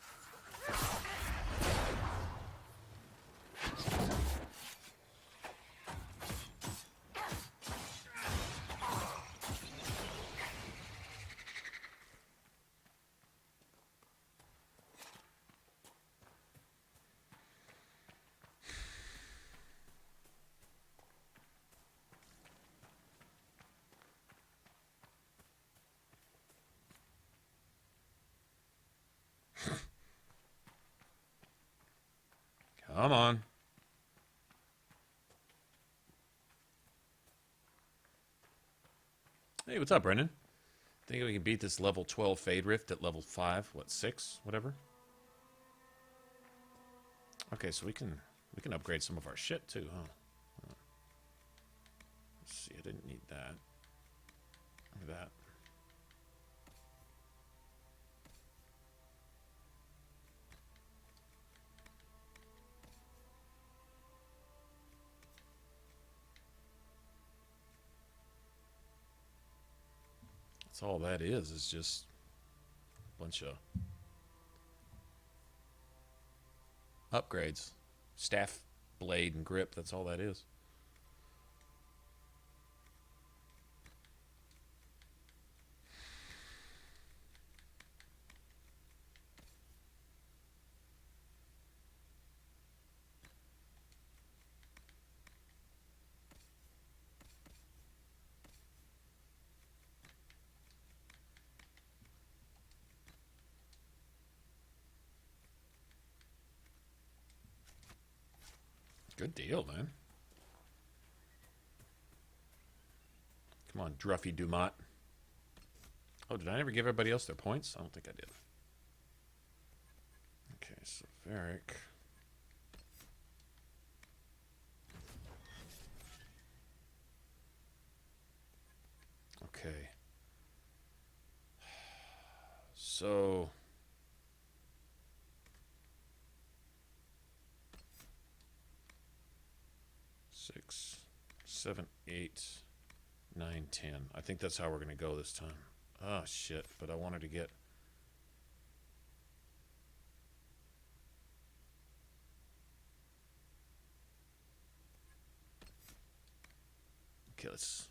Come on. Hey, what's up, Brendan? Think we can beat this level 12 Fade Rift at level 5? What, 6? Whatever. Okay, so we can upgrade some of our shit too, huh? Let's see, I didn't need that. Look at that. That's all that is just a bunch of upgrades. Staff, blade, and grip, that's all that is. Good deal, man. Come on, Druffy Dumont. Oh, did I ever give everybody else their points? I don't think I did. Okay, so Varric. Okay. So... 6, 7, 8, 9, 10. I think that's how we're going to go this time. Oh, shit. But I wanted to get... Okay, let's...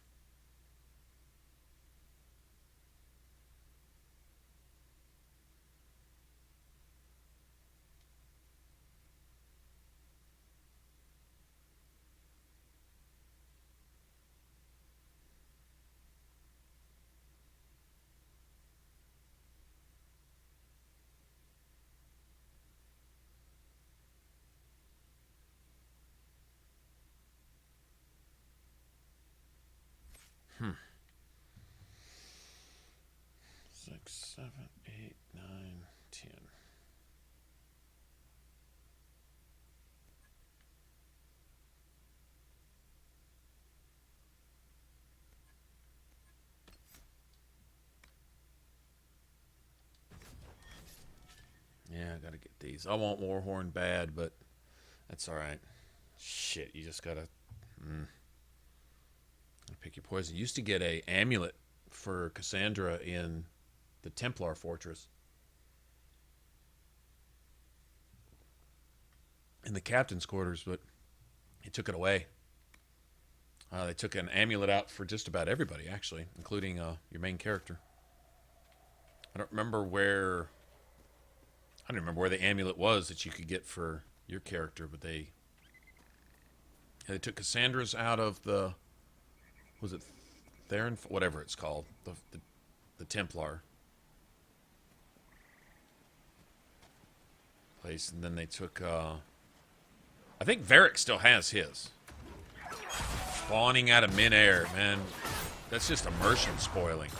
Hmm. 6, 7, 8, 9, 10. Yeah, I gotta get these. I want Warhorn bad, but that's alright. Shit, you just gotta... pick your poison. You used to get a amulet for Cassandra in the Templar Fortress. In the captain's quarters, but he took it away. They took an amulet out for just about everybody, actually, including your main character. I don't remember where... I don't remember where the amulet was that you could get for your character, but they took Cassandra's out of the... Was it Theron? Whatever it's called. The Templar place. And then they took... I think Varric still has his. Spawning out of midair, man. That's just immersion spoiling.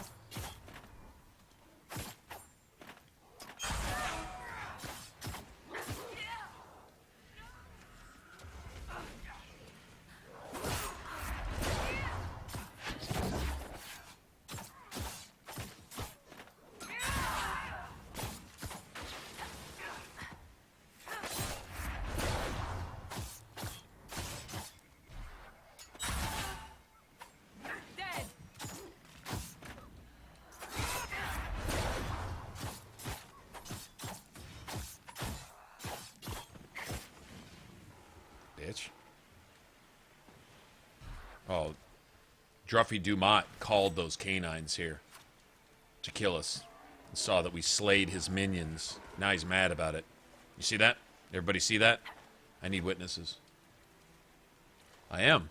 Oh, Druffy Dumont called those canines here to kill us. And saw that we slayed his minions. Now he's mad about it. You see that? Everybody see that? I need witnesses. I am.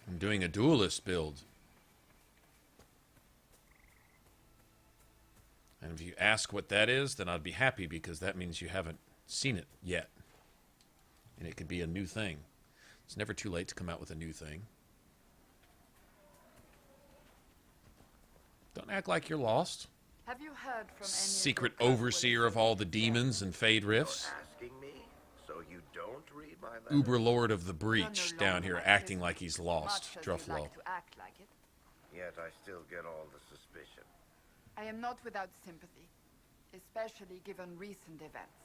I'm doing a duelist build. And if you ask what that is, then I'd be happy, because that means you haven't seen it yet. And it could be a new thing. It's never too late to come out with a new thing. Don't act like you're lost. Have you heard from any Secret of your overseer of all the demons and Fade Rifts. Asking me, so you don't read my letter? Uber Lord of the Breach down here acting like he's lost. Druffalo. Yet I still get all the suspicion. I am not without sympathy, especially given recent events.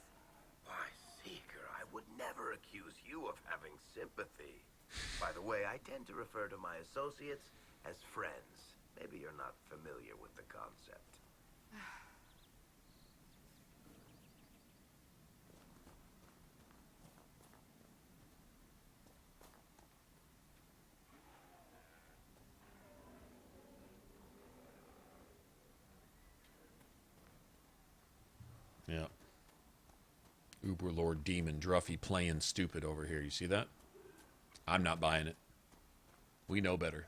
Why, Seeker, I would never accuse you of having sympathy. By the way, I tend to refer to my associates as friends. Maybe you're not familiar with the concept. Yeah. Uber Lord Demon Druffy playing stupid over here. You see that? I'm not buying it. We know better.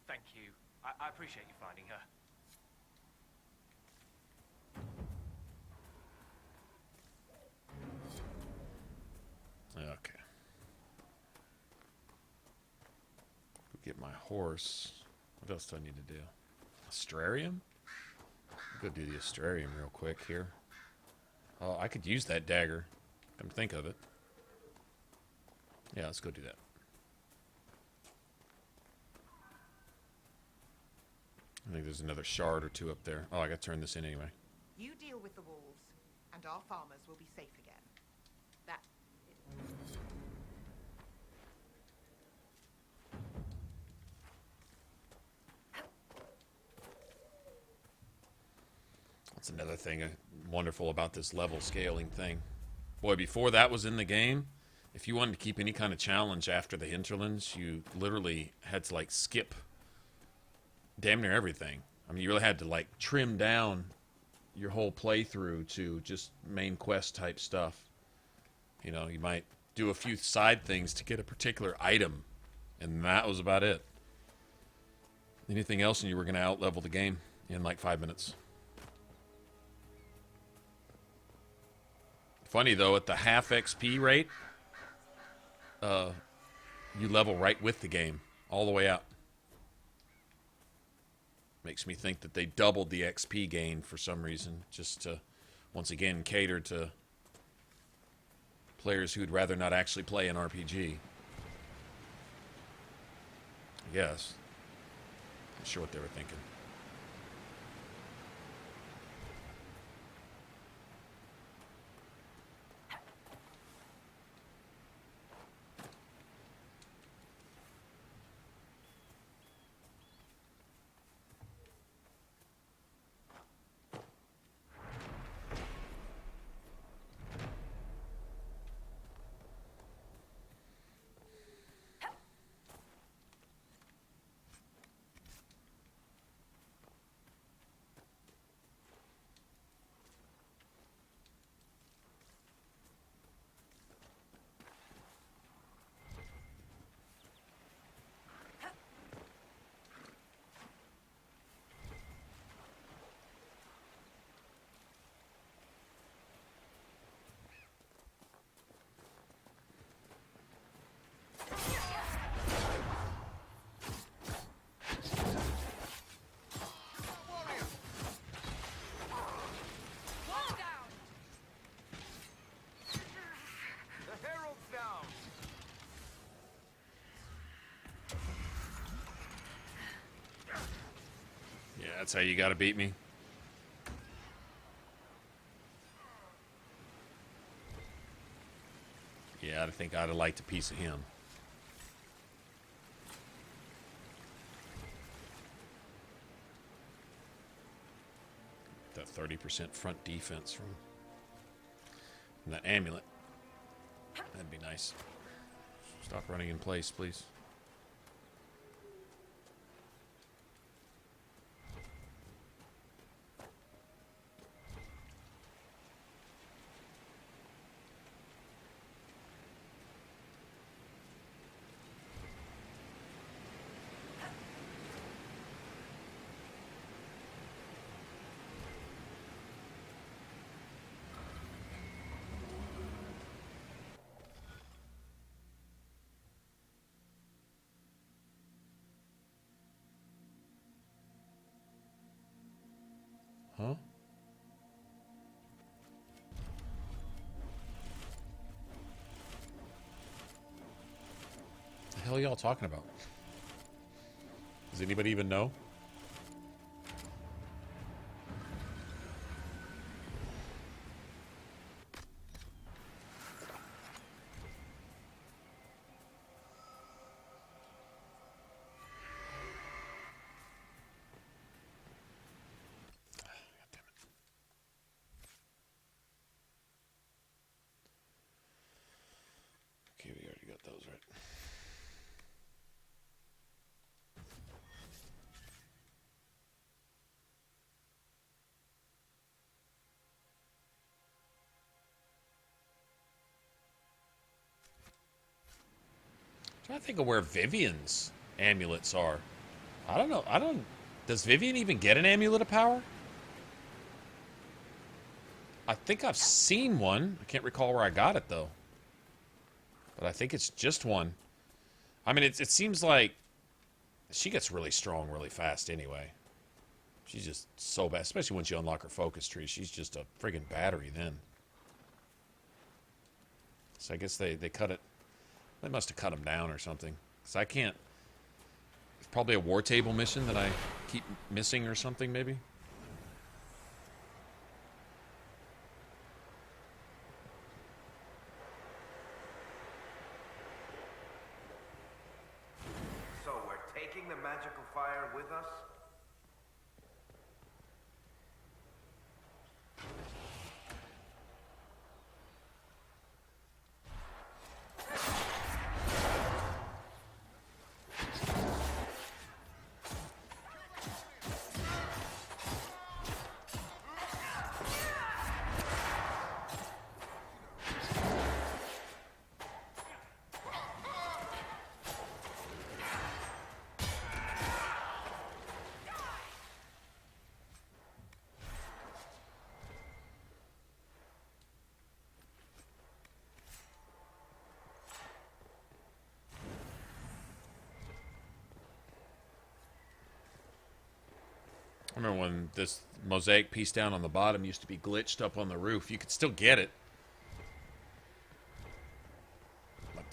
Thank you. I appreciate you finding her. Okay. Get my horse. What else do I need to do? Astrarium? Go do the Astrarium real quick here. Oh, I could use that dagger. Come think of it. Yeah, let's go do that. I think there's another shard or two up there. Oh, I got to turn this in anyway. You deal with the wolves, and our farmers will be safe again. That. That's another thing wonderful about this level scaling thing. Boy, before that was in the game, if you wanted to keep any kind of challenge after the hinterlands, you literally had to like skip damn near everything. I mean, you really had to like trim down your whole playthrough to just main quest type stuff. You know, you might do a few side things to get a particular item, and that was about it. Anything else and you were going to out-level the game in like 5 minutes. Funny though, at the half XP rate, you level right with the game all the way out. Makes me think that they doubled the XP gain for some reason, just to, once again, cater to players who'd rather not actually play an RPG. I guess. Not sure what they were thinking. That's how you gotta beat me. Yeah, I think I'd have liked a piece of him. That 30% front defense from the amulet. That'd be nice. Stop running in place, please. Huh? The hell are y'all talking about? Does anybody even know? Okay, we already got those right. Trying to think of where Vivian's amulets are. I don't know. Does Vivian even get an amulet of power? I think I've seen one. I can't recall where I got it though. But I think it's just one. I mean, it seems like she gets really strong really fast anyway. She's just so bad, especially once you unlock her focus tree. She's just a friggin' battery then. So I guess they cut it. They must have cut them down or something. Because I can't... It's probably a war table mission that I keep missing or something, maybe? So we're taking the magical fire with us? I remember when this mosaic piece down on the bottom used to be glitched up on the roof. You could still get it. But,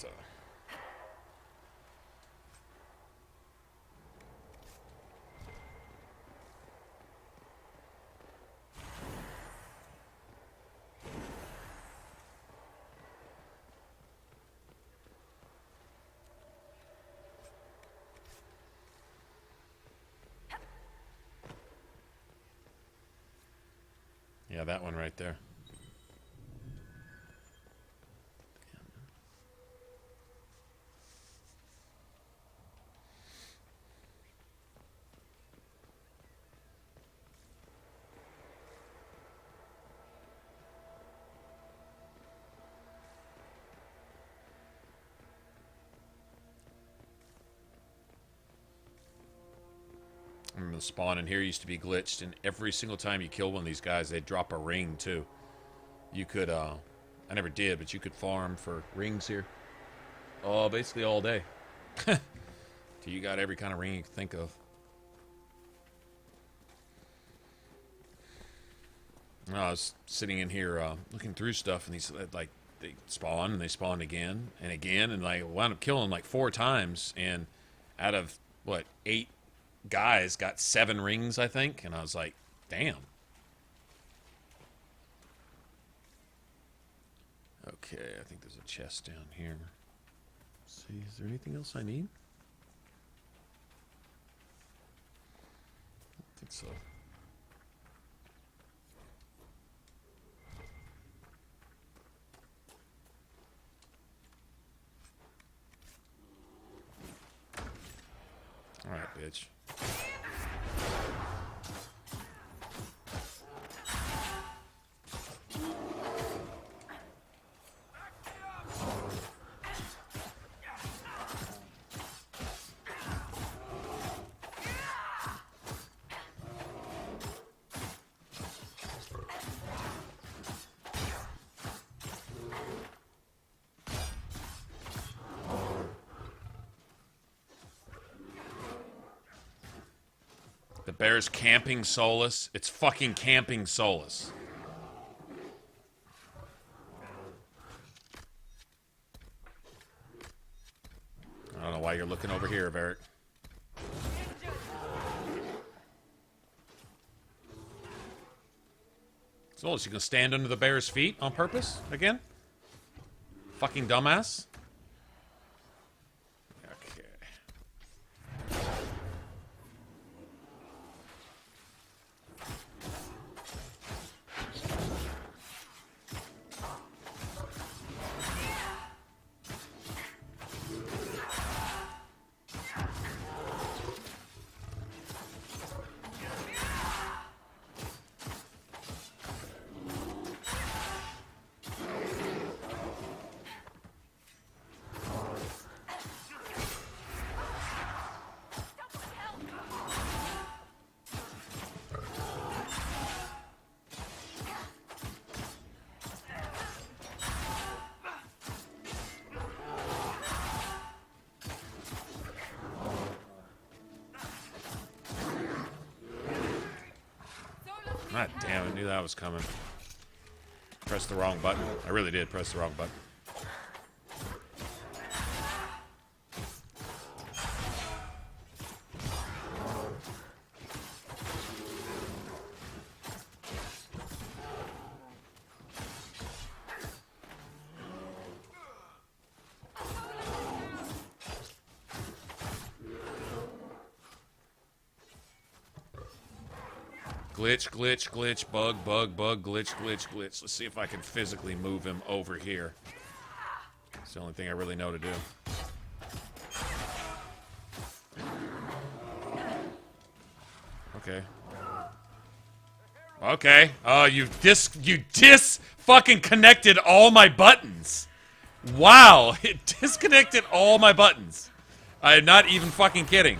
yeah, that one right there. I remember the spawn in here used to be glitched, and every single time you kill one of these guys, they'd drop a ring, too. You could, I never did, but you could farm for rings here. Oh, basically all day. So you got every kind of ring you can think of. I was sitting in here looking through stuff, and these, like, they spawn, and they spawn again, and I wound up killing like 4 times, and out of, what, 8 guys got 7 rings, I think, and I was like, damn. Okay, I think there's a chest down here. Let's see, is there anything else I need? I don't think so. Alright, bitch. The bear's camping Solus. It's fucking camping Solus. I don't know why you're looking over here, Varric. Solus, you gonna stand under the bear's feet on purpose again? Fucking dumbass. God damn, I knew that was coming. Pressed the wrong button. I really did press the wrong button. Glitch, glitch, glitch, bug, bug, bug, glitch, glitch, glitch. Let's see if I can physically move him over here. It's the only thing I really know to do. Okay. Okay. Oh, you fucking connected all my buttons. Wow, it disconnected all my buttons. I'm not even fucking kidding.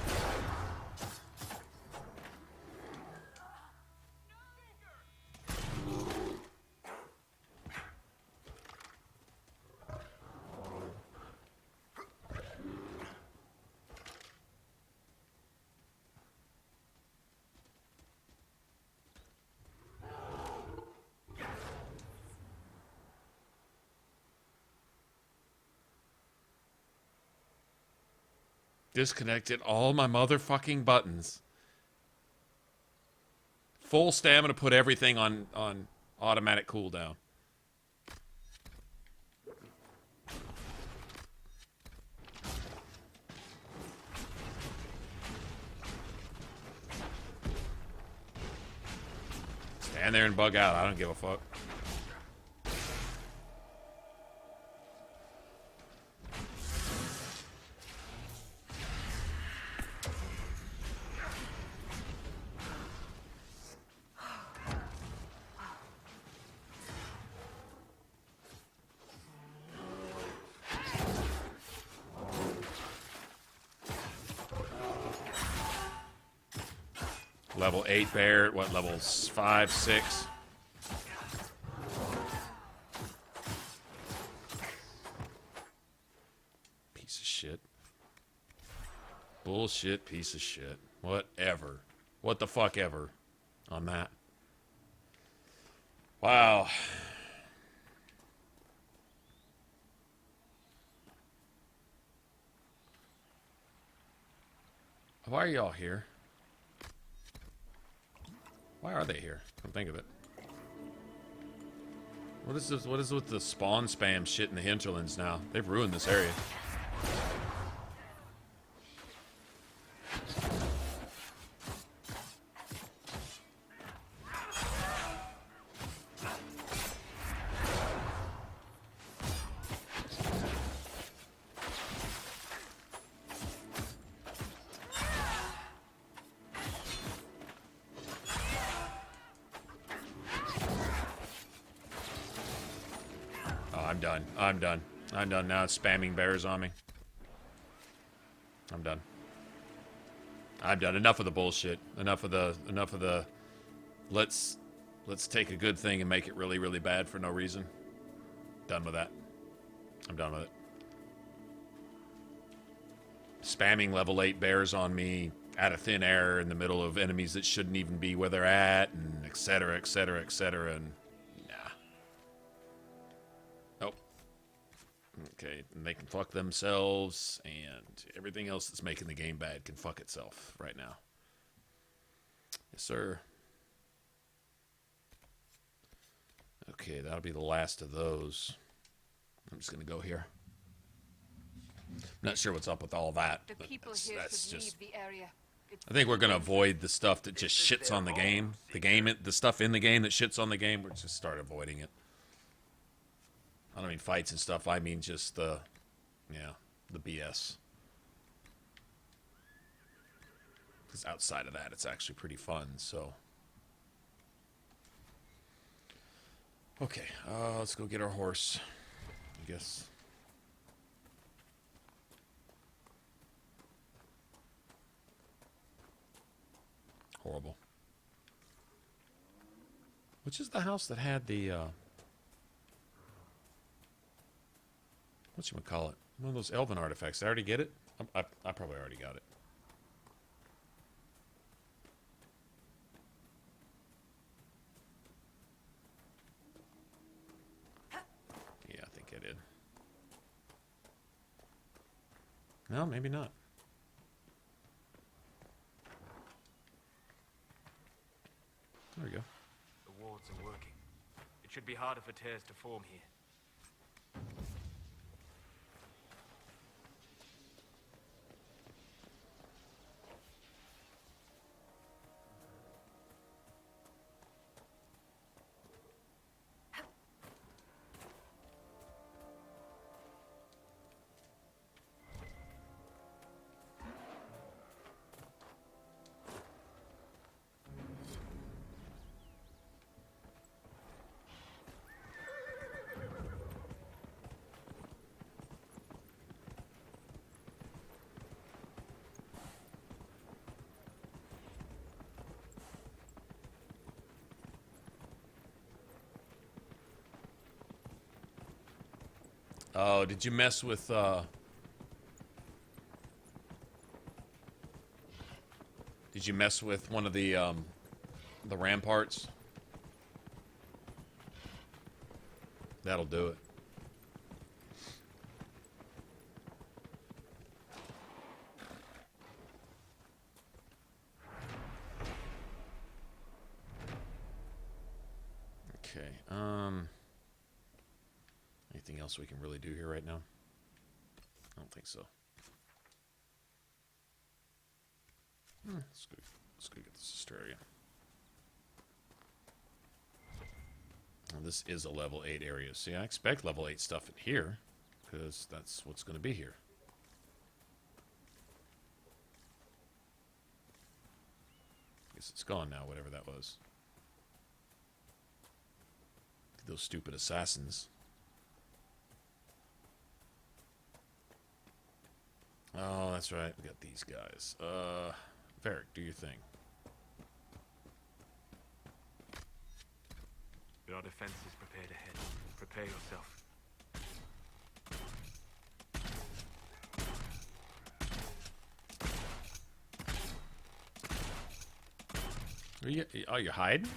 Disconnected all my motherfucking buttons. Full stamina, put everything on automatic cooldown. Stand there and bug out. I don't give a fuck. Level 8 bear, what, levels 5, 6? Piece of shit. Bullshit piece of shit. Whatever. What the fuck ever on that. Wow. Why are y'all here? Why are they here? Come think of it. What is this? What is with the spawn spam shit in the hinterlands now? They've ruined this area. I'm done now. It's spamming bears on me. I'm done. I'm done. Enough of the bullshit. Enough of the let's take a good thing and make it really, really bad for no reason. Done with that. I'm done with it. Spamming level 8 bears on me out of thin air in the middle of enemies that shouldn't even be where they're at, and etc., etc., etc., and okay, and they can fuck themselves, and everything else that's making the game bad can fuck itself right now. Yes, sir. Okay, that'll be the last of those. I'm just going to go here. I'm not sure what's up with all that. The But people that's, here that's should just. leave the area. I think we're going to avoid the stuff that just shits on the game. The stuff in the game that shits on the game, we'll just start avoiding it. I don't mean fights and stuff. I mean just the BS. Because outside of that, it's actually pretty fun, so. Okay, let's go get our horse, I guess. Horrible. Which is the house that had the, whatchamacallit? One of those elven artifacts. Did I already get it? I probably already got it. Yeah, I think I did. No, maybe not. There we go. The wards are working. It should be harder for tears to form here. Oh, did you mess with, did you mess with one of the ramparts? That'll do it. Okay, anything else we can really do here right now? I don't think so. Let's go get the Cisteria. Well, this is a level 8 area. See, I expect level 8 stuff in here, because that's what's going to be here. Guess it's gone now, whatever that was. Those stupid assassins. Oh, that's right. We got these guys. Varric, do your thing. There are defenses prepared ahead. Prepare yourself. Are you hiding?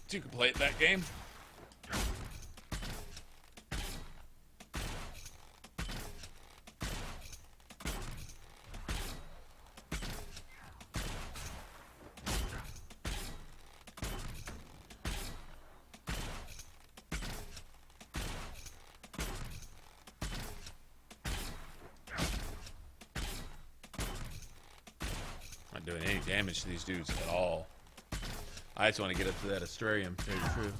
You can play it that game. doing any damage to these dudes at all. I just want to get up to that Astrarium, to tell you the truth.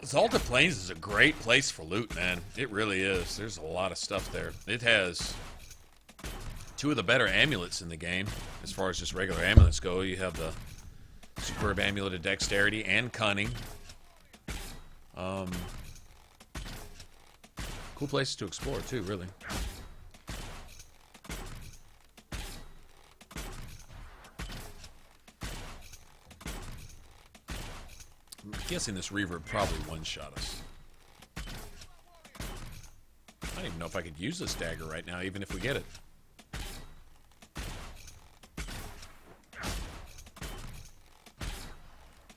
Exalted Plains is a great place for loot, man. It really is. There's a lot of stuff there. It has 2 of the better amulets in the game. As far as just regular amulets go, you have the Superb Amulet of Dexterity and Cunning. Cool places to explore, too, really. I'm guessing this reverb probably one-shot us. I don't even know if I could use this dagger right now, even if we get it.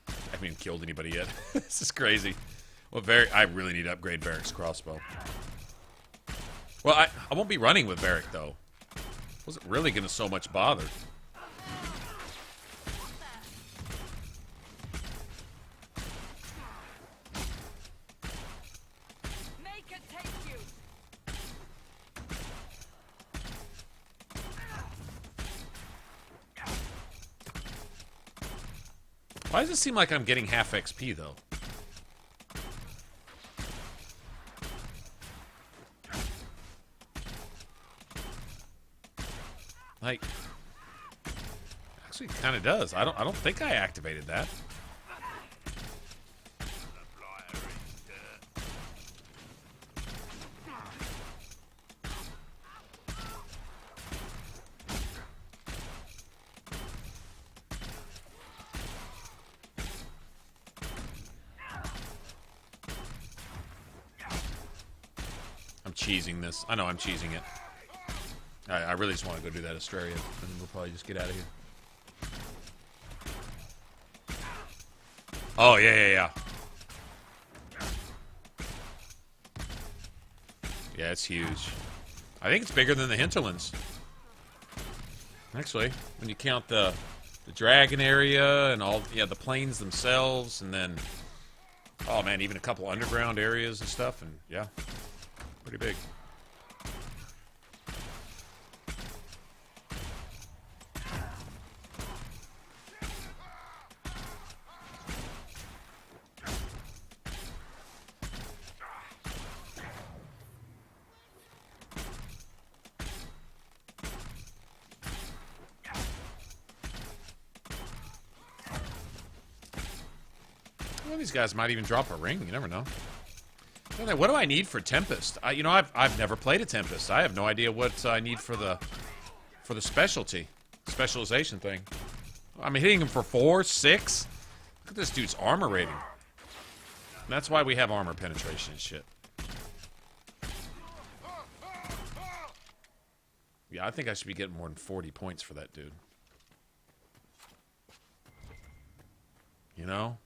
I haven't even killed anybody yet. This is crazy. Well, I really need to upgrade Varric's crossbow. Well, I won't be running with Varric, though. Wasn't really going to so much bother. Why does it seem like I'm getting half XP, though? Like, actually, it kind of does. I don't think I activated that. Cheesing this. I know I'm cheesing it. I really just want to go do that Astraria, and then we'll probably just get out of here. Oh, yeah. Yeah, it's huge. I think it's bigger than the hinterlands. Actually, when you count the dragon area and all, yeah, the plains themselves, and then, oh man, even a couple underground areas and stuff, and yeah. Pretty big. Well, these guys might even drop a ring. You never know. What do I need for Tempest? I've never played a Tempest. I have no idea what I need for the specialization thing. I'm hitting him for 4, 6. Look at this dude's armor rating. And that's why we have armor penetration and shit. Yeah, I think I should be getting more than 40 points for that dude. You know?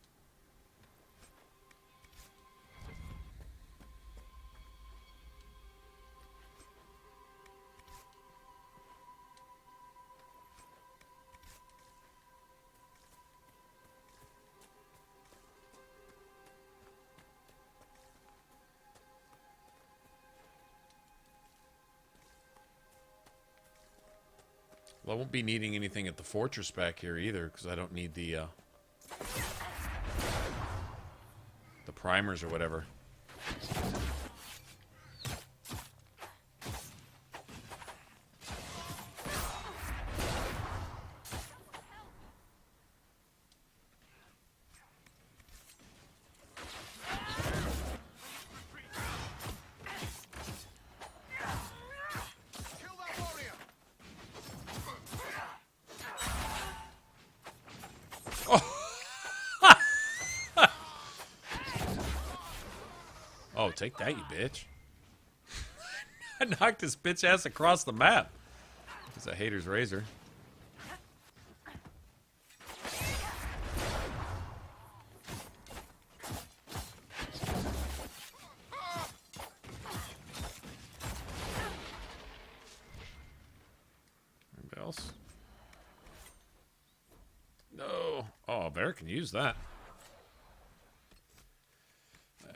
Well, I won't be needing anything at the fortress back here either, because I don't need the primers or whatever. Oh, take that, you bitch. I knocked this bitch ass across the map. It's a hater's razor. Oh, Bear can use that.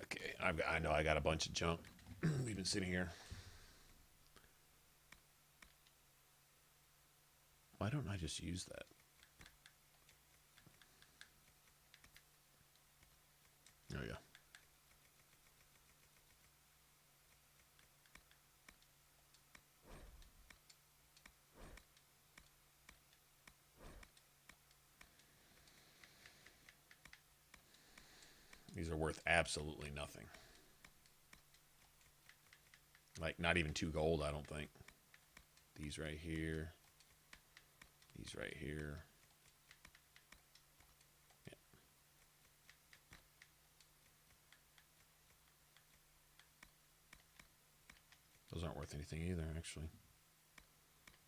Okay, I know I got a bunch of junk. We've been sitting here. Why don't I just use that? Oh, yeah. These are worth absolutely nothing. Like, not even 2 gold, I don't think. These right here. These right here. Yeah. Those aren't worth anything either, actually.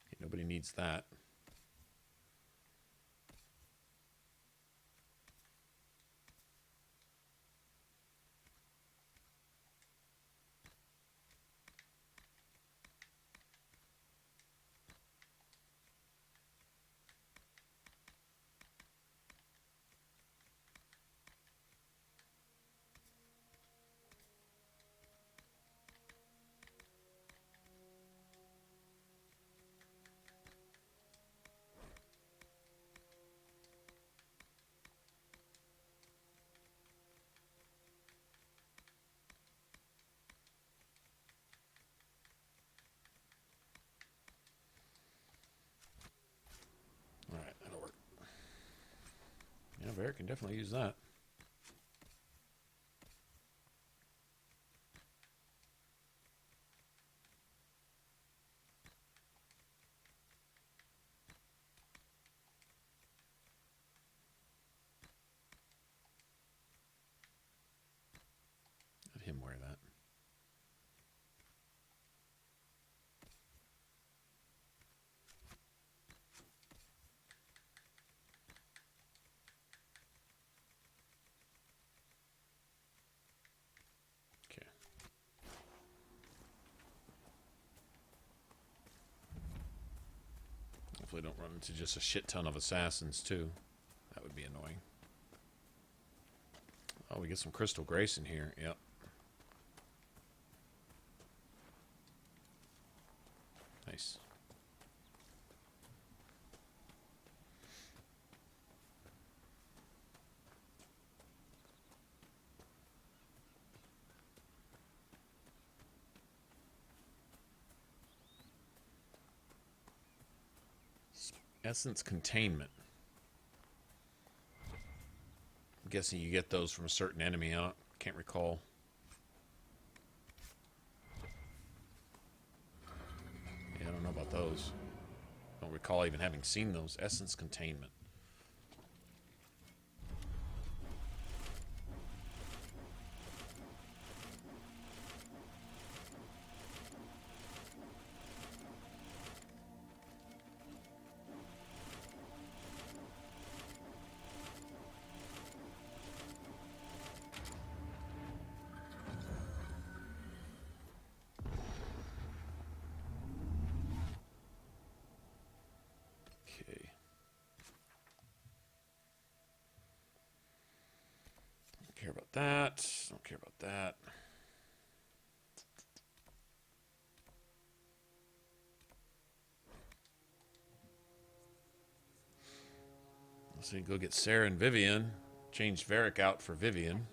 Okay, nobody needs that. Alright, that'll work. Yeah, Bear can definitely use that. Let him wear that. Okay. Hopefully don't run into just a shit ton of assassins, too. That would be annoying. Oh, we get some crystal grace in here. Yep. Nice. Essence containment. I'm guessing you get those from a certain enemy. I can't recall. Yeah, I don't know about those. Don't recall even having seen those. Essence containment. Okay. Don't care about that. Don't care about that. So you go get Sarah and Vivian. Change Varric out for Vivian.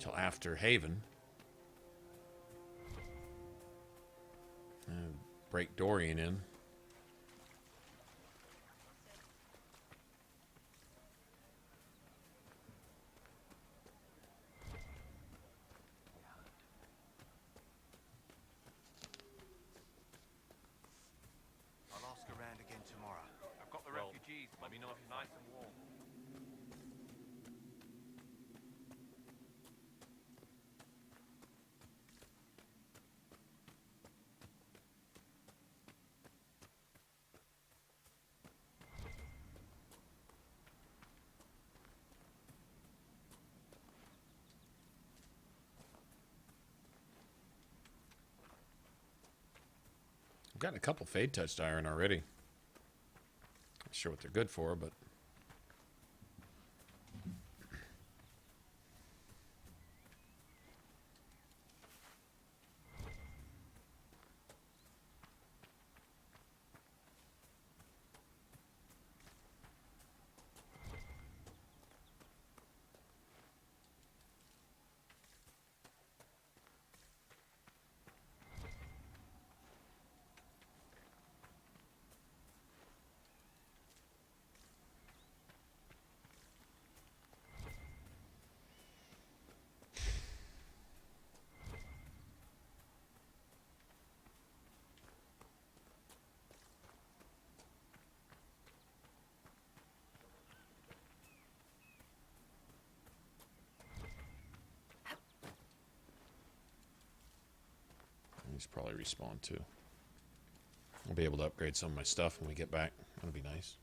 Till after Haven. Break Dorian in. I'll ask around again tomorrow. I've got the refugees. Let me know if you're nice and warm. I've gotten a couple Fade Touched Iron already. Not sure what they're good for, but These probably respawn too. I'll be able to upgrade some of my stuff when we get back. That'll be nice.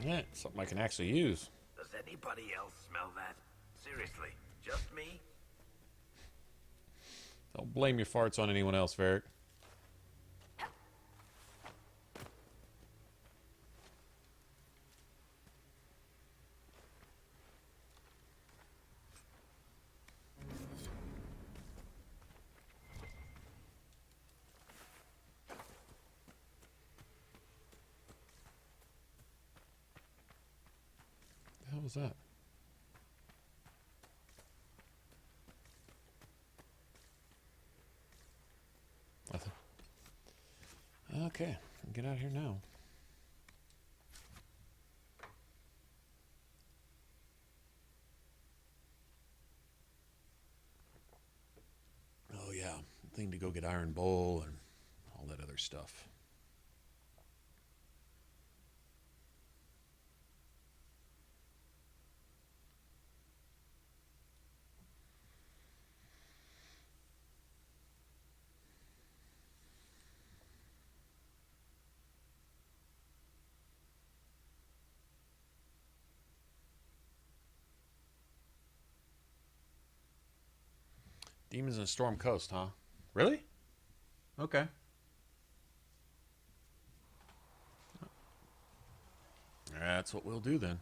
Yeah, something I can actually use. Does anybody else smell that? Seriously, just me? Don't blame your farts on anyone else, Varric. The hell was that? Nothing. Okay, get out of here now. Oh yeah, thing to go get Iron Bowl and all that other stuff. Demons in Storm Coast, huh? Really? Okay. That's what we'll do then.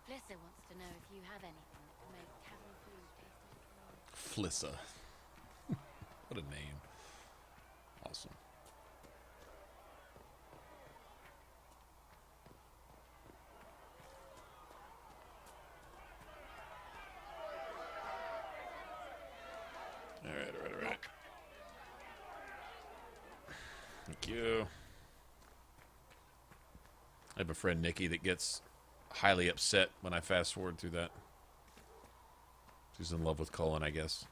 Flissa wants to know if you have anything that can make tavern food taste like Flissa. What a name. Awesome. Alright. Thank you. I have a friend, Nikki, that gets highly upset when I fast forward through that. She's in love with Cullen, I guess.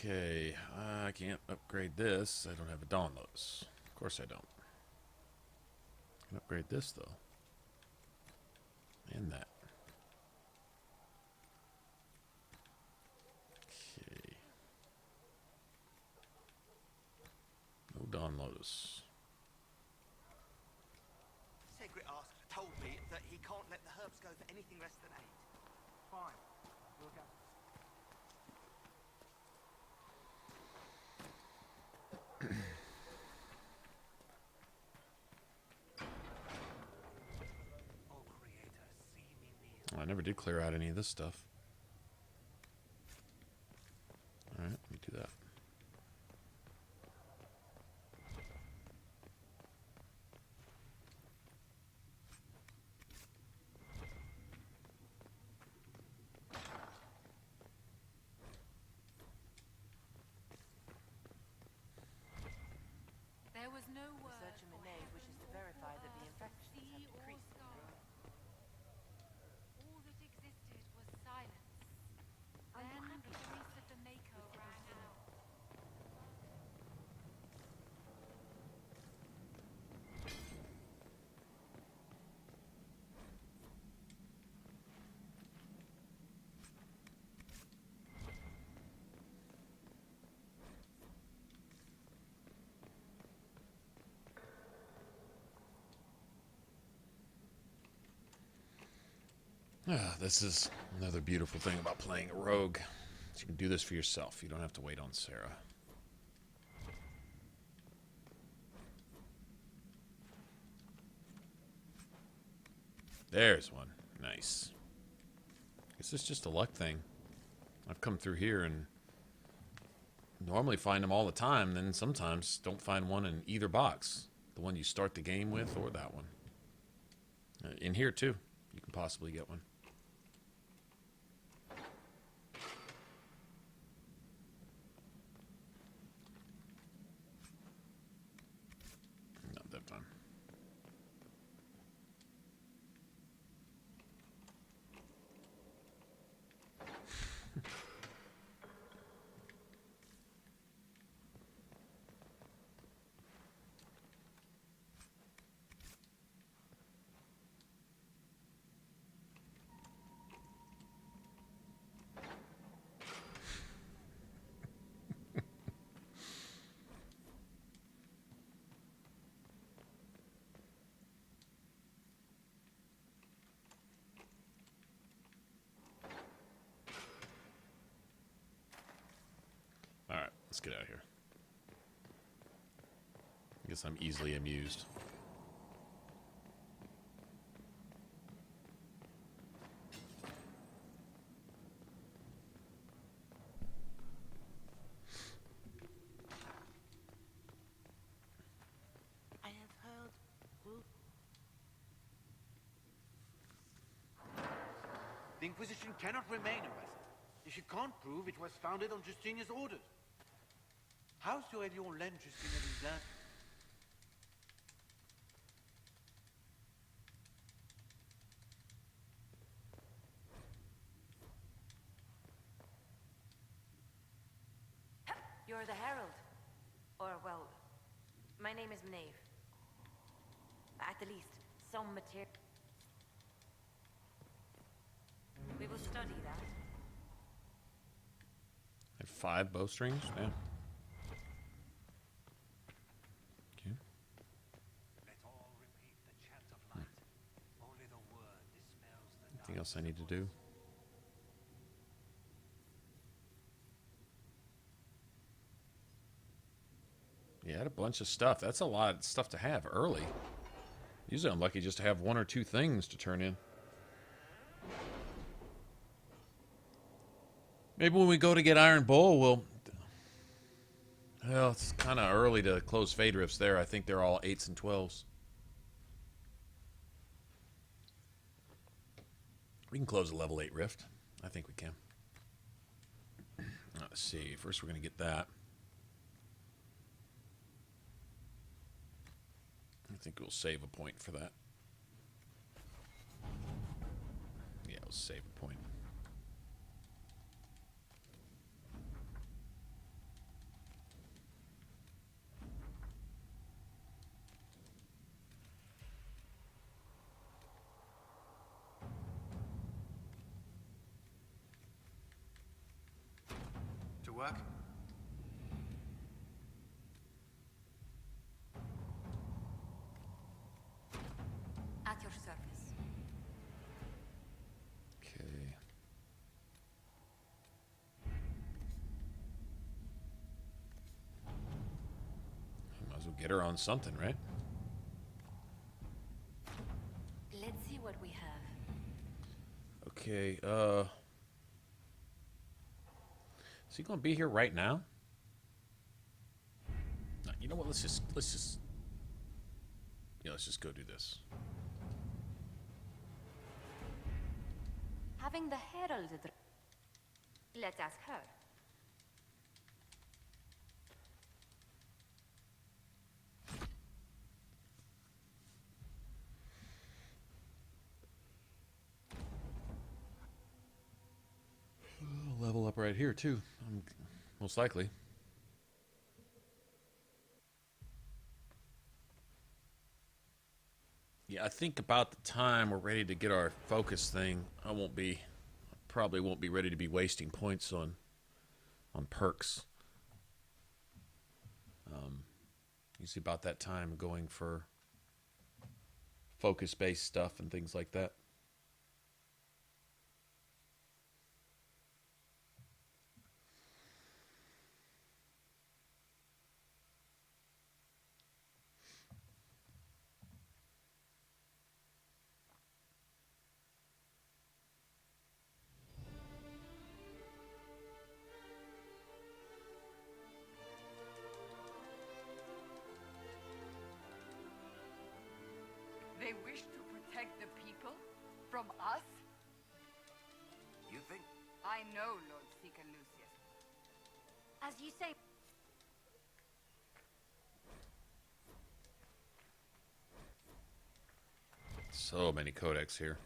Okay, I can't upgrade this. I don't have a Dawn Lotus. Of course I don't. I can upgrade this, though. And that. Okay. No Dawn Lotus. Segret told me that he can't let the herbs go for anything less than 8. Fine. We'll go. I never did clear out any of this stuff. Alright, let me do that. There was no word. Researcher Minay wishes to verify that the infections have decreased. All that existed was silence. Then the voice of the Mako rang out. This is another beautiful thing about playing a rogue. You can do this for yourself. You don't have to wait on Sarah. There's one. Nice. Guess it's just a luck thing. I've come through here and normally find them all the time, then sometimes don't find one in either box. The one you start the game with or that one. In here too, you can possibly get one. Not that time. Alright, let's get out of here. I guess I'm easily amused. I have heard... The Inquisition cannot remain, Ambassador, if you can't prove it was founded on Justinian's orders. How's your Elion lend Justinian these lands? You're the Herald. Or, well, my name is Maeve. At the least, some material. We will study that. I have 5 bowstrings? Yeah. Okay. Anything else I need to do? Yeah, I had a bunch of stuff. That's a lot of stuff to have early. Usually I'm lucky just to have 1 or 2 things to turn in. Maybe when we go to get Iron Bowl, we'll... Well, it's kind of early to close Fade Rifts there. I think they're all 8s and 12s. We can close a level 8 Rift. I think we can. Let's see. First we're going to get that. I think we'll save a point for that. Yeah, we'll save a point. To work? At your service. Okay. Might as well get her on something, right? Let's see what we have. Okay, is he gonna be here right now? No, you know what, let's just go do this. Having the Herald... Let's ask her. I'll level up right here too, most likely. Yeah, I think about the time we're ready to get our focus thing, probably won't be ready to be wasting points on perks. Usually about that time going for focus-based stuff and things like that. From us? You think? I know Lord Seeker Lucius. As you say... So many codex here.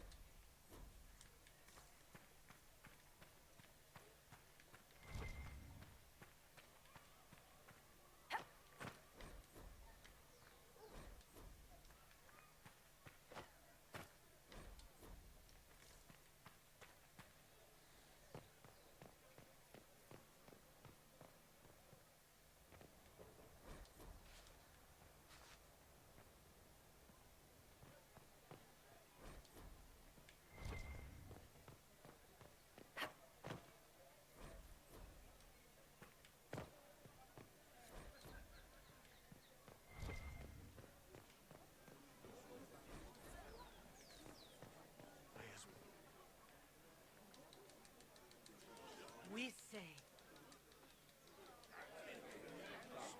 We say.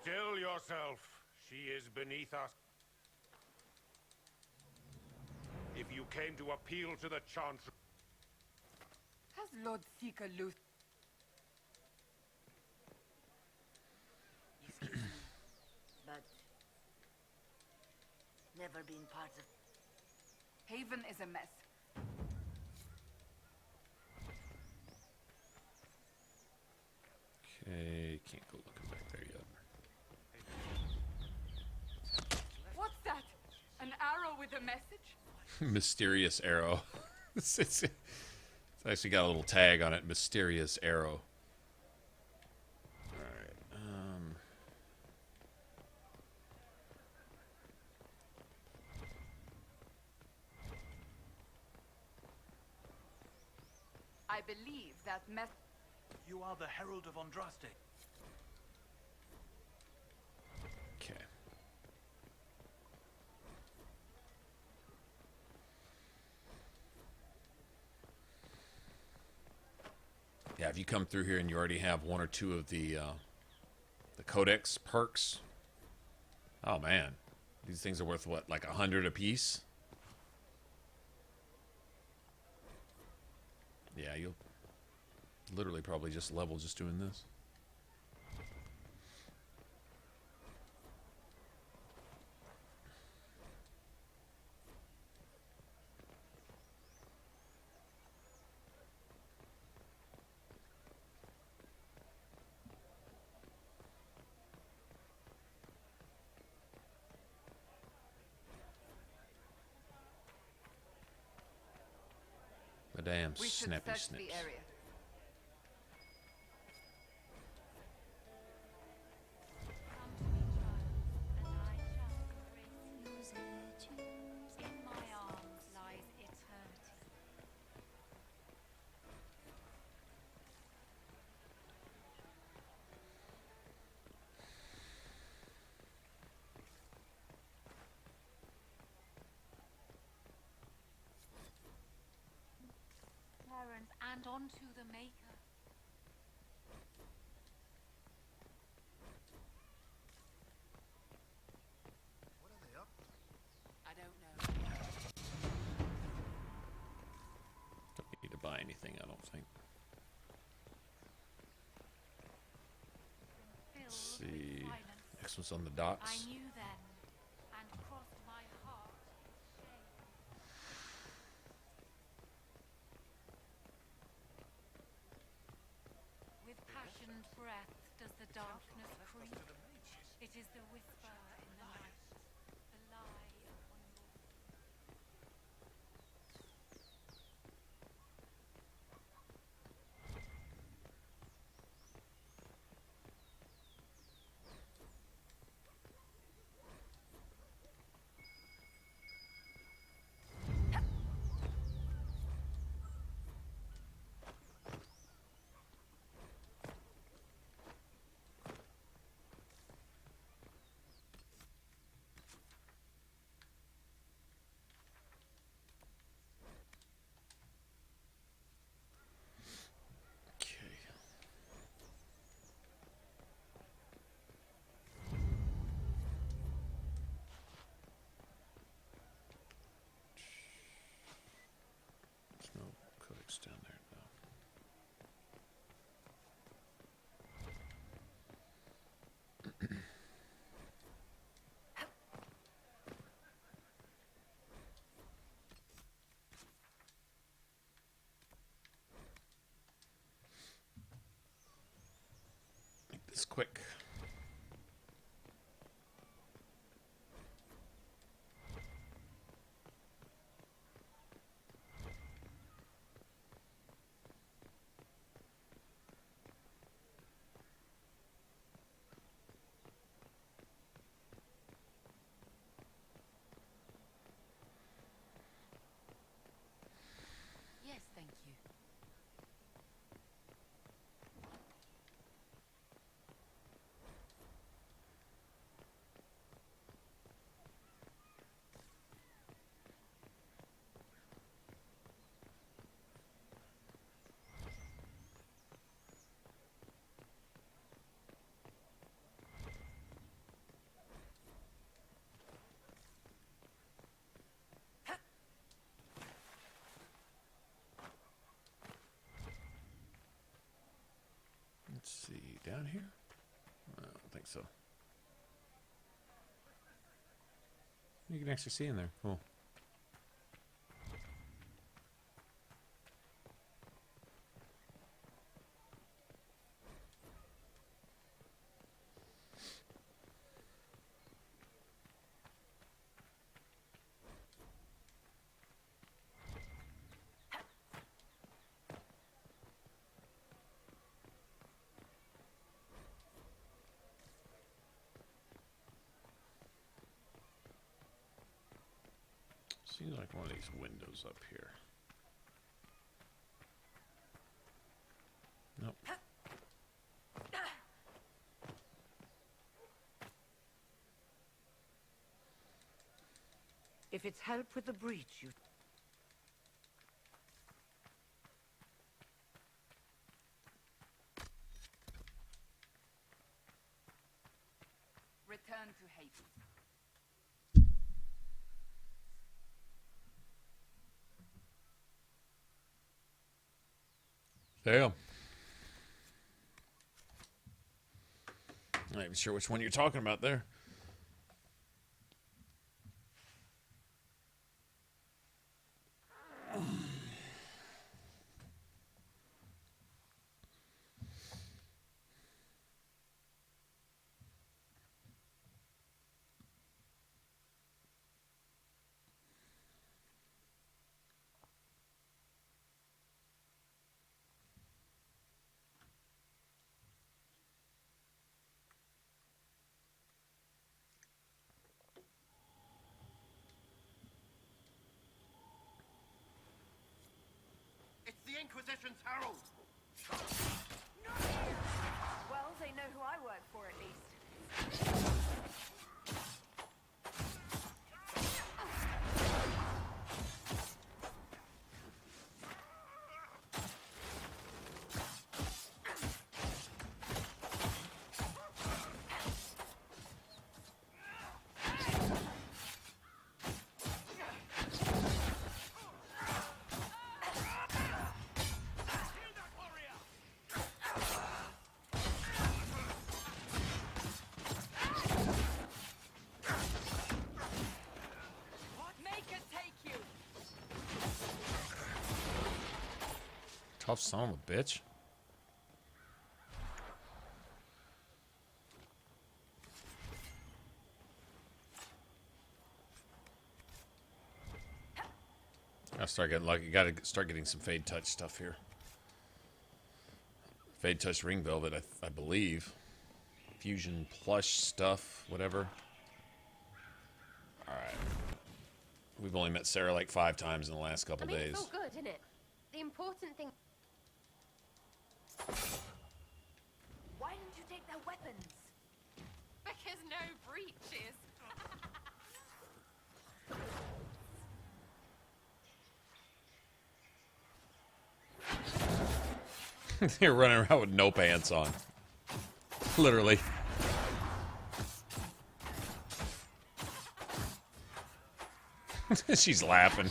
Still yourself. She is beneath us. If you came to appeal to the Chantry... Has Lord Seeker Lucius... Excuse me, but never been part of... Haven is a mess. Okay, can't go looking back there yet. What's that? An arrow with a message? Mysterious arrow. It's actually got a little tag on it. Mysterious arrow. Alright. I believe that message... You are the Herald of Andraste. Okay. Yeah, if you come through here and you already have one or two of the codex perks, oh man, these things are worth what, like 100 apiece? Yeah, you'll literally probably just level just doing this. The damn We should snappy search snips. the area. In my arms lies eternity. Clarence, and onto the Maker. What are they up to? I don't know. Don't need to buy anything, I don't think. Let's see. Next one's on the docks. I knew then, and crossed my heart shame. With passioned breath does the darkness creep. It is the whisper in the night, the lie upon your... this quick. Yes, thank you. Let's see, down here? I don't think so. You can actually see in there. Cool. Seems like one of these windows up here. Nope. If it's help with the breach, you... Return to Hades. Damn. I'm not even sure which one you're talking about there. It's the Inquisition's herald! Well, they know who I work for, at least. Tough son of a bitch. I start getting lucky. Got to start getting some Fade Touch stuff here. Fade Touch Ring Velvet, I believe. Fusion plush stuff, whatever. All right. We've only met Sarah like 5 times in the last couple days. It's all good, isn't it? The important thing. Why didn't you take their weapons? Because no breaches. You're running around with no pants on. Literally. She's laughing.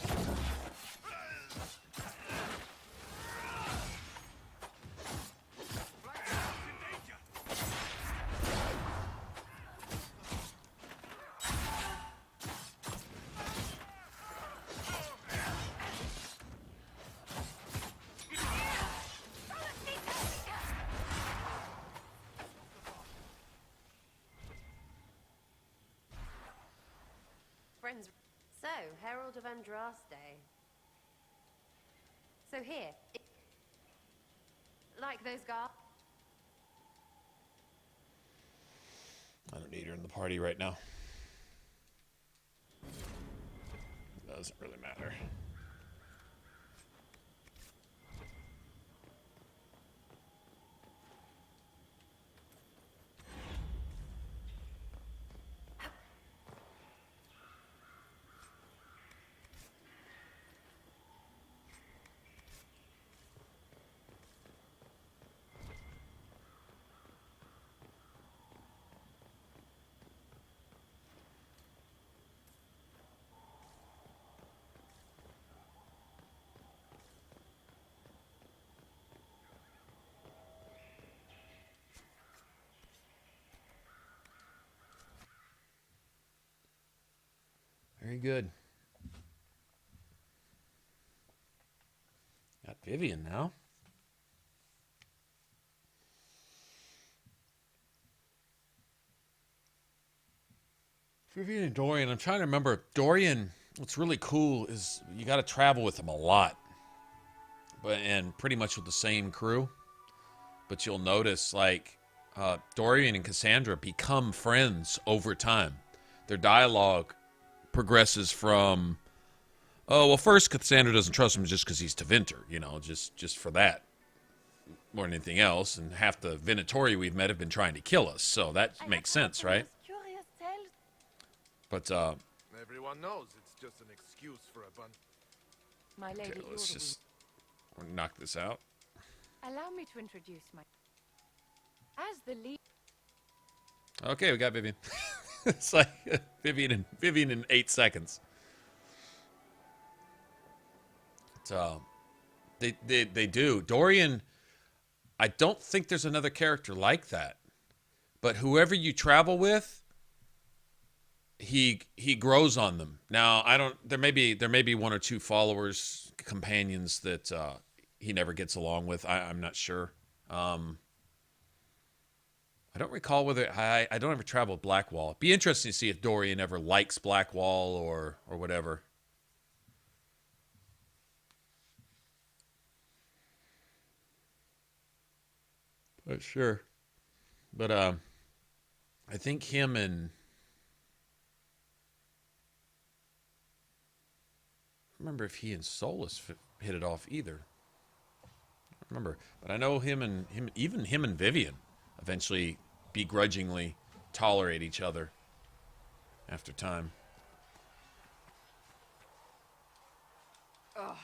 friends. So, Herald of Andraste. So here, like those guards. I don't need her in the party right now. Doesn't really matter. Very good. Got Vivian now. Vivian and Dorian. I'm trying to remember. Dorian, what's really cool is you got to travel with him a lot. And pretty much with the same crew. But you'll notice, like, Dorian and Cassandra become friends over time. Their dialogue progresses from, oh, well, first Cassandra doesn't trust him just because he's Tevinter, you know, just for that more than anything else. And half the Venatori we've met have been trying to kill us, so that makes sense, right? But everyone knows it's just an excuse for a bunch. My lady, okay, let's just knock this out. Allow me to introduce my... As the lead... Okay, we got Vivian. It's like Vivian in 8 seconds. So they do. Dorian, I don't think there's another character like that. But whoever you travel with, he grows on them. Now, I don't there may be one or two followers, companions that he never gets along with. I'm not sure. I don't recall whether I don't ever travel with Blackwall. It'd be interesting to see if Dorian ever likes Blackwall or whatever. But sure. But I think him and I don't remember if he and Solus hit it off either. I don't remember, but I know him and Vivian eventually begrudgingly tolerate each other after time. Ugh.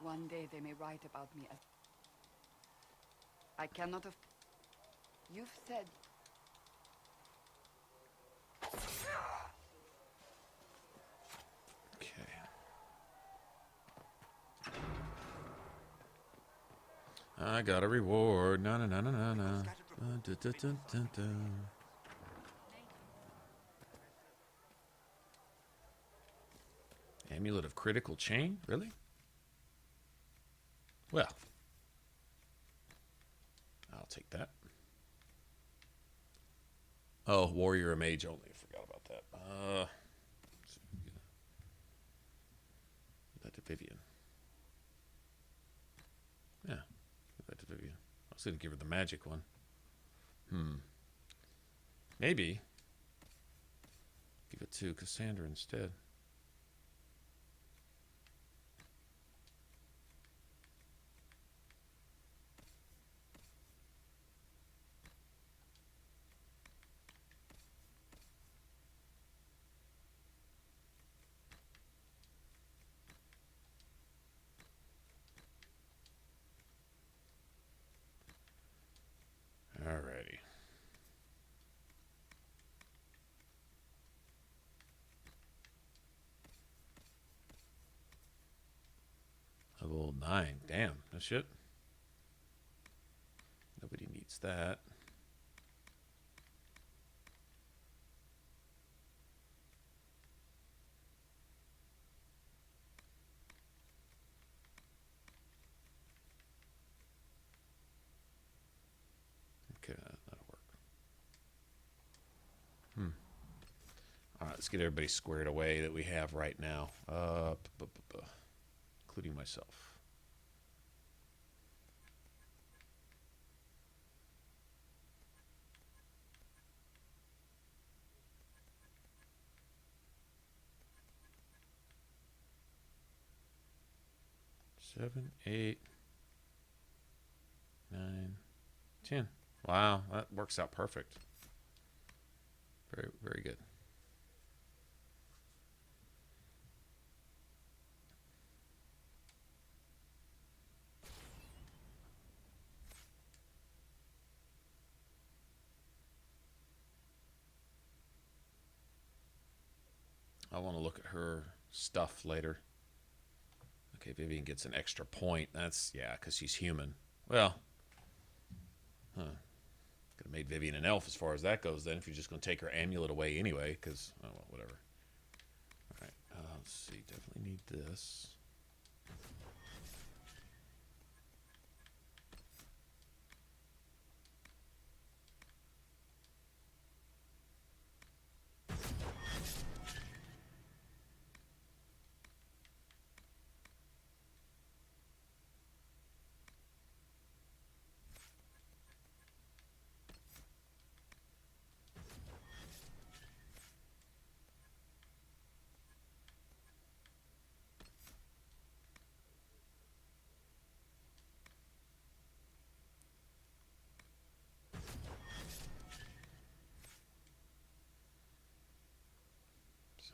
One day they may write about me as... I cannot have... You've said... I got a reward. Na na na na na na. Dun, dun, dun, dun, dun. Amulet of Critical Chain? Really? Well, I'll take that. Oh, Warrior or Mage only. I forgot about that. That to Vivian. Yeah. That to Vivian. I was going to give her the magic one. Maybe give it to Cassandra instead. Alrighty. Level 9. Damn, no shit. Nobody needs that. Okay, that'll work. Let's get everybody squared away that we have right now, including myself. Seven, 8, 9, 10. Wow, that works out perfect. Very, very good. I want to look at her stuff later. Okay, Vivian gets an extra point. That's, yeah, because she's human. Well, could have made Vivian an elf as far as that goes then, if you're just going to take her amulet away anyway, because, oh, well, whatever. All right, let's see. Definitely need this.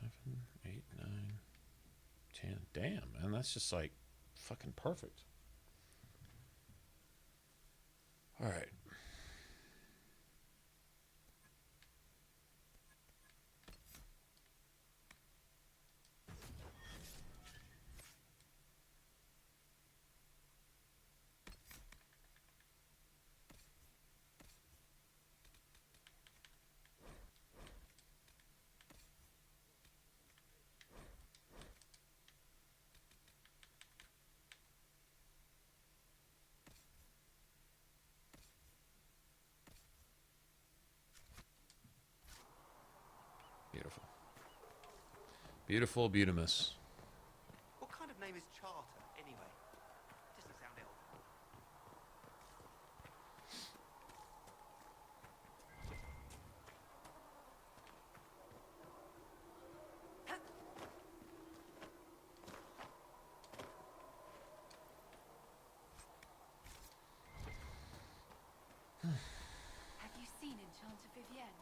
Seven, 8, 9, 10. Damn, man, that's just like fucking perfect. All right. Beautiful. Beautiful, beautimus. What kind of name is Charter, anyway? Doesn't sound elf. Have you seen Enchanter Vivienne?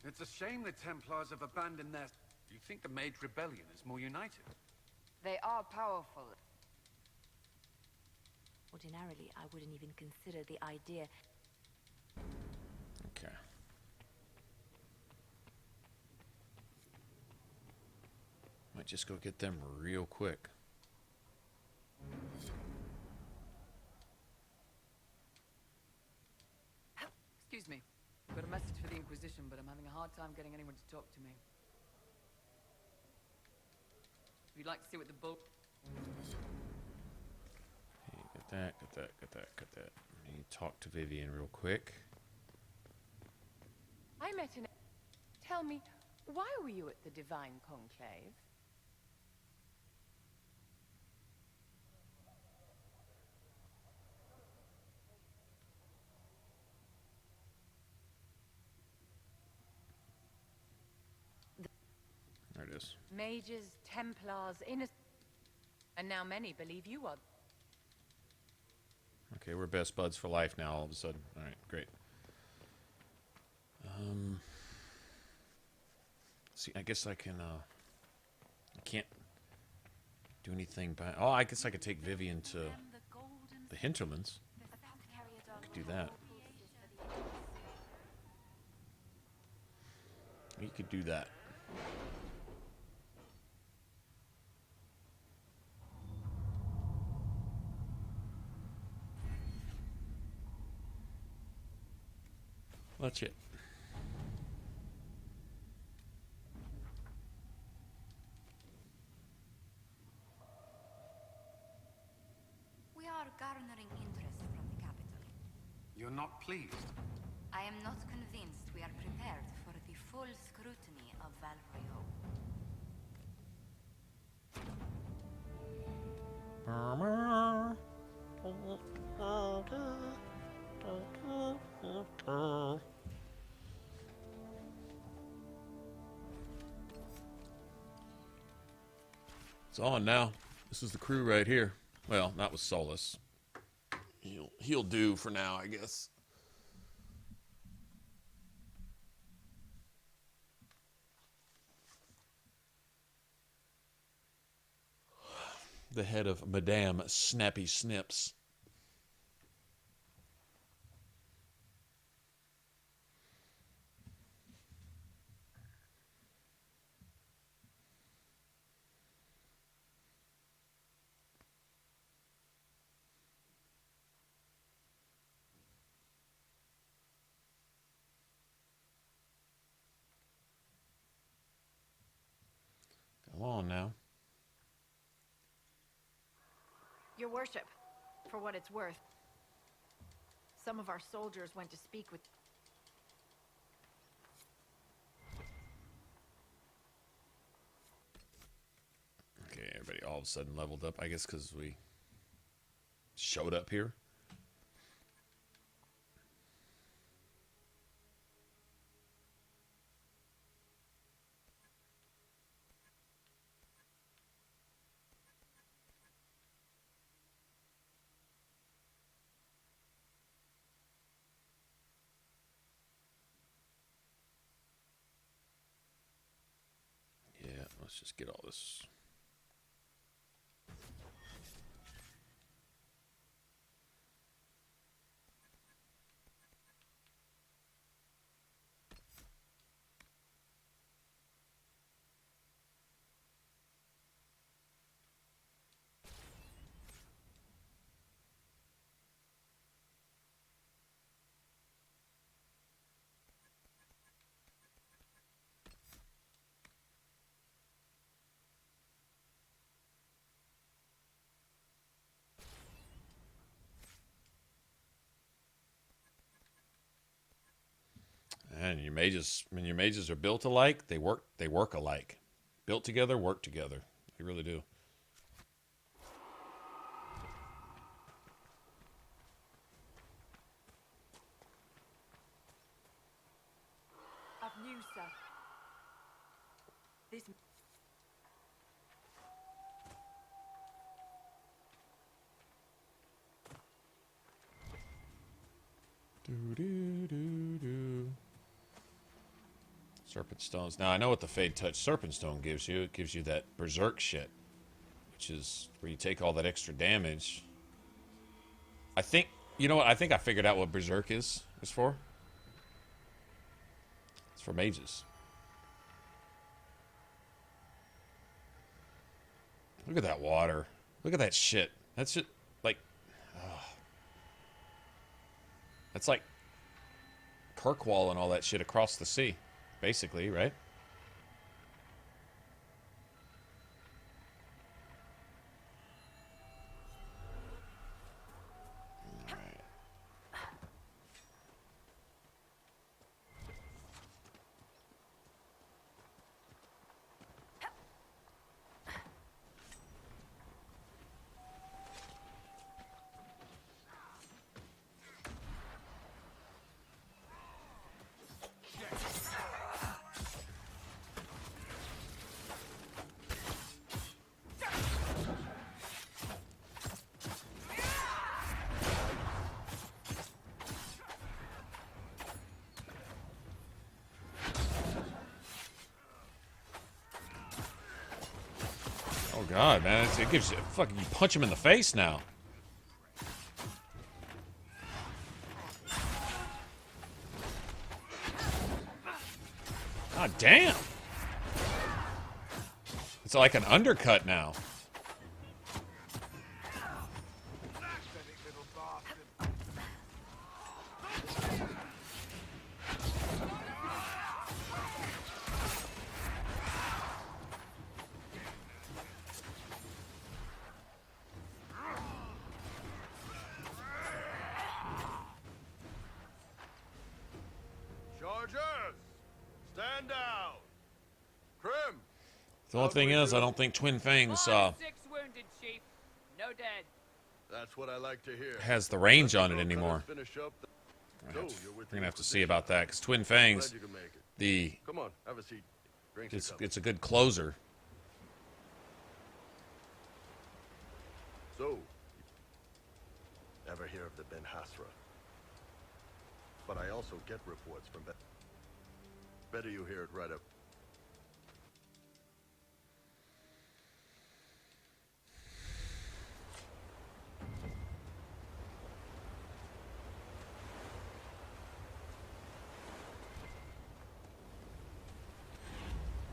It's a shame the Templars have abandoned their... You think the Mage Rebellion is more united? They are powerful. Ordinarily, I wouldn't even consider the idea. Okay. Might just go get them real quick. Excuse me. I've got a message for the Inquisition, but I'm having a hard time getting anyone to talk to me. If you'd like to see what the bull... Hey, get that, get that, get that, get that. I need to talk to Vivian real quick. I met an... Tell me, why were you at the Divine Conclave? There it is. Mages, Templars, innocent... And now many believe you are... Okay, we're best buds for life now all of a sudden. All right, great. See, I guess I can, I can't do anything by... Oh, I guess I could take Vivian to the hinterlands. I could do that. You could do that. That's it. We are garnering interest from the capital. pleased. I am not convinced we are prepared for the full scrutiny of Valrio. It's on now. This is the crew right here. Well, not with Solus. He'll do for now, I guess. The head of Madame Snappy Snips. Come on now. Your worship, for what it's worth, some of our soldiers went to speak with... Okay, everybody all of a sudden leveled up, I guess because we showed up here. Yeah, let's just get all this. And your mages, when your mages are built alike, they work alike. Built together, work together. They really do. Of news, sir. This... Serpent stones. Now I know what the Fade Touch Serpent Stone gives you. It gives you that berserk shit, which is where you take all that extra damage. I think, you know what? I think I figured out what berserk is for. It's for mages. Look at that water. Look at that shit. That's just like, that's like Kirkwall and all that shit across the sea, basically, right? Oh god, man! It gives you fucking. You punch him in the face now. God damn! It's like an undercut now. Stand down. Krim. The only thing is, I don't think Twin Fangs 6 wounded, Chief. No dead. That's what I like to hear. has the range on it anymore. Finish up. We're gonna have to see about that, because Twin Fangs, Come on, have a seat. Drinks are coming. it's a good closer. So, ever hear of the Ben Hasra? But I also get reports from better you hear it right up.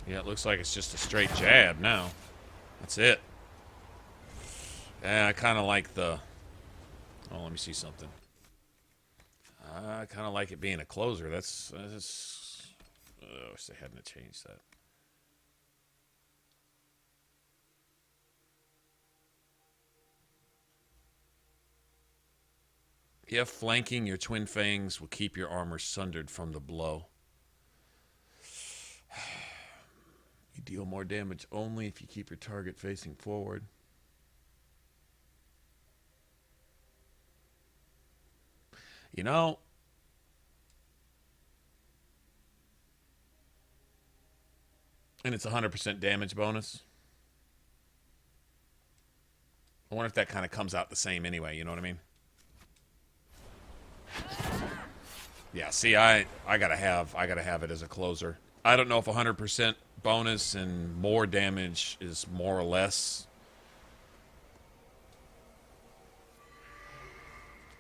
Yeah, it looks like it's just a straight jab now. That's it. Yeah, I kind of like the... Oh, let me see something. I kind of like it being a closer. That's I wish they hadn't changed that. If flanking, your Twin Fangs will keep your armor sundered from the blow. You deal more damage only if you keep your target facing forward. You know, and it's 100% damage bonus. I wonder if that kind of comes out the same anyway, you know what I mean? Yeah, see, I gotta have it as a closer. I don't know if 100% bonus and more damage is more or less,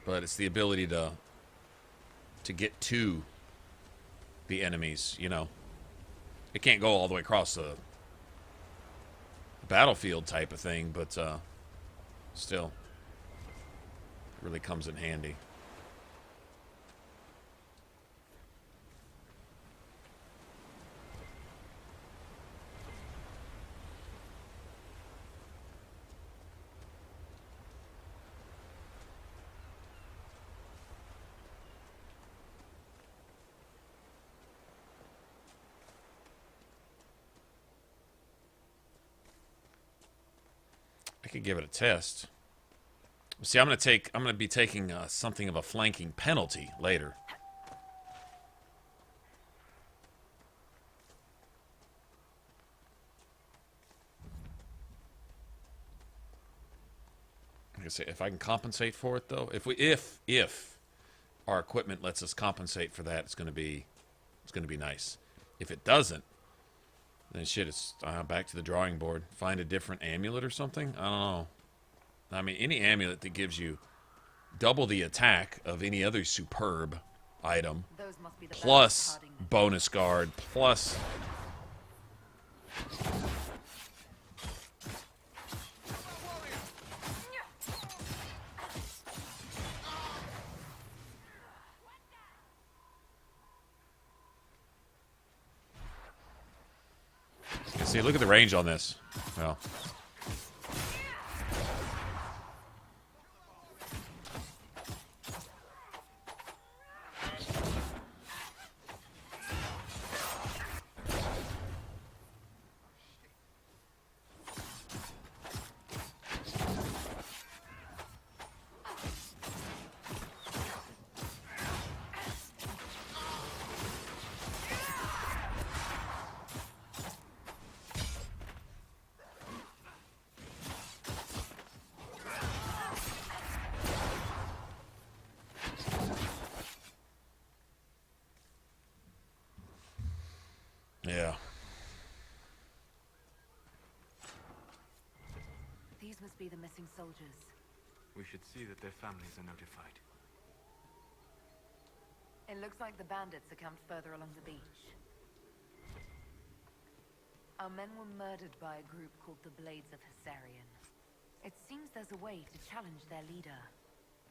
but it's the ability to get to the enemies, you know. It can't go all the way across the battlefield type of thing, but still, it really comes in handy. I could give it a test. See, I'm gonna be taking something of a flanking penalty later. Like I say, if I can compensate for it though, if our equipment lets us compensate for that, it's gonna be nice. If it doesn't, then shit, it's back to the drawing board. Find a different amulet or something? I don't know. I mean, any amulet that gives you double the attack of any other superb item, plus bonus guard, plus... See, look at the range on this. Well... Yeah. These must be the missing soldiers. We should see that their families are notified. It looks like the bandits are camped further along the beach. Our men were murdered by a group called the Blades of Hessarian. It seems there's a way to challenge their leader.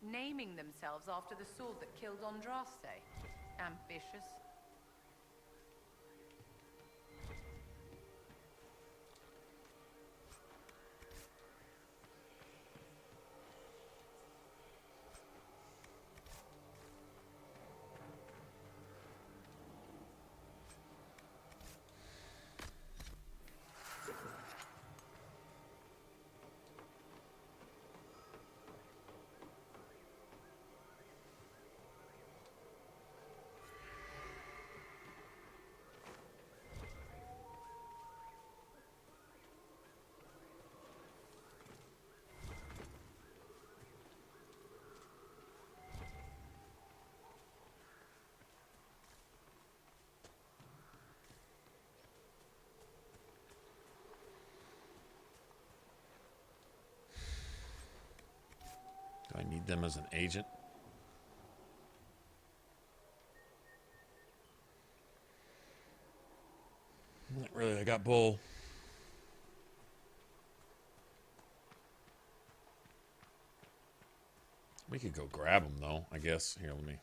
Naming themselves after the sword that killed Andraste. Ambitious. them as an agent. Not really. I got Bull. We could go grab him, though, I guess. Here, let me...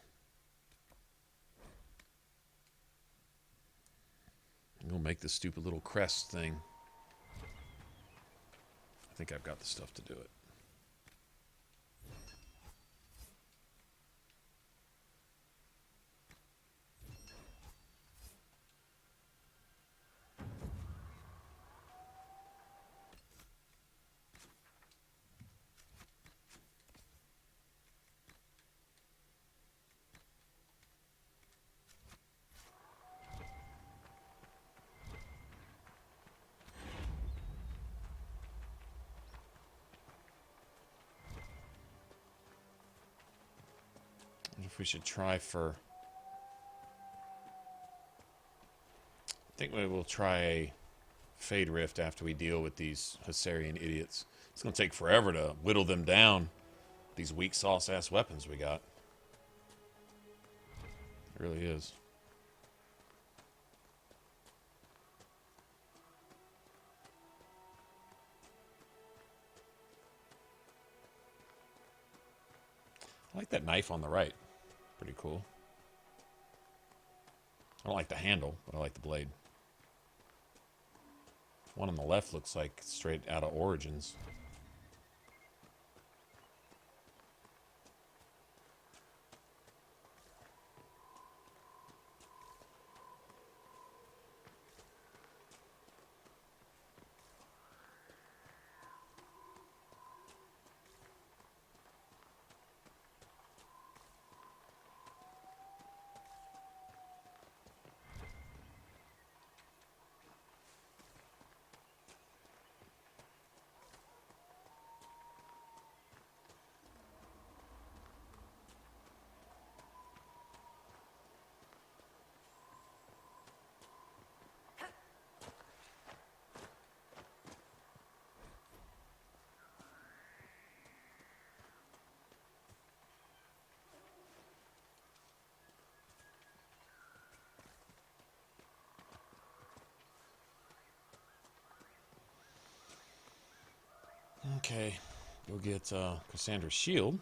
I'm going to make this stupid little crest thing. I think I've got the stuff to do it. If we should try for... I think maybe we'll try a Fade Rift after we deal with these Husarian idiots. It's going to take forever to whittle them down. These weak sauce-ass weapons we got. It really is. I like that knife on the right. Pretty cool. I don't like the handle, but I like the blade. One on the left looks like straight out of Origins. Okay, go get Cassandra's shield.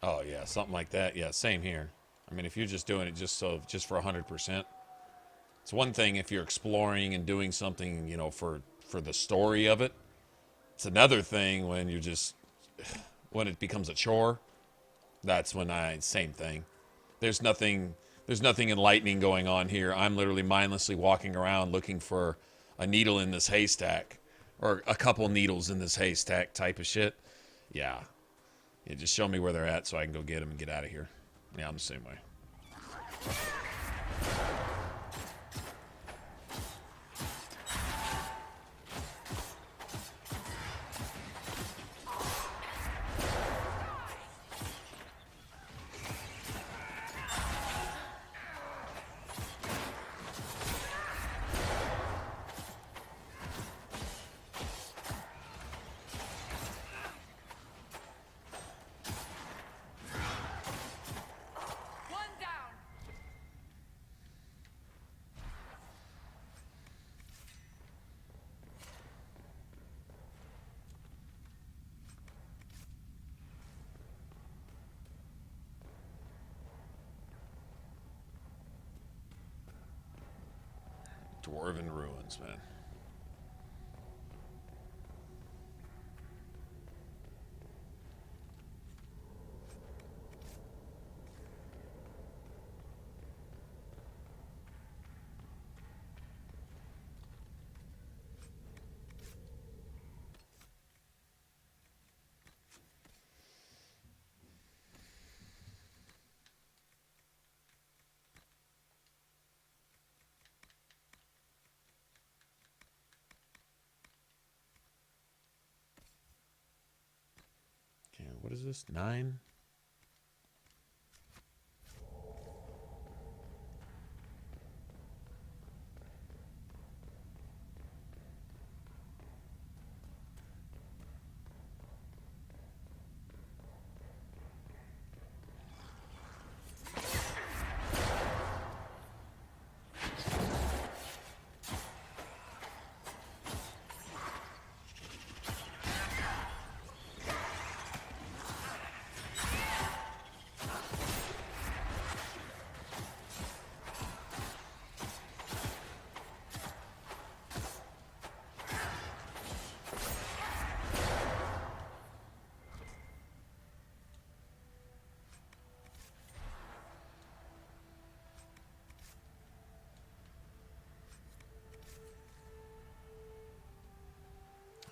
Oh yeah, something like that. Yeah, same here. I mean, if you're just doing it just for 100%, it's one thing if you're exploring and doing something, you know, for the story of it. It's another thing when you just when it becomes a chore. That's when same thing. There's nothing enlightening going on here. I'm literally mindlessly walking around looking for a needle in this haystack or a couple needles in this haystack type of shit. Yeah, just show me where they're at so I can go get them and get out of here. Yeah, I'm the same way. Dwarven ruins, man. What is this? 9?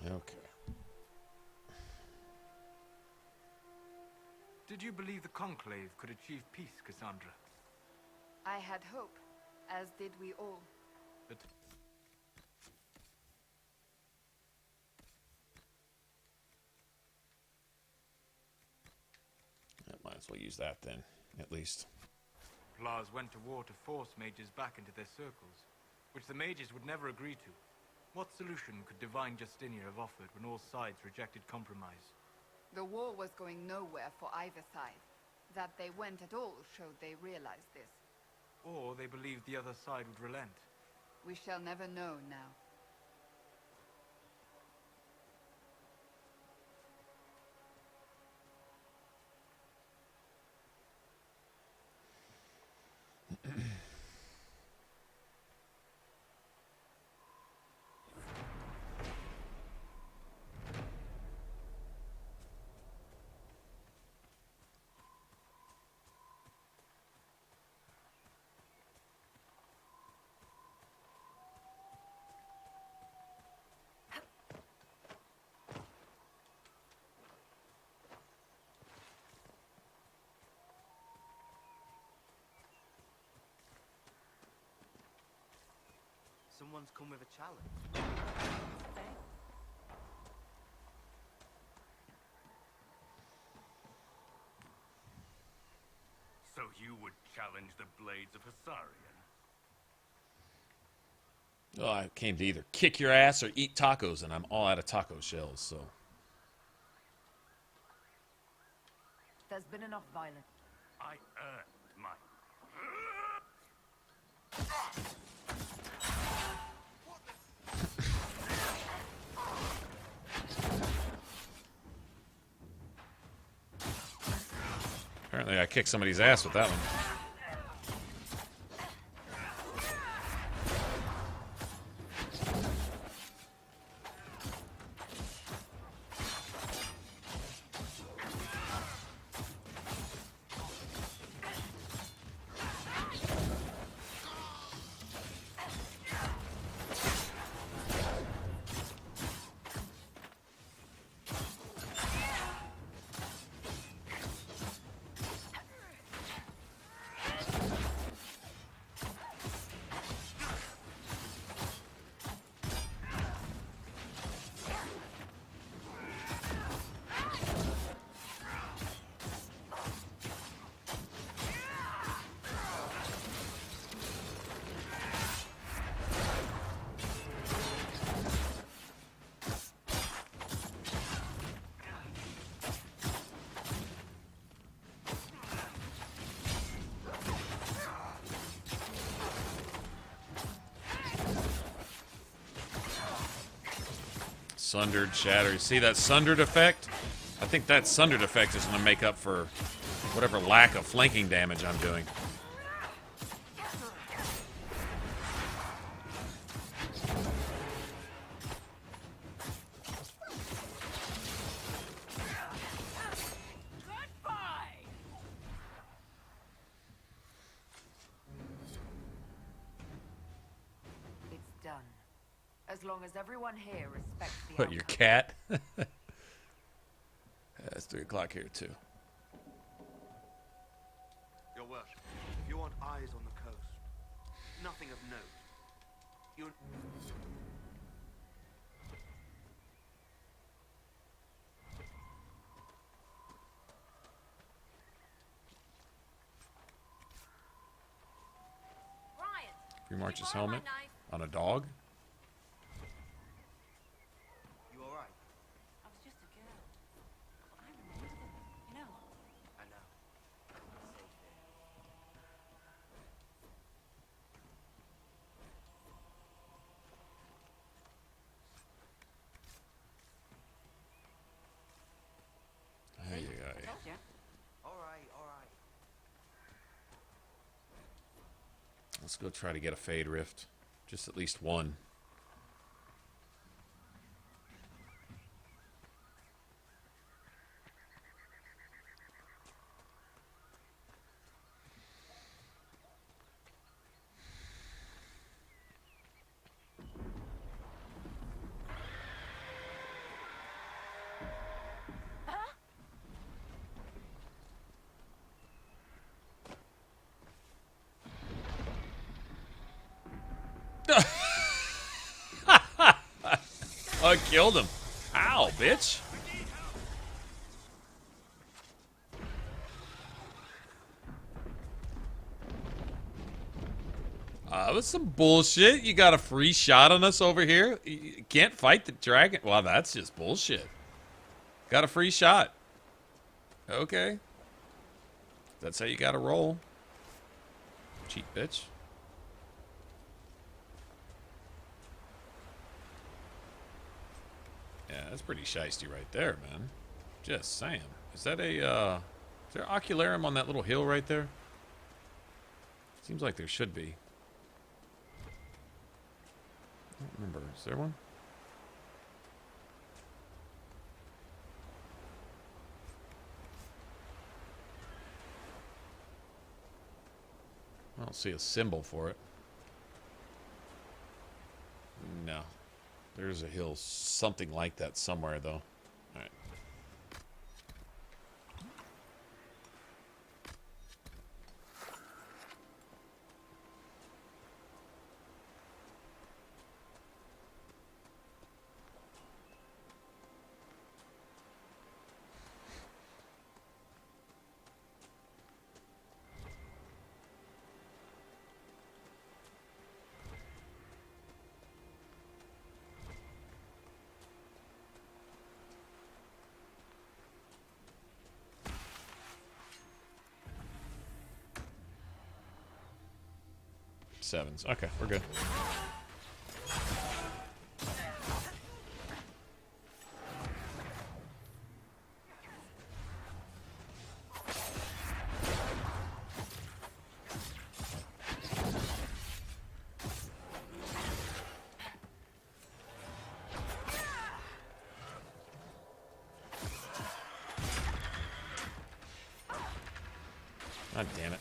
Okay. Did you believe the Conclave could achieve peace, Cassandra? I had hope, as did we all. But Might as well use that then, at least. Lars went to war to force mages back into their circles, which the mages would never agree to. What solution could Divine Justinia have offered when all sides rejected compromise? The war was going nowhere for either side. That they went at all showed they realized this. Or they believed the other side would relent. We shall never know now. Someone's come with a challenge. So you would challenge the blades of Hassarian? Oh, I came to either kick your ass or eat tacos, and I'm all out of taco shells, so... There's been enough violence. I earned my... Apparently I kicked somebody's ass with that one. Sundered, shattered. See that sundered effect? I think that sundered effect is going to make up for whatever lack of flanking damage I'm doing. It's done. As long as everyone here respects the What, your cat? Yeah, it's 3 o'clock here, too. Your worship, if you want eyes on the coast, nothing of note. You... Free March's helmet on a dog? You alright? I was just a girl. But I remember them, you know. I know. Safe here. There you go. Alright, alright. Let's go try to get a Fade Rift. Just at least one. I killed him. Ow, bitch. That was some bullshit. You got a free shot on us over here? You can't fight the dragon? Well, that's just bullshit. Got a free shot. Okay. That's how you gotta roll. Cheat bitch. Yeah, that's pretty shiesty right there, man. Just saying. Is that a, is there Ocularum on that little hill right there? Seems like there should be. I don't remember. Is there one? I don't see a symbol for it. No. There's a hill, something like that somewhere, though. Alright. Sevens. Okay, we're good. God damn it.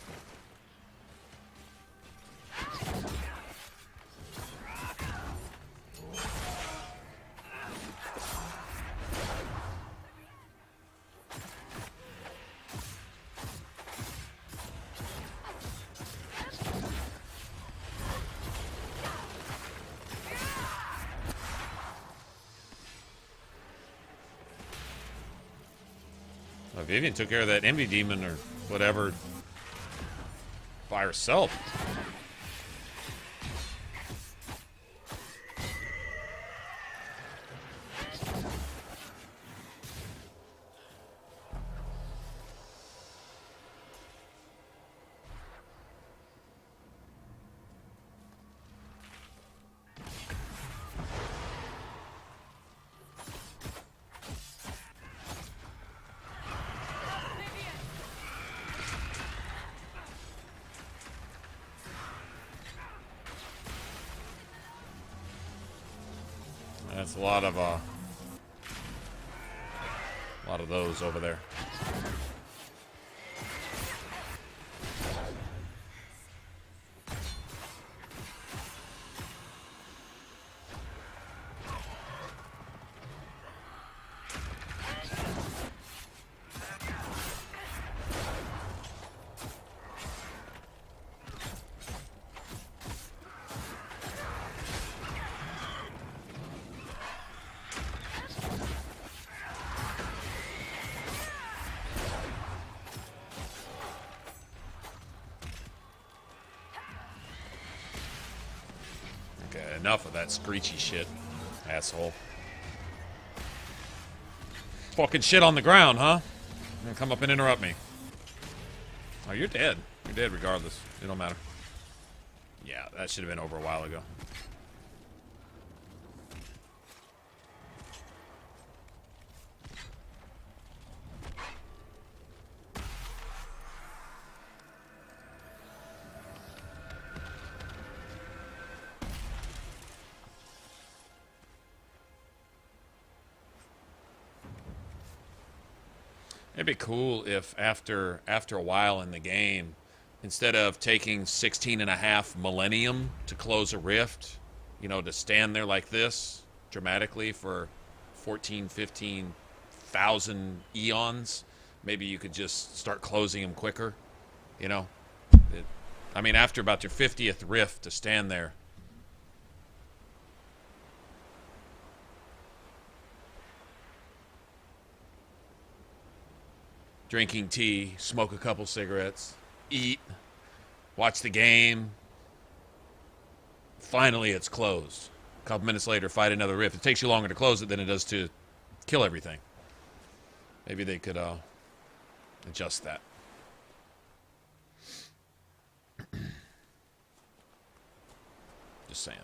Well, Vivian took care of that envy demon or whatever by herself. That's a lot of those over there. Enough of that screechy shit, asshole. Fucking shit on the ground, huh? You're gonna come up and interrupt me. Oh, you're dead. You're dead regardless. It don't matter. Yeah, that should have been over a while ago. It'd be cool if after a while in the game, instead of taking 16.5 millennium to close a rift, you know, to stand there like this dramatically for 14, 15,000 eons, maybe you could just start closing them quicker, you know? I mean, after about your 50th rift to stand there, drinking tea, smoke a couple cigarettes, eat, watch the game. Finally, it's closed. A couple minutes later, fight another rift. It takes you longer to close it than it does to kill everything. Maybe they could adjust that. Just saying.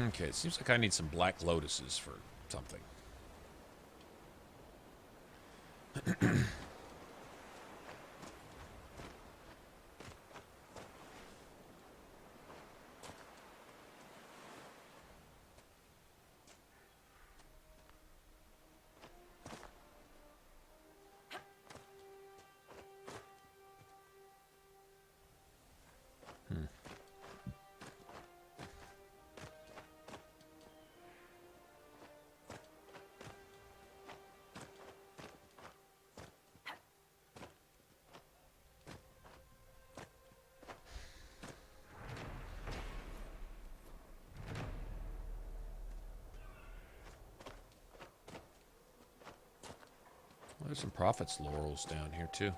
Okay, it seems like I need some black lotuses for something. Well, there's some Prophet's laurels down here, too.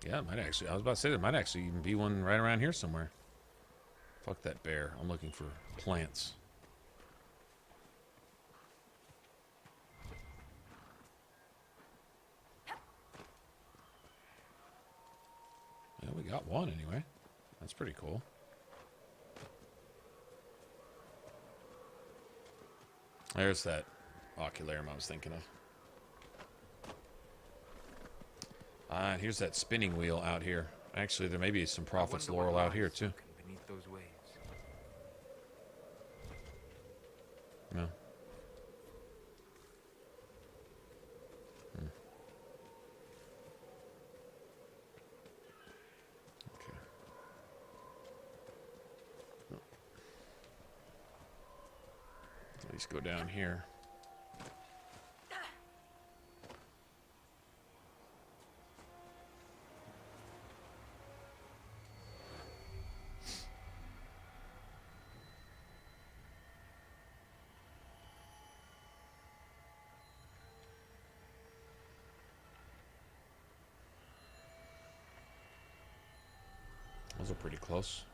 Yeah, it might actually. I was about to say there might actually even be one right around here somewhere. Fuck that bear. I'm looking for plants. Yeah, we got one anyway. That's pretty cool. There's that ocularium I was thinking of. Ah, here's that spinning wheel out here. Actually, there may be some Prophet's laurel out here, too. Beneath those waves. No. Okay. At least go down here. Those are pretty close.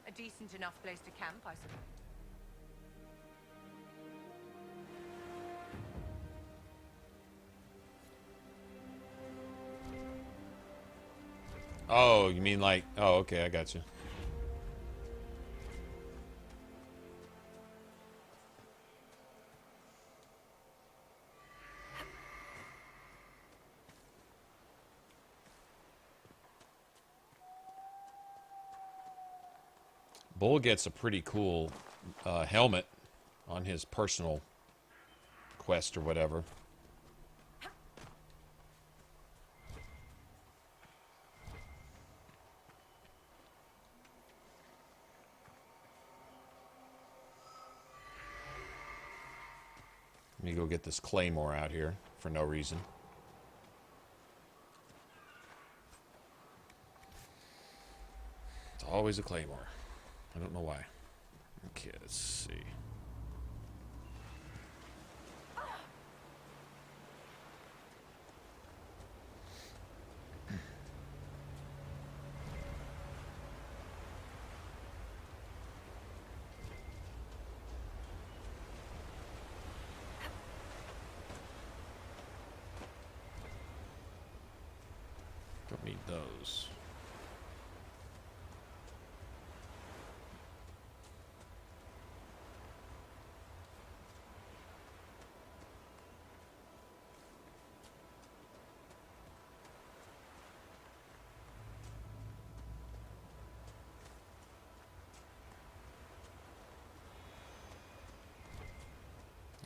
A decent enough place to camp, I suppose. Oh, you mean like... Oh, okay, I got you. Bull gets a pretty cool helmet on his personal quest or whatever. Let me go get this claymore out here for no reason. It's always a claymore. I don't know why. Okay, let's see. Don't need those.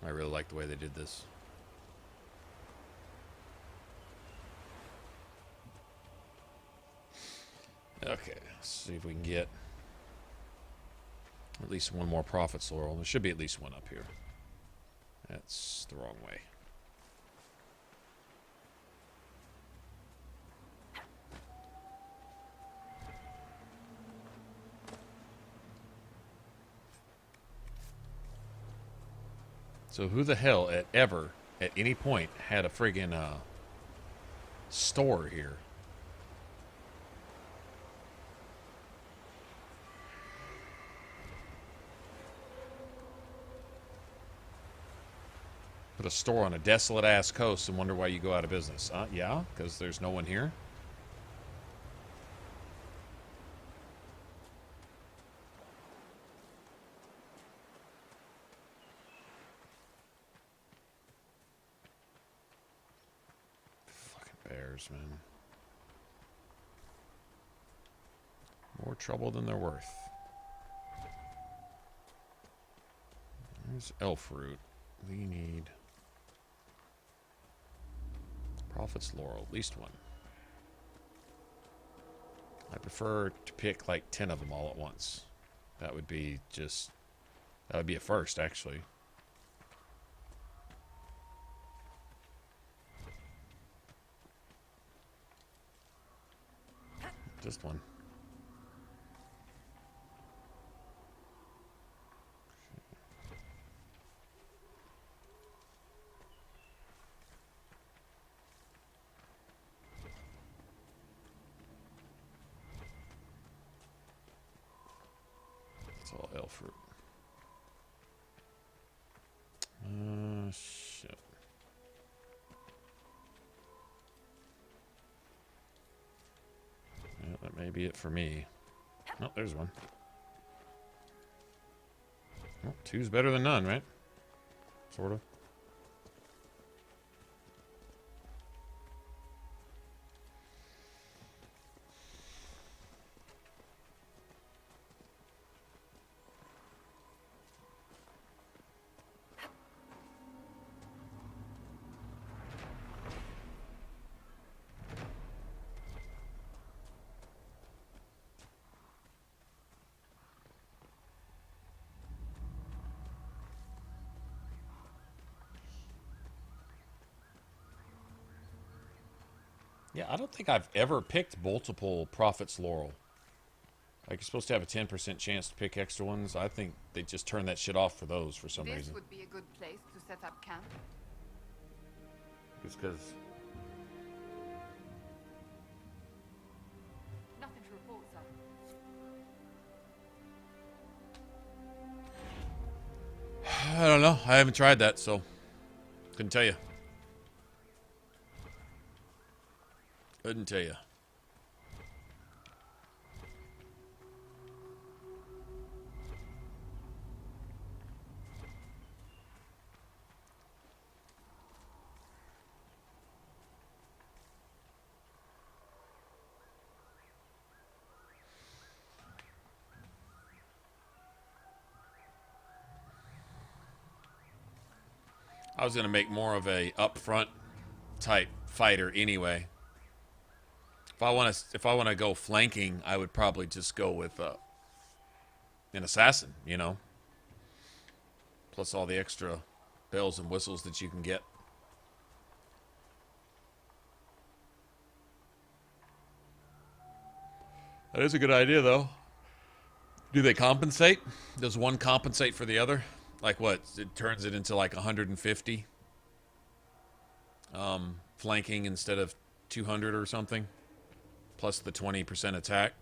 I really like the way they did this. Okay, let's see if we can get at least one more Prophet's Laurel. There should be at least one up here. That's the wrong way. So who the hell at any point had a friggin' store here? Put a store on a desolate ass coast and wonder why you go out of business. Yeah, because there's no one here. Bears, man. More trouble than they're worth. There's elf root. We need Prophet's Laurel, at least one. I prefer to pick like 10 of them all at once. That would be a first, actually. Just one. It's all elf fruit. Shit. Yeah, that may be it for me. Oh, there's one. Well, two's better than none, right? Sort of. Yeah, I don't think I've ever picked multiple Prophet's Laurel. Like, you're supposed to have a 10% chance to pick extra ones. I think they just turn that shit off for those for some reason. This would be a good place to set up camp. It's because... Nothing to report, sir. I don't know. I haven't tried that, so couldn't tell you. Couldn't tell you. I was going to make more of a upfront type fighter anyway. If I want to go flanking, I would probably just go with an assassin, you know. Plus all the extra bells and whistles that you can get. That is a good idea, though. Do they compensate? Does one compensate for the other? Like what? It turns it into like 150? Flanking instead of 200 or something? Plus the 20% attack?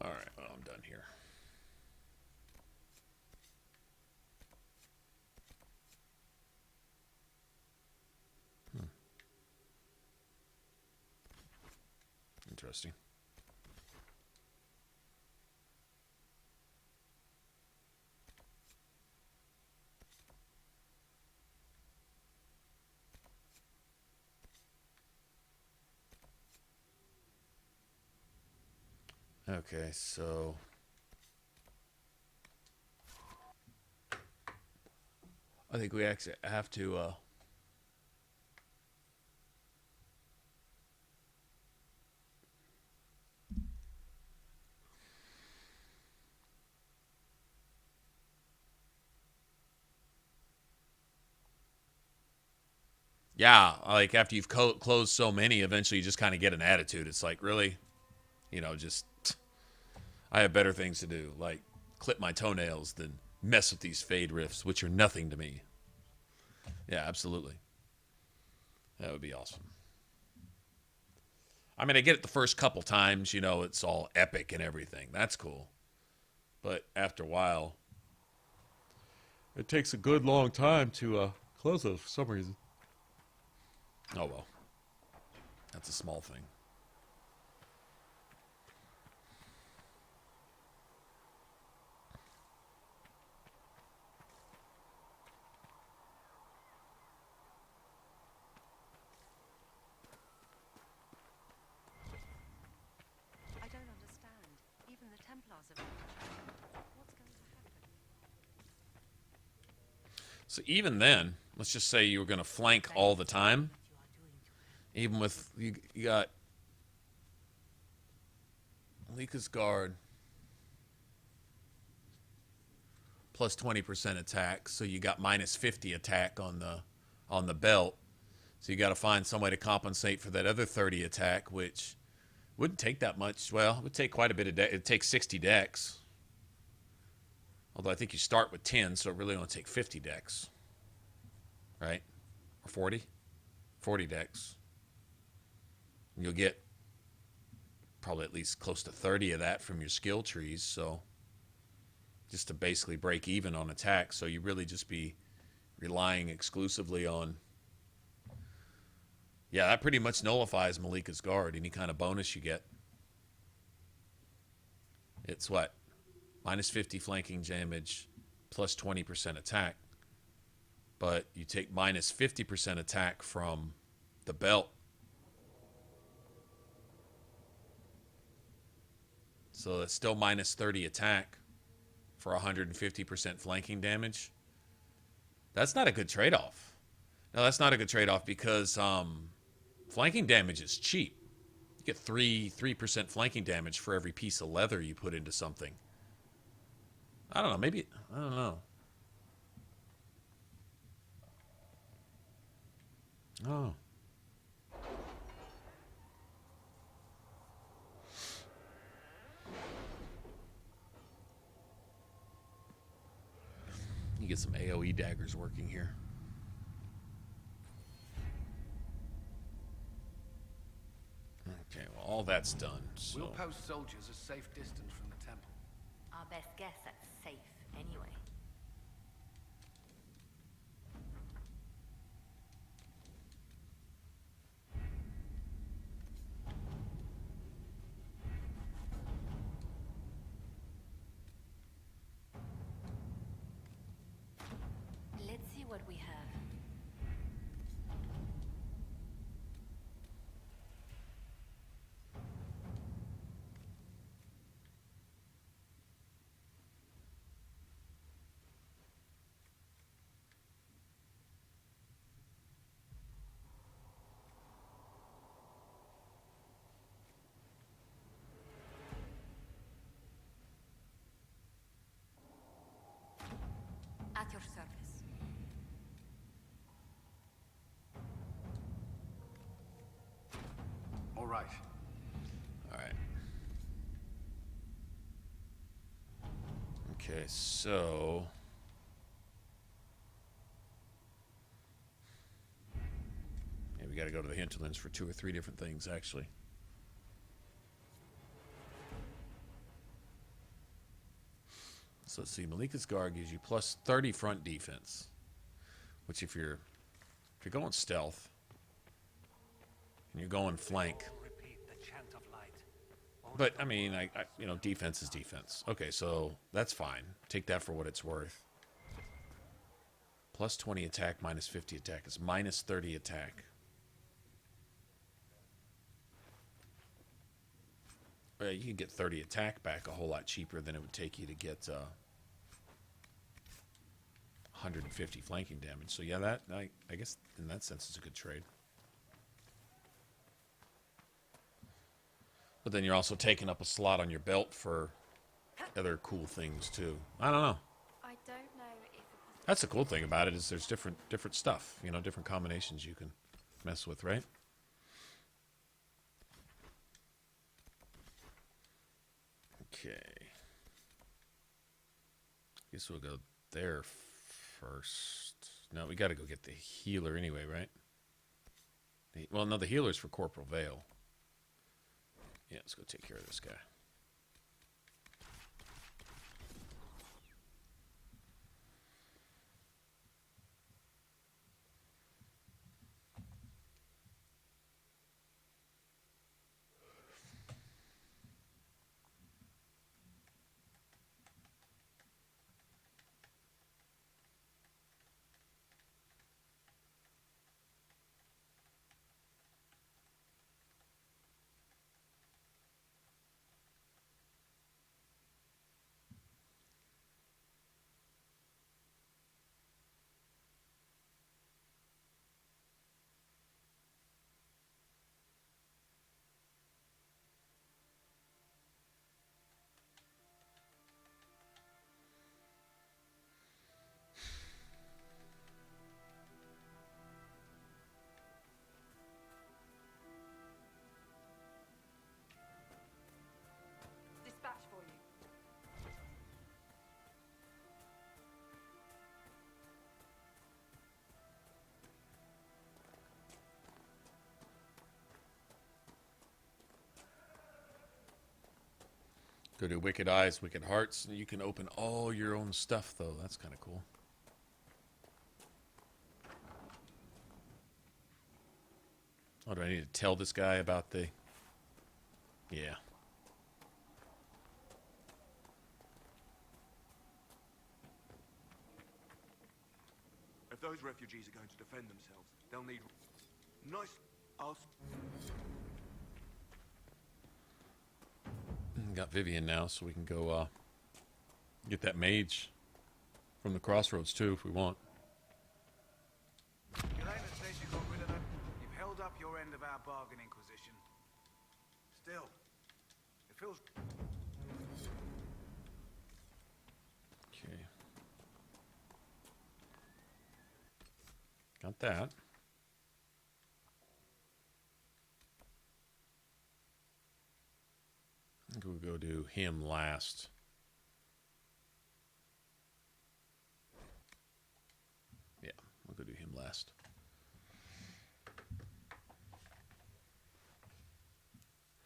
Alright, well, I'm done here. Interesting. Okay, so I think we actually have to yeah, like after you've closed so many, eventually you just kind of get an attitude. It's like, really? You know, just I have better things to do, like clip my toenails than mess with these fade rifts, which are nothing to me. Yeah, absolutely. That would be awesome. I mean, I get it the first couple times, you know, it's all epic and everything. That's cool. But after a while, it takes a good long time to close those for some reason. Oh, well. That's a small thing. I don't understand. Even the Templars have... What's going to happen? So even then, let's just say you were going to flank all the time. Even with... You got... Malika's Guard. Plus 20% attack. So you got minus 50 attack on the belt. So you got to find some way to compensate for that other 30 attack, which... wouldn't take that much. Well, it would take quite a bit of dex. It'd take 60 dex. Although I think you start with 10, so it really only take 50 dex. Right? Or 40? 40 dex. And you'll get probably at least close to 30 of that from your skill trees, so just to basically break even on attack. So you really just be relying exclusively on... Yeah, that pretty much nullifies Malika's Guard. Any kind of bonus you get. It's what? Minus 50 flanking damage, plus 20% attack. But you take minus 50% attack from the belt. So it's still minus 30 attack for 150% flanking damage. That's not a good trade-off. No, that's not a good trade-off because... flanking damage is cheap. You get 3% flanking damage for every piece of leather you put into something. I don't know. Maybe... I don't know. Oh. You get some AoE daggers working here. Okay, well, all that's done. So. We'll post soldiers a safe distance from the temple. Our best guess that's safe, anyway. Let's see what we have. At your service. All right. All right. Okay, so... yeah, we got to go to the hinterlands for 2 or 3 different things, actually. So let's see, Malika's Guard gives you plus 30 front defense, which if you're going stealth and you're going flank, but I mean, I you know, defense is defense. Okay, so that's fine. Take that for what it's worth. Plus 20 attack, minus 50 attack is minus 30 attack. You can get 30 attack back a whole lot cheaper than it would take you to get 150 flanking damage. So yeah, that I guess in that sense it's a good trade. But then you're also taking up a slot on your belt for other cool things too. I don't know. I don't know if That's the cool thing about it, is there's different stuff, you know, different combinations you can mess with, right? Okay. Guess we'll go there first. No, we got to go get the healer anyway, right? Well, no, the healer's for Corporal Vale. Yeah, let's go take care of this guy. Dispatch for you. Go to Wicked Eyes, Wicked Hearts, and you can open all your own stuff, though. That's kind of cool. Oh, do I need to tell this guy about the... Yeah. If those refugees are going to defend themselves, they'll need... Nice... Got Vivian now, so we can go get that mage from the crossroads, too, if we want. Yelena says you got rid of them. You've held up your end of our bargain, Inquisition. Still, it feels... Okay. Got that. I think we'll go do him last. Yeah, we'll go do him last.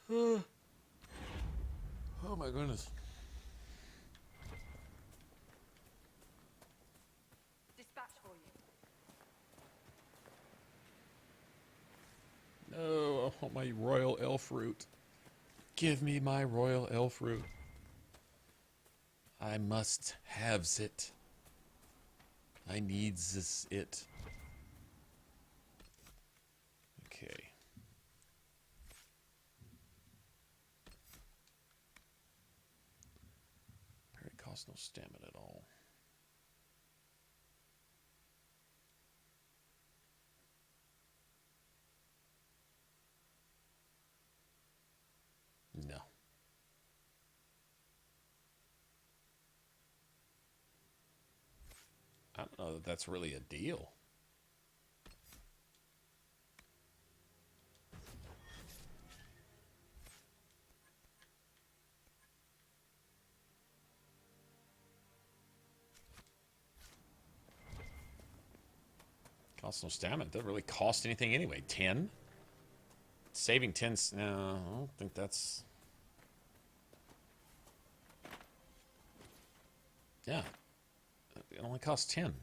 Oh my goodness. Dispatch for you. No, I want my royal elf root. Give me my royal elf root. I must have it. I needs this it. Okay. Parry costs no stamina at all. No. I don't know that that's really a deal. Costs no stamina. It doesn't really cost anything anyway. 10? Saving 10... No, I don't think that's... Yeah. It only costs 10.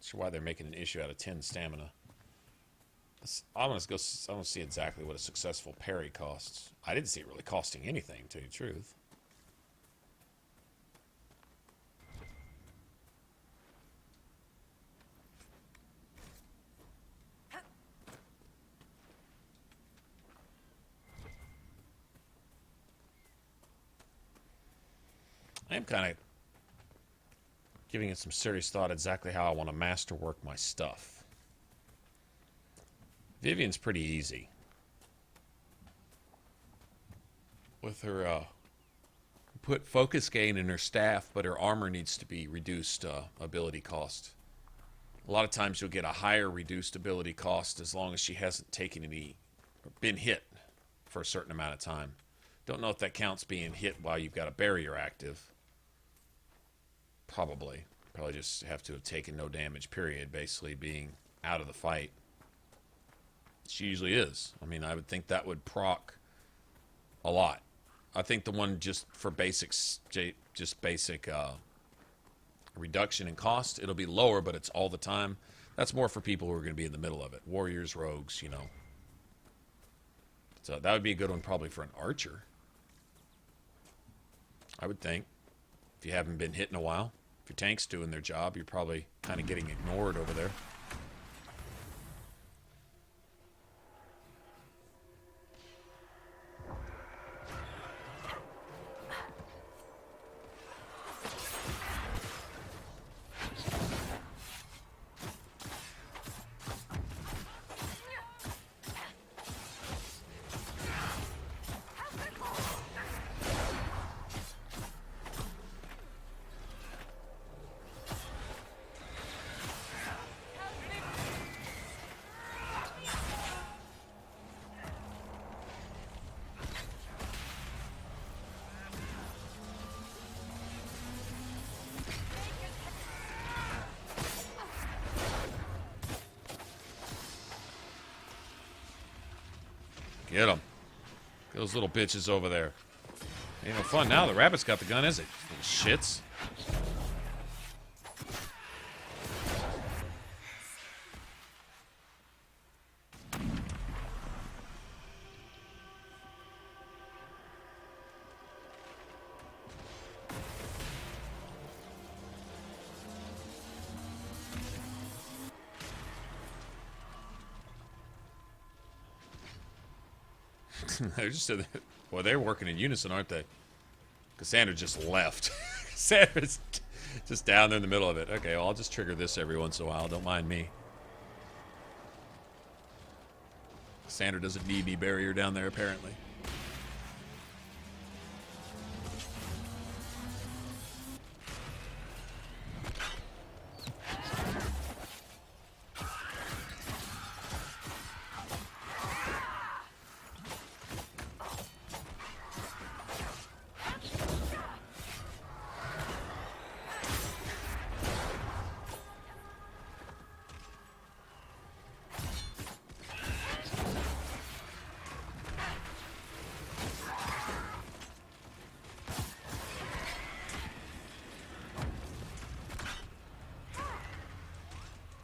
Sure why they're making an issue out of 10 stamina. I want to see exactly what a successful parry costs. I didn't see it really costing anything, to tell you the truth. I am kind of giving it some serious thought exactly how I want to masterwork my stuff. Vivian's pretty easy. With her, put focus gain in her staff, but her armor needs to be reduced ability cost. A lot of times you'll get a higher reduced ability cost as long as she hasn't taken any, or been hit for a certain amount of time. Don't know if that counts being hit while you've got a barrier active. Probably just have to have taken no damage, period, basically being out of the fight. She usually is. I mean, I would think that would proc a lot. I think the one just for basics, just basic reduction in cost, it'll be lower, but it's all the time. That's more for people who are going to be in the middle of it. Warriors, rogues, you know. So that would be a good one probably for an archer. I would think. If you haven't been hit in a while. If your tank's doing their job, you're probably kind of getting ignored over there. Get them. Get those little bitches over there. Ain't no fun now. The rabbit's got the gun, is it? Little shits. They're just, well, they're working in unison, aren't they? Cassandra just left. Cassandra's just down there in the middle of it. Okay, well, I'll just trigger this every once in a while. Don't mind me. Cassandra doesn't need any barrier down there, apparently.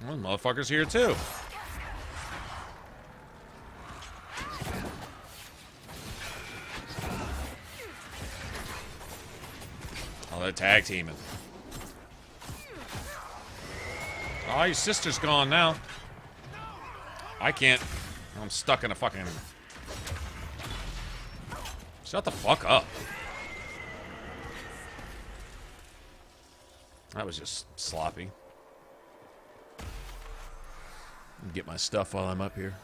Well, motherfuckers here too. Oh, they're tag teaming. Oh, your sister's gone now. I can't. I'm stuck in a fucking... Shut the fuck up. That was just sloppy. Get my stuff while I'm up here.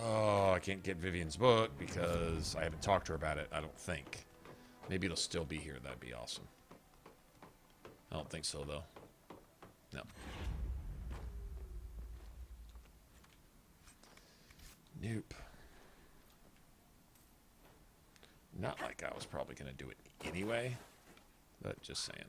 Oh, I can't get Vivian's book because I haven't talked to her about it, I don't think. Maybe it'll still be here. That'd be awesome. I don't think so, though. No. Nope. Not like I was probably going to do it anyway. But just saying.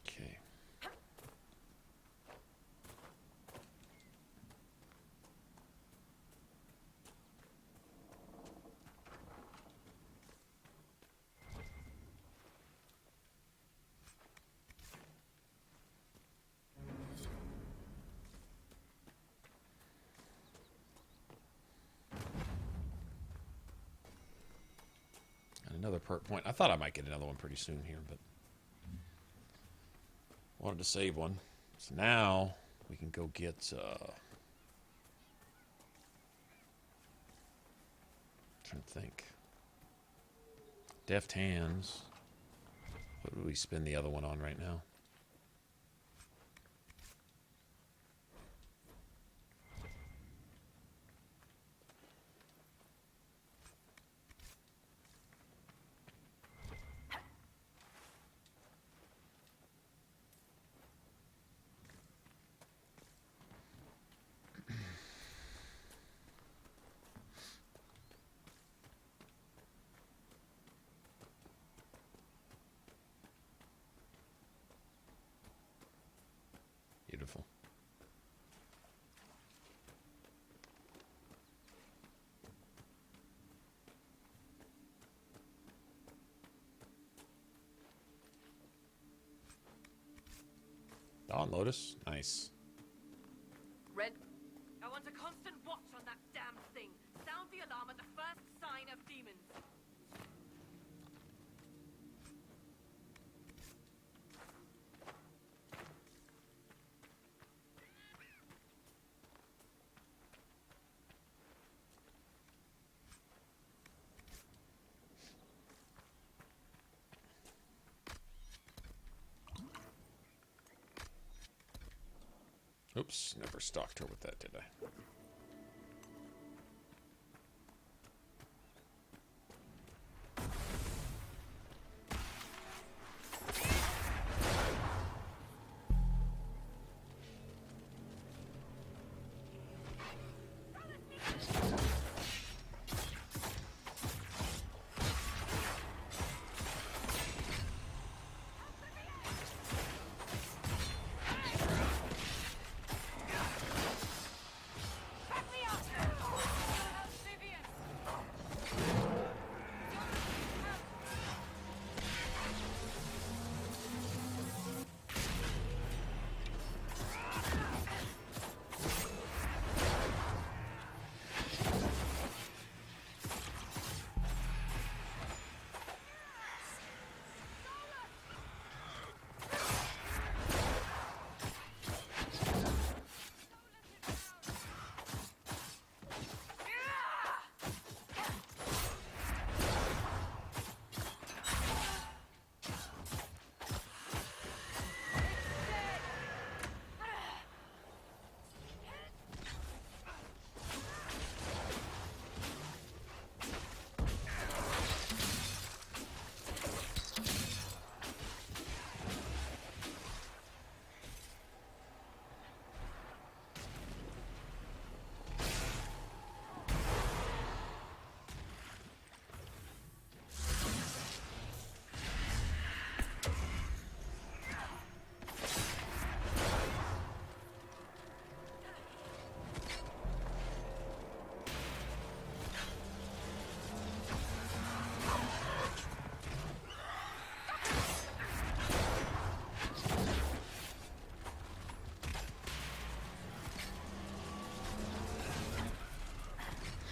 Okay. perk point. I thought I might get another one pretty soon here, but wanted to save one. So now we can go get trying to think. Deft hands. What would we spend the other one on right now? Beautiful. Dawn Lotus. Nice. Red. I want a constant watch on that damn thing. Sound the alarm at the first sign of demons. Oops, never stalked her with that, did I?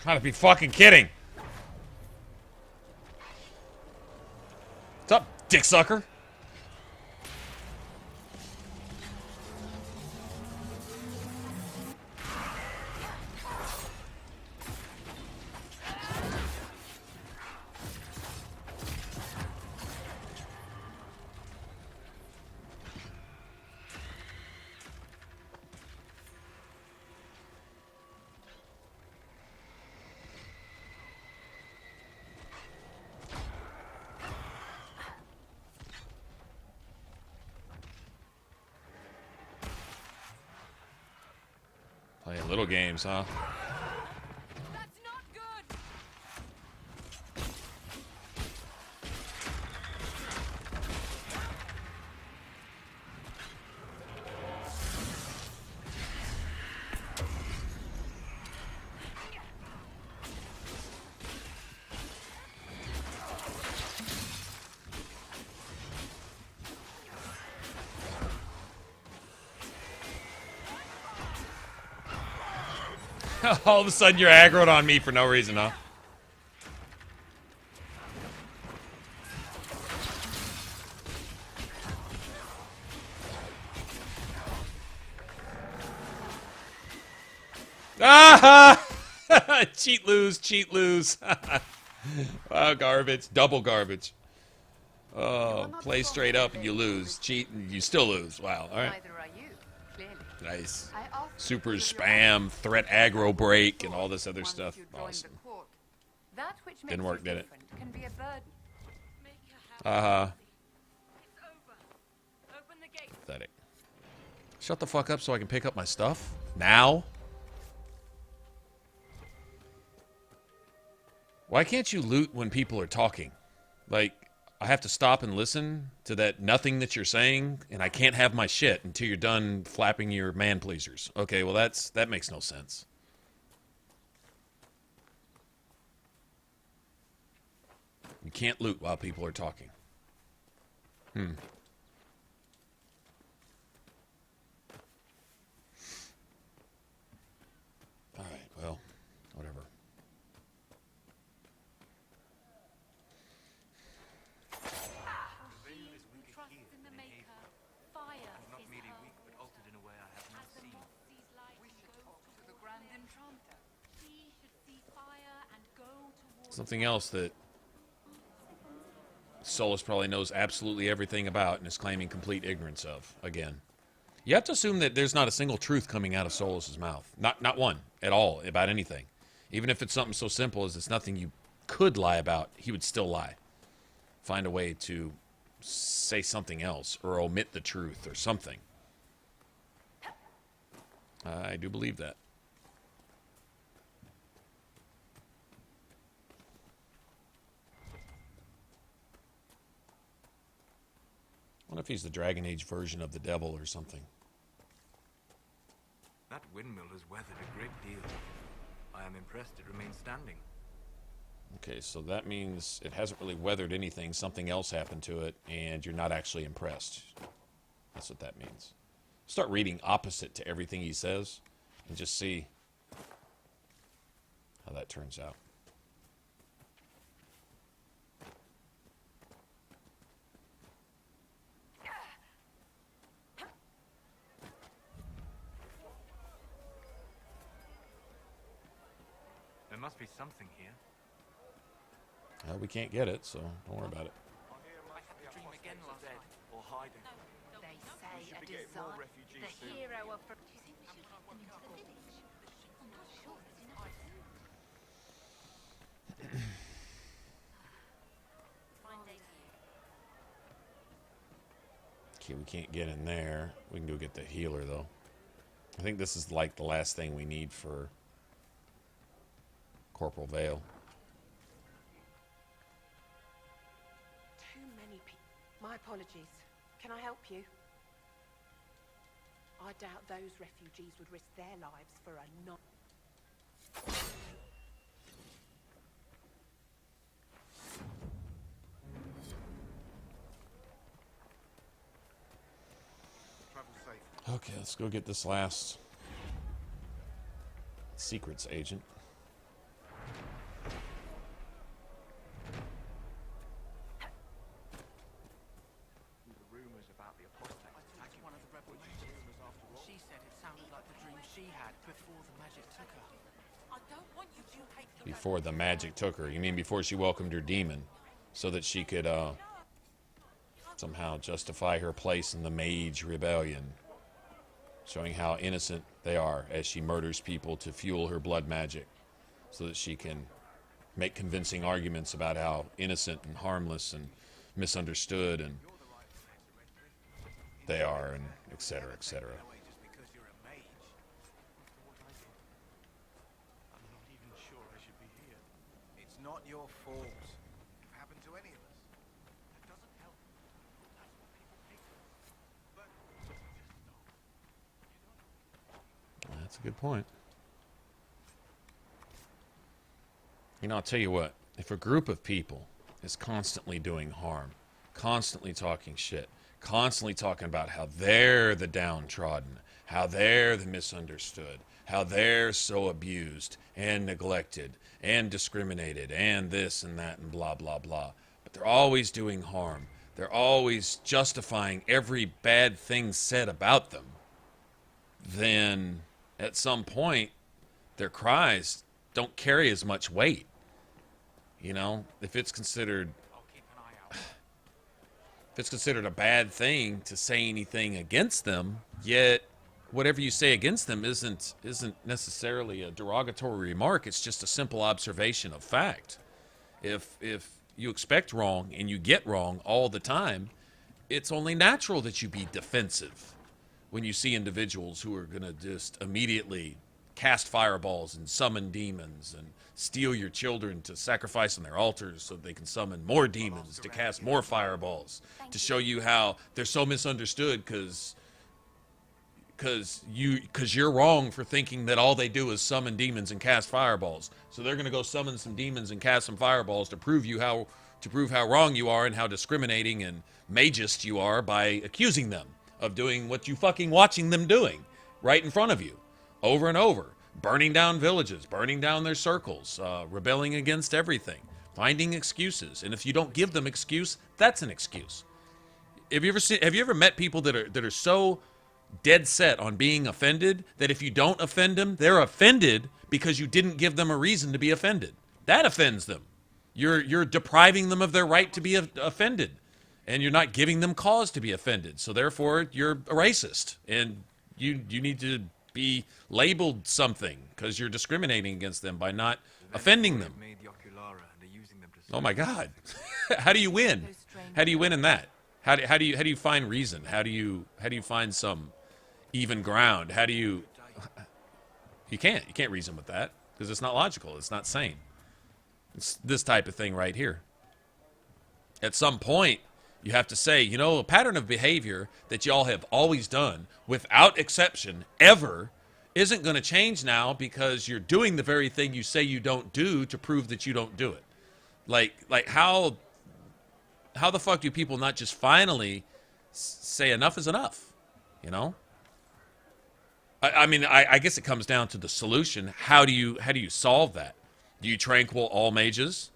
Gotta be fucking kidding. What's up, dick sucker? Playing little games, huh? All of a sudden you're aggroed on me for no reason, huh? Ah! Cheat lose, cheat lose. Oh, garbage. Double garbage. Oh, play straight up and you lose. Cheat and you still lose. Wow. All right. Neither are you, clearly. Nice. Super spam, threat aggro break, and all this other Once stuff. you join Awesome. the court, that which makes Didn't work, you did it? different can be a burden. Pathetic. Shut the fuck up so I can pick up my stuff? Now? Why can't you loot when people are talking? Like, I have to stop and listen to that nothing that you're saying, and I can't have my shit until you're done flapping your man-pleasers. Okay, well that makes no sense. You can't loot while people are talking. Alright, well, whatever. Not merely weak, but altered in a way I have not seen. Something else that Solus probably knows absolutely everything about and is claiming complete ignorance of, again. You have to assume that there's not a single truth coming out of Solus's mouth. Not one at all about anything. Even if it's something so simple as it's nothing you could lie about, he would still lie. Find a way to say something else or omit the truth or something. I do believe that. I wonder if he's the Dragon Age version of the devil or something. That windmill has weathered a great deal. I am impressed it remains standing. Okay, so that means it hasn't really weathered anything. Something else happened to it, and you're not actually impressed. That's what that means. Start reading opposite to everything he says, and just see how that turns out. There must be something here. We can't get it, so don't worry about it. Dream again last night. Or hiding. They say a desire. The hero of. Do you think we should get them into the village? I'm not sure. There's enough. Okay, we can't get in there. We can go get the healer, though. I think this is like the last thing we need for Corporal Vale. Too many people. My apologies. Can I help you? I doubt those refugees would risk their lives for a night. Travel safe. Okay, let's go get this last secrets agent. The rumors about the apostate attacking one of the rebel leaders. She said it sounded like the dream she had before the magic took her. I don't want you to hate the Before the magic took her. You mean before she welcomed her demon? So that she could somehow justify her place in the mage rebellion. Showing how innocent they are as she murders people to fuel her blood magic. So that she can make convincing arguments about how innocent and harmless and misunderstood and they are, and etc., etc. It's not your fault. It happened to any of us. That doesn't help. That's what people hate. But That's a good point. You know, I'll tell you what. If a group of people is constantly doing harm, constantly talking shit, constantly talking about how they're the downtrodden, how they're the misunderstood, how they're so abused and neglected and discriminated and this and that and blah, blah, blah. But they're always doing harm. They're always justifying every bad thing said about them. Then, at some point, their cries don't carry as much weight. You know, if it's considered a bad thing to say anything against them, yet whatever you say against them isn't necessarily a derogatory remark. It's just a simple observation of fact. If you expect wrong and you get wrong all the time, it's only natural that you be defensive when you see individuals who are going to just immediately cast fireballs and summon demons and steal your children to sacrifice on their altars so they can summon more demons to cast more fireballs, to show you how they're so misunderstood because you're wrong for thinking that all they do is summon demons and cast fireballs. So they're going to go summon some demons and cast some fireballs to prove how wrong you are and how discriminating and magist you are by accusing them of doing what you fucking watching them doing right in front of you over and over, burning down villages, burning down their circles, rebelling against everything, finding excuses. And if you don't give them excuse, that's an excuse. Have you ever met people that are so dead set on being offended that if you don't offend them, they're offended because you didn't give them a reason to be offended? That offends them. You're depriving them of their right to be offended, and you're not giving them cause to be offended. So therefore, you're a racist, and you need to be labeled something because you're discriminating against them by not offending them. Oh my God! How do you win? How do you win in that? How do you find reason? How do you find some even ground? How do you? You can't reason with that because it's not logical. It's not sane. It's this type of thing right here. At some point, you have to say, you know, a pattern of behavior that y'all have always done, without exception, ever, isn't going to change now because you're doing the very thing you say you don't do to prove that you don't do it. Like how the fuck do people not just finally say enough is enough? You know? I mean, I guess it comes down to the solution. How do you solve that? Do you tranquil all mages,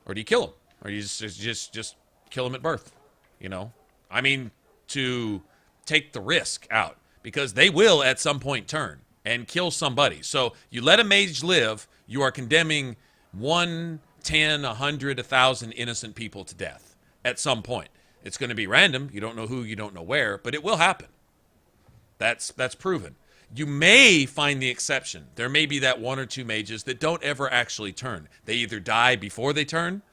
or do you kill them, or you just kill them at birth? You know, I mean, to take the risk out because they will at some point turn and kill somebody. So you let a mage live, you are condemning 1, 10, 100, 1,000 innocent people to death at some point. It's going to be random. You don't know who, you don't know where, but it will happen. That's proven. You may find the exception. There may be that 1 or 2 mages that don't ever actually turn. They either die before they turn,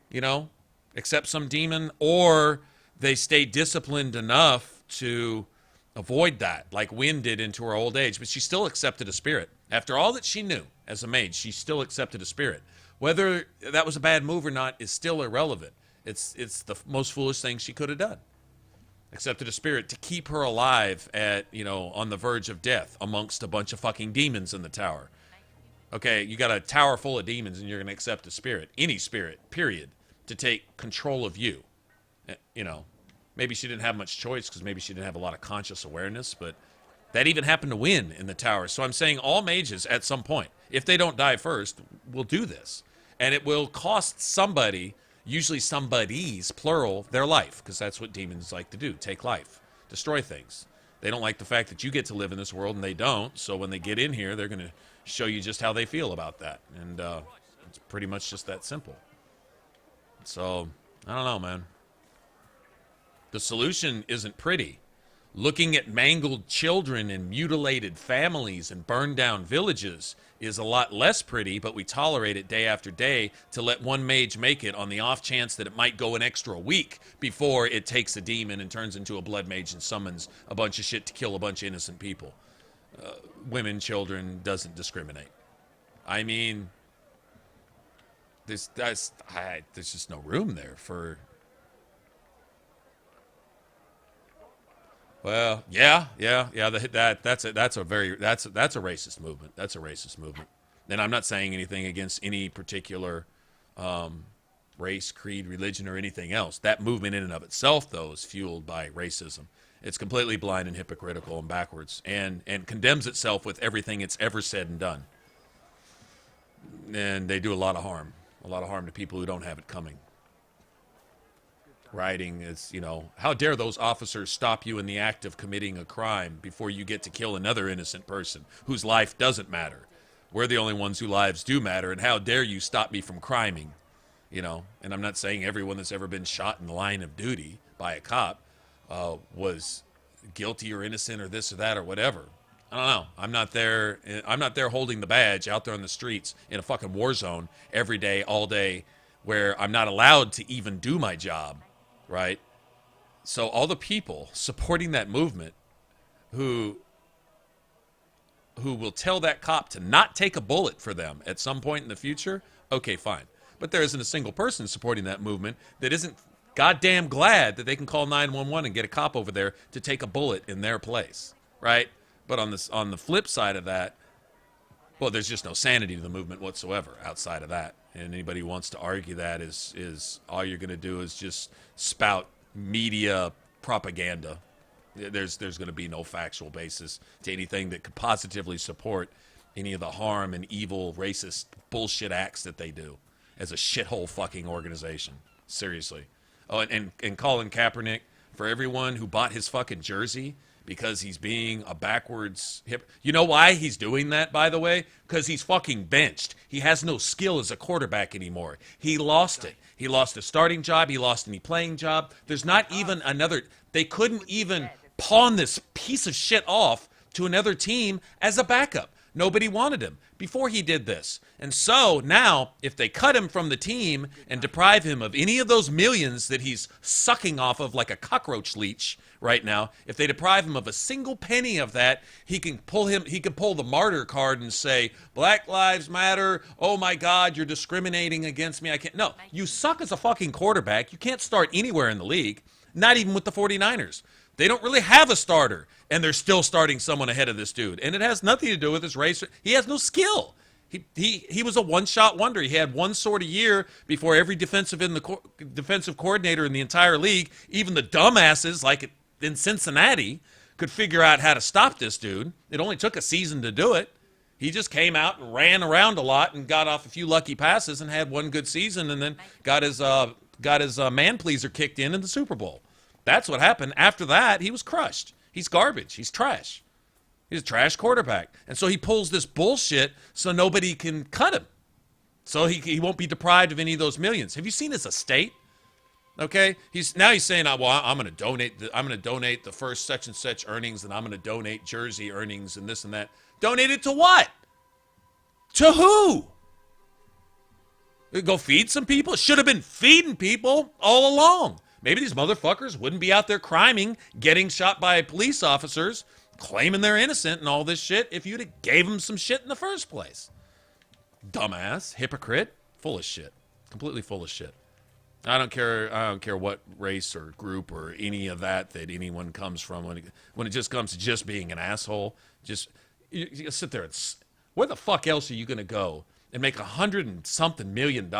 you know, accept some demon, or they stay disciplined enough to avoid that, like Wynn did into her old age. But she still accepted a spirit. After all that she knew as a mage, she still accepted a spirit. Whether that was a bad move or not is still irrelevant. It's the most foolish thing she could have done. Accepted a spirit to keep her alive at, you know, on the verge of death amongst a bunch of fucking demons in the tower. Okay, you got a tower full of demons and you're going to accept a spirit, any spirit, period, to take control of you. You know, maybe she didn't have much choice because maybe she didn't have a lot of conscious awareness, but that even happened to Wynn in the tower. So I'm saying all mages at some point, if they don't die first, will do this. And it will cost somebody, usually somebody's, plural, their life, because that's what demons like to do, take life, destroy things. They don't like the fact that you get to live in this world and they don't, so when they get in here, they're going to show you just how they feel about that. And it's pretty much just that simple. So, I don't know, man. The solution isn't pretty. Looking at mangled children and mutilated families and burned down villages is a lot less pretty, but we tolerate it day after day to let one mage make it on the off chance that it might go an extra week before it takes a demon and turns into a blood mage and summons a bunch of shit to kill a bunch of innocent people. Women, children, doesn't discriminate. I mean, there's just no room there for... Well, yeah. That's a racist movement. That's a racist movement. And I'm not saying anything against any particular race, creed, religion, or anything else. That movement in and of itself, though, is fueled by racism. It's completely blind and hypocritical and backwards, and condemns itself with everything it's ever said and done. And they do a lot of harm to people who don't have it coming. writing is, you know, how dare those officers stop you in the act of committing a crime before you get to kill another innocent person whose life doesn't matter. We're the only ones whose lives do matter, and how dare you stop me from criming, you know? And I'm not saying everyone that's ever been shot in the line of duty by a cop was guilty or innocent or this or that or whatever. I don't know. I'm not there holding the badge out there on the streets in a fucking war zone every day, all day, where I'm not allowed to even do my job, right? So all the people supporting that movement who will tell that cop to not take a bullet for them at some point in the future, okay, fine. But there isn't a single person supporting that movement that isn't goddamn glad that they can call 911 and get a cop over there to take a bullet in their place, right? But on the flip side of that, well, there's just no sanity to the movement whatsoever outside of that. And anybody who wants to argue that is all you're going to do is just spout media propaganda. There's going to be no factual basis to anything that could positively support any of the harm and evil, racist bullshit acts that they do as a shithole fucking organization. Seriously. Oh, and Colin Kaepernick, for everyone who bought his fucking jersey because he's being a backwards hip. You know why he's doing that, by the way? Because he's fucking benched. He has no skill as a quarterback anymore. He lost it. He lost a starting job. He lost any playing job. There's not even another. They couldn't even pawn this piece of shit off to another team as a backup. Nobody wanted him before he did this. And so now, if they cut him from the team and deprive him of any of those millions that he's sucking off of like a cockroach leech right now, if they deprive him of a single penny of that, he can pull the martyr card and say, Black Lives Matter, oh my God, you're discriminating against me. I can't. No, you suck as a fucking quarterback. You can't start anywhere in the league, not even with the 49ers. They don't really have a starter, and they're still starting someone ahead of this dude. And it has nothing to do with his race. He has no skill. He was a one-shot wonder. He had one sort of year before every defensive coordinator in the entire league, even the dumbasses like in Cincinnati, could figure out how to stop this dude. It only took a season to do it. He just came out and ran around a lot and got off a few lucky passes and had one good season, and then got his man pleaser kicked in the Super Bowl. That's what happened. After that, he was crushed. He's garbage. He's trash. He's a trash quarterback. And so he pulls this bullshit so nobody can cut him. So he won't be deprived of any of those millions. Have you seen his estate? Okay? He's saying, well, I'm going to donate the first such and such earnings, and I'm going to donate jersey earnings and this and that. Donate it to what? To who? Go feed some people? Should have been feeding people all along. Maybe these motherfuckers wouldn't be out there criming, getting shot by police officers, claiming they're innocent and all this shit if you'd have gave them some shit in the first place. Dumbass, hypocrite, full of shit, completely full of shit. I don't care what race or group or any of that anyone comes from. When it just comes to just being an asshole, you sit there and where the fuck else are you gonna go and make $100 and something million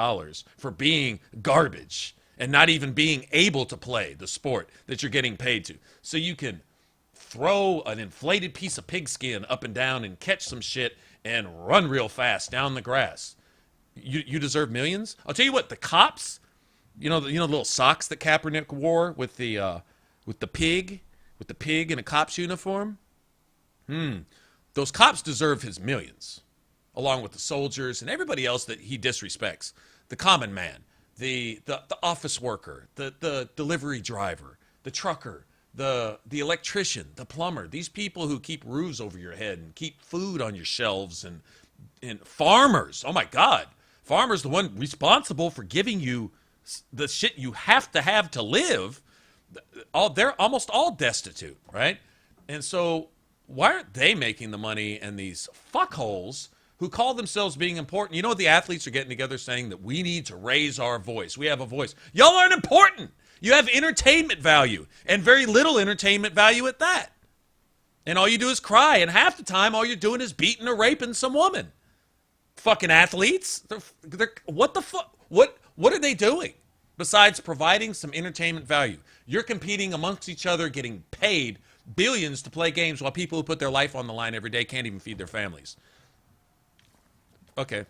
for being garbage? And not even being able to play the sport that you're getting paid to. So you can throw an inflated piece of pigskin up and down and catch some shit and run real fast down the grass. You deserve millions? I'll tell you what, the cops, you know the little socks that Kaepernick wore with the pig in a cop's uniform? Those cops deserve his millions, along with the soldiers and everybody else that he disrespects. The common man. The office worker, the delivery driver, the trucker, the electrician, the plumber, these people who keep roofs over your head and keep food on your shelves, and farmers. Oh my God. Farmers, the one responsible for giving you the shit you have to live. They're almost all destitute, right? And so why aren't they making the money, and these fuckholes who call themselves being important? You know what the athletes are getting together saying? That we need to raise our voice. We have a voice. Y'all aren't important. You have entertainment value, and very little entertainment value at that. And all you do is cry, and half the time all you're doing is beating or raping some woman. Fucking athletes. What the fuck? What are they doing besides providing some entertainment value? You're competing amongst each other, getting paid billions to play games, while people who put their life on the line every day can't even feed their families. Okay,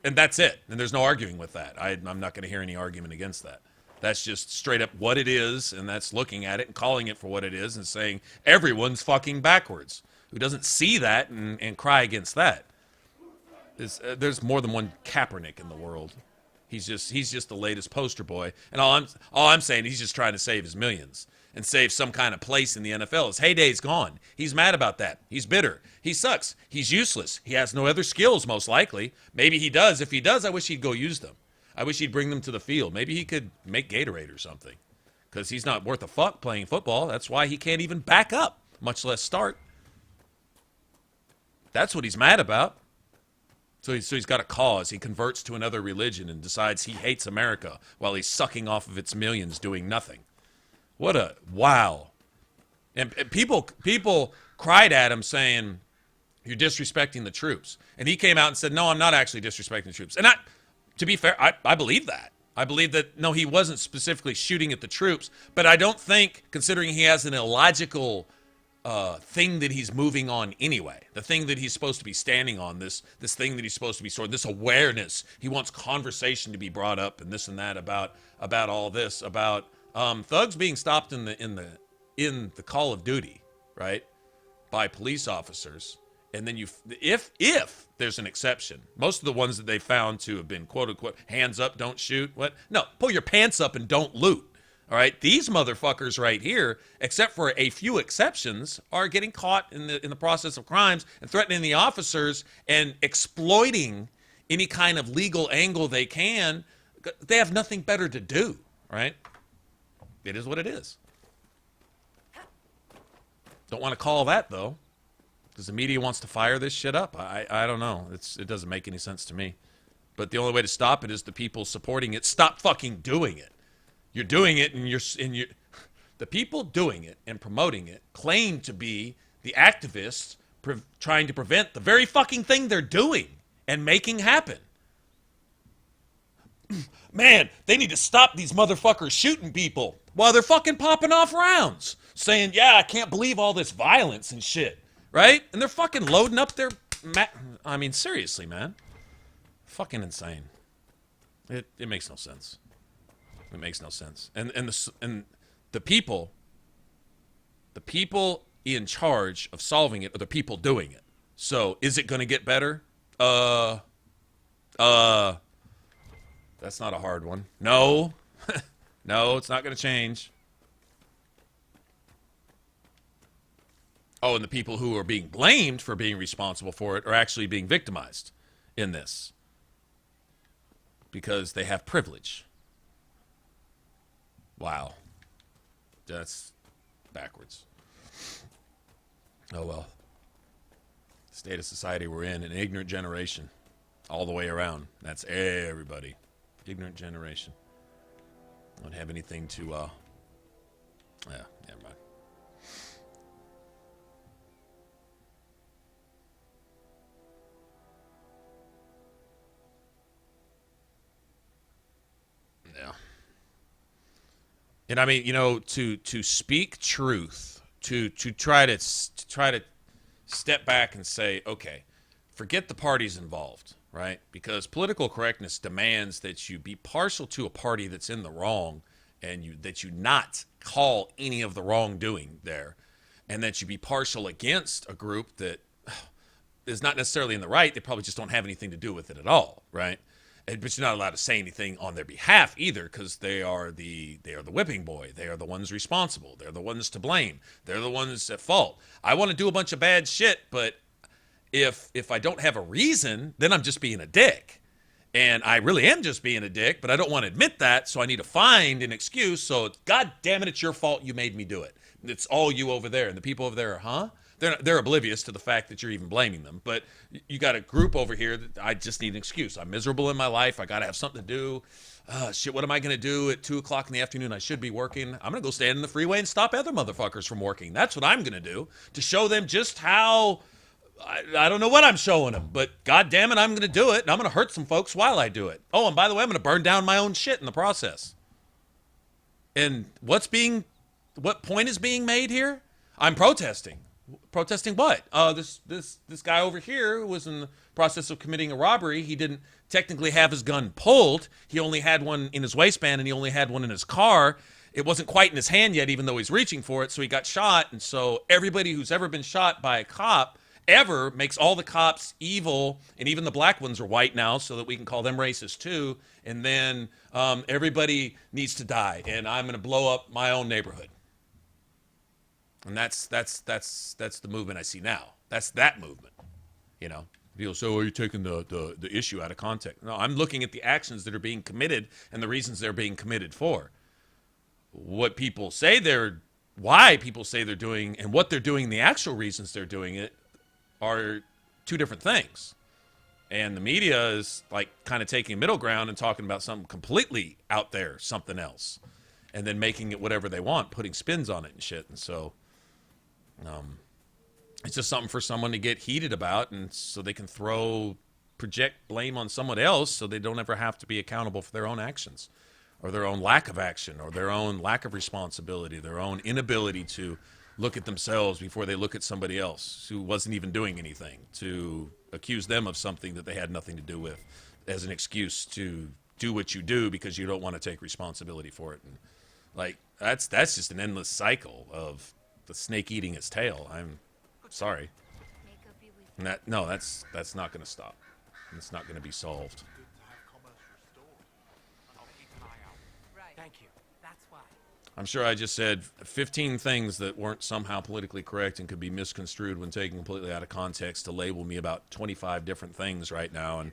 and that's it. And there's no arguing with that. I'm not going to hear any argument against that. That's just straight up what it is, and that's looking at it and calling it for what it is and saying everyone's fucking backwards. Who doesn't see that and cry against that? There's more than one Kaepernick in the world. He's just the latest poster boy, and all I'm saying, he's just trying to save his millions and save some kind of place in the NFL. His heyday's gone. He's mad about that. He's bitter. He sucks. He's useless. He has no other skills, most likely. Maybe he does. If he does, I wish he'd go use them. I wish he'd bring them to the field. Maybe he could make Gatorade or something, because he's not worth a fuck playing football. That's why he can't even back up, much less start. That's what he's mad about. So he's got a cause. He converts to another religion and decides he hates America while he's sucking off of its millions doing nothing. What a wow. And people cried at him saying, you're disrespecting the troops. And he came out and said, no, I'm not actually disrespecting the troops. And to be fair, I believe that. I believe that, no, he wasn't specifically shooting at the troops, but I don't think, considering he has an illogical thing that he's moving on anyway, the thing that he's supposed to be standing on, this thing that he's supposed to be storing, this awareness, he wants conversation to be brought up and this and that about all this, about thugs being stopped in the Call of Duty, right, by police officers. And then if there's an exception, most of the ones that they found to have been quote unquote hands up, don't shoot. What? No, pull your pants up and don't loot. All right, these motherfuckers right here, except for a few exceptions, are getting caught in the process of crimes and threatening the officers and exploiting any kind of legal angle they can. They have nothing better to do. Right? It is what it is. Don't want to call that though. Because the media wants to fire this shit up. I don't know. It doesn't make any sense to me. But the only way to stop it is the people supporting it stop fucking doing it. You're doing it, and the people doing it and promoting it claim to be the activists trying to prevent the very fucking thing they're doing and making happen. Man, they need to stop these motherfuckers shooting people while they're fucking popping off rounds, saying, yeah, I can't believe all this violence and shit. Right? And they're fucking loading up their... I mean, seriously, man. Fucking insane. It makes no sense. It makes no sense. And the people in charge of solving it are the people doing it. So, is it going to get better? That's not a hard one. No. No, it's not going to change. Oh, and the people who are being blamed for being responsible for it are actually being victimized in this because they have privilege. Wow. That's backwards. Oh, well. State of society we're in, an ignorant generation all the way around. That's everybody. Ignorant generation. Don't have anything to, yeah, never mind. Yeah. And I mean, to speak truth, to try to step back and say, okay, forget the parties involved, right? Because political correctness demands that you be partial to a party that's in the wrong, and that you not call any of the wrongdoing there, and that you be partial against a group that is not necessarily in the right. They probably just don't have anything to do with it at all, right? But you're not allowed to say anything on their behalf either, because they are the whipping boy. They are the ones responsible. They're the ones to blame. They're the ones at fault. I want to do a bunch of bad shit, but if I don't have a reason, then I'm just being a dick. And I really am just being a dick, but I don't want to admit that, so I need to find an excuse. So, God damn it, it's your fault. You made me do it. It's all you over there. And the people over there are, huh? They're oblivious to the fact that you're even blaming them. But you got a group over here that I just need an excuse. I'm miserable in my life. I got to have something to do. Shit, what am I going to do at 2 o'clock in the afternoon? I should be working. I'm going to go stand in the freeway and stop other motherfuckers from working. That's what I'm going to do to show them just how... I don't know what I'm showing them, but God damn it, I'm going to do it, and I'm going to hurt some folks while I do it. Oh, and by the way, I'm going to burn down my own shit in the process. And what point is being made here? I'm protesting. Protesting what? This guy over here who was in the process of committing a robbery. He didn't technically have his gun pulled. He only had one in his waistband, and he only had one in his car. It wasn't quite in his hand yet, even though he's reaching for it. So he got shot. And so everybody who's ever been shot by a cop ever makes all the cops evil, and even the black ones are white now, so that we can call them racist too. And then everybody needs to die, and I'm going to blow up my own neighborhood. And that's the movement I see now. That's that movement, you know. People say, "Oh, you're taking the issue out of context." No, I'm looking at the actions that are being committed and the reasons they're being committed for. What people say why people say they're doing, and what they're doing, the actual reasons they're doing it, are two different things. And the media is like kind of taking middle ground and talking about something completely out there, something else, and then making it whatever they want, putting spins on it and shit. And so it's just something for someone to get heated about, and so they can project blame on someone else, so they don't ever have to be accountable for their own actions, or their own lack of action, or their own lack of responsibility, their own inability to look at themselves before they look at somebody else who wasn't even doing anything, to accuse them of something that they had nothing to do with as an excuse to do what you do because you don't want to take responsibility for it. And like that's just an endless cycle of the snake eating its tail. I'm sorry. And that's not going to stop. And it's not going to be solved. Thank you. That's why. I'm sure I just said 15 things that weren't somehow politically correct and could be misconstrued when taken completely out of context to label me about 25 different things right now. And,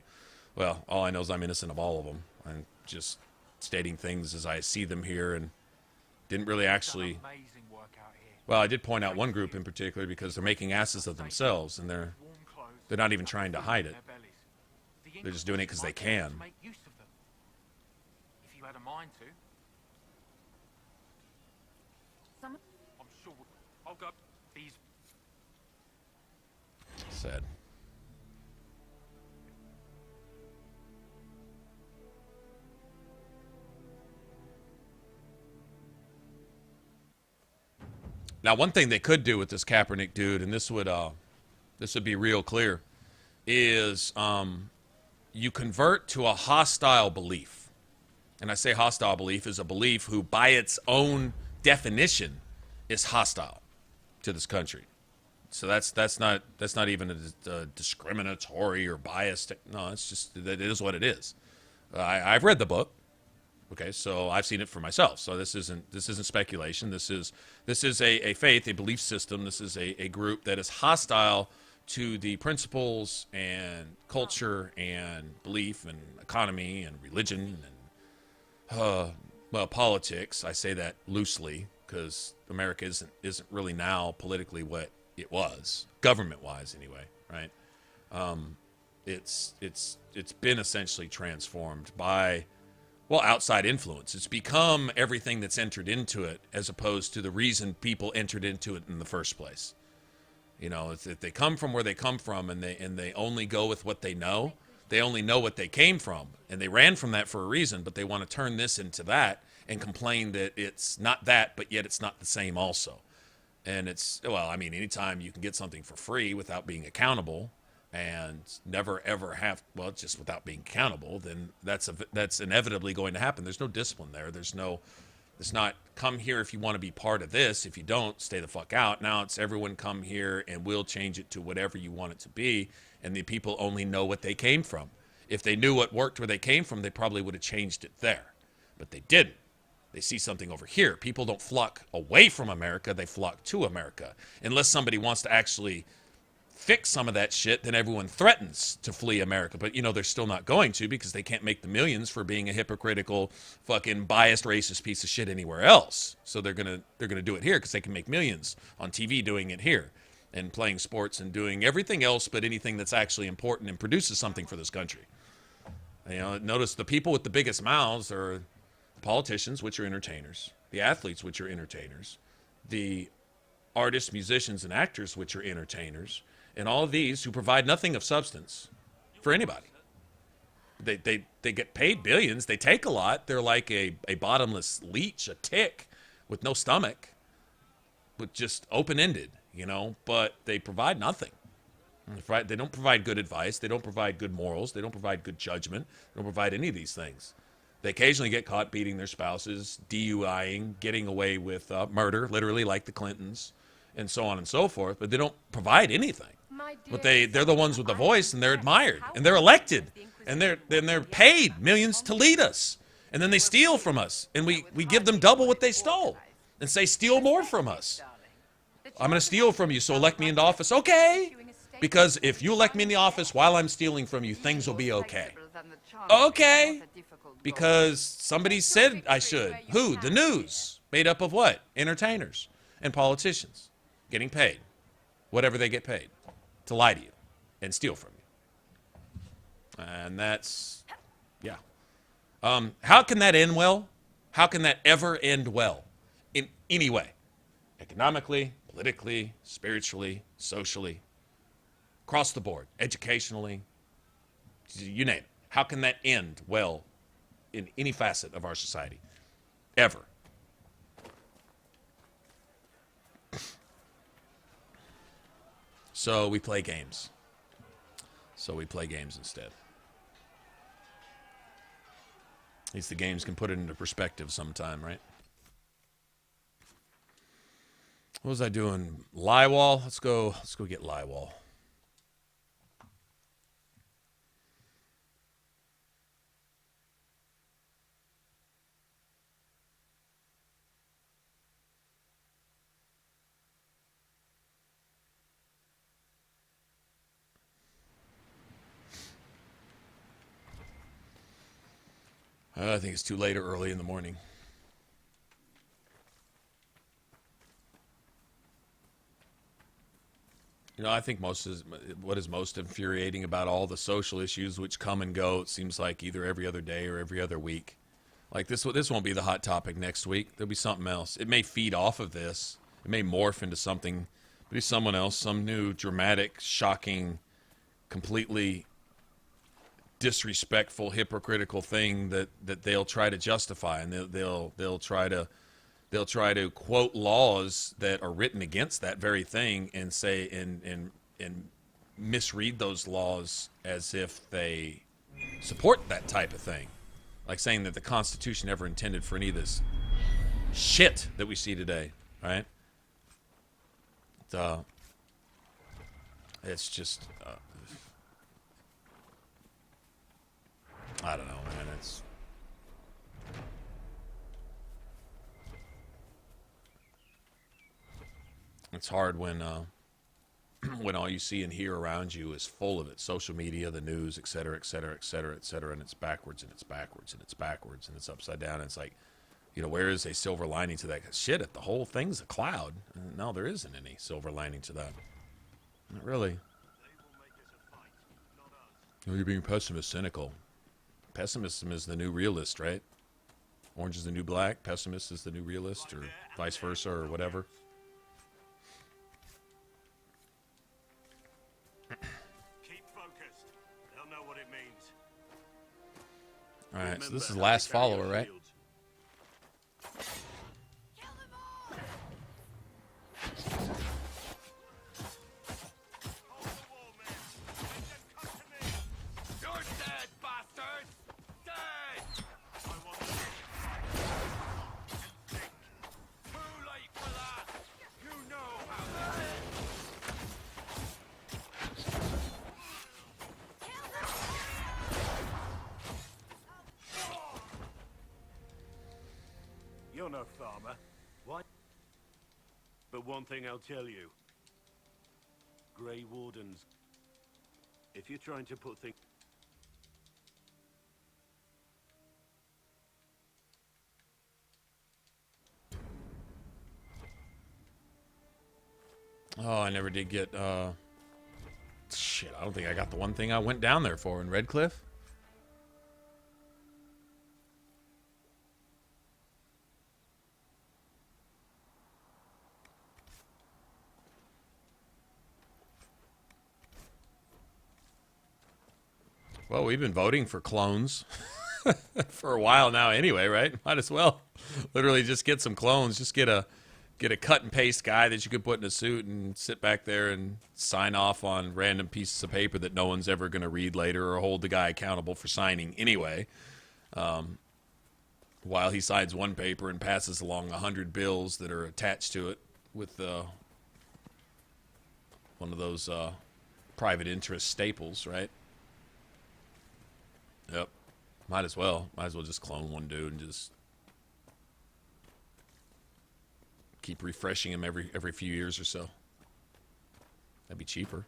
well, all I know is I'm innocent of all of them. I'm just stating things as I see them here, and didn't really actually... Well, I did point out one group in particular because they're making asses of themselves, and they're not even trying to hide it. They're just doing it because they can. If you had a mind to. I'm sure I'll go. These. Sad. Now, one thing they could do with this Kaepernick dude, and this would be real clear, is you convert to a hostile belief. And I say hostile belief is a belief who, by its own definition, is hostile to this country. So that's not even a discriminatory or biased. No, it's just that it is what it is. I've read the book. Okay, so I've seen it for myself. So this isn't speculation. This is a faith, a belief system. This is a group that is hostile to the principles and culture and belief and economy and religion and politics. I say that loosely because America isn't really now politically what it was, government-wise anyway, right? It's been essentially transformed by, well, outside influence. It's become everything that's entered into it, as opposed to the reason people entered into it in the first place. You know, if they come from where they come from, and they only go with what they know. They only know what they came from, and they ran from that for a reason. But they want to turn this into that and complain that it's not that, but yet it's not the same also. And it's, well, I mean, anytime you can get something for free without being accountable, and never ever have, well, just without being accountable, then that's inevitably going to happen. There's no discipline there. It's not come here if you want to be part of this. If you don't, stay the fuck out. Now it's everyone come here and we'll change it to whatever you want it to be. And the people only know what they came from. If they knew what worked where they came from, they probably would have changed it there. But they didn't. They see something over here. People don't flock away from America. They flock to America. Unless somebody wants to actually fix some of that shit, then everyone threatens to flee America. But, you know, they're still not going to, because they can't make the millions for being a hypocritical, fucking biased, racist piece of shit anywhere else. So they're gonna do it here because they can make millions on TV doing it here and playing sports and doing everything else but anything that's actually important and produces something for this country. You know, notice the people with the biggest mouths are politicians, which are entertainers, the athletes, which are entertainers, the artists, musicians, and actors, which are entertainers, and all of these who provide nothing of substance for anybody. They get paid billions. They take a lot. They're like a bottomless leech, a tick with no stomach, but just open-ended. you know, but they provide nothing. Right? They don't provide good advice. They don't provide good morals. They don't provide good judgment. They don't provide any of these things. They occasionally get caught beating their spouses, DUIing, getting away with murder, literally like the Clintons, and so on and so forth. But they don't provide anything. But they're the ones with the voice, and they're admired, and they're elected, and they're paid millions to lead us. And then they steal from us, and we give them double what they stole, and say steal more from us. I'm going to steal from you, so elect me into office. Okay. Because if you elect me in the office while I'm stealing from you, things will be okay. Okay. Because somebody said I should. Who? The news. Made up of what? Entertainers and politicians. Getting paid. Whatever they get paid. To lie to you. And steal from you. And that's, yeah. How can that end well? How can that ever end well? In any way. Economically, politically, spiritually, socially. Across the board, educationally, you name it. How can that end well in any facet of our society? Ever. So we play games. Instead. At least the games can put it into perspective sometime, right? What was I doing? Liewall? Let's go get Liewall. I think it's too late or early in the morning. You know, I think what is most infuriating about all the social issues which come and go, it seems like either every other day or every other week. Like this won't be the hot topic next week. There'll be something else. It may feed off of this. It may morph into something, maybe someone else, some new dramatic, shocking, completely disrespectful, hypocritical thing that they'll try to justify, and they'll try to quote laws that are written against that very thing and say and misread those laws as if they support that type of thing, like saying that the Constitution never intended for any of this shit that we see today, right? It's just. I don't know, man. It's hard when when all you see and hear around you is full of it. Social media, the news, et cetera, et cetera, et cetera, et cetera, and it's backwards and it's backwards and it's backwards and it's upside down. And it's like, you know, where is a silver lining to that? Shit, the whole thing's a cloud. No, there isn't any silver lining to that. Not really. Oh, you're being pessimist, cynical. Pessimism is the new realist, right? Orange is the new black. Pessimist is the new realist, or vice versa, or whatever. Keep focused. They'll know what it means. All right, so this is the last follower, right? You're no farmer. What? But one thing I'll tell you. Grey Wardens. If you're trying to put things... Oh, I never did get, shit, I don't think I got the one thing I went down there for in Redcliffe. Well, we've been voting for clones for a while now anyway, right? Might as well literally just get some clones. Just get get a cut and paste guy that you could put in a suit and sit back there and sign off on random pieces of paper that no one's ever going to read later, or hold the guy accountable for signing anyway. While he signs one paper and passes along 100 bills that are attached to it with one of those private interest staples, right? Yep. Might as well just clone one dude and just keep refreshing him every few years or so. That'd be cheaper.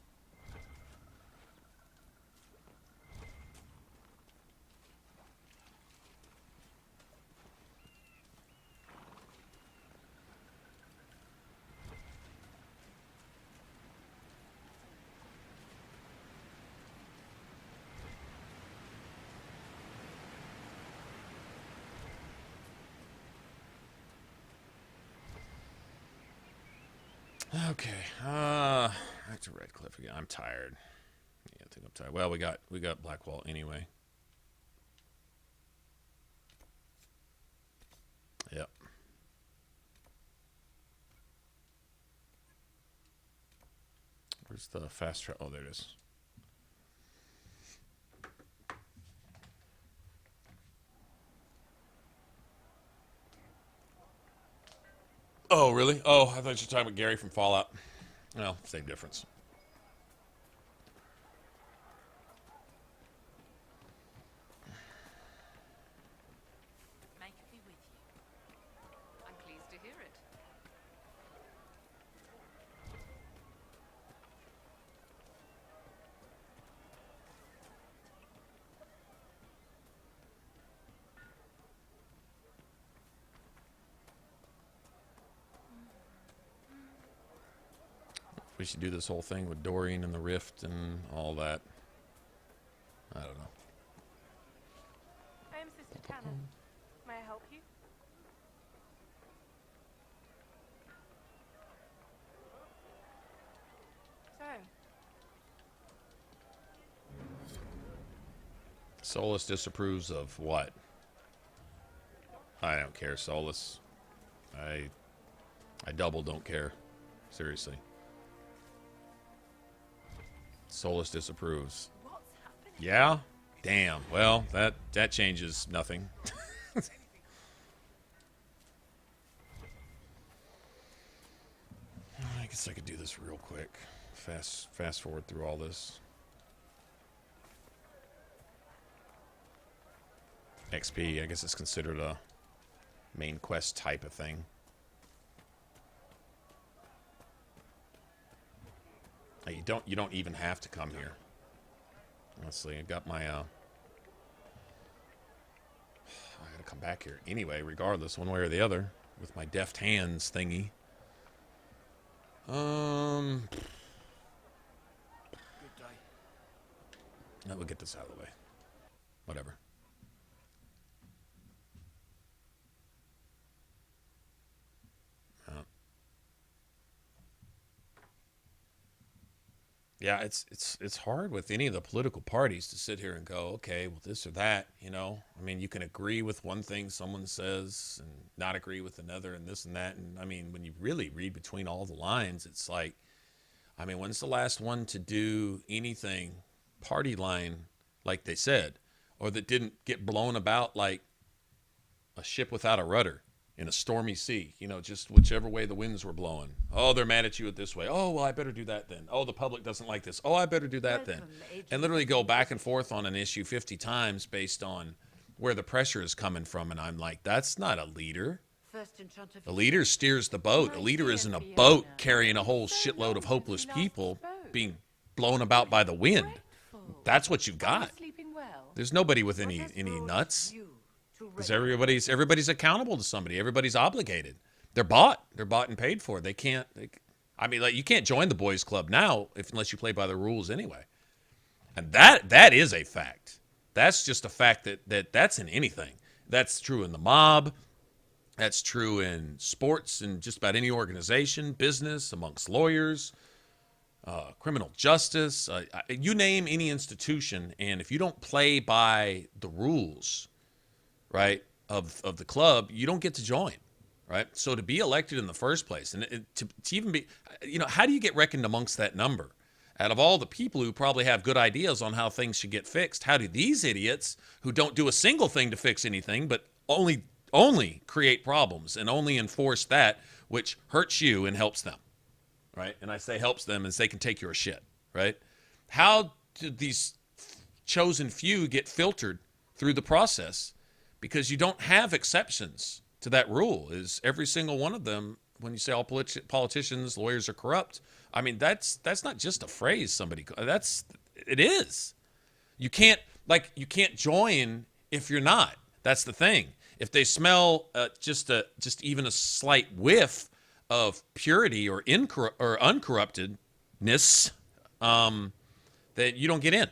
Okay, back to Redcliffe again. I'm tired. Yeah, I think I'm tired. Well, we got Blackwall anyway. Yep. Where's the fast travel? Oh, there it is. Oh, really? Oh, I thought you were talking about Gary from Fallout. Well, same difference. May it be with you. I'm pleased to hear it. We should do this whole thing with Dorian and the Rift and all that. I don't know. I am Sister Tanner. May I help you? So, Solus disapproves of what? I don't care, Solus. I double don't care. Seriously. Solus disapproves. Yeah? Damn. Well, that changes nothing. I guess I could do this real quick. Fast forward through all this. XP, I guess it's considered a main quest type of thing. You don't even have to come here. Honestly, I've got my I gotta come back here anyway, regardless, one way or the other, with my deft hands thingy. Good day. Now we'll get this out of the way. Whatever. Yeah, it's hard with any of the political parties to sit here and go, okay, well, this or that, you know. I mean, you can agree with one thing someone says and not agree with another and this and that. And, I mean, when you really read between all the lines, it's like, I mean, when's the last one to do anything party line like they said, or that didn't get blown about like a ship without a rudder in a stormy sea, you know, just whichever way the winds were blowing. Oh, they're mad at you at this way. Oh, well, I better do that then. Oh, the public doesn't like this. Oh, I better do that then. And literally go back and forth on an issue 50 times based on where the pressure is coming from. And I'm like, that's not a leader. A leader steers the boat. A leader isn't a boat carrying a whole shitload of hopeless people being blown about by the wind. That's what you've got. There's nobody with any nuts. Because everybody's accountable to somebody. Everybody's obligated. They're bought and paid for. They can't. I mean, like, you can't join the boys' club now unless you play by the rules anyway. And that is a fact. That's just a fact that's in anything. That's true in the mob. That's true in sports and just about any organization, business, amongst lawyers, criminal justice. You name any institution, and if you don't play by the rules, right, of the club, you don't get to join. right? So to be elected in the first place, and to even be, how do you get reckoned amongst that number? Out of all the people who probably have good ideas on how things should get fixed, how do these idiots who don't do a single thing to fix anything, but only create problems and only enforce that which hurts you and helps them, right? And I say helps them as they can take your shit, right? How do these chosen few get filtered through the process? Because you don't have exceptions to that rule. Is every single one of them, when you say all politicians, lawyers are corrupt, I mean, that's not just a phrase it is. You can't join if you're not. That's the thing. If they smell just even a slight whiff of purity or uncorruptedness, that you don't get in.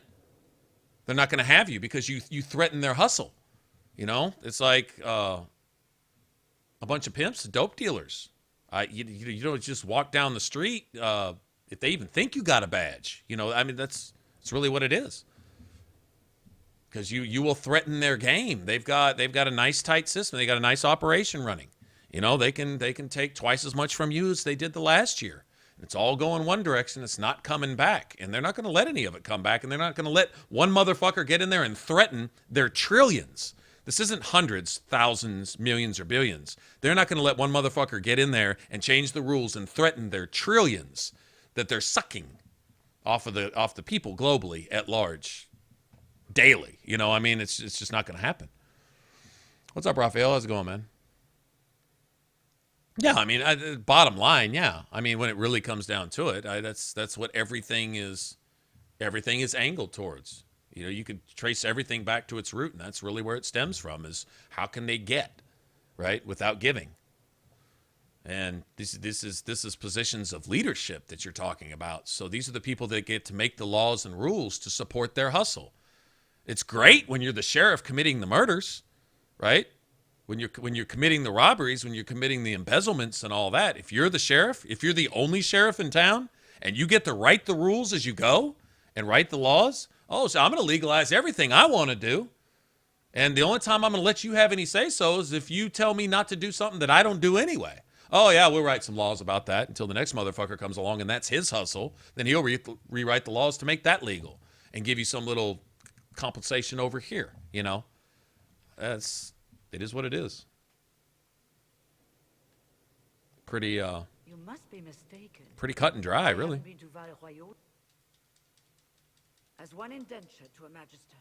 They're not going to have you because you threaten their hustle. It's like a bunch of pimps, dope dealers. You don't just walk down the street if they even think you got a badge. That's really what it is. Because you will threaten their game. They've got a nice tight system. They got a nice operation running. They can take twice as much from you as they did the last year. It's all going one direction. It's not coming back. And they're not going to let any of it come back. And they're not going to let one motherfucker get in there and threaten their trillions. This isn't hundreds, thousands, millions, or billions. They're not going to let one motherfucker get in there and change the rules and threaten their trillions that they're sucking off the people globally at large daily. It's just not going to happen. What's up, Raphael? How's it going, man? Yeah, bottom line, yeah. When it really comes down to it, that's what everything is angled towards. You could trace everything back to its root, and that's really where it stems from, is how can they get, right, without giving? And this is positions of leadership that you're talking about. So these are the people that get to make the laws and rules to support their hustle. It's great when you're the sheriff committing the murders, right? When you're committing the robberies, when you're committing the embezzlements and all that. If you're the sheriff, if you're the only sheriff in town, and you get to write the rules as you go and write the laws, so I'm going to legalize everything I want to do. And the only time I'm going to let you have any say-so is if you tell me not to do something that I don't do anyway. Oh, yeah, we'll write some laws about that until the next motherfucker comes along, and that's his hustle. Then he'll rewrite the laws to make that legal and give you some little compensation over here, It is what it is. Pretty, You must be mistaken. pretty cut and dry, really. Been to Val-Royal. As one indenture to a magister,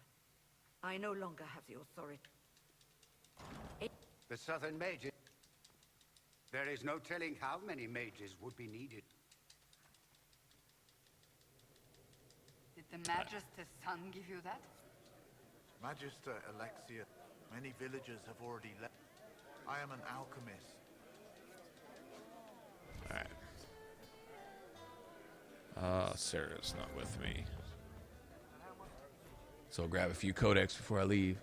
I no longer have the authority. The southern mages. There is no telling how many mages would be needed. Did the Magister's son give you that? Magister Alexia, many villagers have already left. I am an alchemist. Alright. Sarah's not with me. So I'll grab a few codex before I leave.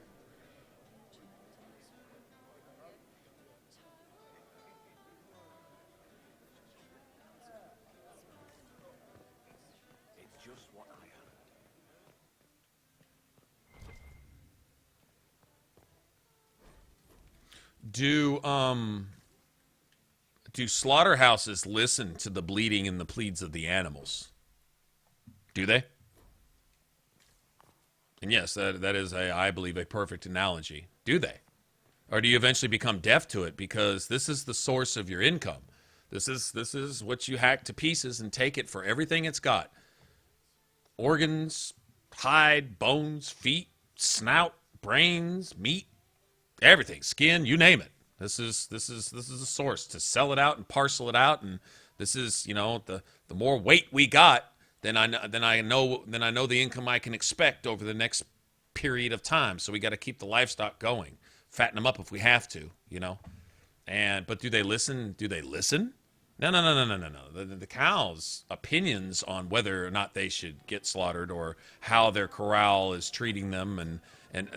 It's just what I am. Do slaughterhouses listen to the bleeding and the pleads of the animals? Do they? And yes, that is, I believe, a perfect analogy. Do they? Or do you eventually become deaf to it because this is the source of your income? This is what you hack to pieces and take it for everything it's got. Organs, hide, bones, feet, snout, brains, meat, everything, skin, you name it. This is the source to sell it out and parcel it out, and this is, the more weight we got, then I know the income I can expect over the next period of time. So we got to keep the livestock going, fatten them up if we have to, but do they listen? Do they listen? No. The cows' opinions on whether or not they should get slaughtered or how their corral is treating them, and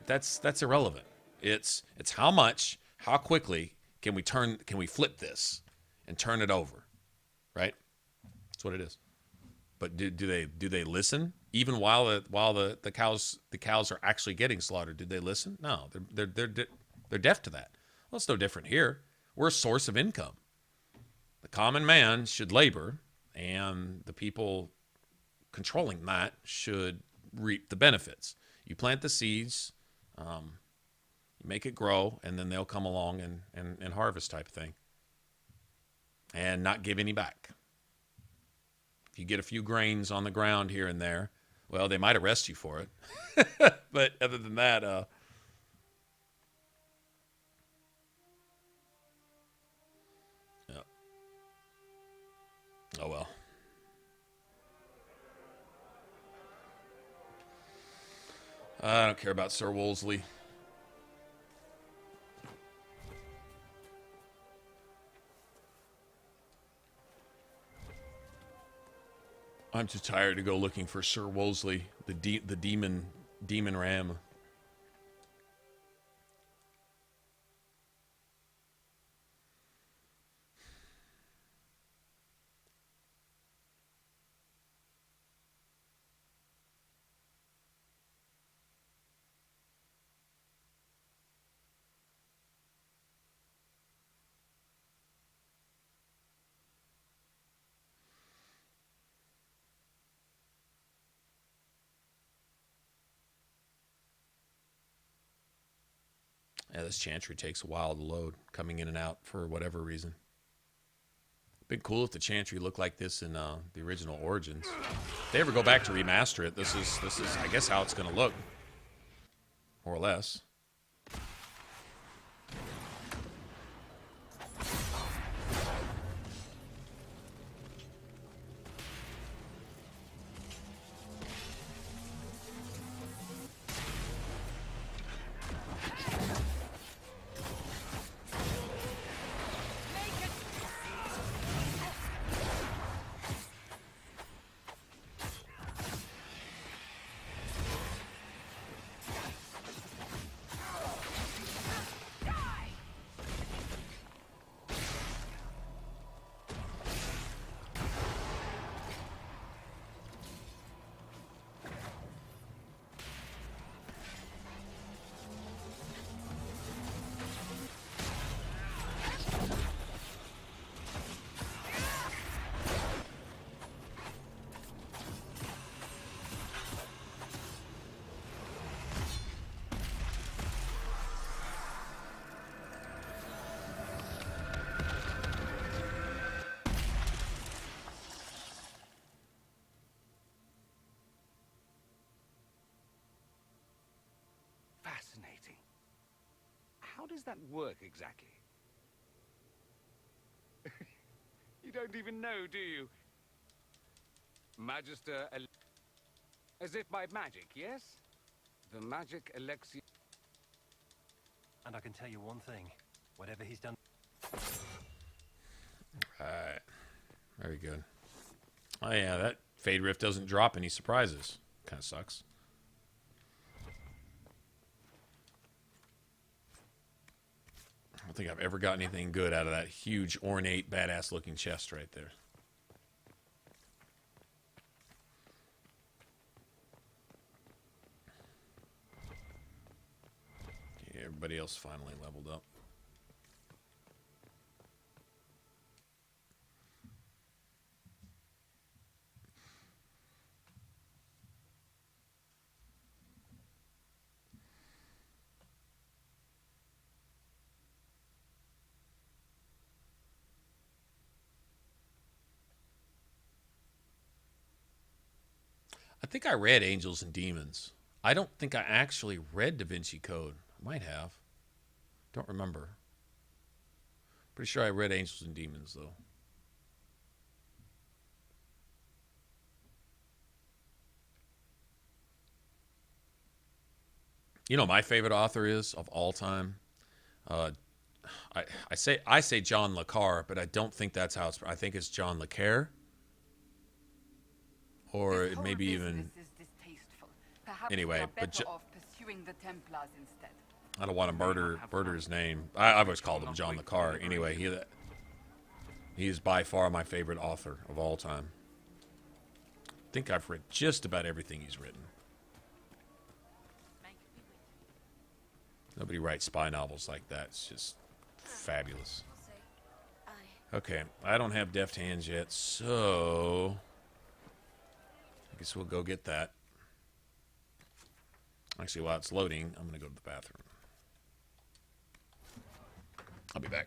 that's irrelevant. It's how quickly can we flip this and turn it over, right? That's what it is. But do they listen even while the cows are actually getting slaughtered? Did they listen? No, they're deaf to that. Well, it's no different here. We're a source of income. The common man should labor, and the people controlling that should reap the benefits. You plant the seeds, you make it grow, and then they'll come along and harvest type of thing. And not give any back. If you get a few grains on the ground here and there, well, they might arrest you for it. But other than that, yeah. Oh well. I don't care about Sir Wolseley. I'm too tired to go looking for Sir Wolseley, the demon ram. Yeah, this Chantry takes a while to load, coming in and out for whatever reason. Been cool if the Chantry looked like this in the original Origins. If they ever go back to remaster it, this is I guess how it's going to look, more or less. Fascinating. How does that work exactly? You don't even know, do you? Magister... As if by magic, yes? The magic elixir... And I can tell you one thing. Whatever he's done... Alright. Very good. Oh yeah, that Fade Rift doesn't drop any surprises. Kind of sucks. I don't think I've ever got anything good out of that huge, ornate, badass-looking chest right there. Okay, everybody else finally leveled up. I think I read Angels and Demons. I don't think I actually read Da Vinci Code. I might have. Don't remember. Pretty sure I read Angels and Demons, though. You know, my favorite author is of all time. I say John Le Carre, but I don't think that's how it's. I think it's John Le Carre. Or it may be even. Anyway, but I don't want to murder his name. I've always called him John Le Carre. Anyway, he is by far my favorite author of all time. I think I've read just about everything he's written. Nobody writes spy novels like that. It's just Fabulous. Okay, I don't have deft hands yet, so I guess we'll go get that. Actually, while it's loading, I'm going to go to the bathroom. I'll be back.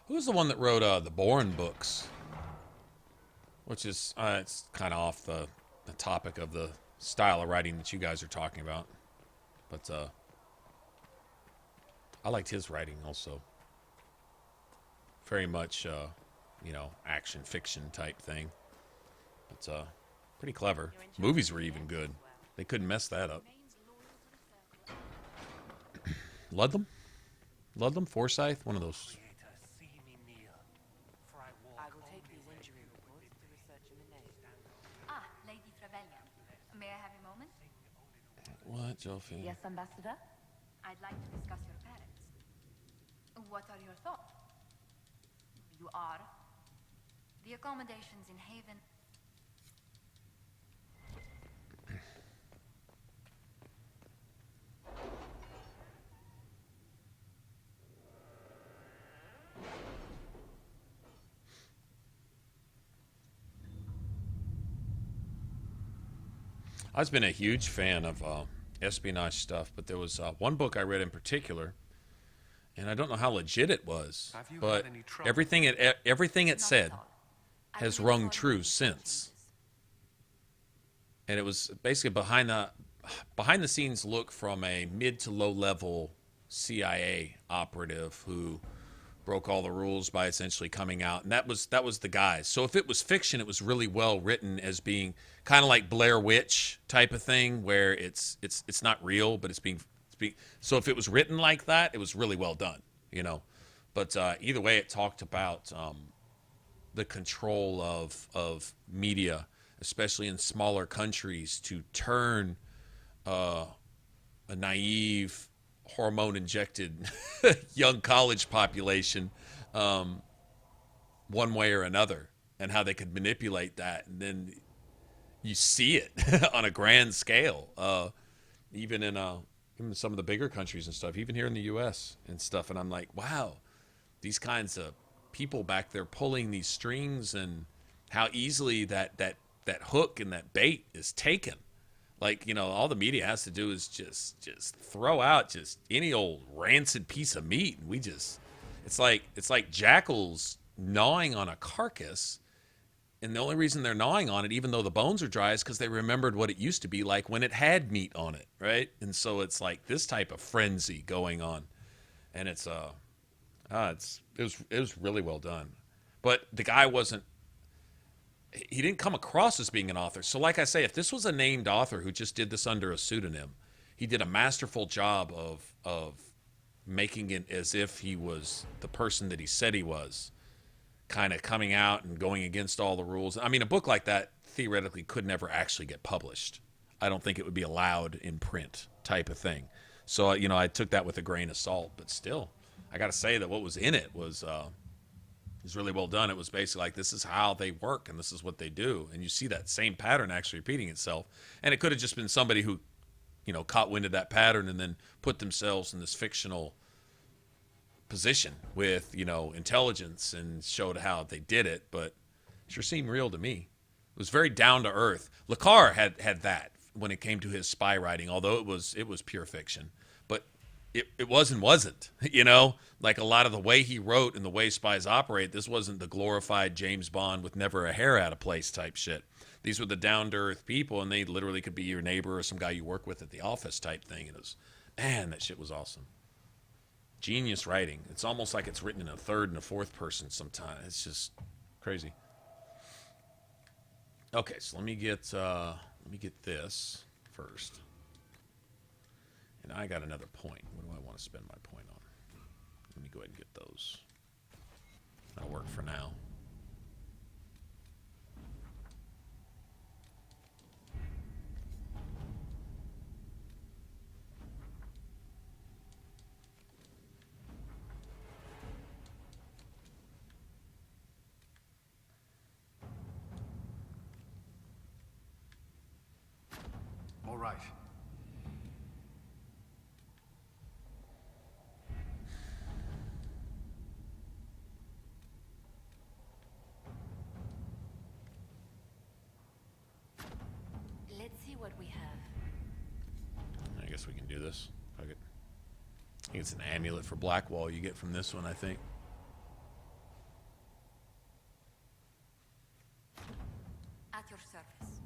Who's the one that wrote the Bourne books? Which is, it's kind of off the topic of the style of writing that you guys are talking about. But I liked his writing also. Very much, you know, action fiction type thing. It's pretty clever. Movies were even good. They couldn't mess that up. Ludlam? Ludlam? Forsyth? One of those. I will take these injury reports to research in the name. Ah, Lady Trevelyan. May I have a moment? What, Jophine? Yes, Ambassador? I'd like to discuss your parents. What are your thoughts? You are? The accommodations in Haven... I've been a huge fan of espionage stuff, but there was one book I read in particular, and I don't know how legit it was, but everything it said has rung true since. And it was basically behind the scenes look from a mid to low level CIA operative who broke all the rules by essentially coming out, and that was the guys. So if it was fiction, it was really well written as being kind of like Blair Witch type of thing, where it's not real, but it's being. So if it was written like that, it was really well done, you know. But either way, it talked about the control of media, especially in smaller countries, to turn a naive, hormone-injected young college population one way or another, and how they could manipulate that. And then you see it on a grand scale, even in some of the bigger countries and stuff, even here in the U.S. and stuff. And I'm like, wow, these kinds of people back there pulling these strings, and how easily that hook and that bait is taken. Like, you know, all the media has to do is just throw out just any old rancid piece of meat, and it's like jackals gnawing on a carcass, and the only reason they're gnawing on it, even though the bones are dry, is because they remembered what it used to be like when it had meat on it, right? And so it's like this type of frenzy going on, and it was really well done. But the guy he didn't come across as being an author. So like I say, if this was a named author who just did this under a pseudonym, he did a masterful job of making it as if he was the person that he said he was, kind of coming out and going against all the rules. I mean, a book like that theoretically could never actually get published. I don't think it would be allowed in print type of thing. So, I took that with a grain of salt, but still, I got to say that what was in it was really well done. It was basically like, this is how they work and this is what they do. And you see that same pattern actually repeating itself. And it could have just been somebody who, caught wind of that pattern and then put themselves in this fictional position with, intelligence and showed how they did it, but it sure seemed real to me. It was very down to earth. Lakar had that when it came to his spy writing, although it was pure fiction, but it wasn't, like a lot of the way he wrote and the way spies operate. This wasn't the glorified James Bond with never a hair out of place type shit. These were the down to earth people, and they literally could be your neighbor or some guy you work with at the office type thing. And it was, man, that shit was awesome. Genius writing. It's almost like it's written in a third and a fourth person sometimes. It's just crazy. Okay, so let me get this first. And I got another point. What do I want to spend my point on? Let me go ahead and get those. That'll work for now. All right. Let's see what we have. I guess we can do this. Fuck it. I think it's an amulet for Blackwall you get from this one, I think. At your service.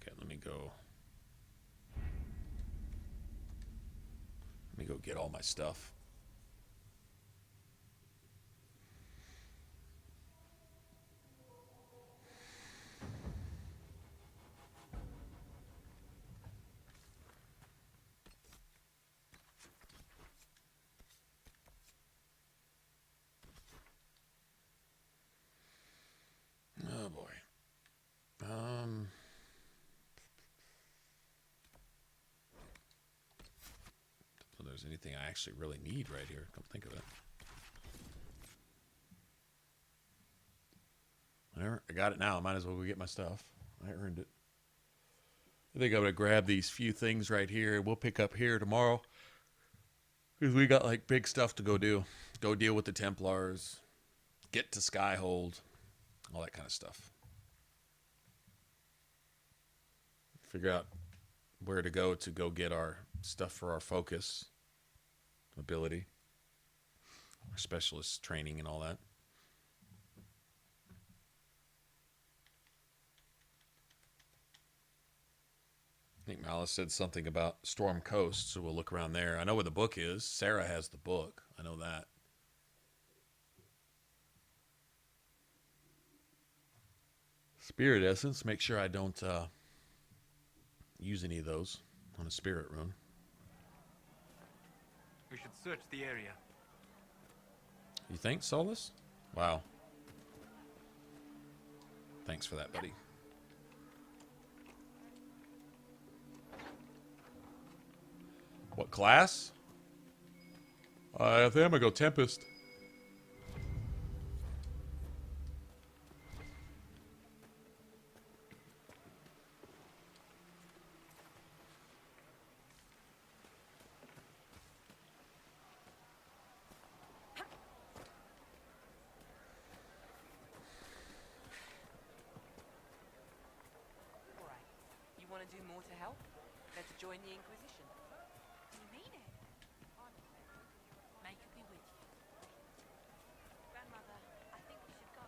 Okay, let me go get all my stuff. Oh boy. If there's anything I actually really need right here, come think of it. Whatever, I got it now. I might as well go get my stuff. I earned it. I think I'm gonna grab these few things right here. We'll pick up here tomorrow because we got like big stuff to go do. Go deal with the Templars, get to Skyhold, all that kind of stuff. Figure out where to go get our stuff for our focus ability, our specialist training and all that. I think Malice said something about Storm Coast, so we'll look around there. I know where the book is. Sarah has the book. I know that. Spirit Essence. Make sure I don't use any of those on a spirit rune. We should search the area. You think, Solus? Wow. Thanks for that, buddy. What class? I think I'm gonna go Tempest. You want to do more to help? Let's join the Inquisition. Do you mean it? May it be with you. Grandmother, I think we should go.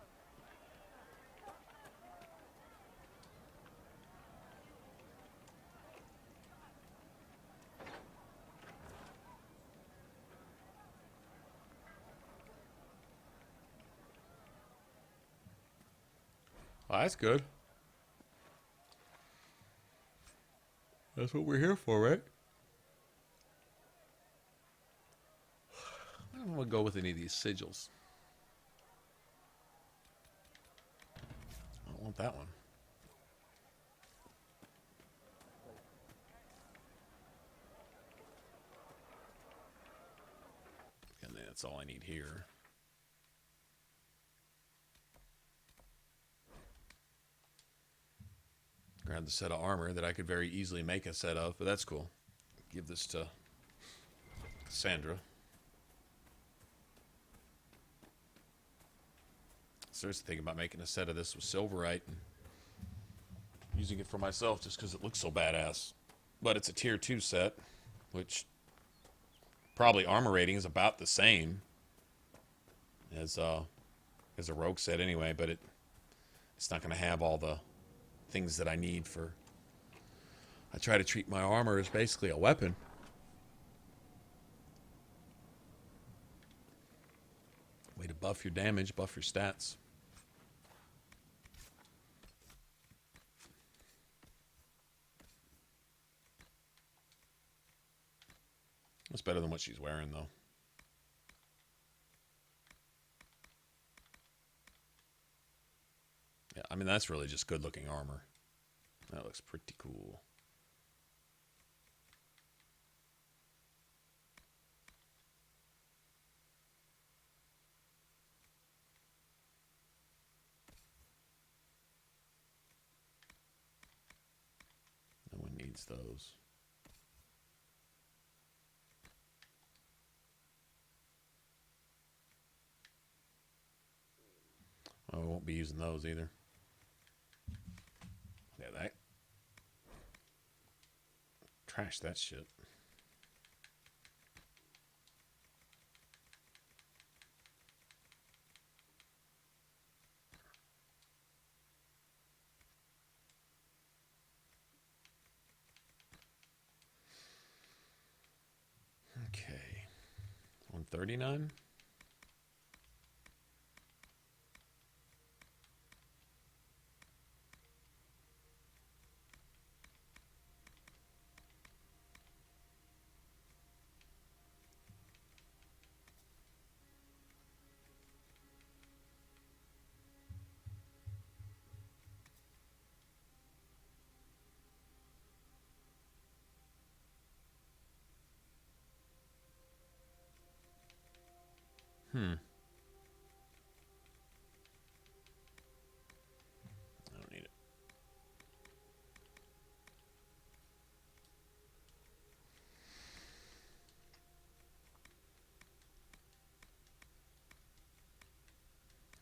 Oh, that's good. That's what we're here for, right? would go with any of these sigils. I don't want that one. And that's all I need here. Grab the set of armor that I could very easily make a set of, but that's cool. Give this to Cassandra. Seriously thinking about making a set of this with silverite and using it for myself just because it looks so badass. But it's a tier 2 set, which probably armor rating is about the same as a rogue set anyway, but it's not going to have all the things that I need for... I try to treat my armor as basically a weapon. Way to buff your damage, buff your stats. That's better than what she's wearing, though. Yeah, I mean, that's really just good-looking armor. That looks pretty cool. No one needs those. Oh, I won't be using those either. Yeah, that. Trash that shit. Okay. 139. I don't need it.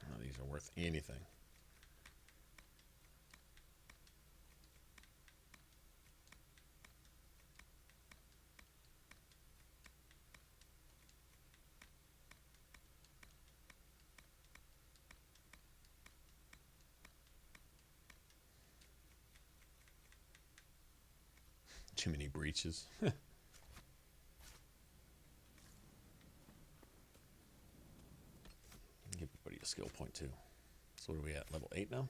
None of these are worth anything. Too many breaches. Give everybody a skill point too. So what are we at? Level 8 now?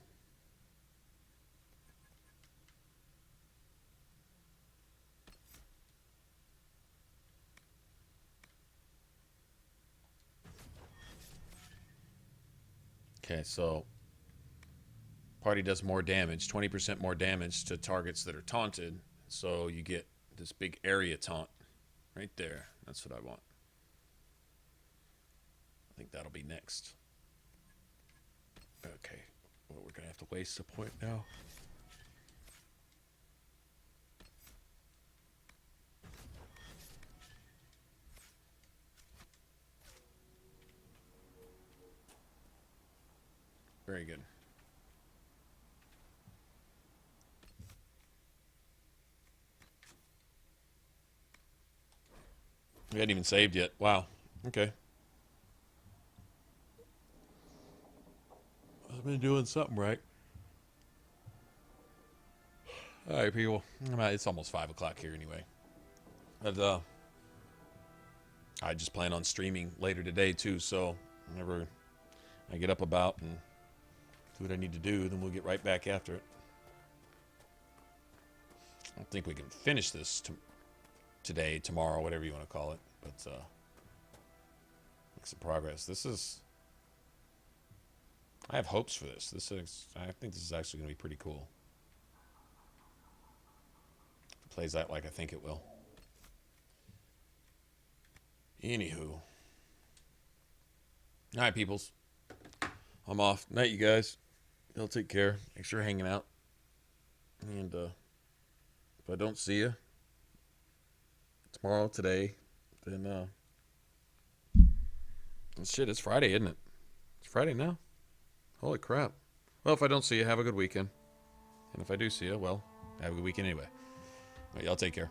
Okay, so party does more damage, 20% more damage to targets that are taunted. So you get this big area taunt right there. That's what I want. I think that'll be next. Okay, well, we're gonna have to waste a point now. Very good. We hadn't even saved yet. Wow. Okay. I've been doing something right. All right, people. It's almost 5 o'clock here anyway. But I just plan on streaming later today too. So whenever I get up about and do what I need to do, then we'll get right back after it. I don't think we can finish this today, tomorrow, whatever you want to call it. But looks Works in progress. This is... I have hopes for this. I think this is actually going to be pretty cool. If it plays out like I think it will. Anywho. Alright, peoples. I'm off. Night, you guys. Y'all take care. Make sure you're hanging out. And if I don't see you tomorrow, today, then shit, it's Friday, isn't it? It's Friday now. Holy crap. Well, if I don't see you, have a good weekend. And if I do see you, well, have a good weekend anyway. All right, y'all take care.